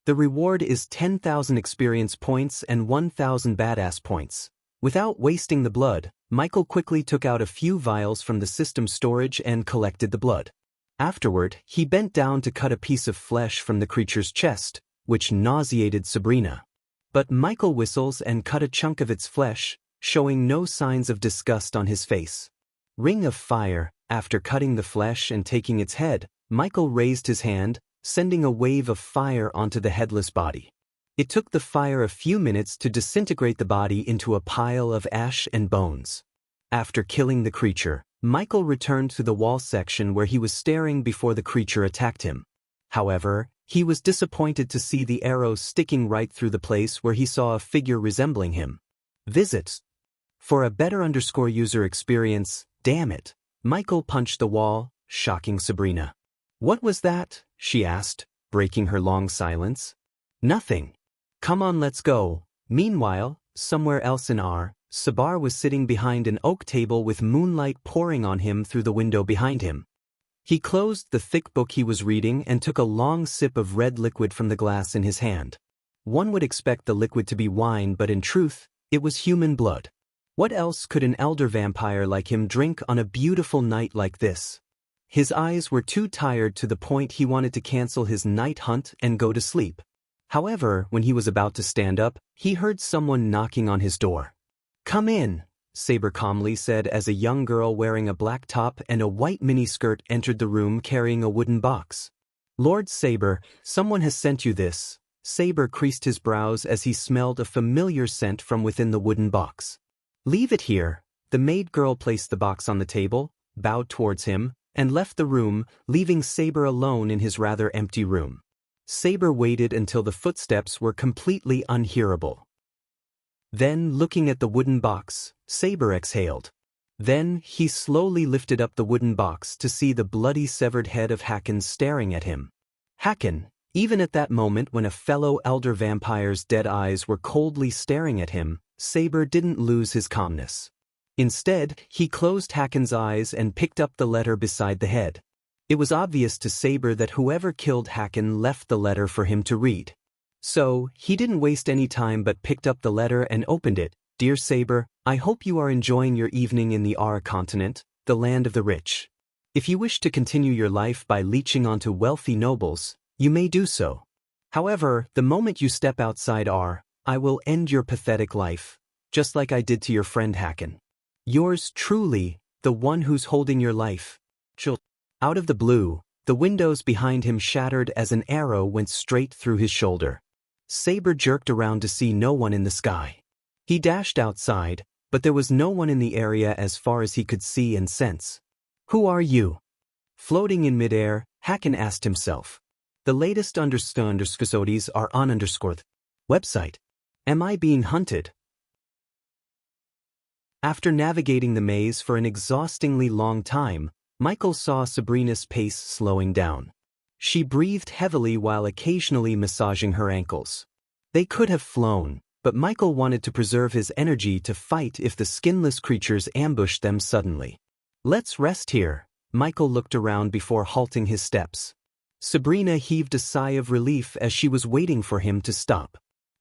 The reward is 10,000 experience points and 1,000 badass points. Without wasting the blood, Michael quickly took out a few vials from the system storage and collected the blood. Afterward, he bent down to cut a piece of flesh from the creature's chest, which nauseated Sabrina. But Michael whistles and cut a chunk of its flesh, showing no signs of disgust on his face. Ring of Fire. After cutting the flesh and taking its head, Michael raised his hand, sending a wave of fire onto the headless body. It took the fire a few minutes to disintegrate the body into a pile of ash and bones. After killing the creature, Michael returned to the wall section where he was staring before the creature attacked him. However, he was disappointed to see the arrow sticking right through the place where he saw a figure resembling him. Visit. For a better user experience, damn it. Michael punched the wall, shocking Sabrina. What was that? She asked, breaking her long silence. Nothing. Come on, let's go. Meanwhile, somewhere else in Sabar was sitting behind an oak table with moonlight pouring on him through the window behind him. He closed the thick book he was reading and took a long sip of red liquid from the glass in his hand. One would expect the liquid to be wine, but in truth, it was human blood. What else could an elder vampire like him drink on a beautiful night like this? His eyes were too tired to the point he wanted to cancel his night hunt and go to sleep. However, when he was about to stand up, he heard someone knocking on his door. Come in, Saber calmly said as a young girl wearing a black top and a white miniskirt entered the room carrying a wooden box. Lord Saber, someone has sent you this. Saber creased his brows as he smelled a familiar scent from within the wooden box. Leave it here. The maid girl placed the box on the table, bowed towards him, and left the room, leaving Saber alone in his rather empty room. Saber waited until the footsteps were completely unhearable. Then, looking at the wooden box, Saber exhaled. Then, he slowly lifted up the wooden box to see the bloody severed head of Haken staring at him. Haken, even at that moment when a fellow elder vampire's dead eyes were coldly staring at him, Saber didn't lose his calmness. Instead, he closed Haken's eyes and picked up the letter beside the head. It was obvious to Saber that whoever killed Haken left the letter for him to read. So, he didn't waste any time but picked up the letter and opened it. Dear Saber, I hope you are enjoying your evening in the Aura continent, the land of the rich. If you wish to continue your life by leeching onto wealthy nobles, you may do so. However, the moment you step outside I will end your pathetic life, just like I did to your friend Haken. Yours truly, the one who's holding your life. Out of the blue, the windows behind him shattered as an arrow went straight through his shoulder. Saber jerked around to see no one in the sky. He dashed outside, but there was no one in the area as far as he could see and sense. Who are you? Floating in midair, Haken asked himself. The latest episodes are on _ website. Am I being hunted? After navigating the maze for an exhaustingly long time, Michael saw Sabrina's pace slowing down. She breathed heavily while occasionally massaging her ankles. They could have flown, but Michael wanted to preserve his energy to fight if the skinless creatures ambushed them suddenly. "Let's rest here." Michael looked around before halting his steps. Sabrina heaved a sigh of relief as she was waiting for him to stop.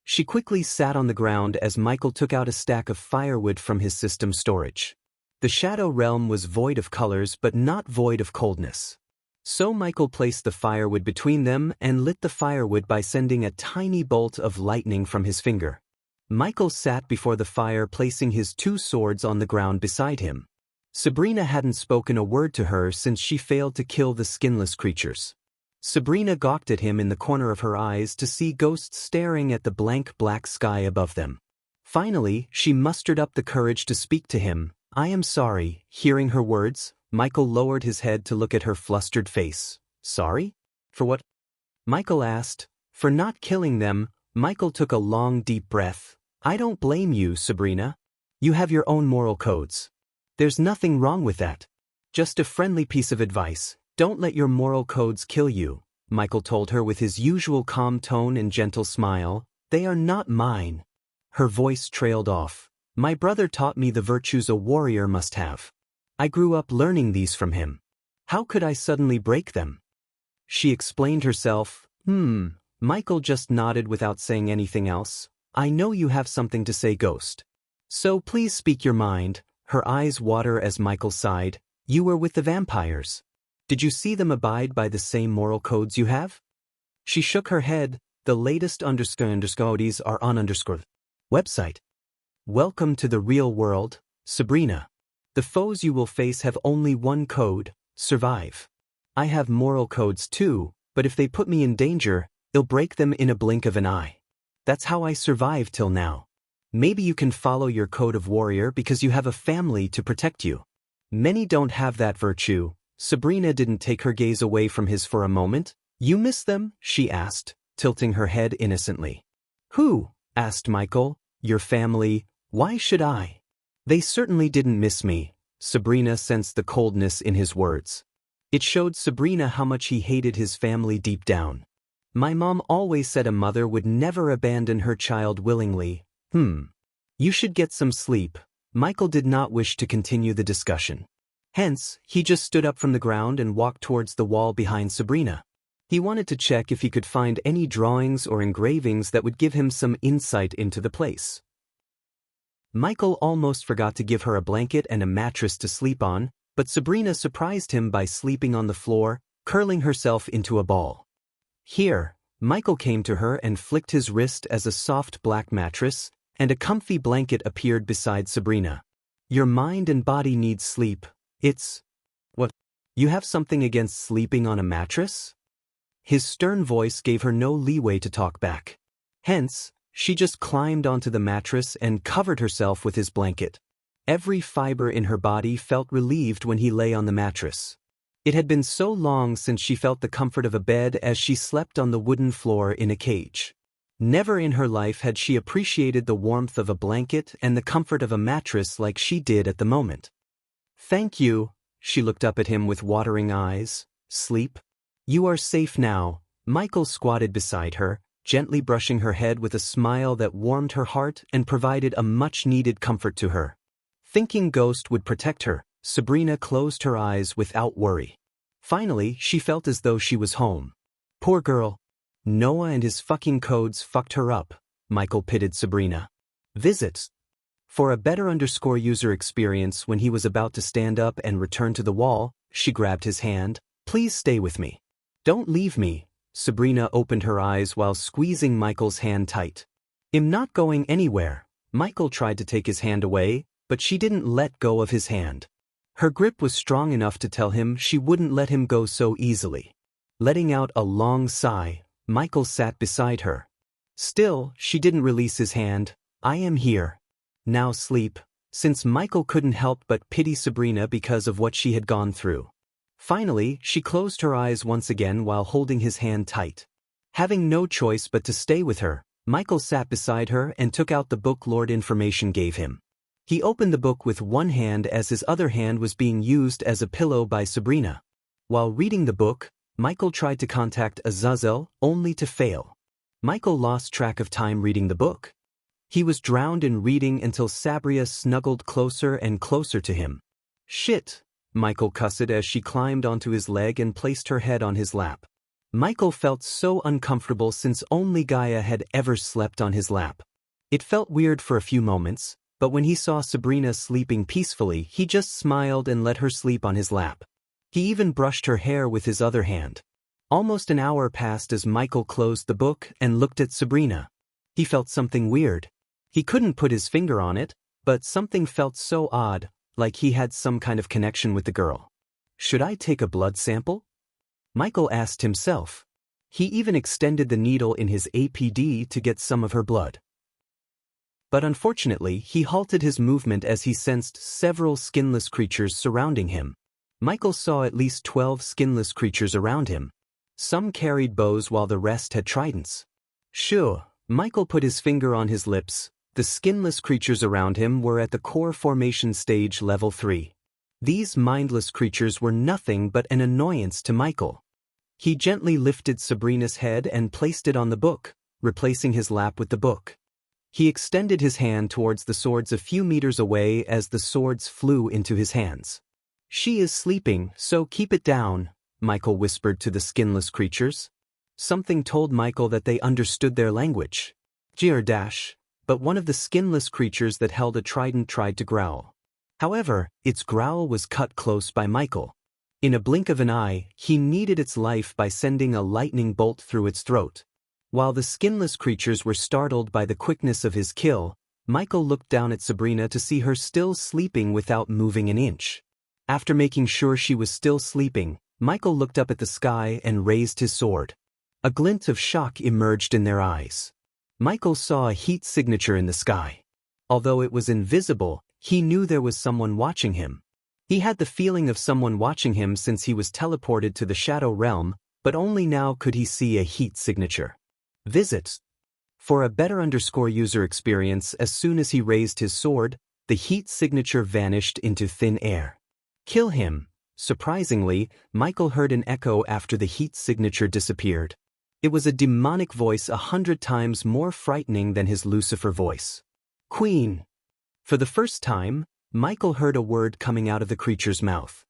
She quickly sat on the ground as Michael took out a stack of firewood from his system storage. The shadow realm was void of colors but not void of coldness. So Michael placed the firewood between them and lit the firewood by sending a tiny bolt of lightning from his finger. Michael sat before the fire, placing his two swords on the ground beside him. Sabrina hadn't spoken a word to her since she failed to kill the skinless creatures. Sabrina gawked at him in the corner of her eyes to see ghosts staring at the blank black sky above them. Finally, she mustered up the courage to speak to him. "I am sorry." Hearing her words, Michael lowered his head to look at her flustered face. "Sorry? For what?" Michael asked. "For not killing them." Michael took a long deep breath. "I don't blame you, Sabrina. You have your own moral codes. There's nothing wrong with that. Just a friendly piece of advice. Don't let your moral codes kill you," Michael told her with his usual calm tone and gentle smile. "They are not mine." Her voice trailed off. "My brother taught me the virtues a warrior must have. I grew up learning these from him. How could I suddenly break them?" She explained herself. Michael just nodded without saying anything else. "I know you have something to say, Ghost. So please speak your mind." Her eyes water as Michael sighed. "You were with the vampires. Did you see them abide by the same moral codes you have?" She shook her head. "The latest underscores are on website. Welcome to the real world, Sabrina. The foes you will face have only one code: survive. I have moral codes too, but if they put me in danger, they'll break them in a blink of an eye. That's how I survived till now. Maybe you can follow your code of warrior because you have a family to protect you. Many don't have that virtue." Sabrina didn't take her gaze away from his for a moment. "You miss them?" she asked, tilting her head innocently. "Who?" asked Michael. "Your family. Why should I?" "They certainly didn't miss me." Sabrina sensed the coldness in his words. It showed Sabrina how much he hated his family deep down. "My mom always said a mother would never abandon her child willingly." You should get some sleep." Michael did not wish to continue the discussion. Hence, he just stood up from the ground and walked towards the wall behind Sabrina. He wanted to check if he could find any drawings or engravings that would give him some insight into the place. Michael almost forgot to give her a blanket and a mattress to sleep on, but Sabrina surprised him by sleeping on the floor, curling herself into a ball. "Here." Michael came to her and flicked his wrist as a soft black mattress and a comfy blanket appeared beside Sabrina. "Your mind and body need sleep. It's... What? You have something against sleeping on a mattress?" His stern voice gave her no leeway to talk back. Hence, she just climbed onto the mattress and covered herself with his blanket. Every fiber in her body felt relieved when he lay on the mattress. It had been so long since she felt the comfort of a bed as she slept on the wooden floor in a cage. Never in her life had she appreciated the warmth of a blanket and the comfort of a mattress like she did at the moment. "Thank you." She looked up at him with watering eyes. "Sleep? You are safe now." Michael squatted beside her, gently brushing her head with a smile that warmed her heart and provided a much-needed comfort to her. Thinking Ghost would protect her, Sabrina closed her eyes without worry. Finally, she felt as though she was home. Poor girl. Noah and his fucking codes fucked her up, Michael pitied Sabrina. Visits. For a better user experience when he was about to stand up and return to the wall, she grabbed his hand. "Please stay with me. Don't leave me." Sabrina opened her eyes while squeezing Michael's hand tight. "I'm not going anywhere." Michael tried to take his hand away, but she didn't let go of his hand. Her grip was strong enough to tell him she wouldn't let him go so easily. Letting out a long sigh, Michael sat beside her. Still, she didn't release his hand. "I am here. Now sleep." Since Michael couldn't help but pity Sabrina because of what she had gone through. Finally, she closed her eyes once again while holding his hand tight. Having no choice but to stay with her, Michael sat beside her and took out the book Lord Information gave him. He opened the book with one hand as his other hand was being used as a pillow by Sabrina. While reading the book, Michael tried to contact Azazel, only to fail. Michael lost track of time reading the book. He was drowned in reading until Sabria snuggled closer and closer to him. "Shit," Michael cussed as she climbed onto his leg and placed her head on his lap. Michael felt so uncomfortable since only Gaia had ever slept on his lap. It felt weird for a few moments, but when he saw Sabrina sleeping peacefully, he just smiled and let her sleep on his lap. He even brushed her hair with his other hand. Almost an hour passed as Michael closed the book and looked at Sabrina. He felt something weird. He couldn't put his finger on it, but something felt so odd, like he had some kind of connection with the girl. "Should I take a blood sample?" Michael asked himself. He even extended the needle in his APD to get some of her blood. But unfortunately, he halted his movement as he sensed several skinless creatures surrounding him. Michael saw at least 12 skinless creatures around him. Some carried bows while the rest had tridents. Sure, Michael put his finger on his lips. The skinless creatures around him were at the core formation stage level 3. These mindless creatures were nothing but an annoyance to Michael. He gently lifted Sabrina's head and placed it on the book, replacing his lap with the book. He extended his hand towards the swords a few meters away as the swords flew into his hands. "She is sleeping, so keep it down," Michael whispered to the skinless creatures. Something told Michael that they understood their language. Dash, but one of the skinless creatures that held a trident tried to growl. However, its growl was cut close by Michael. In a blink of an eye, he needed its life by sending a lightning bolt through its throat. While the skinless creatures were startled by the quickness of his kill, Michael looked down at Sabrina to see her still sleeping without moving an inch. After making sure she was still sleeping, Michael looked up at the sky and raised his sword. A glint of shock emerged in their eyes. Michael saw a heat signature in the sky. Although it was invisible, he knew there was someone watching him. He had the feeling of someone watching him since he was teleported to the Shadow Realm, but only now could he see a heat signature. Visit. For a better user experience, as soon as he raised his sword, the heat signature vanished into thin air. "Kill him." Surprisingly, Michael heard an echo after the heat signature disappeared. It was a demonic voice 100 times more frightening than his Lucifer voice. "Queen." For the first time, Michael heard a word coming out of the creature's mouth.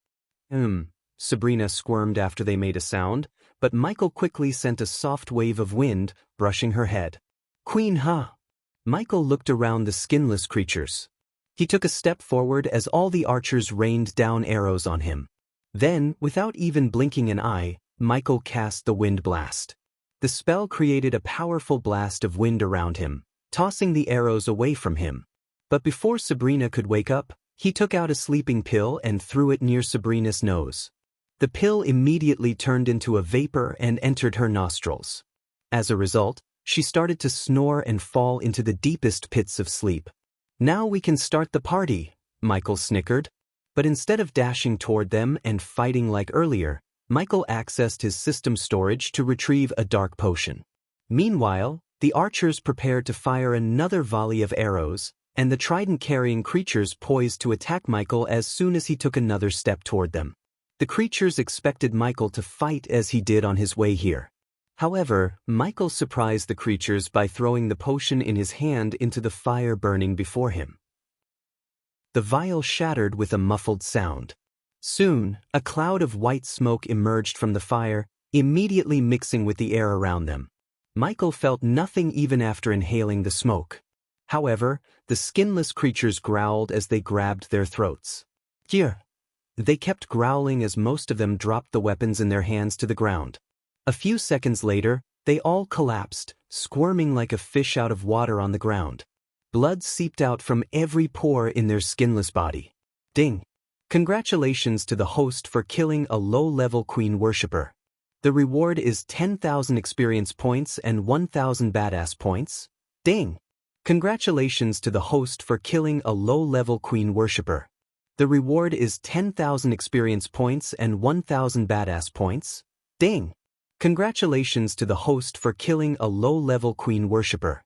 Sabrina squirmed after they made a sound, but Michael quickly sent a soft wave of wind, brushing her head. "Queen, huh?" Michael looked around the skinless creatures. He took a step forward as all the archers rained down arrows on him. Then, without even blinking an eye, Michael cast the wind blast. The spell created a powerful blast of wind around him, tossing the arrows away from him. But before Sabrina could wake up, he took out a sleeping pill and threw it near Sabrina's nose. The pill immediately turned into a vapor and entered her nostrils. As a result, she started to snore and fall into the deepest pits of sleep. "Now we can start the party," Michael snickered. But instead of dashing toward them and fighting like earlier, Michael accessed his system storage to retrieve a dark potion. Meanwhile, the archers prepared to fire another volley of arrows, and the trident-carrying creatures poised to attack Michael as soon as he took another step toward them. The creatures expected Michael to fight as he did on his way here. However, Michael surprised the creatures by throwing the potion in his hand into the fire burning before him. The vial shattered with a muffled sound. Soon, a cloud of white smoke emerged from the fire, immediately mixing with the air around them. Michael felt nothing even after inhaling the smoke. However, the skinless creatures growled as they grabbed their throats. "Here!" They kept growling as most of them dropped the weapons in their hands to the ground. A few seconds later, they all collapsed, squirming like a fish out of water on the ground. Blood seeped out from every pore in their skinless body. Ding! Congratulations to the host for killing a low-level queen worshipper. The reward is 10,000 experience points and 1,000 badass points. Ding! Congratulations to the host for killing a low-level queen worshipper. The reward is 10,000 experience points and 1,000 badass points. Ding! Congratulations to the host for killing a low-level queen worshipper.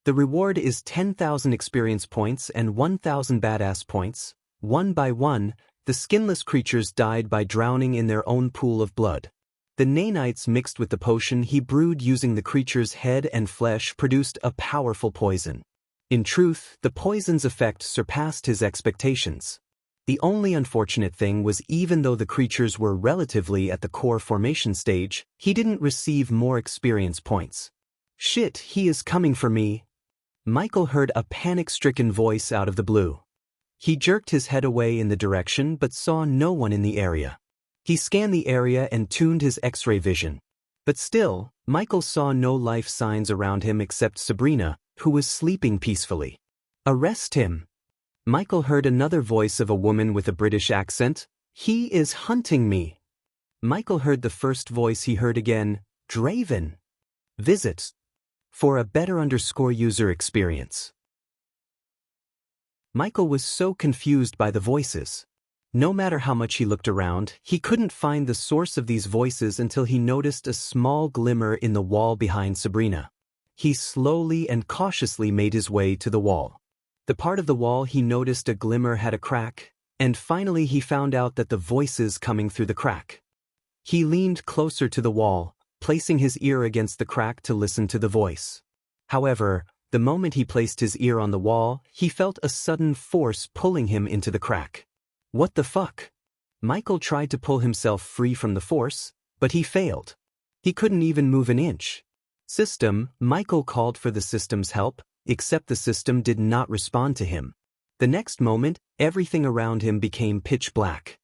The reward is 10,000 experience points and 1,000 badass points. One by one, the skinless creatures died by drowning in their own pool of blood. The nanites mixed with the potion he brewed using the creature's head and flesh produced a powerful poison. In truth, the poison's effect surpassed his expectations. The only unfortunate thing was even though the creatures were relatively at the core formation stage, he didn't receive more experience points. Shit, he is coming for me. Michael heard a panic-stricken voice out of the blue. He jerked his head away in the direction but saw no one in the area. He scanned the area and tuned his X-ray vision. But still, Michael saw no life signs around him except Sabrina, who was sleeping peacefully. Arrest him. Michael heard another voice of a woman with a British accent. He is hunting me. Michael heard the first voice he heard again. Draven. Visit. For a better user experience. Michael was so confused by the voices. No matter how much he looked around, he couldn't find the source of these voices until he noticed a small glimmer in the wall behind Sabrina. He slowly and cautiously made his way to the wall. The part of the wall he noticed a glimmer had a crack, and finally he found out that the voices coming through the crack. He leaned closer to the wall, placing his ear against the crack to listen to the voice. However, the moment he placed his ear on the wall, he felt a sudden force pulling him into the crack. What the fuck? Michael tried to pull himself free from the force, but he failed. He couldn't even move an inch. System, Michael called for the system's help, except the system did not respond to him. The next moment, everything around him became pitch black.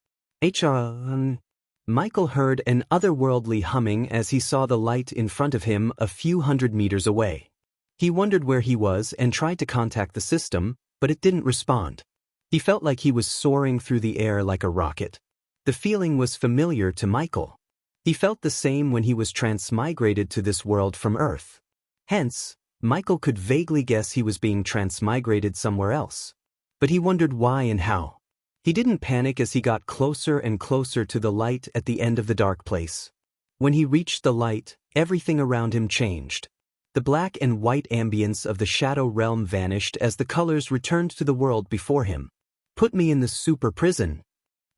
Michael heard an otherworldly humming as he saw the light in front of him a few hundred meters away. He wondered where he was and tried to contact the system, but it didn't respond. He felt like he was soaring through the air like a rocket. The feeling was familiar to Michael. He felt the same when he was transmigrated to this world from Earth. Hence, Michael could vaguely guess he was being transmigrated somewhere else. But he wondered why and how. He didn't panic as he got closer and closer to the light at the end of the dark place. When he reached the light, everything around him changed. The black and white ambience of the shadow realm vanished as the colors returned to the world before him. Put me in the super prison.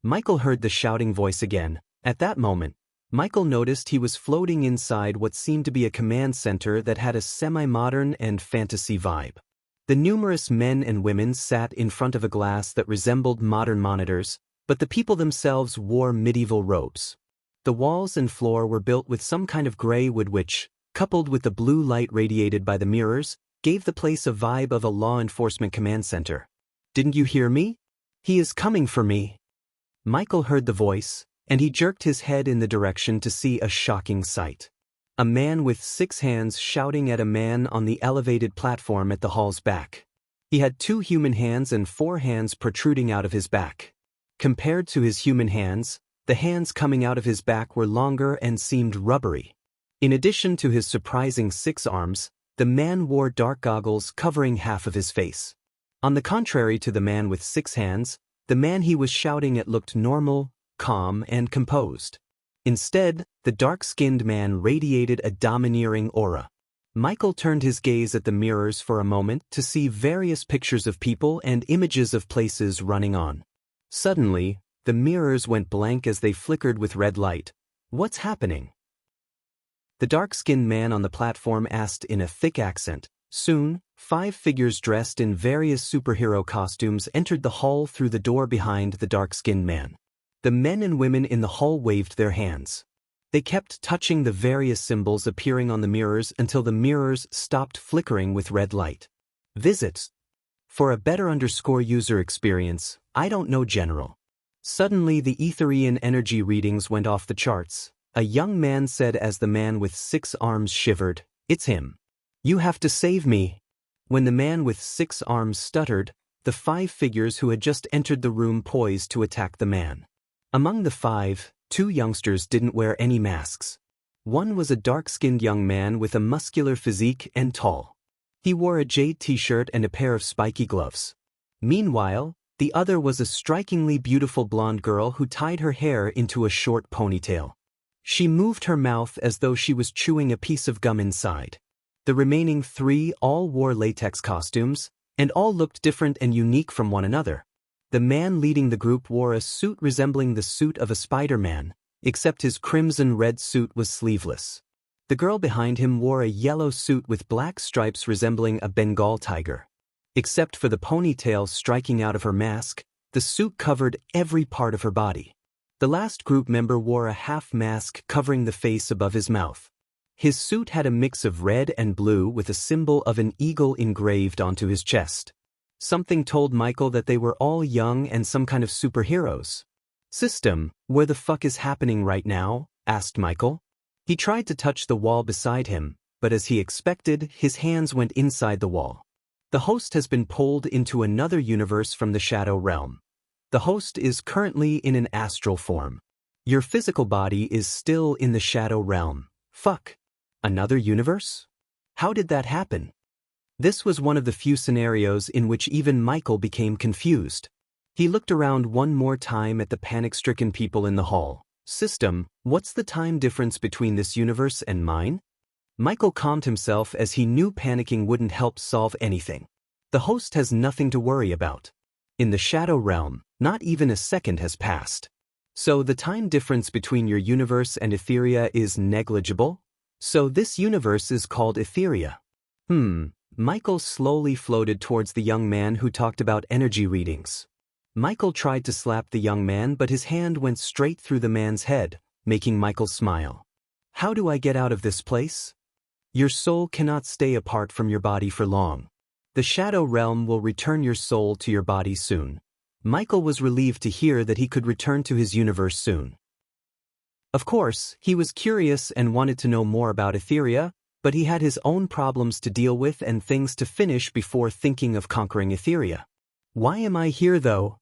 Michael heard the shouting voice again. At that moment, Michael noticed he was floating inside what seemed to be a command center that had a semi-modern and fantasy vibe. The numerous men and women sat in front of a glass that resembled modern monitors, but the people themselves wore medieval robes. The walls and floor were built with some kind of gray wood which, coupled with the blue light radiated by the mirrors, gave the place a vibe of a law enforcement command center. Didn't you hear me? He is coming for me. Michael heard the voice, and he jerked his head in the direction to see a shocking sight. A man with 6 hands shouting at a man on the elevated platform at the hall's back. He had 2 human hands and 4 hands protruding out of his back. Compared to his human hands, the hands coming out of his back were longer and seemed rubbery. In addition to his surprising 6 arms, the man wore dark goggles covering half of his face. On the contrary to the man with 6 hands, the man he was shouting at looked normal, calm, and composed. Instead, the dark-skinned man radiated a domineering aura. Michael turned his gaze at the mirrors for a moment to see various pictures of people and images of places running on. Suddenly, the mirrors went blank as they flickered with red light. What's happening? The dark-skinned man on the platform asked in a thick accent. Soon, 5 figures dressed in various superhero costumes entered the hall through the door behind the dark-skinned man. The men and women in the hall waved their hands. They kept touching the various symbols appearing on the mirrors until the mirrors stopped flickering with red light. Visits. For a better user experience, I don't know General. Suddenly the Etherian energy readings went off the charts. A young man said as the man with 6 arms shivered, "It's him. You have to save me." When the man with 6 arms stuttered, the 5 figures who had just entered the room poised to attack the man. Among the 5, 2 youngsters didn't wear any masks. One was a dark-skinned young man with a muscular physique and tall. He wore a jade t-shirt and a pair of spiky gloves. Meanwhile, the other was a strikingly beautiful blonde girl who tied her hair into a short ponytail. She moved her mouth as though she was chewing a piece of gum inside. The remaining 3 all wore latex costumes, and all looked different and unique from one another. The man leading the group wore a suit resembling the suit of a Spider-Man, except his crimson-red suit was sleeveless. The girl behind him wore a yellow suit with black stripes resembling a Bengal tiger. Except for the ponytail striking out of her mask, the suit covered every part of her body. The last group member wore a half mask covering the face above his mouth. His suit had a mix of red and blue with a symbol of an eagle engraved onto his chest. Something told Michael that they were all young and some kind of superheroes. "System, where the fuck is happening right now?" asked Michael. He tried to touch the wall beside him, but as he expected, his hands went inside the wall. The host has been pulled into another universe from the shadow realm. The host is currently in an astral form. Your physical body is still in the shadow realm. Fuck. Another universe? How did that happen? This was one of the few scenarios in which even Michael became confused. He looked around one more time at the panic-stricken people in the hall. "System, what's the time difference between this universe and mine?" Michael calmed himself as he knew panicking wouldn't help solve anything. The host has nothing to worry about. In the shadow realm, not even a second has passed. So the time difference between your universe and Etheria is negligible? So this universe is called Etheria. Michael slowly floated towards the young man who talked about energy readings. Michael tried to slap the young man, but his hand went straight through the man's head, making Michael smile. "How do I get out of this place?" "Your soul cannot stay apart from your body for long. The shadow realm will return your soul to your body soon." Michael was relieved to hear that he could return to his universe soon. Of course, he was curious and wanted to know more about Etheria, but he had his own problems to deal with and things to finish before thinking of conquering Etheria. "Why am I here though?"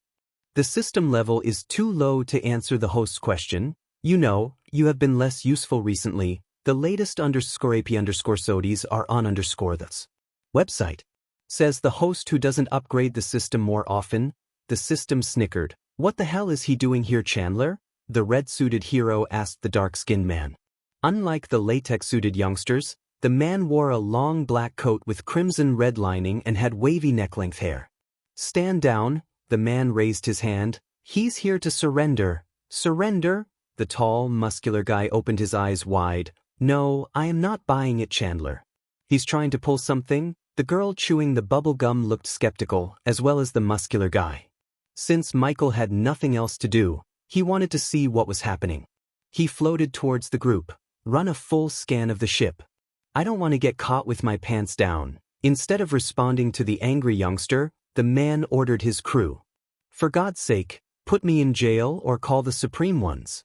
The system level is too low to answer the host's question. "You know, you have been less useful recently. The latest _AP_SODIs are on _this website," says the host who doesn't upgrade the system more often. The system snickered. "What the hell is he doing here, Chandler?" the red-suited hero asked the dark-skinned man. Unlike the latex-suited youngsters, the man wore a long black coat with crimson red lining and had wavy neck-length hair. "Stand down," the man raised his hand. "He's here to surrender." "Surrender?" The tall, muscular guy opened his eyes wide. "No, I am not buying it, Chandler." "He's trying to pull something?" The girl chewing the bubble gum looked skeptical, as well as the muscular guy. Since Michael had nothing else to do, he wanted to see what was happening. He floated towards the group. "Run a full scan of the ship." "I don't want to get caught with my pants down." Instead of responding to the angry youngster, the man ordered his crew. "For God's sake, put me in jail or call the Supreme Ones."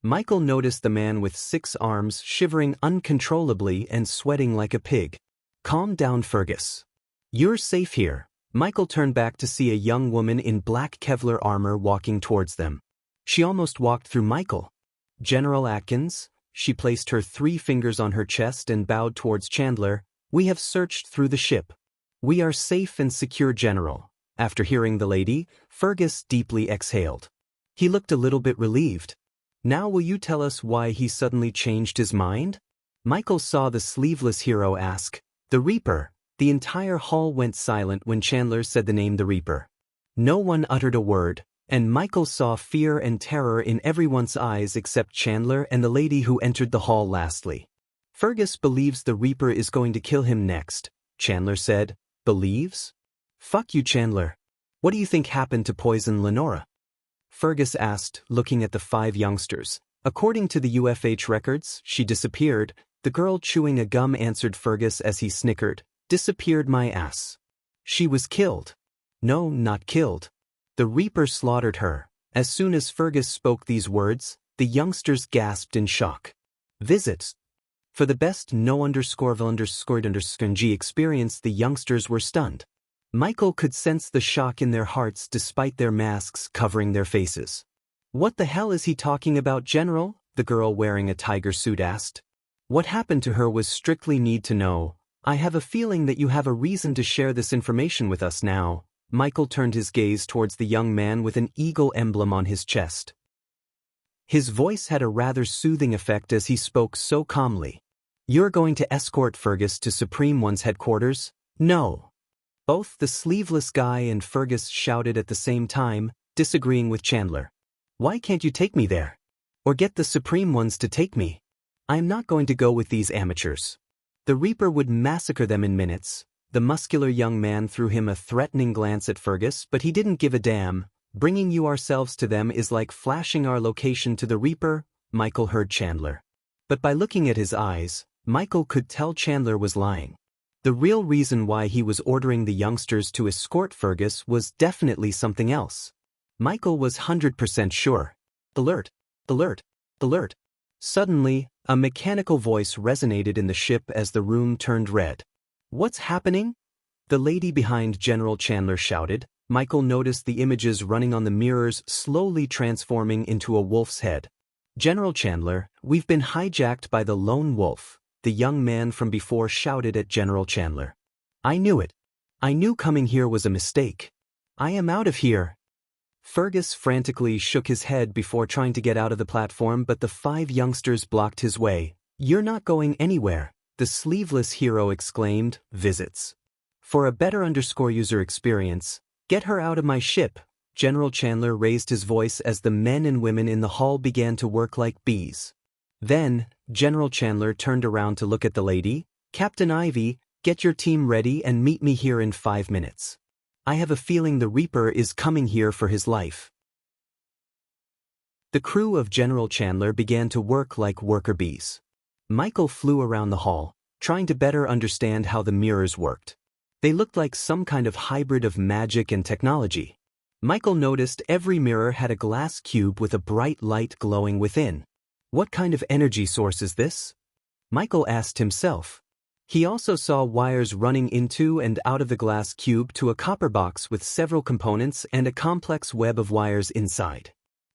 Michael noticed the man with 6 arms shivering uncontrollably and sweating like a pig. "Calm down, Fergus. You're safe here." Michael turned back to see a young woman in black Kevlar armor walking towards them. She almost walked through Michael. "General Atkins," she placed her 3 fingers on her chest and bowed towards Chandler. "We have searched through the ship. We are safe and secure, General." After hearing the lady, Fergus deeply exhaled. He looked a little bit relieved. "Now will you tell us why he suddenly changed his mind?" Michael saw the sleeveless hero ask. "The Reaper." The entire hall went silent when Chandler said the name the Reaper. No one uttered a word, and Michael saw fear and terror in everyone's eyes except Chandler and the lady who entered the hall lastly. "Fergus believes the Reaper is going to kill him next," Chandler said. "Believes? Fuck you, Chandler. What do you think happened to Poison Lenora?" Fergus asked, looking at the 5 youngsters. "According to the UFH records, she disappeared." The girl chewing a gum answered Fergus as he snickered. "Disappeared my ass. She was killed." "No, not killed. The Reaper slaughtered her." As soon as Fergus spoke these words, the youngsters gasped in shock. Visits. For the best no_G experience, the youngsters were stunned. Michael could sense the shock in their hearts despite their masks covering their faces. "What the hell is he talking about, General?" the girl wearing a tiger suit asked. "What happened to her was strictly need to know. I have a feeling that you have a reason to share this information with us now." Michael turned his gaze towards the young man with an eagle emblem on his chest. His voice had a rather soothing effect as he spoke so calmly. You're going to escort Fergus to Supreme One's headquarters? No. Both the sleeveless guy and Fergus shouted at the same time, disagreeing with Chandler. Why can't you take me there? Or get the Supreme Ones to take me? I'm not going to go with these amateurs. The Reaper would massacre them in minutes. The muscular young man threw him a threatening glance at Fergus, but he didn't give a damn. Bringing you ourselves to them is like flashing our location to the Reaper, Michael heard Chandler. But by looking at his eyes, Michael could tell Chandler was lying. The real reason why he was ordering the youngsters to escort Fergus was definitely something else. Michael was 100% sure. Alert! Alert! Alert! Suddenly, a mechanical voice resonated in the ship as the room turned red. What's happening? The lady behind General Chandler shouted. Michael noticed the images running on the mirrors slowly transforming into a wolf's head. General Chandler, we've been hijacked by the lone wolf, the young man from before shouted at General Chandler. I knew it. I knew coming here was a mistake. I am out of here. Fergus frantically shook his head before trying to get out of the platform, but the 5 youngsters blocked his way. You're not going anywhere, the sleeveless hero exclaimed. Visits. For a better user experience, get her out of my ship. General Chandler raised his voice as the men and women in the hall began to work like bees. Then, General Chandler turned around to look at the lady. Captain Ivy, get your team ready and meet me here in 5 minutes. I have a feeling the Reaper is coming here for his life. The crew of General Chandler began to work like worker bees. Michael flew around the hall, trying to better understand how the mirrors worked. They looked like some kind of hybrid of magic and technology. Michael noticed every mirror had a glass cube with a bright light glowing within. What kind of energy source is this? Michael asked himself. He also saw wires running into and out of the glass cube to a copper box with several components and a complex web of wires inside.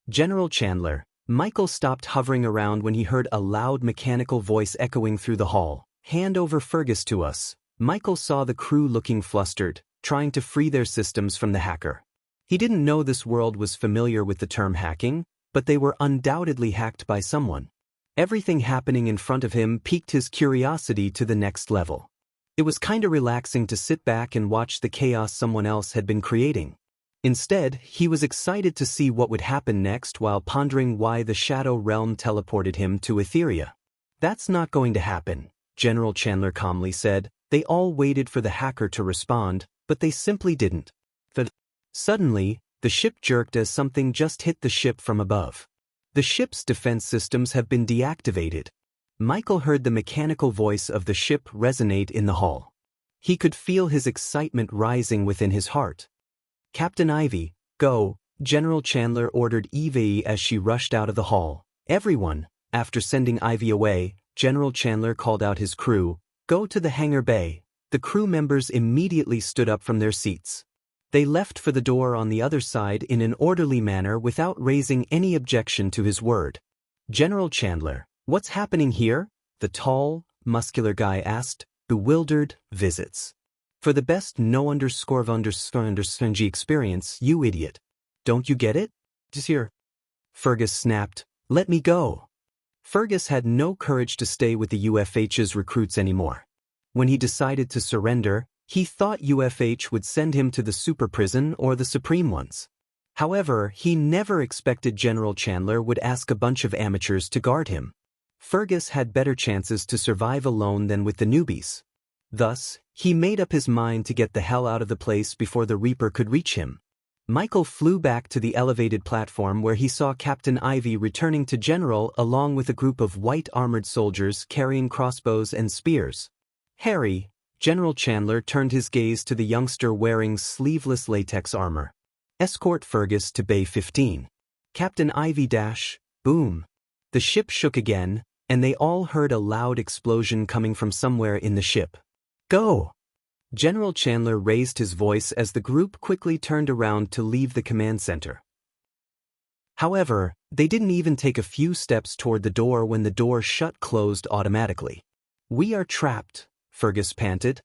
General Chandler, Michael stopped hovering around when he heard a loud mechanical voice echoing through the hall. Hand over Fergus to us. Michael saw the crew looking flustered, trying to free their systems from the hacker. He didn't know this world was familiar with the term hacking, but they were undoubtedly hacked by someone. Everything happening in front of him piqued his curiosity to the next level. It was kinda relaxing to sit back and watch the chaos someone else had been creating. Instead, he was excited to see what would happen next while pondering why the Shadow Realm teleported him to Etheria. That's not going to happen, General Chandler calmly said. They all waited for the hacker to respond, but they simply didn't. Suddenly, the ship jerked as something just hit the ship from above. The ship's defense systems have been deactivated. Michael heard the mechanical voice of the ship resonate in the hall. He could feel his excitement rising within his heart. Captain Ivy, go, General Chandler ordered Ivy as she rushed out of the hall. Everyone, after sending Ivy away, General Chandler called out his crew, go to the hangar bay. The crew members immediately stood up from their seats. They left for the door on the other side in an orderly manner without raising any objection to his word. General Chandler, what's happening here? The tall, muscular guy asked, bewildered. Visits. For the best no_underscore_underscore experience, you idiot. Don't you get it? Just here. Fergus snapped, let me go. Fergus had no courage to stay with the UFH's recruits anymore. When he decided to surrender, he thought UFH would send him to the super prison or the Supreme Ones. However, he never expected General Chandler would ask a bunch of amateurs to guard him. Fergus had better chances to survive alone than with the newbies. Thus, he made up his mind to get the hell out of the place before the Reaper could reach him. Michael flew back to the elevated platform where he saw Captain Ivy returning to General along with a group of white-armored soldiers carrying crossbows and spears. Harry, General Chandler turned his gaze to the youngster wearing sleeveless latex armor. Escort Fergus to Bay 15. Captain Ivy dash, boom. The ship shook again, and they all heard a loud explosion coming from somewhere in the ship. Go! General Chandler raised his voice as the group quickly turned around to leave the command center. However, they didn't even take a few steps toward the door when the door closed automatically. We are trapped, Fergus panted.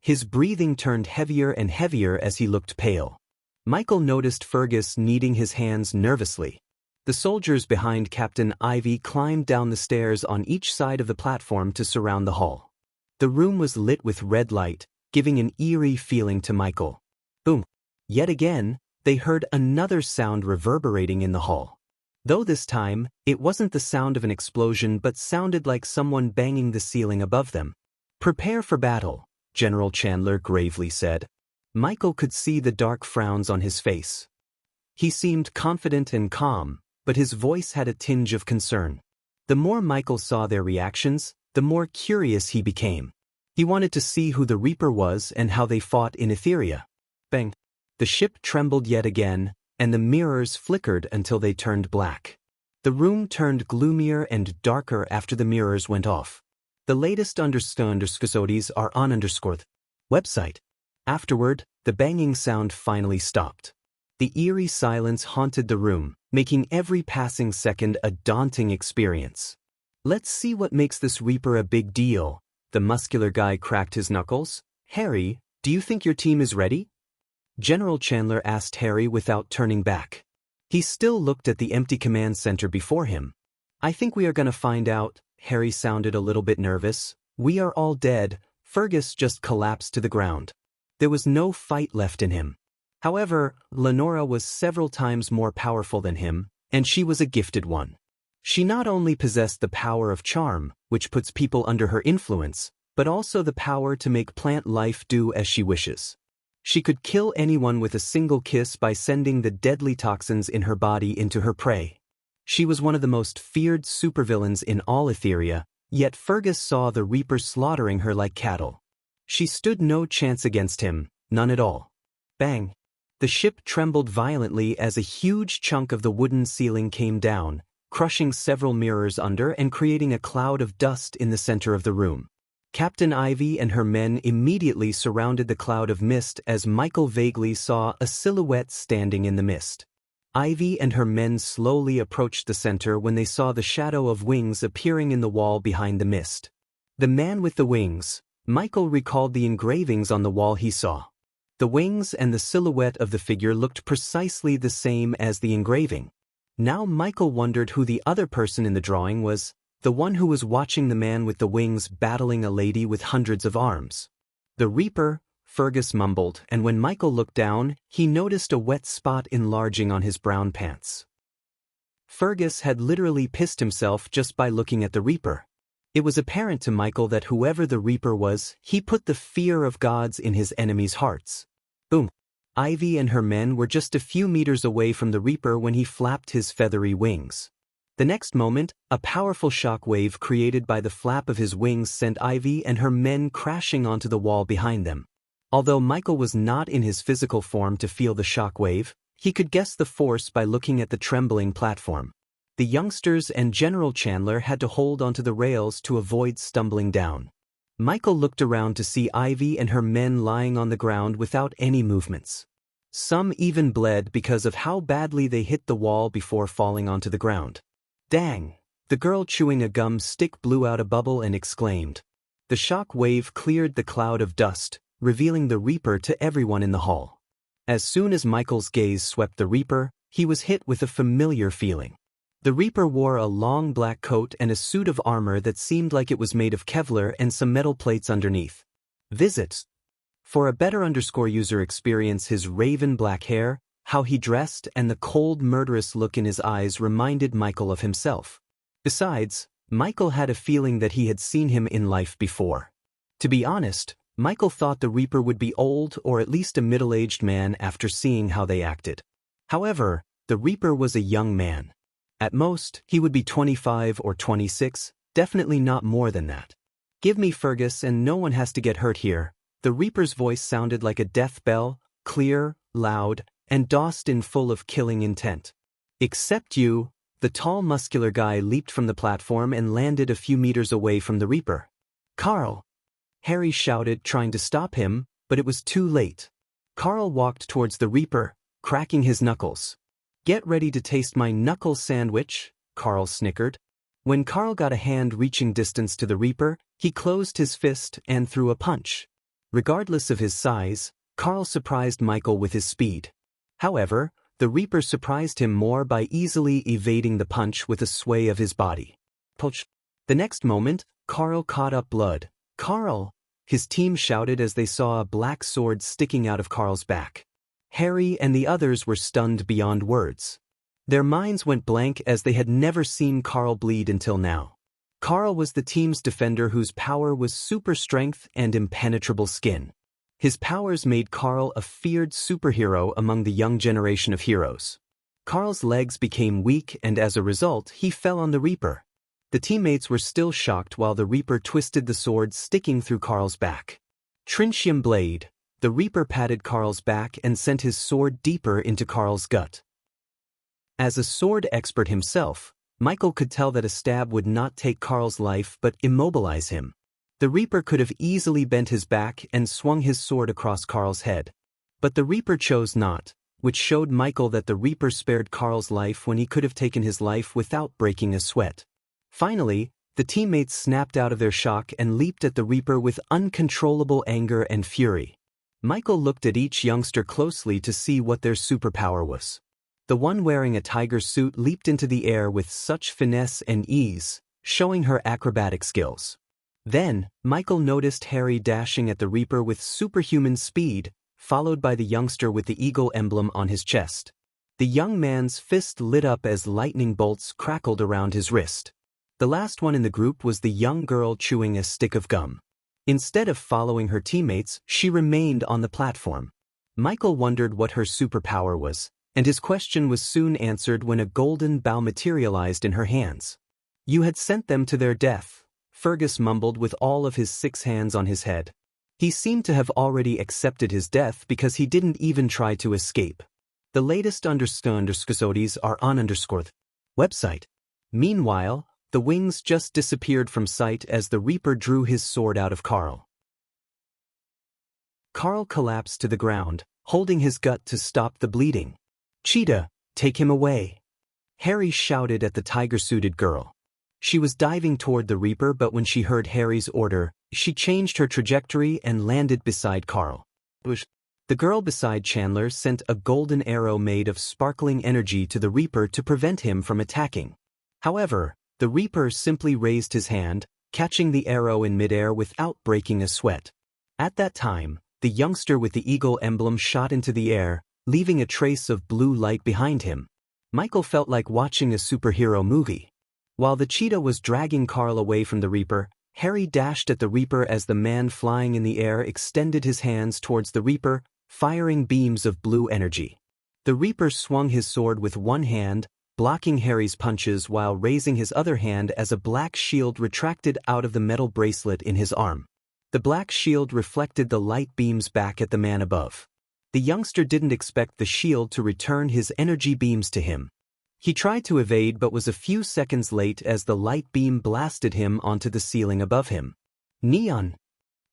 His breathing turned heavier and heavier as he looked pale. Michael noticed Fergus kneading his hands nervously. The soldiers behind Captain Ivy climbed down the stairs on each side of the platform to surround the hall. The room was lit with red light, giving an eerie feeling to Michael. Boom! Yet again, they heard another sound reverberating in the hall. Though this time, it wasn't the sound of an explosion but sounded like someone banging the ceiling above them. "Prepare for battle," General Chandler gravely said. Michael could see the dark frowns on his face. He seemed confident and calm, but his voice had a tinge of concern. The more Michael saw their reactions, the more curious he became. He wanted to see who the Reaper was and how they fought in Etheria. Bang! The ship trembled yet again, and the mirrors flickered until they turned black. The room turned gloomier and darker after the mirrors went off. The latest episodes are on website. Afterward, the banging sound finally stopped. The eerie silence haunted the room, making every passing second a daunting experience. "Let's see what makes this Reaper a big deal." The muscular guy cracked his knuckles. "Harry, do you think your team is ready?" General Chandler asked Harry without turning back. He still looked at the empty command center before him. "I think we are going to find out." Harry sounded a little bit nervous. "We are all dead." Fergus just collapsed to the ground. There was no fight left in him. However, Lenora was several times more powerful than him, and she was a gifted one. She not only possessed the power of charm, which puts people under her influence, but also the power to make plant life do as she wishes. She could kill anyone with a single kiss by sending the deadly toxins in her body into her prey. She was one of the most feared supervillains in all Etheria, yet Fergus saw the Reaper slaughtering her like cattle. She stood no chance against him, none at all. Bang! The ship trembled violently as a huge chunk of the wooden ceiling came down, crushing several mirrors under and creating a cloud of dust in the center of the room. Captain Ivy and her men immediately surrounded the cloud of mist as Michael vaguely saw a silhouette standing in the mist. Ivy and her men slowly approached the center when they saw the shadow of wings appearing in the wall behind the mist. The man with the wings. Michael recalled the engravings on the wall he saw. The wings and the silhouette of the figure looked precisely the same as the engraving. Now Michael wondered who the other person in the drawing was, the one who was watching the man with the wings battling a lady with hundreds of arms. "The Reaper," Fergus mumbled, and when Michael looked down, he noticed a wet spot enlarging on his brown pants. Fergus had literally pissed himself just by looking at the Reaper. It was apparent to Michael that whoever the Reaper was, he put the fear of gods in his enemies' hearts. Boom! Ivy and her men were just a few meters away from the Reaper when he flapped his feathery wings. The next moment, a powerful shock wave created by the flap of his wings sent Ivy and her men crashing onto the wall behind them. Although Michael was not in his physical form to feel the shock wave, he could guess the force by looking at the trembling platform. The youngsters and General Chandler had to hold onto the rails to avoid stumbling down. Michael looked around to see Ivy and her men lying on the ground without any movements. Some even bled because of how badly they hit the wall before falling onto the ground. "Dang!" The girl chewing a gum stick blew out a bubble and exclaimed. The shock wave cleared the cloud of dust, revealing the Reaper to everyone in the hall. As soon as Michael's gaze swept the Reaper, he was hit with a familiar feeling. The Reaper wore a long black coat and a suit of armor that seemed like it was made of Kevlar and some metal plates underneath. Visits. For a better user experience, his raven black hair, how he dressed, and the cold murderous look in his eyes reminded Michael of himself. Besides, Michael had a feeling that he had seen him in life before. To be honest, Michael thought the Reaper would be old or at least a middle-aged man after seeing how they acted. However, the Reaper was a young man. At most, he would be 25 or 26, definitely not more than that. "Give me Fergus and no one has to get hurt here." The Reaper's voice sounded like a death bell, clear, loud, and dosed in full of killing intent. "Except you." The tall muscular guy leaped from the platform and landed a few meters away from the Reaper. "Carl!" Harry shouted, trying to stop him, but it was too late. Carl walked towards the Reaper, cracking his knuckles. "Get ready to taste my knuckle sandwich," Carl snickered. When Carl got a hand-reaching distance to the Reaper, he closed his fist and threw a punch. Regardless of his size, Carl surprised Michael with his speed. However, the Reaper surprised him more by easily evading the punch with a sway of his body. Poch. The next moment, Carl caught up blood. "Carl!" his team shouted as they saw a black sword sticking out of Carl's back. Harry and the others were stunned beyond words. Their minds went blank as they had never seen Carl bleed until now. Carl was the team's defender whose power was super strength and impenetrable skin. His powers made Carl a feared superhero among the young generation of heroes. Carl's legs became weak and as a result he fell on the Reaper. The teammates were still shocked while the Reaper twisted the sword sticking through Carl's back. Trinium blade. The Reaper patted Carl's back and sent his sword deeper into Carl's gut. As a sword expert himself, Michael could tell that a stab would not take Carl's life but immobilize him. The Reaper could have easily bent his back and swung his sword across Carl's head. But the Reaper chose not, which showed Michael that the Reaper spared Carl's life when he could have taken his life without breaking a sweat. Finally, the teammates snapped out of their shock and leaped at the Reaper with uncontrollable anger and fury. Michael looked at each youngster closely to see what their superpower was. The one wearing a tiger suit leaped into the air with such finesse and ease, showing her acrobatic skills. Then, Michael noticed Harry dashing at the Reaper with superhuman speed, followed by the youngster with the eagle emblem on his chest. The young man's fist lit up as lightning bolts crackled around his wrist. The last one in the group was the young girl chewing a stick of gum. Instead of following her teammates, she remained on the platform. Michael wondered what her superpower was, and his question was soon answered when a golden bow materialized in her hands. "You had sent them to their death," Fergus mumbled with all of his 6 hands on his head. He seemed to have already accepted his death because he didn't even try to escape. The latest episodes are on website. Meanwhile, the wings just disappeared from sight as the Reaper drew his sword out of Carl. Carl collapsed to the ground, holding his gut to stop the bleeding. "Cheetah, take him away!" Harry shouted at the tiger-suited girl. She was diving toward the Reaper, but when she heard Harry's order, she changed her trajectory and landed beside Carl. The girl beside Chandler sent a golden arrow made of sparkling energy to the Reaper to prevent him from attacking. However, the Reaper simply raised his hand, catching the arrow in midair without breaking a sweat. At that time, the youngster with the eagle emblem shot into the air, leaving a trace of blue light behind him. Michael felt like watching a superhero movie. While the cheetah was dragging Carl away from the Reaper, Harry dashed at the Reaper as the man flying in the air extended his hands towards the Reaper, firing beams of blue energy. The Reaper swung his sword with one hand, blocking Harry's punches while raising his other hand as a black shield retracted out of the metal bracelet in his arm. The black shield reflected the light beams back at the man above. The youngster didn't expect the shield to return his energy beams to him. He tried to evade but was a few seconds late as the light beam blasted him onto the ceiling above him. "Neon!"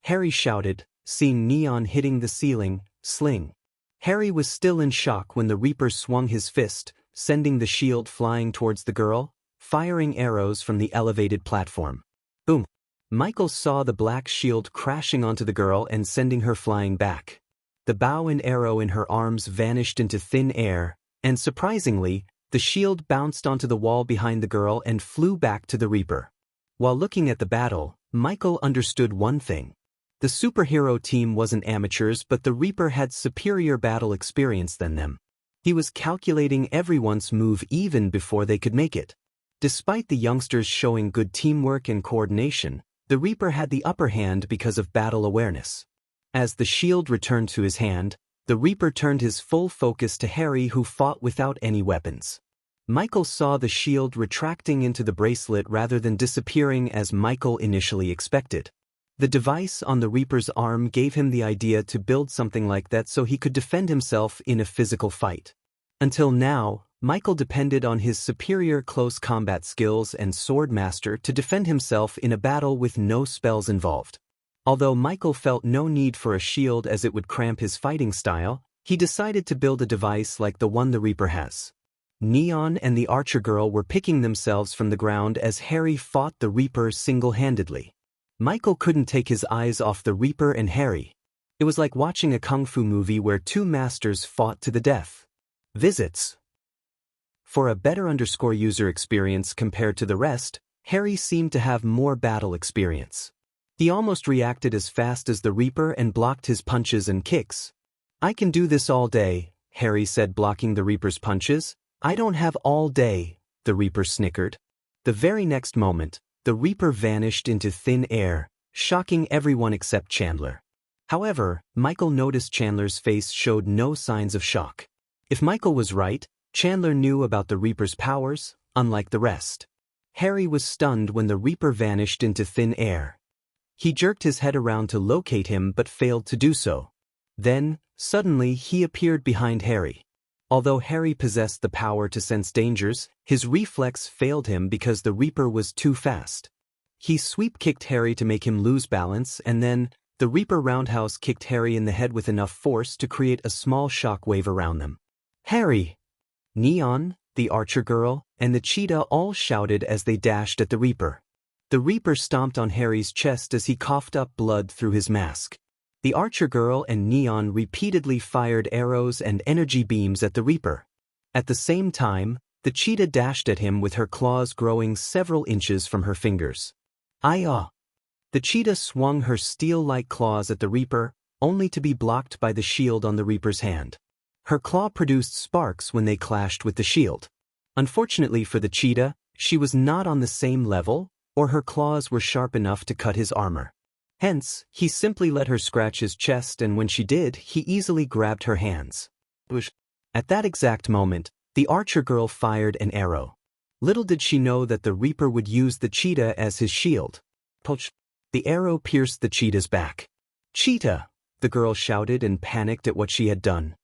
Harry shouted, seeing Neon hitting the ceiling, sling. Harry was still in shock when the Reaper swung his fist, sending the shield flying towards the girl, firing arrows from the elevated platform. Boom! Michael saw the black shield crashing onto the girl and sending her flying back. The bow and arrow in her arms vanished into thin air, and surprisingly, the shield bounced onto the wall behind the girl and flew back to the Reaper. While looking at the battle, Michael understood one thing. The superhero team wasn't amateurs, but the Reaper had superior battle experience than them. He was calculating everyone's move even before they could make it. Despite the youngsters showing good teamwork and coordination, the Reaper had the upper hand because of battle awareness. As the shield returned to his hand, the Reaper turned his full focus to Harry, who fought without any weapons. Michael saw the shield retracting into the bracelet rather than disappearing as Michael initially expected. The device on the Reaper's arm gave him the idea to build something like that so he could defend himself in a physical fight. Until now, Michael depended on his superior close combat skills and sword master to defend himself in a battle with no spells involved. Although Michael felt no need for a shield as it would cramp his fighting style, he decided to build a device like the one the Reaper has. Neon and the archer girl were picking themselves from the ground as Harry fought the Reaper single-handedly. Michael couldn't take his eyes off the Reaper and Harry. It was like watching a kung fu movie where two masters fought to the death. Visits. For a better user experience compared to the rest, Harry seemed to have more battle experience. He almost reacted as fast as the Reaper and blocked his punches and kicks. "I can do this all day," Harry said, blocking the Reaper's punches. "I don't have all day," the Reaper snickered. The very next moment, the Reaper vanished into thin air, shocking everyone except Chandler. However, Michael noticed Chandler's face showed no signs of shock. If Michael was right, Chandler knew about the Reaper's powers, unlike the rest. Harry was stunned when the Reaper vanished into thin air. He jerked his head around to locate him but failed to do so. Then, suddenly he appeared behind Harry. Although Harry possessed the power to sense dangers, his reflex failed him because the Reaper was too fast. He sweep-kicked Harry to make him lose balance, and then, the Reaper roundhouse kicked Harry in the head with enough force to create a small shock wave around them. "Harry!" Neon, the Archer girl, and the cheetah all shouted as they dashed at the Reaper. The Reaper stomped on Harry's chest as he coughed up blood through his mask. The Archer girl and Neon repeatedly fired arrows and energy beams at the Reaper. At the same time, the cheetah dashed at him with her claws growing several inches from her fingers. "Ay-ah!" The cheetah swung her steel-like claws at the Reaper, only to be blocked by the shield on the Reaper's hand. Her claw produced sparks when they clashed with the shield. Unfortunately for the cheetah, she was not on the same level, or her claws were sharp enough to cut his armor. Hence, he simply let her scratch his chest, and when she did, he easily grabbed her hands. At that exact moment, the Archer girl fired an arrow. Little did she know that the Reaper would use the cheetah as his shield. The arrow pierced the cheetah's back. "Cheetah!" the girl shouted and panicked at what she had done.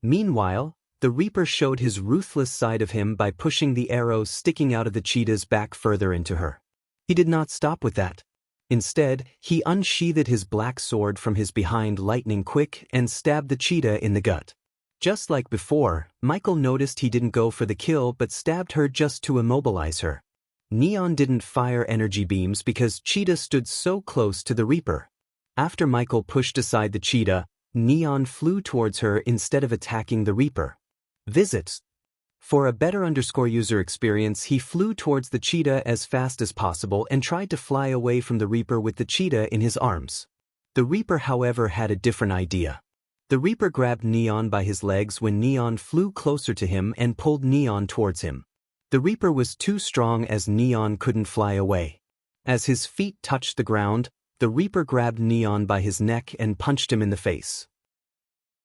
Meanwhile, the Reaper showed his ruthless side of him by pushing the arrow sticking out of the cheetah's back further into her. He did not stop with that. Instead, he unsheathed his black sword from his behind lightning quick and stabbed the cheetah in the gut. Just like before, Michael noticed he didn't go for the kill but stabbed her just to immobilize her. Neon didn't fire energy beams because Cheetah stood so close to the Reaper. After Michael pushed aside the cheetah, Neon flew towards her instead of attacking the Reaper. Visits. For a better user experience, he flew towards the cheetah as fast as possible and tried to fly away from the Reaper with the cheetah in his arms. The Reaper, however, had a different idea. The Reaper grabbed Neon by his legs when Neon flew closer to him and pulled Neon towards him. The Reaper was too strong as Neon couldn't fly away. As his feet touched the ground, the Reaper grabbed Neon by his neck and punched him in the face.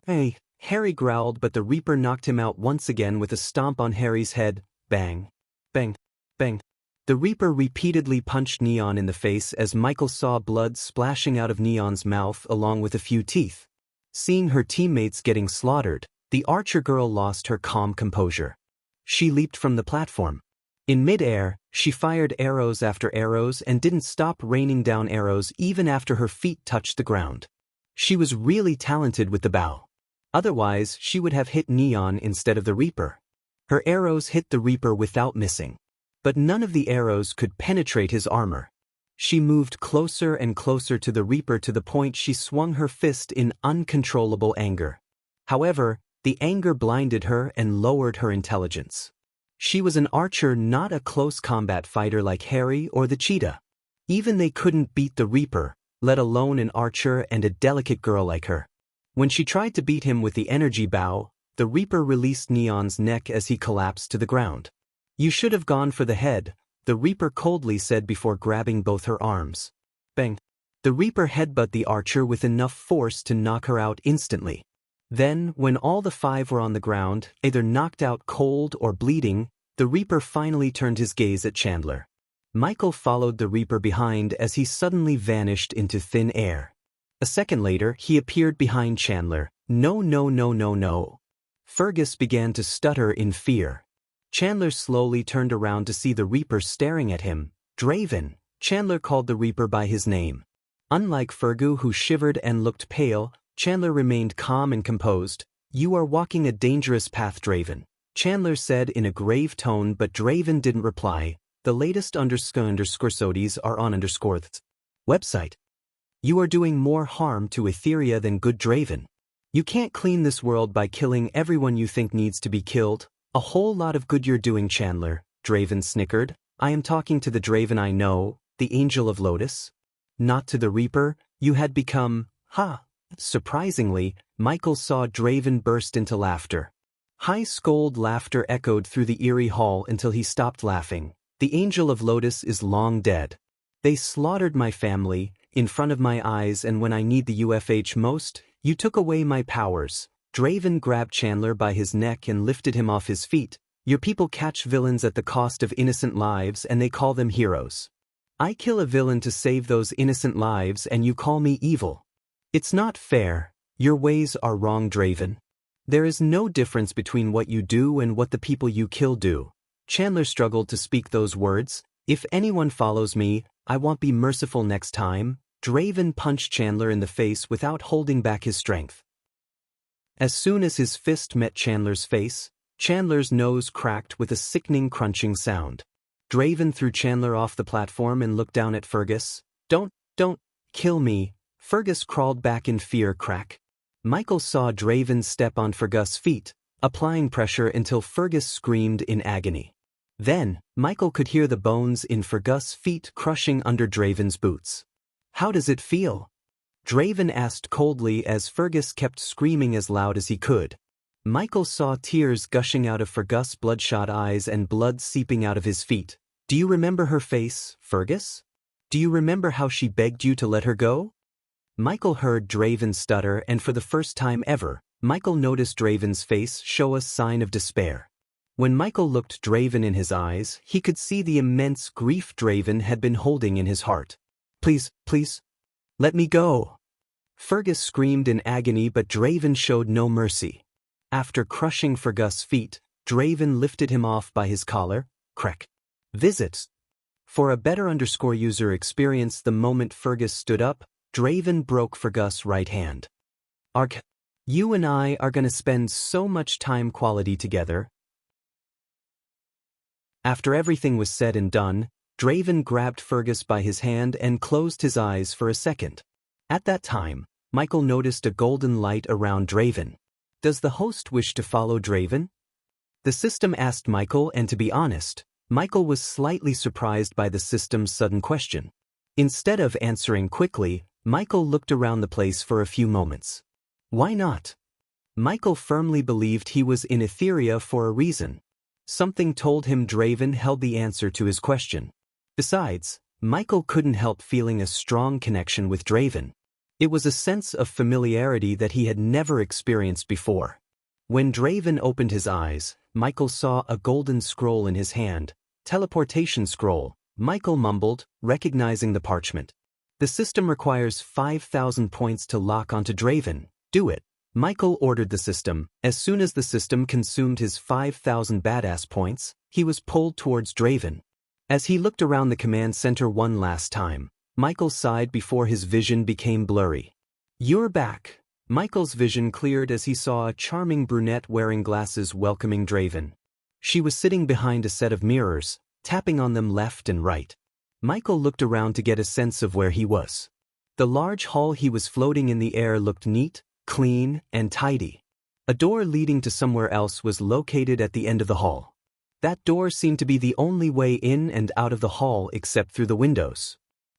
"Hey!" Harry growled, but the Reaper knocked him out once again with a stomp on Harry's head. Bang! Bang! Bang! The Reaper repeatedly punched Neon in the face as Michael saw blood splashing out of Neon's mouth along with a few teeth. Seeing her teammates getting slaughtered, the Archer girl lost her calm composure. She leaped from the platform. In mid-air, she fired arrows after arrows and didn't stop raining down arrows even after her feet touched the ground. She was really talented with the bow. Otherwise, she would have hit Neon instead of the Reaper. Her arrows hit the Reaper without missing. But none of the arrows could penetrate his armor. She moved closer and closer to the Reaper to the point she swung her fist in uncontrollable anger. However, the anger blinded her and lowered her intelligence. She was an archer, not a close combat fighter like Harry or the cheetah. Even they couldn't beat the Reaper, let alone an archer and a delicate girl like her. When she tried to beat him with the energy bow, the Reaper released Neon's neck as he collapsed to the ground. "You should have gone for the head," the Reaper coldly said before grabbing both her arms. Bang! The Reaper headbutted the archer with enough force to knock her out instantly. Then, when all the five were on the ground, either knocked out cold or bleeding, the Reaper finally turned his gaze at Chandler. Michael followed the Reaper behind as he suddenly vanished into thin air. A second later, he appeared behind Chandler. "No, no, no, no, no." Fergus began to stutter in fear. Chandler slowly turned around to see the Reaper staring at him. "Draven," Chandler called the Reaper by his name. Unlike Fergus, who shivered and looked pale, Chandler remained calm and composed. "You are walking a dangerous path, Draven," Chandler said in a grave tone, but Draven didn't reply. The latest __sodies are on _the website. "You are doing more harm to Etheria than good, Draven." You can't clean this world by killing everyone you think needs to be killed. A whole lot of good you're doing, Chandler, Draven snickered. I am talking to the Draven I know, the Angel of Lotus. Not to the Reaper, you had become, ha. Surprisingly, Michael saw Draven burst into laughter. High scold laughter echoed through the eerie hall until he stopped laughing. The Angel of Lotus is long dead. They slaughtered my family, in front of my eyes, and when I need the UFH most, you took away my powers. Draven grabbed Chandler by his neck and lifted him off his feet. Your people catch villains at the cost of innocent lives and they call them heroes. I kill a villain to save those innocent lives and you call me evil. It's not fair. Your ways are wrong, Draven. There is no difference between what you do and what the people you kill do. Chandler struggled to speak those words. If anyone follows me, I won't be merciful next time. Draven punched Chandler in the face without holding back his strength. As soon as his fist met Chandler's face, Chandler's nose cracked with a sickening crunching sound. Draven threw Chandler off the platform and looked down at Fergus. Don't kill me. Fergus crawled back in fear. Crack. Michael saw Draven step on Fergus' feet, applying pressure until Fergus screamed in agony. Then, Michael could hear the bones in Fergus' feet crushing under Draven's boots. How does it feel? Draven asked coldly as Fergus kept screaming as loud as he could. Michael saw tears gushing out of Fergus' bloodshot eyes and blood seeping out of his feet. Do you remember her face, Fergus? Do you remember how she begged you to let her go? Michael heard Draven stutter, and for the first time ever, Michael noticed Draven's face show a sign of despair. When Michael looked Draven in his eyes, he could see the immense grief Draven had been holding in his heart. Please, let me go. Fergus screamed in agony, but Draven showed no mercy. After crushing Fergus' feet, Draven lifted him off by his collar. Crack. Visits. For a better user experience, the moment Fergus stood up, Draven broke Fergus' right hand. Ark, you and I are gonna spend so much time quality together. After everything was said and done, Draven grabbed Fergus by his hand and closed his eyes for a second. At that time, Michael noticed a golden light around Draven. Does the host wish to follow Draven? The system asked Michael, and to be honest, Michael was slightly surprised by the system's sudden question. Instead of answering quickly, Michael looked around the place for a few moments. Why not? Michael firmly believed he was in Etheria for a reason. Something told him Draven held the answer to his question. Besides, Michael couldn't help feeling a strong connection with Draven. It was a sense of familiarity that he had never experienced before. When Draven opened his eyes, Michael saw a golden scroll in his hand. Teleportation scroll, Michael mumbled, recognizing the parchment. The system requires 5,000 points to lock onto Draven. Do it. Michael ordered the system. As soon as the system consumed his 5,000 badass points, he was pulled towards Draven. As he looked around the command center one last time, Michael sighed before his vision became blurry. You're back. Michael's vision cleared as he saw a charming brunette wearing glasses welcoming Draven. She was sitting behind a set of mirrors, tapping on them left and right. Michael looked around to get a sense of where he was. The large hall he was floating in the air looked neat, clean, and tidy. A door leading to somewhere else was located at the end of the hall. That door seemed to be the only way in and out of the hall except through the windows.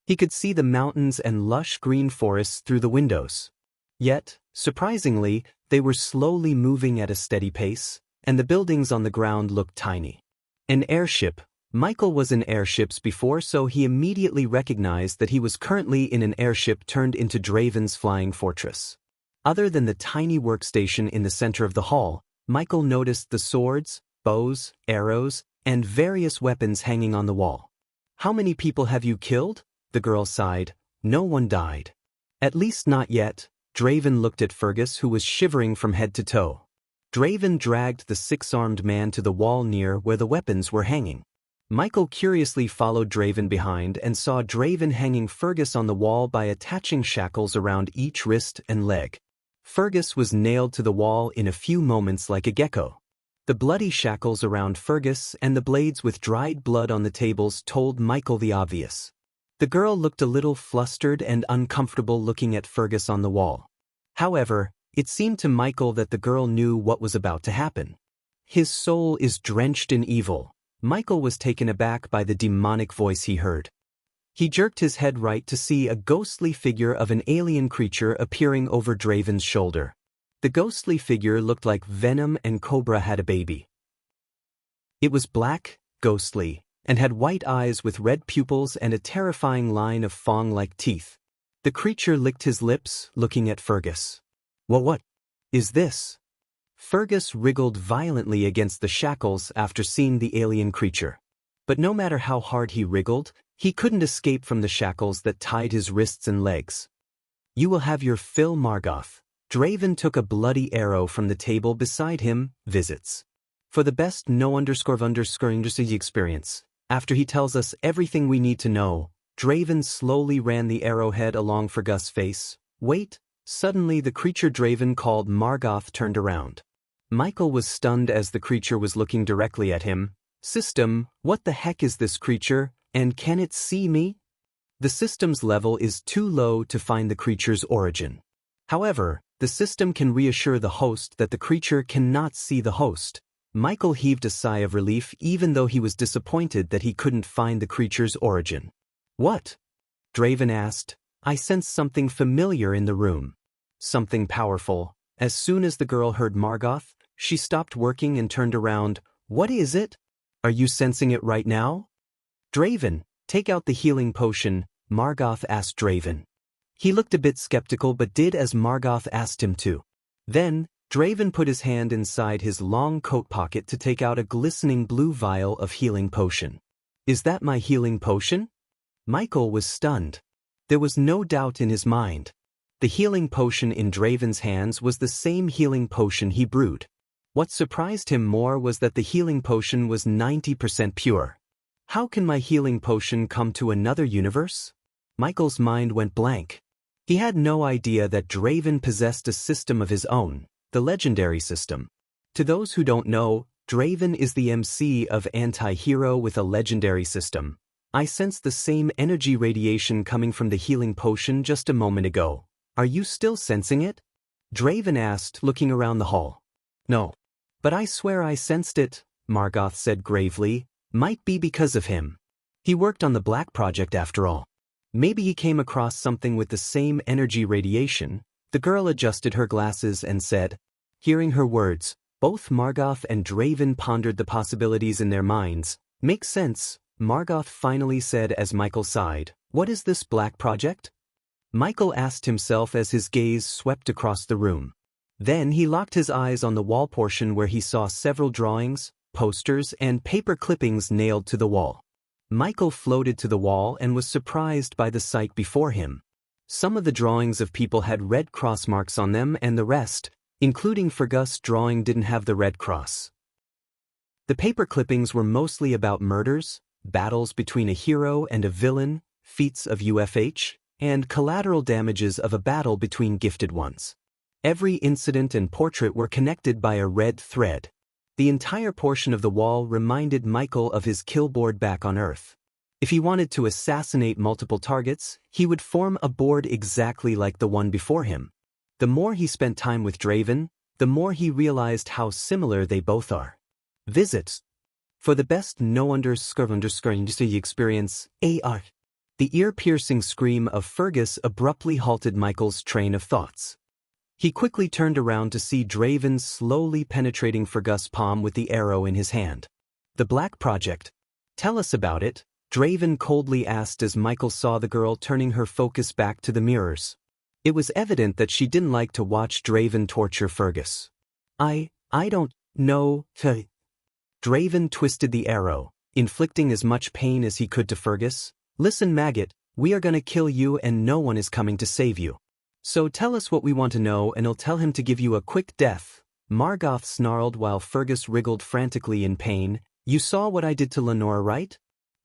He could see the mountains and lush green forests through the windows. Yet, surprisingly, they were slowly moving at a steady pace, and the buildings on the ground looked tiny. An airship. Michael was in airships before, so he immediately recognized that he was currently in an airship turned into Draven's flying fortress. Other than the tiny workstation in the center of the hall, Michael noticed the swords, bows, arrows, and various weapons hanging on the wall. How many people have you killed? The girl sighed. No one died. At least not yet. Draven looked at Fergus, who was shivering from head to toe. Draven dragged the six-armed man to the wall near where the weapons were hanging. Michael curiously followed Draven behind and saw Draven hanging Fergus on the wall by attaching shackles around each wrist and leg. Fergus was nailed to the wall in a few moments like a gecko. The bloody shackles around Fergus and the blades with dried blood on the tables told Michael the obvious. The girl looked a little flustered and uncomfortable looking at Fergus on the wall. However, It seemed to Michael that the girl knew what was about to happen. His soul is drenched in evil. Michael was taken aback by the demonic voice he heard. He jerked his head right to see a ghostly figure of an alien creature appearing over Draven's shoulder. The ghostly figure looked like Venom and Cobra had a baby. It was black, ghostly, and had white eyes with red pupils and a terrifying line of fang-like teeth. The creature licked his lips, looking at Fergus. What is this? Fergus wriggled violently against the shackles after seeing the alien creature. But no matter how hard he wriggled, he couldn't escape from the shackles that tied his wrists and legs. You will have your fill, Margoth. Draven took a bloody arrow from the table beside him. Visits. For the best no___ experience. After he tells us everything we need to know, Draven slowly ran the arrowhead along Fergus' face. Wait, suddenly the creature Draven called Margoth turned around. Michael was stunned as the creature was looking directly at him. System, what the heck is this creature, and can it see me? The system's level is too low to find the creature's origin. However, the system can reassure the host that the creature cannot see the host. Michael heaved a sigh of relief even though he was disappointed that he couldn't find the creature's origin. What? Draven asked. I sensed something familiar in the room. Something powerful. As soon as the girl heard Margoth, she stopped working and turned around. What is it? Are you sensing it right now? Draven, take out the healing potion, Margoth asked Draven. He looked a bit skeptical but did as Margoth asked him to. Then, Draven put his hand inside his long coat pocket to take out a glistening blue vial of healing potion. Is that my healing potion? Michael was stunned. There was no doubt in his mind. The healing potion in Draven's hands was the same healing potion he brewed. What surprised him more was that the healing potion was 90% pure. How can my healing potion come to another universe? Michael's mind went blank. He had no idea that Draven possessed a system of his own, the legendary system. To those who don't know, Draven is the MC of anti-hero with a legendary system. I sensed the same energy radiation coming from the healing potion just a moment ago. Are you still sensing it? Draven asked, looking around the hall. No. But I swear I sensed it, Margoth said gravely. Might be because of him. He worked on the Black Project after all. Maybe he came across something with the same energy radiation. The girl adjusted her glasses and said. Hearing her words, both Margoth and Draven pondered the possibilities in their minds. Makes sense, Margoth finally said as Michael sighed. What is this Black Project? Michael asked himself as his gaze swept across the room. Then he locked his eyes on the wall portion where he saw several drawings, posters, and paper clippings nailed to the wall. Michael floated to the wall and was surprised by the sight before him. Some of the drawings of people had red cross marks on them and the rest, including Fergus' drawing, didn't have the red cross. The paper clippings were mostly about murders, battles between a hero and a villain, feats of UFH, and collateral damages of a battle between gifted ones. Every incident and portrait were connected by a red thread. The entire portion of the wall reminded Michael of his kill board back on Earth. If he wanted to assassinate multiple targets, he would form a board exactly like the one before him. The more he spent time with Draven, the more he realized how similar they both are. Visits. For the best no___ experience, AR. The ear-piercing scream of Fergus abruptly halted Michael's train of thoughts. He quickly turned around to see Draven slowly penetrating Fergus' palm with the arrow in his hand. The Black Project. Tell us about it, Draven coldly asked as Michael saw the girl turning her focus back to the mirrors. It was evident that she didn't like to watch Draven torture Fergus. I don't know. Draven twisted the arrow, inflicting as much pain as he could to Fergus. Listen, maggot, we are gonna kill you and no one is coming to save you. So tell us what we want to know and I'll tell him to give you a quick death. Margoth snarled while Fergus wriggled frantically in pain. You saw what I did to Lenora, right?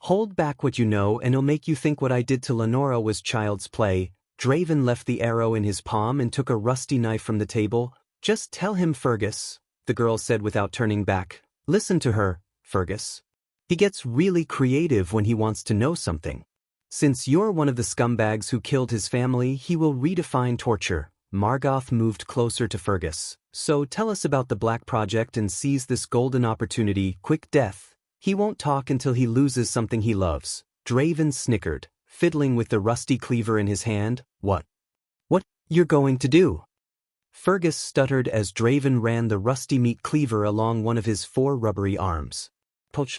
Hold back what you know and it'll make you think what I did to Lenora was child's play. Draven left the arrow in his palm and took a rusty knife from the table. Just tell him, Fergus, the girl said without turning back. Listen to her, Fergus. He gets really creative when he wants to know something. Since you're one of the scumbags who killed his family, he will redefine torture. Margoth moved closer to Fergus. So tell us about the Black Project and seize this golden opportunity. Quick death. He won't talk until he loses something he loves. Draven snickered, fiddling with the rusty cleaver in his hand. What? What you're going to do? Fergus stuttered as Draven ran the rusty meat cleaver along one of his 4 rubbery arms. Poch.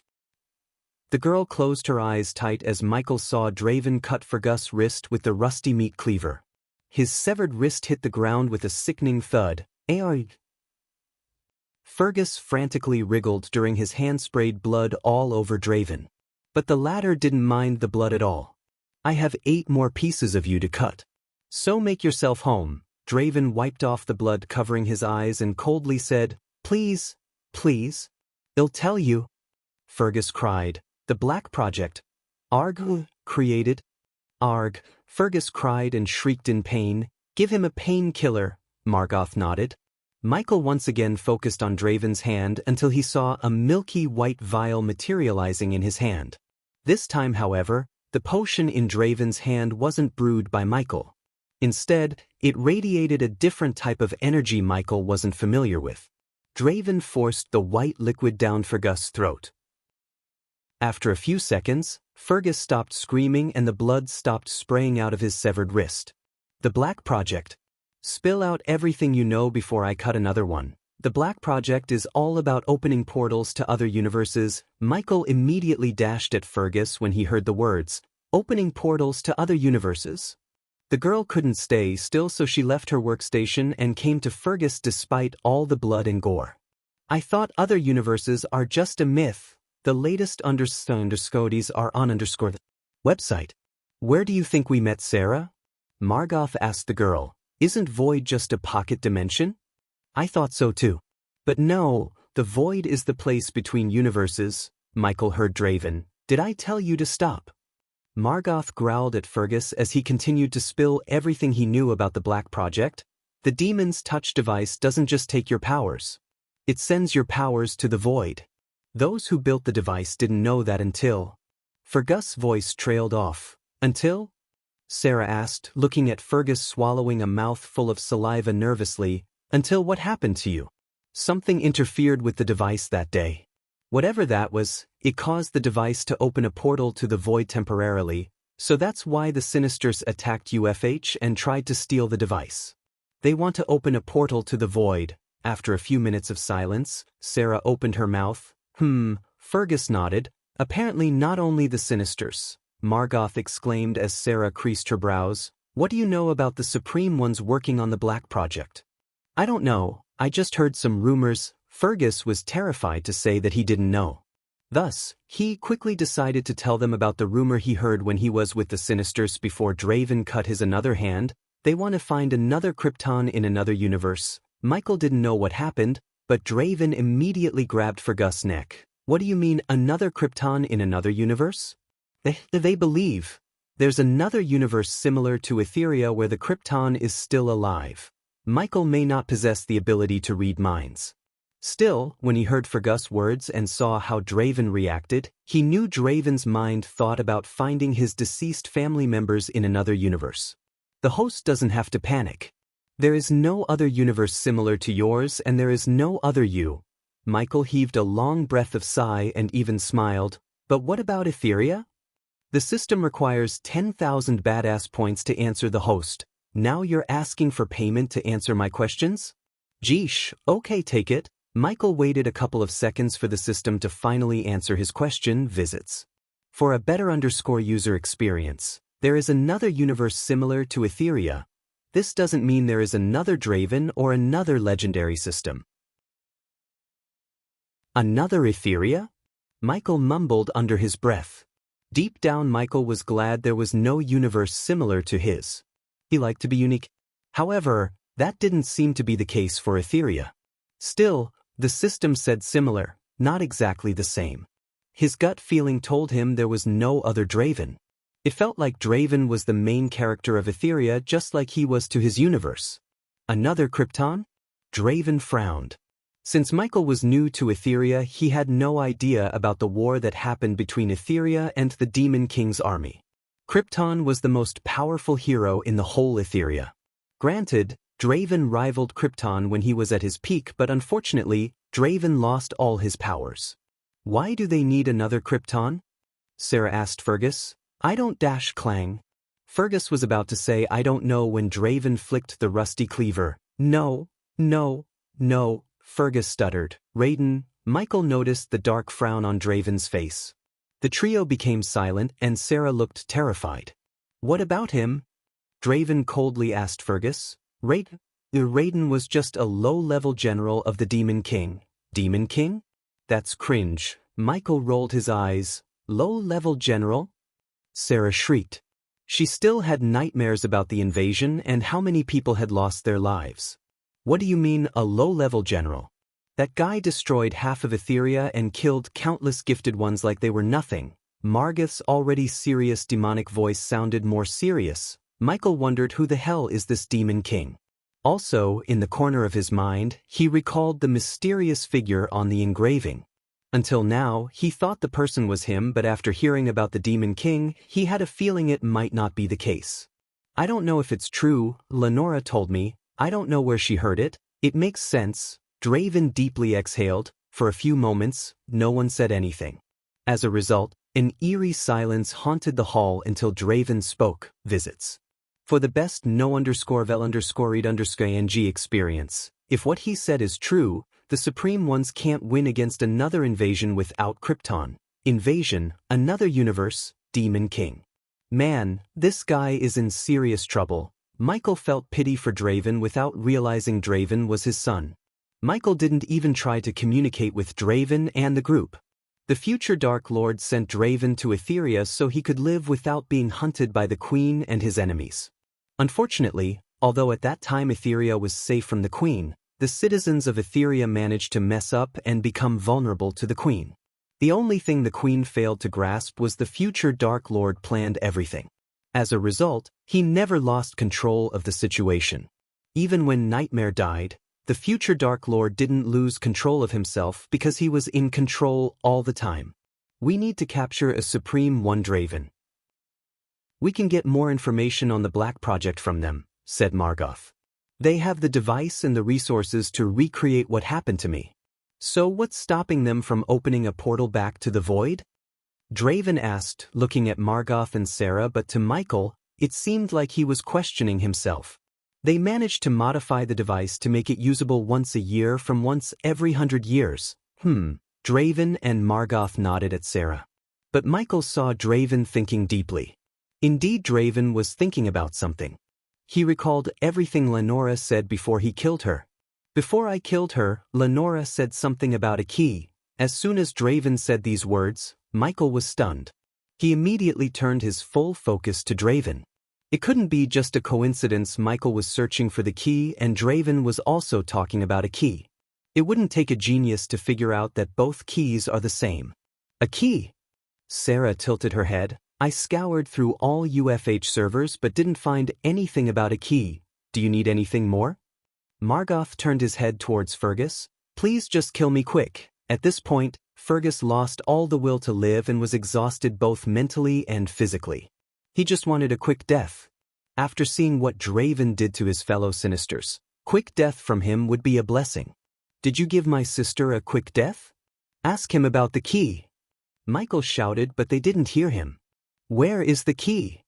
The girl closed her eyes tight as Michael saw Draven cut Fergus' wrist with the rusty meat cleaver. His severed wrist hit the ground with a sickening thud. Aoi. Fergus frantically wriggled during his hand sprayed blood all over Draven. But the latter didn't mind the blood at all. I have 8 more pieces of you to cut. So make yourself home. Draven wiped off the blood covering his eyes and coldly said, Please, please. I'll tell you. Fergus cried. The Black Project. Arg, created. Arg, Fergus cried and shrieked in pain. Give him a painkiller, Margoth nodded. Michael once again focused on Draven's hand until he saw a milky white vial materializing in his hand. This time, however, the potion in Draven's hand wasn't brewed by Michael. Instead, it radiated a different type of energy Michael wasn't familiar with. Draven forced the white liquid down Fergus' throat. After a few seconds, Fergus stopped screaming and the blood stopped spraying out of his severed wrist. The Black Project. Spill out everything you know before I cut another one. The Black Project is all about opening portals to other universes. Michael immediately dashed at Fergus when he heard the words, opening portals to other universes. The girl couldn't stay still, so she left her workstation and came to Fergus despite all the blood and gore. I thought other universes are just a myth. The latest underscores are on the website. Where do you think we met Sarah? Margoth asked the girl. Isn't Void just a pocket dimension? I thought so too. But no, the Void is the place between universes. Michael heard Draven. Did I tell you to stop? Margoth growled at Fergus as he continued to spill everything he knew about the Black Project. The demon's touch device doesn't just take your powers. It sends your powers to the Void. Those who built the device didn't know that until... Fergus' voice trailed off. Until? Sarah asked, looking at Fergus swallowing a mouthful of saliva nervously. Until what happened to you? Something interfered with the device that day. Whatever that was, it caused the device to open a portal to the Void temporarily, so that's why the Sinisters attacked UFH and tried to steal the device. They want to open a portal to the Void. After a few minutes of silence, Sarah opened her mouth. Fergus nodded. Apparently not only the Sinisters. Margoth exclaimed as Sarah creased her brows. What do you know about the Supreme Ones working on the Black Project? I don't know, I just heard some rumors. Fergus was terrified to say that he didn't know. Thus, he quickly decided to tell them about the rumor he heard when he was with the Sinisters before Draven cut his another hand. They want to find another Krypton in another universe. Michael didn't know what happened, but Draven immediately grabbed Fergus' neck. What do you mean, another Krypton in another universe? They believe there's another universe similar to Etheria where the Krypton is still alive. Michael may not possess the ability to read minds. Still, when he heard Fergus' words and saw how Draven reacted, he knew Draven's mind thought about finding his deceased family members in another universe. The host doesn't have to panic. There is no other universe similar to yours and there is no other you. Michael heaved a long breath of sigh and even smiled. But what about Etheria? The system requires 10,000 badass points to answer the host. Now you're asking for payment to answer my questions? Geesh, okay, take it. Michael waited a couple of seconds for the system to finally answer his question. Visits. For a better user experience, there is another universe similar to Etheria. This doesn't mean there is another Draven or another legendary system. Another Etheria? Michael mumbled under his breath. Deep down, Michael was glad there was no universe similar to his. He liked to be unique. However, that didn't seem to be the case for Etheria. Still, the system said similar, not exactly the same. His gut feeling told him there was no other Draven. It felt like Draven was the main character of Etheria just like he was to his universe. Another Krypton? Draven frowned. Since Michael was new to Etheria, he had no idea about the war that happened between Etheria and the Demon King's army. Krypton was the most powerful hero in the whole Etheria. Granted, Draven rivaled Krypton when he was at his peak, but unfortunately, Draven lost all his powers. Why do they need another Krypton? Sarah asked Fergus. I don't dash clang. Fergus was about to say I don't know when Draven flicked the rusty cleaver. No, Fergus stuttered. Raiden. Michael noticed the dark frown on Draven's face. The trio became silent and Sarah looked terrified. What about him? Draven coldly asked Fergus. Raiden was just a low-level general of the Demon King. Demon King? That's cringe. Michael rolled his eyes. Low-level general? Sarah shrieked. She still had nightmares about the invasion and how many people had lost their lives. What do you mean, a low-level general? That guy destroyed half of Etheria and killed countless gifted ones like they were nothing. Margoth's already serious demonic voice sounded more serious. Michael wondered who the hell is this Demon King. Also, in the corner of his mind, he recalled the mysterious figure on the engraving. Until now, he thought the person was him, but after hearing about the Demon King, he had a feeling it might not be the case. I don't know if it's true, Lenora told me. I don't know where she heard it. It makes sense. Draven deeply exhaled. For a few moments, no one said anything. As a result, an eerie silence haunted the hall until Draven spoke. Visits. For the best no_vel_read_ng experience. If what he said is true, the Supreme Ones can't win against another invasion without Krypton. Invasion, another universe, Demon King. Man, this guy is in serious trouble. Michael felt pity for Draven without realizing Draven was his son. Michael didn't even try to communicate with Draven and the group. The future Dark Lord sent Draven to Etheria so he could live without being hunted by the Queen and his enemies. Unfortunately, although at that time Etheria was safe from the Queen, the citizens of Etheria managed to mess up and become vulnerable to the Queen. The only thing the Queen failed to grasp was the future Dark Lord planned everything. As a result, he never lost control of the situation. Even when Nightmare died, the future Dark Lord didn't lose control of himself because he was in control all the time. We need to capture a Supreme One Draven. We can get more information on the Black Project from them, said Margoth. They have the device and the resources to recreate what happened to me. So what's stopping them from opening a portal back to the void? Draven asked, looking at Margoth and Sarah, but to Michael, it seemed like he was questioning himself. They managed to modify the device to make it usable once a year from once every 100 years. Draven and Margoth nodded at Sarah. But Michael saw Draven thinking deeply. Indeed, Draven was thinking about something. He recalled everything Lenora said before he killed her. Before I killed her, Lenora said something about a key. As soon as Draven said these words, Michael was stunned. He immediately turned his full focus to Draven. It couldn't be just a coincidence Michael was searching for the key and Draven was also talking about a key. It wouldn't take a genius to figure out that both keys are the same. A key? Sarah tilted her head. I scoured through all UFH servers but didn't find anything about a key. Do you need anything more? Margoth turned his head towards Fergus. Please just kill me quick. At this point, Fergus lost all the will to live and was exhausted both mentally and physically. He just wanted a quick death. After seeing what Draven did to his fellow Sinisters, quick death from him would be a blessing. Did you give my sister a quick death? Ask him about the key. Michael shouted, but they didn't hear him. Where is the key?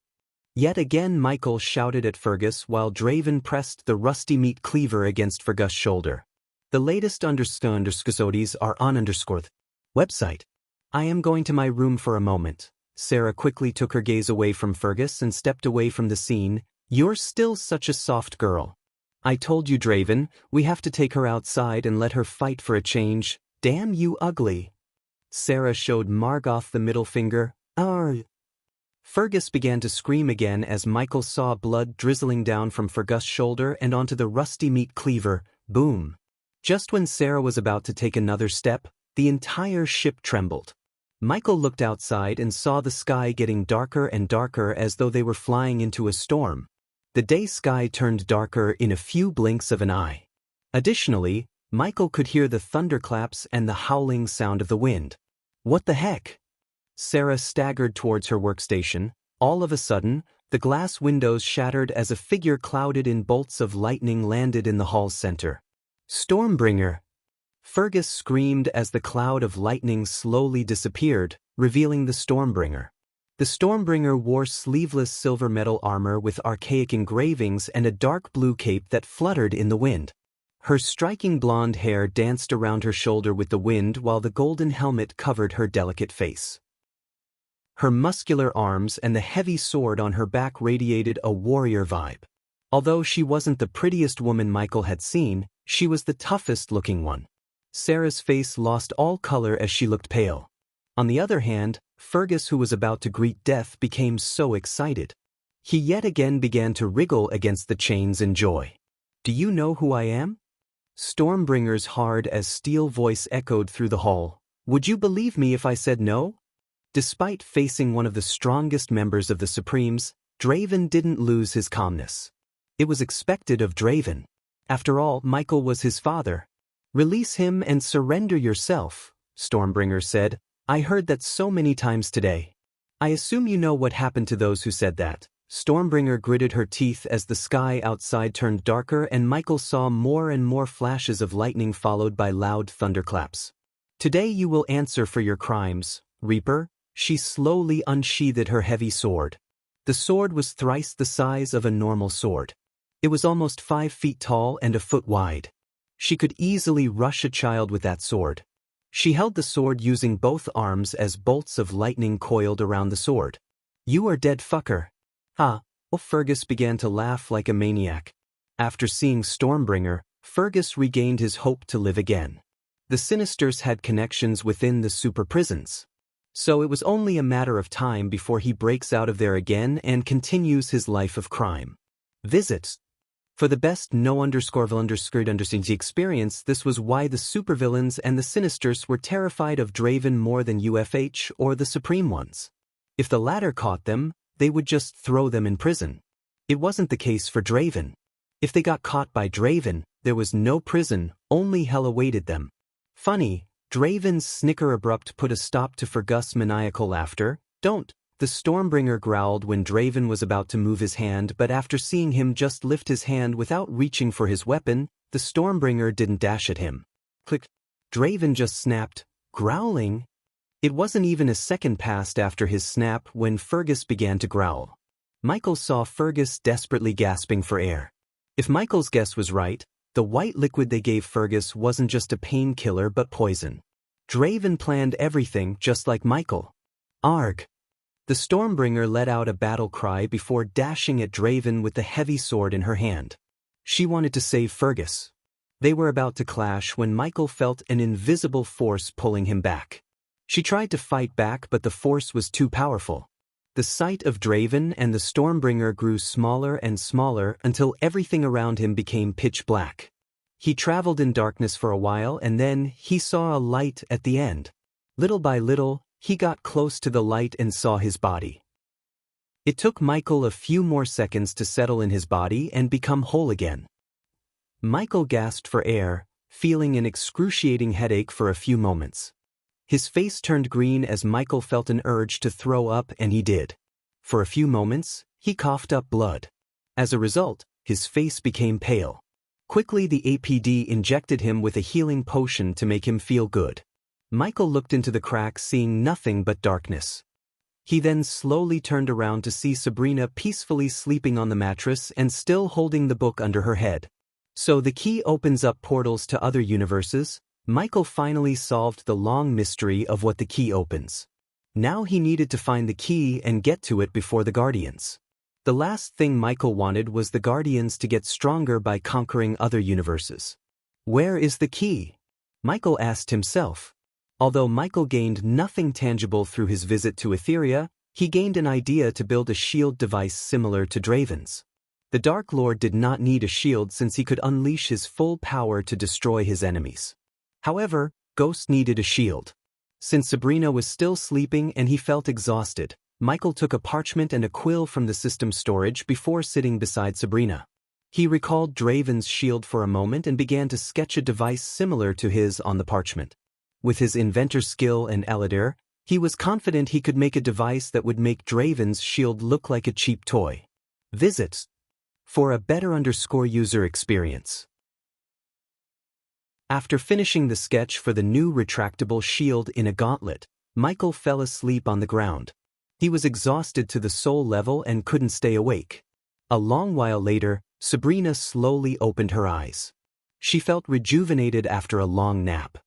Yet again Michael shouted at Fergus while Draven pressed the rusty meat cleaver against Fergus' shoulder. The latest underscores are on _ website. I am going to my room for a moment. Sarah quickly took her gaze away from Fergus and stepped away from the scene. You're still such a soft girl. I told you, Draven, we have to take her outside and let her fight for a change. Damn you ugly. Sarah showed Margoth the middle finger. Fergus began to scream again as Michael saw blood drizzling down from Fergus' shoulder and onto the rusty meat cleaver. Boom. Just when Sarah was about to take another step, the entire ship trembled. Michael looked outside and saw the sky getting darker and darker as though they were flying into a storm. The day sky turned darker in a few blinks of an eye. Additionally, Michael could hear the thunderclaps and the howling sound of the wind. What the heck? Sarah staggered towards her workstation. All of a sudden, The glass windows shattered as a figure clouded in bolts of lightning landed in the hall's center. Stormbringer! Fergus screamed as the cloud of lightning slowly disappeared, revealing the Stormbringer. The Stormbringer wore sleeveless silver metal armor with archaic engravings and a dark blue cape that fluttered in the wind. Her striking blonde hair danced around her shoulder with the wind while the golden helmet covered her delicate face. Her muscular arms and the heavy sword on her back radiated a warrior vibe. Although she wasn't the prettiest woman Michael had seen, she was the toughest-looking one. Sarah's face lost all color as she looked pale. On the other hand, Fergus, who was about to greet death, became so excited. He yet again began to wriggle against the chains in joy. "Do you know who I am?" Stormbringer's hard as steel voice echoed through the hall. "Would you believe me if I said no?" Despite facing one of the strongest members of the Supremes, Draven didn't lose his calmness. It was expected of Draven. After all, Michael was his father. "Release him and surrender yourself," Stormbringer said. "I heard that so many times today." "I assume you know what happened to those who said that." Stormbringer gritted her teeth as the sky outside turned darker and Michael saw more and more flashes of lightning followed by loud thunderclaps. "Today you will answer for your crimes, Reaper." She slowly unsheathed her heavy sword. The sword was thrice the size of a normal sword. It was almost 5 feet tall and a foot wide. She could easily rush a child with that sword. She held the sword using both arms as bolts of lightning coiled around the sword. "You are dead, fucker." "Ah." Fergus began to laugh like a maniac. After seeing Stormbringer, Fergus regained his hope to live again. The Sinisters had connections within the super prisons. So it was only a matter of time before he breaks out of there again and continues his life of crime. Visits. For the best no_vil_underscored_understanding experience, this was why the supervillains and the Sinisters were terrified of Draven more than UFH or the Supreme ones. If the latter caught them, they would just throw them in prison. It wasn't the case for Draven. If they got caught by Draven, there was no prison, only hell awaited them. Funny, Draven's snicker abrupt put a stop to Fergus' maniacal laughter. "Don't." The Stormbringer growled when Draven was about to move his hand, but after seeing him just lift his hand without reaching for his weapon, the Stormbringer didn't dash at him. Click. Draven just snapped, growling. It wasn't even a second passed after his snap when Fergus began to growl. Michael saw Fergus desperately gasping for air. If Michael's guess was right, the white liquid they gave Fergus wasn't just a painkiller but poison. Draven planned everything just like Michael. "Arg!" The Stormbringer let out a battle cry before dashing at Draven with the heavy sword in her hand. She wanted to save Fergus. They were about to clash when Michael felt an invisible force pulling him back. She tried to fight back, but the force was too powerful. The sight of Draven and the Stormbringer grew smaller and smaller until everything around him became pitch black. He traveled in darkness for a while and then he saw a light at the end. Little by little, he got close to the light and saw his body. It took Michael a few more seconds to settle in his body and become whole again. Michael gasped for air, feeling an excruciating headache for a few moments. His face turned green as Michael felt an urge to throw up, and he did. For a few moments, he coughed up blood. As a result, his face became pale. Quickly the APD injected him with a healing potion to make him feel good. Michael looked into the crack, seeing nothing but darkness. He then slowly turned around to see Sabrina peacefully sleeping on the mattress and still holding the book under her head. So the key opens up portals to other universes. Michael finally solved the long mystery of what the key opens. Now he needed to find the key and get to it before the Guardians. The last thing Michael wanted was the Guardians to get stronger by conquering other universes. Where is the key? Michael asked himself. Although Michael gained nothing tangible through his visit to Etheria, he gained an idea to build a shield device similar to Draven's. The Dark Lord did not need a shield since he could unleash his full power to destroy his enemies. However, Ghost needed a shield. Since Sabrina was still sleeping and he felt exhausted, Michael took a parchment and a quill from the system storage before sitting beside Sabrina. He recalled Draven's shield for a moment and began to sketch a device similar to his on the parchment. With his inventor skill and Eladir, He was confident he could make a device that would make Draven's shield look like a cheap toy. Visit for a better user experience. After finishing the sketch for the new retractable shield in a gauntlet, Michael fell asleep on the ground. He was exhausted to the soul level and couldn't stay awake. A long while later, Sabrina slowly opened her eyes. She felt rejuvenated after a long nap.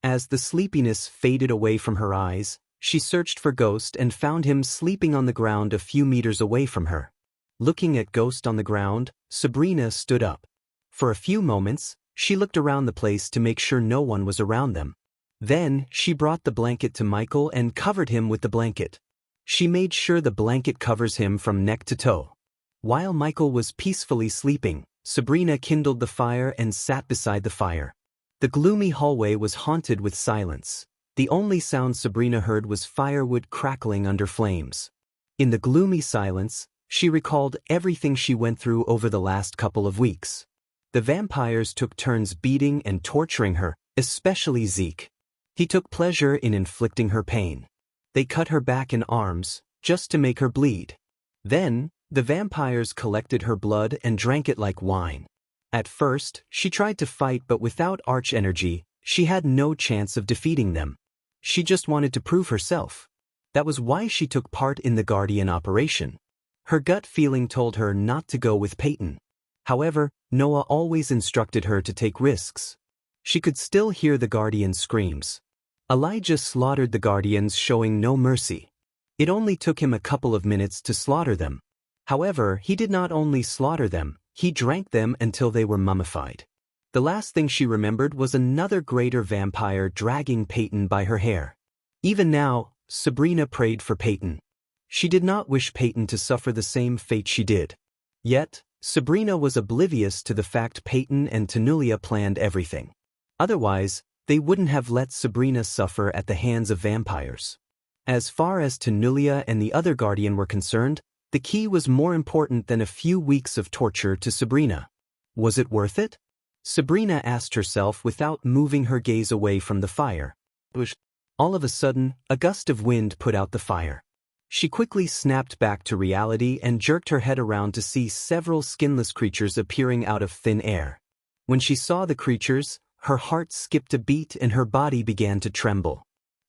As the sleepiness faded away from her eyes, she searched for Ghost and found him sleeping on the ground a few meters away from her. Looking at Ghost on the ground, Sabrina stood up. For a few moments, she looked around the place to make sure no one was around them. Then, she brought the blanket to Michael and covered him with the blanket. She made sure the blanket covers him from neck to toe. While Michael was peacefully sleeping, Sabrina kindled the fire and sat beside the fire. The gloomy hallway was haunted with silence. The only sound Sabrina heard was firewood crackling under flames. In the gloomy silence, she recalled everything she went through over the last couple of weeks. The vampires took turns beating and torturing her, especially Zeke. He took pleasure in inflicting her pain. They cut her back and arms, just to make her bleed. Then, the vampires collected her blood and drank it like wine. At first, she tried to fight, but without arch energy, she had no chance of defeating them. She just wanted to prove herself. That was why she took part in the Guardian operation. Her gut feeling told her not to go with Peyton. However, Noah always instructed her to take risks. She could still hear the Guardian screams. Elijah slaughtered the Guardians, showing no mercy. It only took him a couple of minutes to slaughter them. However, he did not only slaughter them, he drank them until they were mummified. The last thing she remembered was another greater vampire dragging Peyton by her hair. Even now, Sabrina prayed for Peyton. She did not wish Peyton to suffer the same fate she did. Yet, Sabrina was oblivious to the fact Peyton and Tanulia planned everything. Otherwise, they wouldn't have let Sabrina suffer at the hands of vampires. As far as Tanulia and the other Guardian were concerned, the key was more important than a few weeks of torture to Sabrina. Was it worth it? Sabrina asked herself without moving her gaze away from the fire. All of a sudden, a gust of wind put out the fire. She quickly snapped back to reality and jerked her head around to see several skinless creatures appearing out of thin air. When she saw the creatures, her heart skipped a beat and her body began to tremble.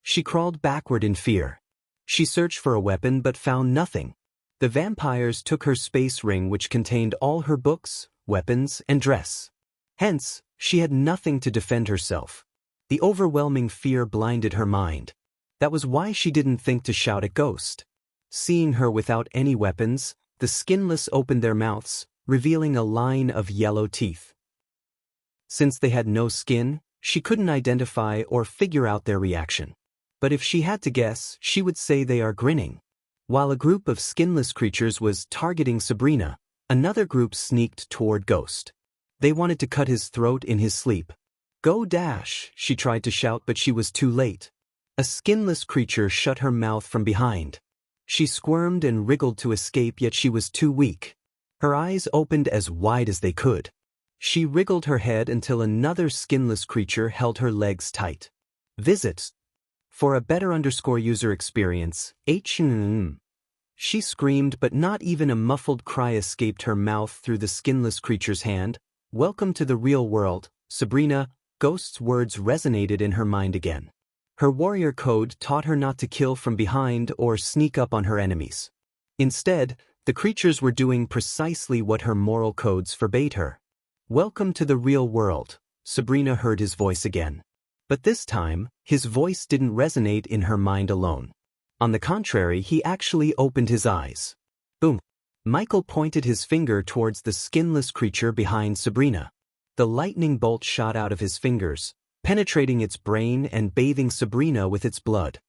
She crawled backward in fear. She searched for a weapon but found nothing. The vampires took her space ring, which contained all her books, weapons, and dress. Hence, she had nothing to defend herself. The overwhelming fear blinded her mind. That was why she didn't think to shout at Ghost. Seeing her without any weapons, the skinless opened their mouths, revealing a line of yellow teeth. Since they had no skin, she couldn't identify or figure out their reaction. But if she had to guess, she would say they are grinning. While a group of skinless creatures was targeting Sabrina, another group sneaked toward Ghost. They wanted to cut his throat in his sleep. "Go dash," she tried to shout, but she was too late. A skinless creature shut her mouth from behind. She squirmed and wriggled to escape, yet she was too weak. Her eyes opened as wide as they could. She wriggled her head until another skinless creature held her legs tight. Visit for a better user experience. She screamed, but not even a muffled cry escaped her mouth through the skinless creature's hand. "Welcome to the real world, Sabrina." Ghost's words resonated in her mind again. Her warrior code taught her not to kill from behind or sneak up on her enemies. Instead, the creatures were doing precisely what her moral codes forbade her. "Welcome to the real world," Sabrina heard his voice again. But this time, his voice didn't resonate in her mind alone. On the contrary, he actually opened his eyes. Boom! Michael pointed his finger towards the skinless creature behind Sabrina. The lightning bolt shot out of his fingers, penetrating its brain and bathing Sabrina with its blood.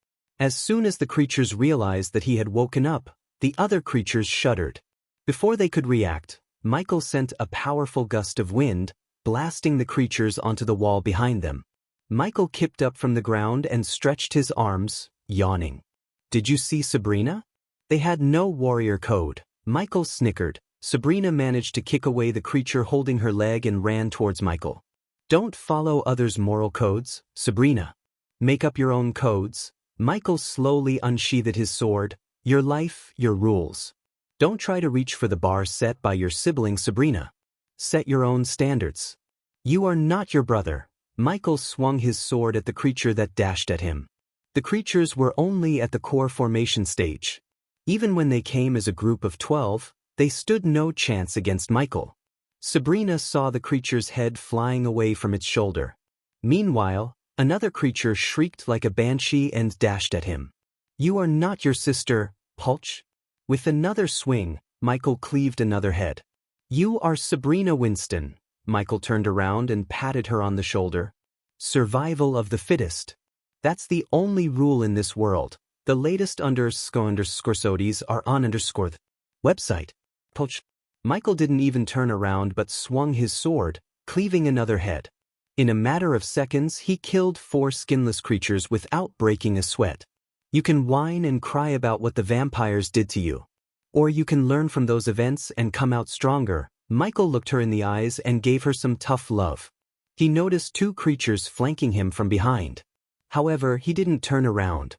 As soon as the creatures realized that he had woken up, the other creatures shuddered. Before they could react, Michael sent a powerful gust of wind, blasting the creatures onto the wall behind them. Michael kicked up from the ground and stretched his arms, yawning. "Did you see Sabrina? They had no warrior code." Michael snickered. Sabrina managed to kick away the creature holding her leg and ran towards Michael. "Don't follow others' moral codes, Sabrina. Make up your own codes." Michael slowly unsheathed his sword. Your life, your rules. Don't try to reach for the bar set by your sibling Sabrina. Set your own standards. You are not your brother. Michael swung his sword at the creature that dashed at him. The creatures were only at the core formation stage. Even when they came as a group of 12, they stood no chance against Michael. Sabrina saw the creature's head flying away from its shoulder. Meanwhile, another creature shrieked like a banshee and dashed at him. You are not your sister, Pulch. With another swing, Michael cleaved another head. You are Sabrina Winston. Michael turned around and patted her on the shoulder. Survival of the fittest. That's the only rule in this world. The latest __sodies are on _ website. Pulch. Michael didn't even turn around but swung his sword, cleaving another head. In a matter of seconds, he killed 4 skinless creatures without breaking a sweat. You can whine and cry about what the vampires did to you. Or you can learn from those events and come out stronger. Michael looked her in the eyes and gave her some tough love. He noticed 2 creatures flanking him from behind. However, he didn't turn around.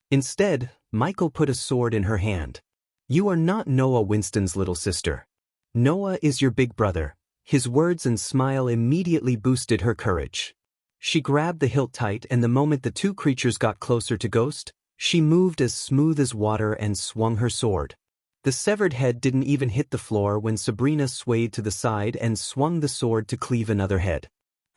Instead, Michael put a sword in her hand. You are not Noah Winston's little sister. Noah is your big brother. His words and smile immediately boosted her courage. She grabbed the hilt tight, and the moment the 2 creatures got closer to Ghost, she moved as smooth as water and swung her sword. The severed head didn't even hit the floor when Sabrina swayed to the side and swung the sword to cleave another head.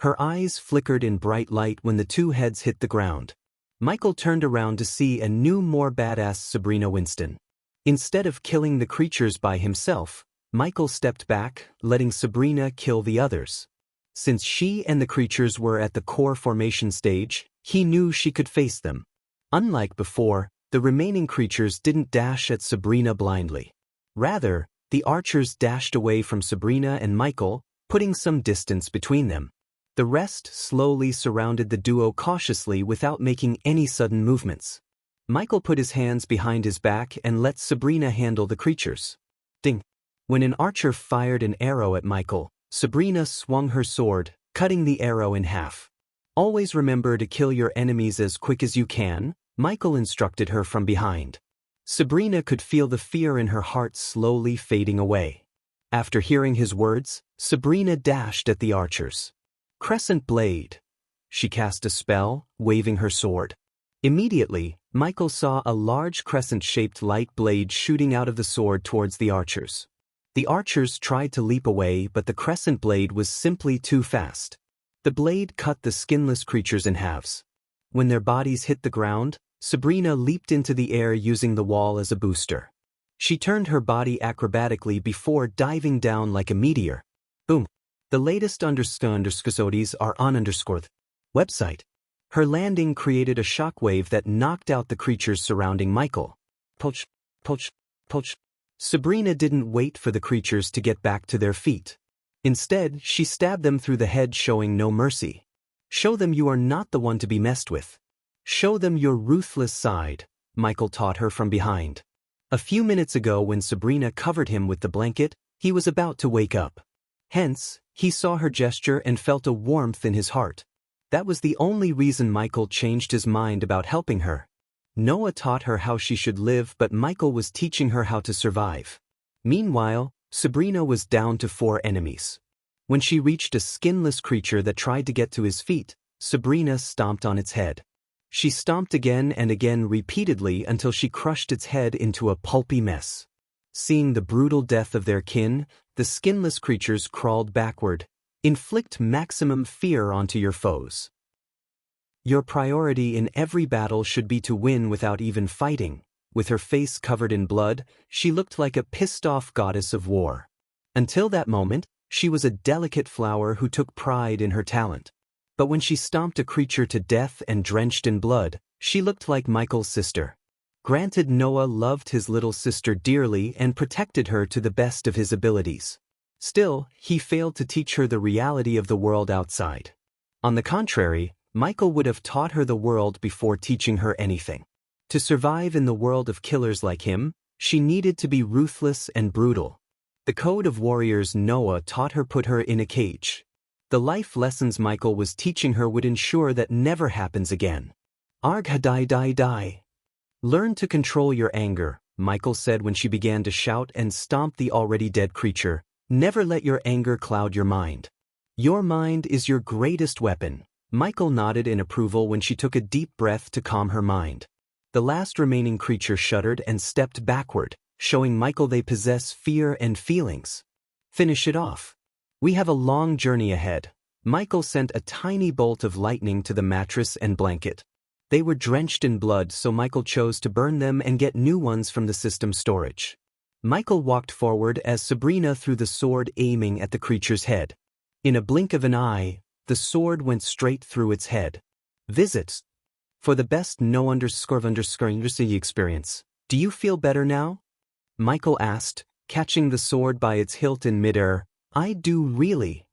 Her eyes flickered in bright light when the 2 heads hit the ground. Michael turned around to see a new, more badass Sabrina Winston. Instead of killing the creatures by himself, Michael stepped back, letting Sabrina kill the others. Since she and the creatures were at the core formation stage, he knew she could face them. Unlike before, the remaining creatures didn't dash at Sabrina blindly. Rather, the archers dashed away from Sabrina and Michael, putting some distance between them. The rest slowly surrounded the duo cautiously without making any sudden movements. Michael put his hands behind his back and let Sabrina handle the creatures. Ding! When an archer fired an arrow at Michael, Sabrina swung her sword, cutting the arrow in half. Always remember to kill your enemies as quick as you can, Michael instructed her from behind. Sabrina could feel the fear in her heart slowly fading away. After hearing his words, Sabrina dashed at the archers. Crescent Blade. She cast a spell, waving her sword. Immediately, Michael saw a large crescent-shaped light blade shooting out of the sword towards the archers. The archers tried to leap away, but the crescent blade was simply too fast. The blade cut the skinless creatures in halves. When their bodies hit the ground, Sabrina leaped into the air using the wall as a booster. She turned her body acrobatically before diving down like a meteor. Boom! The latest __sodies are on _ website. Her landing created a shockwave that knocked out the creatures surrounding Michael. Pulch, pulch, pulch. Sabrina didn't wait for the creatures to get back to their feet. Instead, she stabbed them through the head, showing no mercy. Show them you are not the one to be messed with. Show them your ruthless side, Michael taught her from behind. A few minutes ago, when Sabrina covered him with the blanket, he was about to wake up. Hence, he saw her gesture and felt a warmth in his heart. That was the only reason Michael changed his mind about helping her. Noah taught her how she should live, but Michael was teaching her how to survive. Meanwhile, Sabrina was down to 4 enemies. When she reached a skinless creature that tried to get to his feet, Sabrina stomped on its head. She stomped again and again repeatedly until she crushed its head into a pulpy mess. Seeing the brutal death of their kin, the skinless creatures crawled backward. Inflict maximum fear onto your foes. Your priority in every battle should be to win without even fighting. With her face covered in blood, she looked like a pissed-off goddess of war. Until that moment, she was a delicate flower who took pride in her talent. But when she stomped a creature to death and drenched in blood, she looked like Michael's sister. Granted, Noah loved his little sister dearly and protected her to the best of his abilities. Still, he failed to teach her the reality of the world outside. On the contrary, Michael would have taught her the world before teaching her anything. To survive in the world of killers like him, she needed to be ruthless and brutal. The code of warriors Noah taught her put her in a cage. The life lessons Michael was teaching her would ensure that never happens again. Arg hadai die die. Learn to control your anger, Michael said when she began to shout and stomp the already dead creature. Never let your anger cloud your mind. Your mind is your greatest weapon. Michael nodded in approval when she took a deep breath to calm her mind. The last remaining creature shuddered and stepped backward, showing Michael they possess fear and feelings. Finish it off. We have a long journey ahead. Michael sent a tiny bolt of lightning to the mattress and blanket. They were drenched in blood, so Michael chose to burn them and get new ones from the system storage. Michael walked forward as Sabrina threw the sword, aiming at the creature's head. In a blink of an eye, the sword went straight through its head. Visits. For the best no___ experience. Do you feel better now? Michael asked, catching the sword by its hilt in midair. I do really.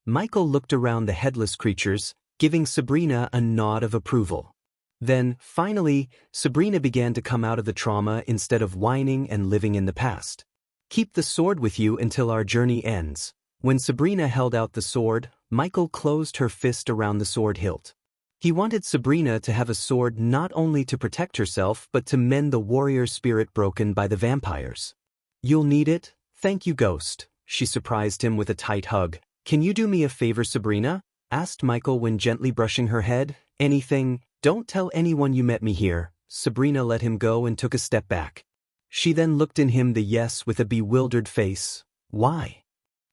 Michael looked around the headless creatures, giving Sabrina a nod of approval. Then, finally, Sabrina began to come out of the trauma instead of whining and living in the past. Keep the sword with you until our journey ends. When Sabrina held out the sword, Michael closed her fist around the sword hilt. He wanted Sabrina to have a sword not only to protect herself but to mend the warrior spirit broken by the vampires. You'll need it? Thank you, Ghost. She surprised him with a tight hug. Can you do me a favor, Sabrina? Asked Michael when gently brushing her head. Anything. Don't tell anyone you met me here. Sabrina let him go and took a step back. She then looked in him the yes with a bewildered face. Why?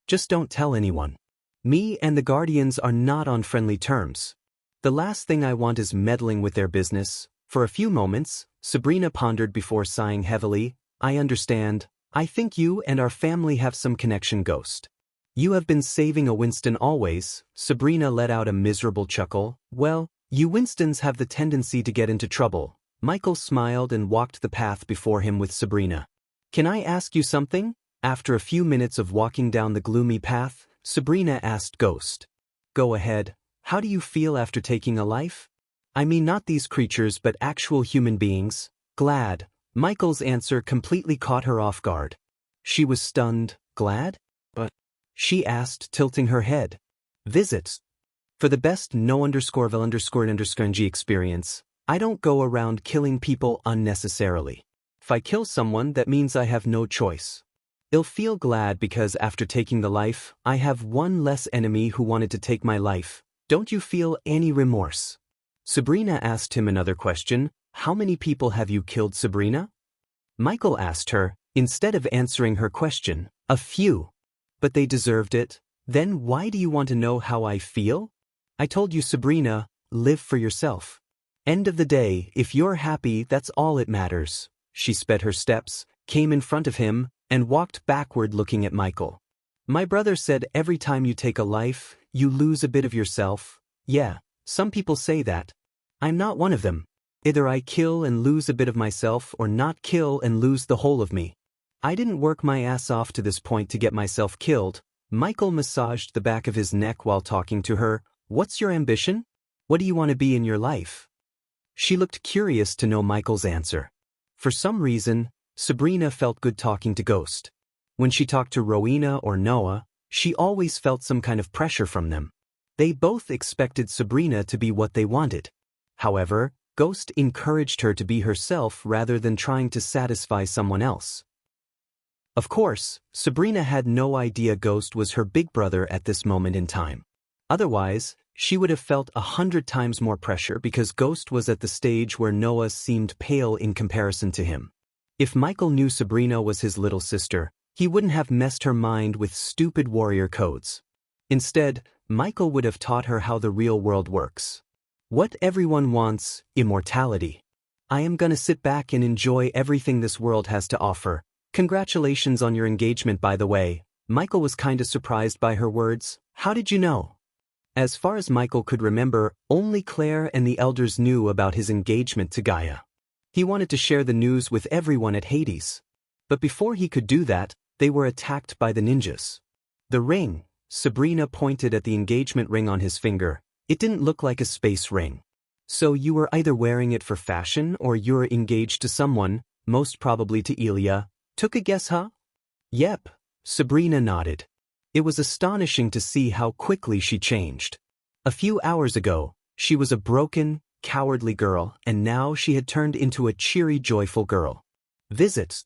Just don't tell anyone. Me and the Guardians are not on friendly terms. The last thing I want is meddling with their business. For a few moments, Sabrina pondered before sighing heavily. I understand. I think you and our family have some connection, Ghost. You have been saving a Winston always. Sabrina let out a miserable chuckle. Well, you Winstons have the tendency to get into trouble. Michael smiled and walked the path before him with Sabrina. Can I ask you something? After a few minutes of walking down the gloomy path, Sabrina asked Ghost. Go ahead. How do you feel after taking a life? I mean not these creatures but actual human beings. Glad. Michael's answer completely caught her off guard. She was stunned. Glad? But? She asked, tilting her head. Visits. For the best no___ng experience, I don't go around killing people unnecessarily. If I kill someone, that means I have no choice. I'll feel glad because after taking the life, I have one less enemy who wanted to take my life. Don't you feel any remorse? Sabrina asked him another question. How many people have you killed, Sabrina? Michael asked her, instead of answering her question. A few. But they deserved it. Then why do you want to know how I feel? I told you, Sabrina, live for yourself. End of the day, if you're happy, that's all it matters. She sped her steps, came in front of him, and walked backward looking at Michael. My brother said every time you take a life, you lose a bit of yourself. Yeah, some people say that. I'm not one of them. Either I kill and lose a bit of myself or not kill and lose the whole of me. I didn't work my ass off to this point to get myself killed. Michael massaged the back of his neck while talking to her. What's your ambition? What do you want to be in your life? She looked curious to know Michael's answer. For some reason, Sabrina felt good talking to Ghost. When she talked to Rowena or Noah, she always felt some kind of pressure from them. They both expected Sabrina to be what they wanted. However, Ghost encouraged her to be herself rather than trying to satisfy someone else. Of course, Sabrina had no idea Ghost was her big brother at this moment in time. Otherwise, she would have felt 100 times more pressure because Ghost was at the stage where Noah seemed pale in comparison to him. If Michael knew Sabrina was his little sister, he wouldn't have messed her mind with stupid warrior codes. Instead, Michael would have taught her how the real world works. What everyone wants, immortality. I am gonna sit back and enjoy everything this world has to offer. Congratulations on your engagement, by the way. Michael was kinda surprised by her words. How did you know? As far as Michael could remember, only Claire and the elders knew about his engagement to Gaia. He wanted to share the news with everyone at Hades. But before he could do that, they were attacked by the ninjas. The ring. Sabrina pointed at the engagement ring on his finger. It didn't look like a space ring. So you were either wearing it for fashion or you're engaged to someone, most probably to Ilya. Took a guess, huh? Yep. Sabrina nodded. It was astonishing to see how quickly she changed. A few hours ago, She was a broken, cowardly girl, and now she had turned into a cheery, joyful girl. Visits.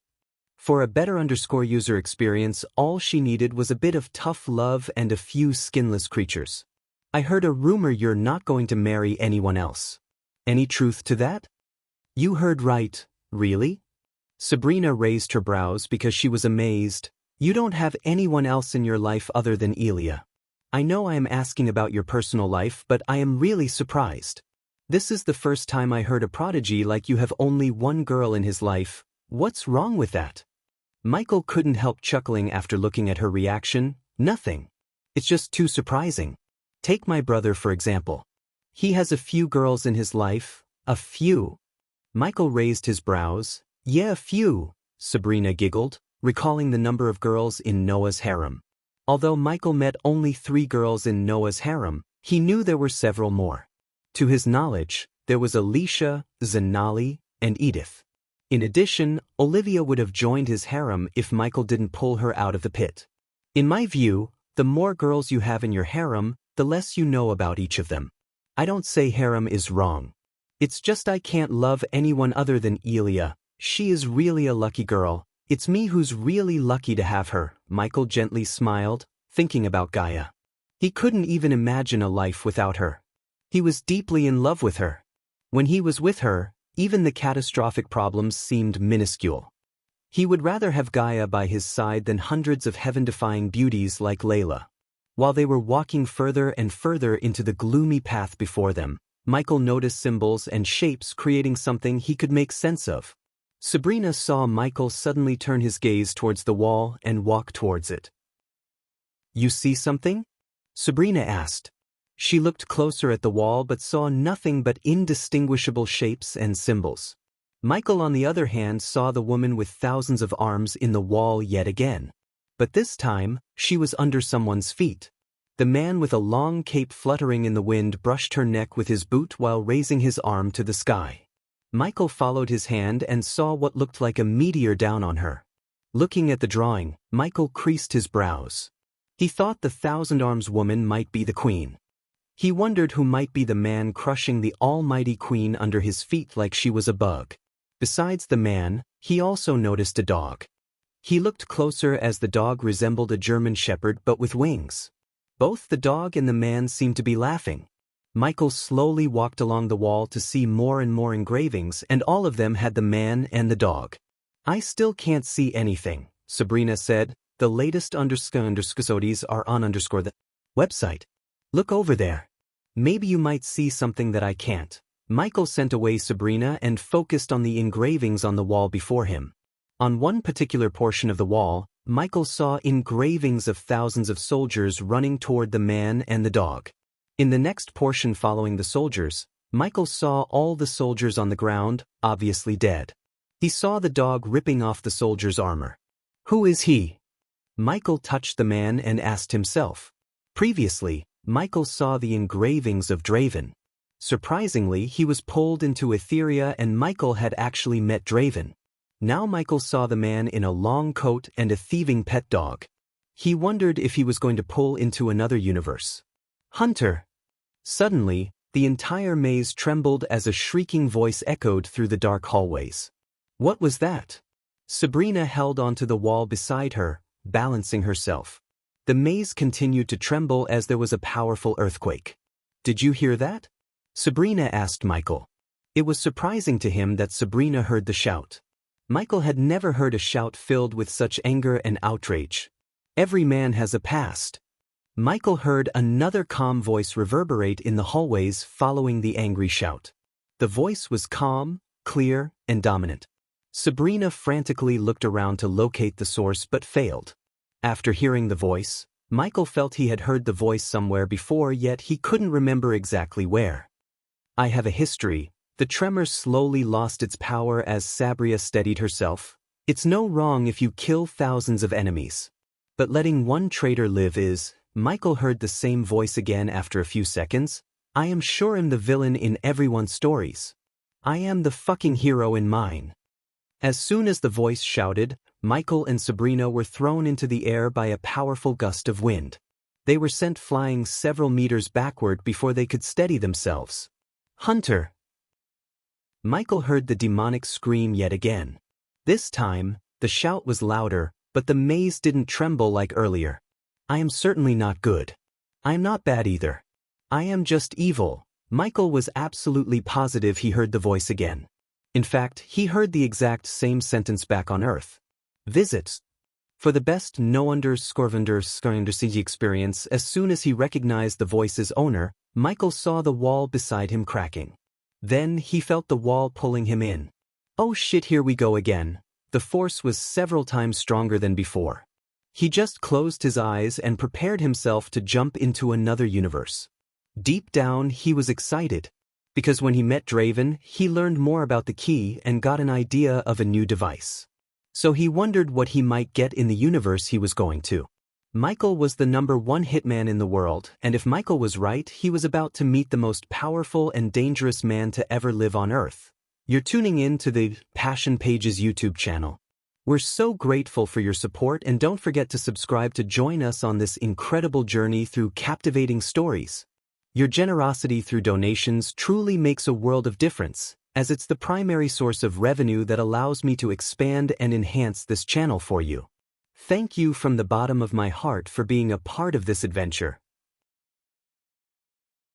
For a better user experience, all she needed was a bit of tough love and a few skinless creatures. I heard a rumor you're not going to marry anyone else. Any truth to that? You heard right, really? Sabrina raised her brows because she was amazed. You don't have anyone else in your life other than Elia. I know I am asking about your personal life, but I am really surprised. This is the first time I heard a prodigy like you have only one girl in his life. What's wrong with that? Michael couldn't help chuckling after looking at her reaction. Nothing. It's just too surprising. Take my brother for example. He has a few girls in his life. A few. Michael raised his brows. Yeah, a few, Sabrina giggled, recalling the number of girls in Noah's harem. Although Michael met only 3 girls in Noah's harem, he knew there were several more. To his knowledge, there was Alicia, Zanali, and Edith. In addition, Olivia would have joined his harem if Michael didn't pull her out of the pit. In my view, the more girls you have in your harem, the less you know about each of them. I don't say harem is wrong. It's just I can't love anyone other than Elia. She is really a lucky girl. It's me who's really lucky to have her, Michael gently smiled, thinking about Gaia. He couldn't even imagine a life without her. He was deeply in love with her. When he was with her, even the catastrophic problems seemed minuscule. He would rather have Gaia by his side than hundreds of heaven-defying beauties like Layla. While they were walking further and further into the gloomy path before them, Michael noticed symbols and shapes creating something he could make sense of. Sabrina saw Michael suddenly turn his gaze towards the wall and walk towards it. You see something? Sabrina asked. She looked closer at the wall but saw nothing but indistinguishable shapes and symbols. Michael, on the other hand, saw the woman with thousands of arms in the wall yet again. But this time, she was under someone's feet. The man with a long cape fluttering in the wind brushed her neck with his boot while raising his arm to the sky. Michael followed his hand and saw what looked like a meteor down on her. Looking at the drawing, Michael creased his brows. He thought the Thousand Arms woman might be the queen. He wondered who might be the man crushing the almighty queen under his feet like she was a bug. Besides the man, he also noticed a dog. He looked closer as the dog resembled a German shepherd but with wings. Both the dog and the man seemed to be laughing. Michael slowly walked along the wall to see more and more engravings, and all of them had the man and the dog. I still can't see anything, Sabrina said. The latest underscores are on the website. Look over there. Maybe you might see something that I can't. Michael sent away Sabrina and focused on the engravings on the wall before him. On one particular portion of the wall, Michael saw engravings of thousands of soldiers running toward the man and the dog. In the next portion following the soldiers, Michael saw all the soldiers on the ground, obviously dead. He saw the dog ripping off the soldier's armor. Who is he? Michael touched the man and asked himself. Previously, Michael saw the engravings of Draven. Surprisingly, he was pulled into Etheria and Michael had actually met Draven. Now Michael saw the man in a long coat and a thieving pet dog. He wondered if he was going to pull into another universe. Hunter! Suddenly, the entire maze trembled as a shrieking voice echoed through the dark hallways. What was that? Sabrina held onto the wall beside her, balancing herself. The maze continued to tremble as there was a powerful earthquake. Did you hear that? Sabrina asked Michael. It was surprising to him that Sabrina heard the shout. Michael had never heard a shout filled with such anger and outrage. Every man has a past. Michael heard another calm voice reverberate in the hallways following the angry shout. The voice was calm, clear, and dominant. Sabrina frantically looked around to locate the source but failed. After hearing the voice, Michael felt he had heard the voice somewhere before, yet he couldn't remember exactly where. I have a history. The tremor slowly lost its power as Sabria steadied herself. It's no wrong if you kill thousands of enemies. But letting one traitor live is... Michael heard the same voice again after a few seconds. I am sure I'm the villain in everyone's stories. I am the fucking hero in mine. As soon as the voice shouted, Michael and Sabrina were thrown into the air by a powerful gust of wind. They were sent flying several meters backward before they could steady themselves. "Hunter!" Michael heard the demonic scream yet again. This time, the shout was louder, but the maze didn't tremble like earlier. "I am certainly not good. I am not bad either. I am just evil." Michael was absolutely positive he heard the voice again. In fact, he heard the exact same sentence back on Earth. "Visits." For the best no-under-scorvander-scorvander-siege experience, as soon as he recognized the voice's owner, Michael saw the wall beside him cracking. Then he felt the wall pulling him in. Oh shit, here we go again. The force was several times stronger than before. He just closed his eyes and prepared himself to jump into another universe. Deep down, he was excited, because when he met Draven, he learned more about the key and got an idea of a new device. So he wondered what he might get in the universe he was going to. Michael was the #1 hitman in the world, and if Michael was right, he was about to meet the most powerful and dangerous man to ever live on Earth. You're tuning in to the Passion Pages YouTube channel. We're so grateful for your support, and don't forget to subscribe to join us on this incredible journey through captivating stories. Your generosity through donations truly makes a world of difference, as it's the primary source of revenue that allows me to expand and enhance this channel for you. Thank you from the bottom of my heart for being a part of this adventure.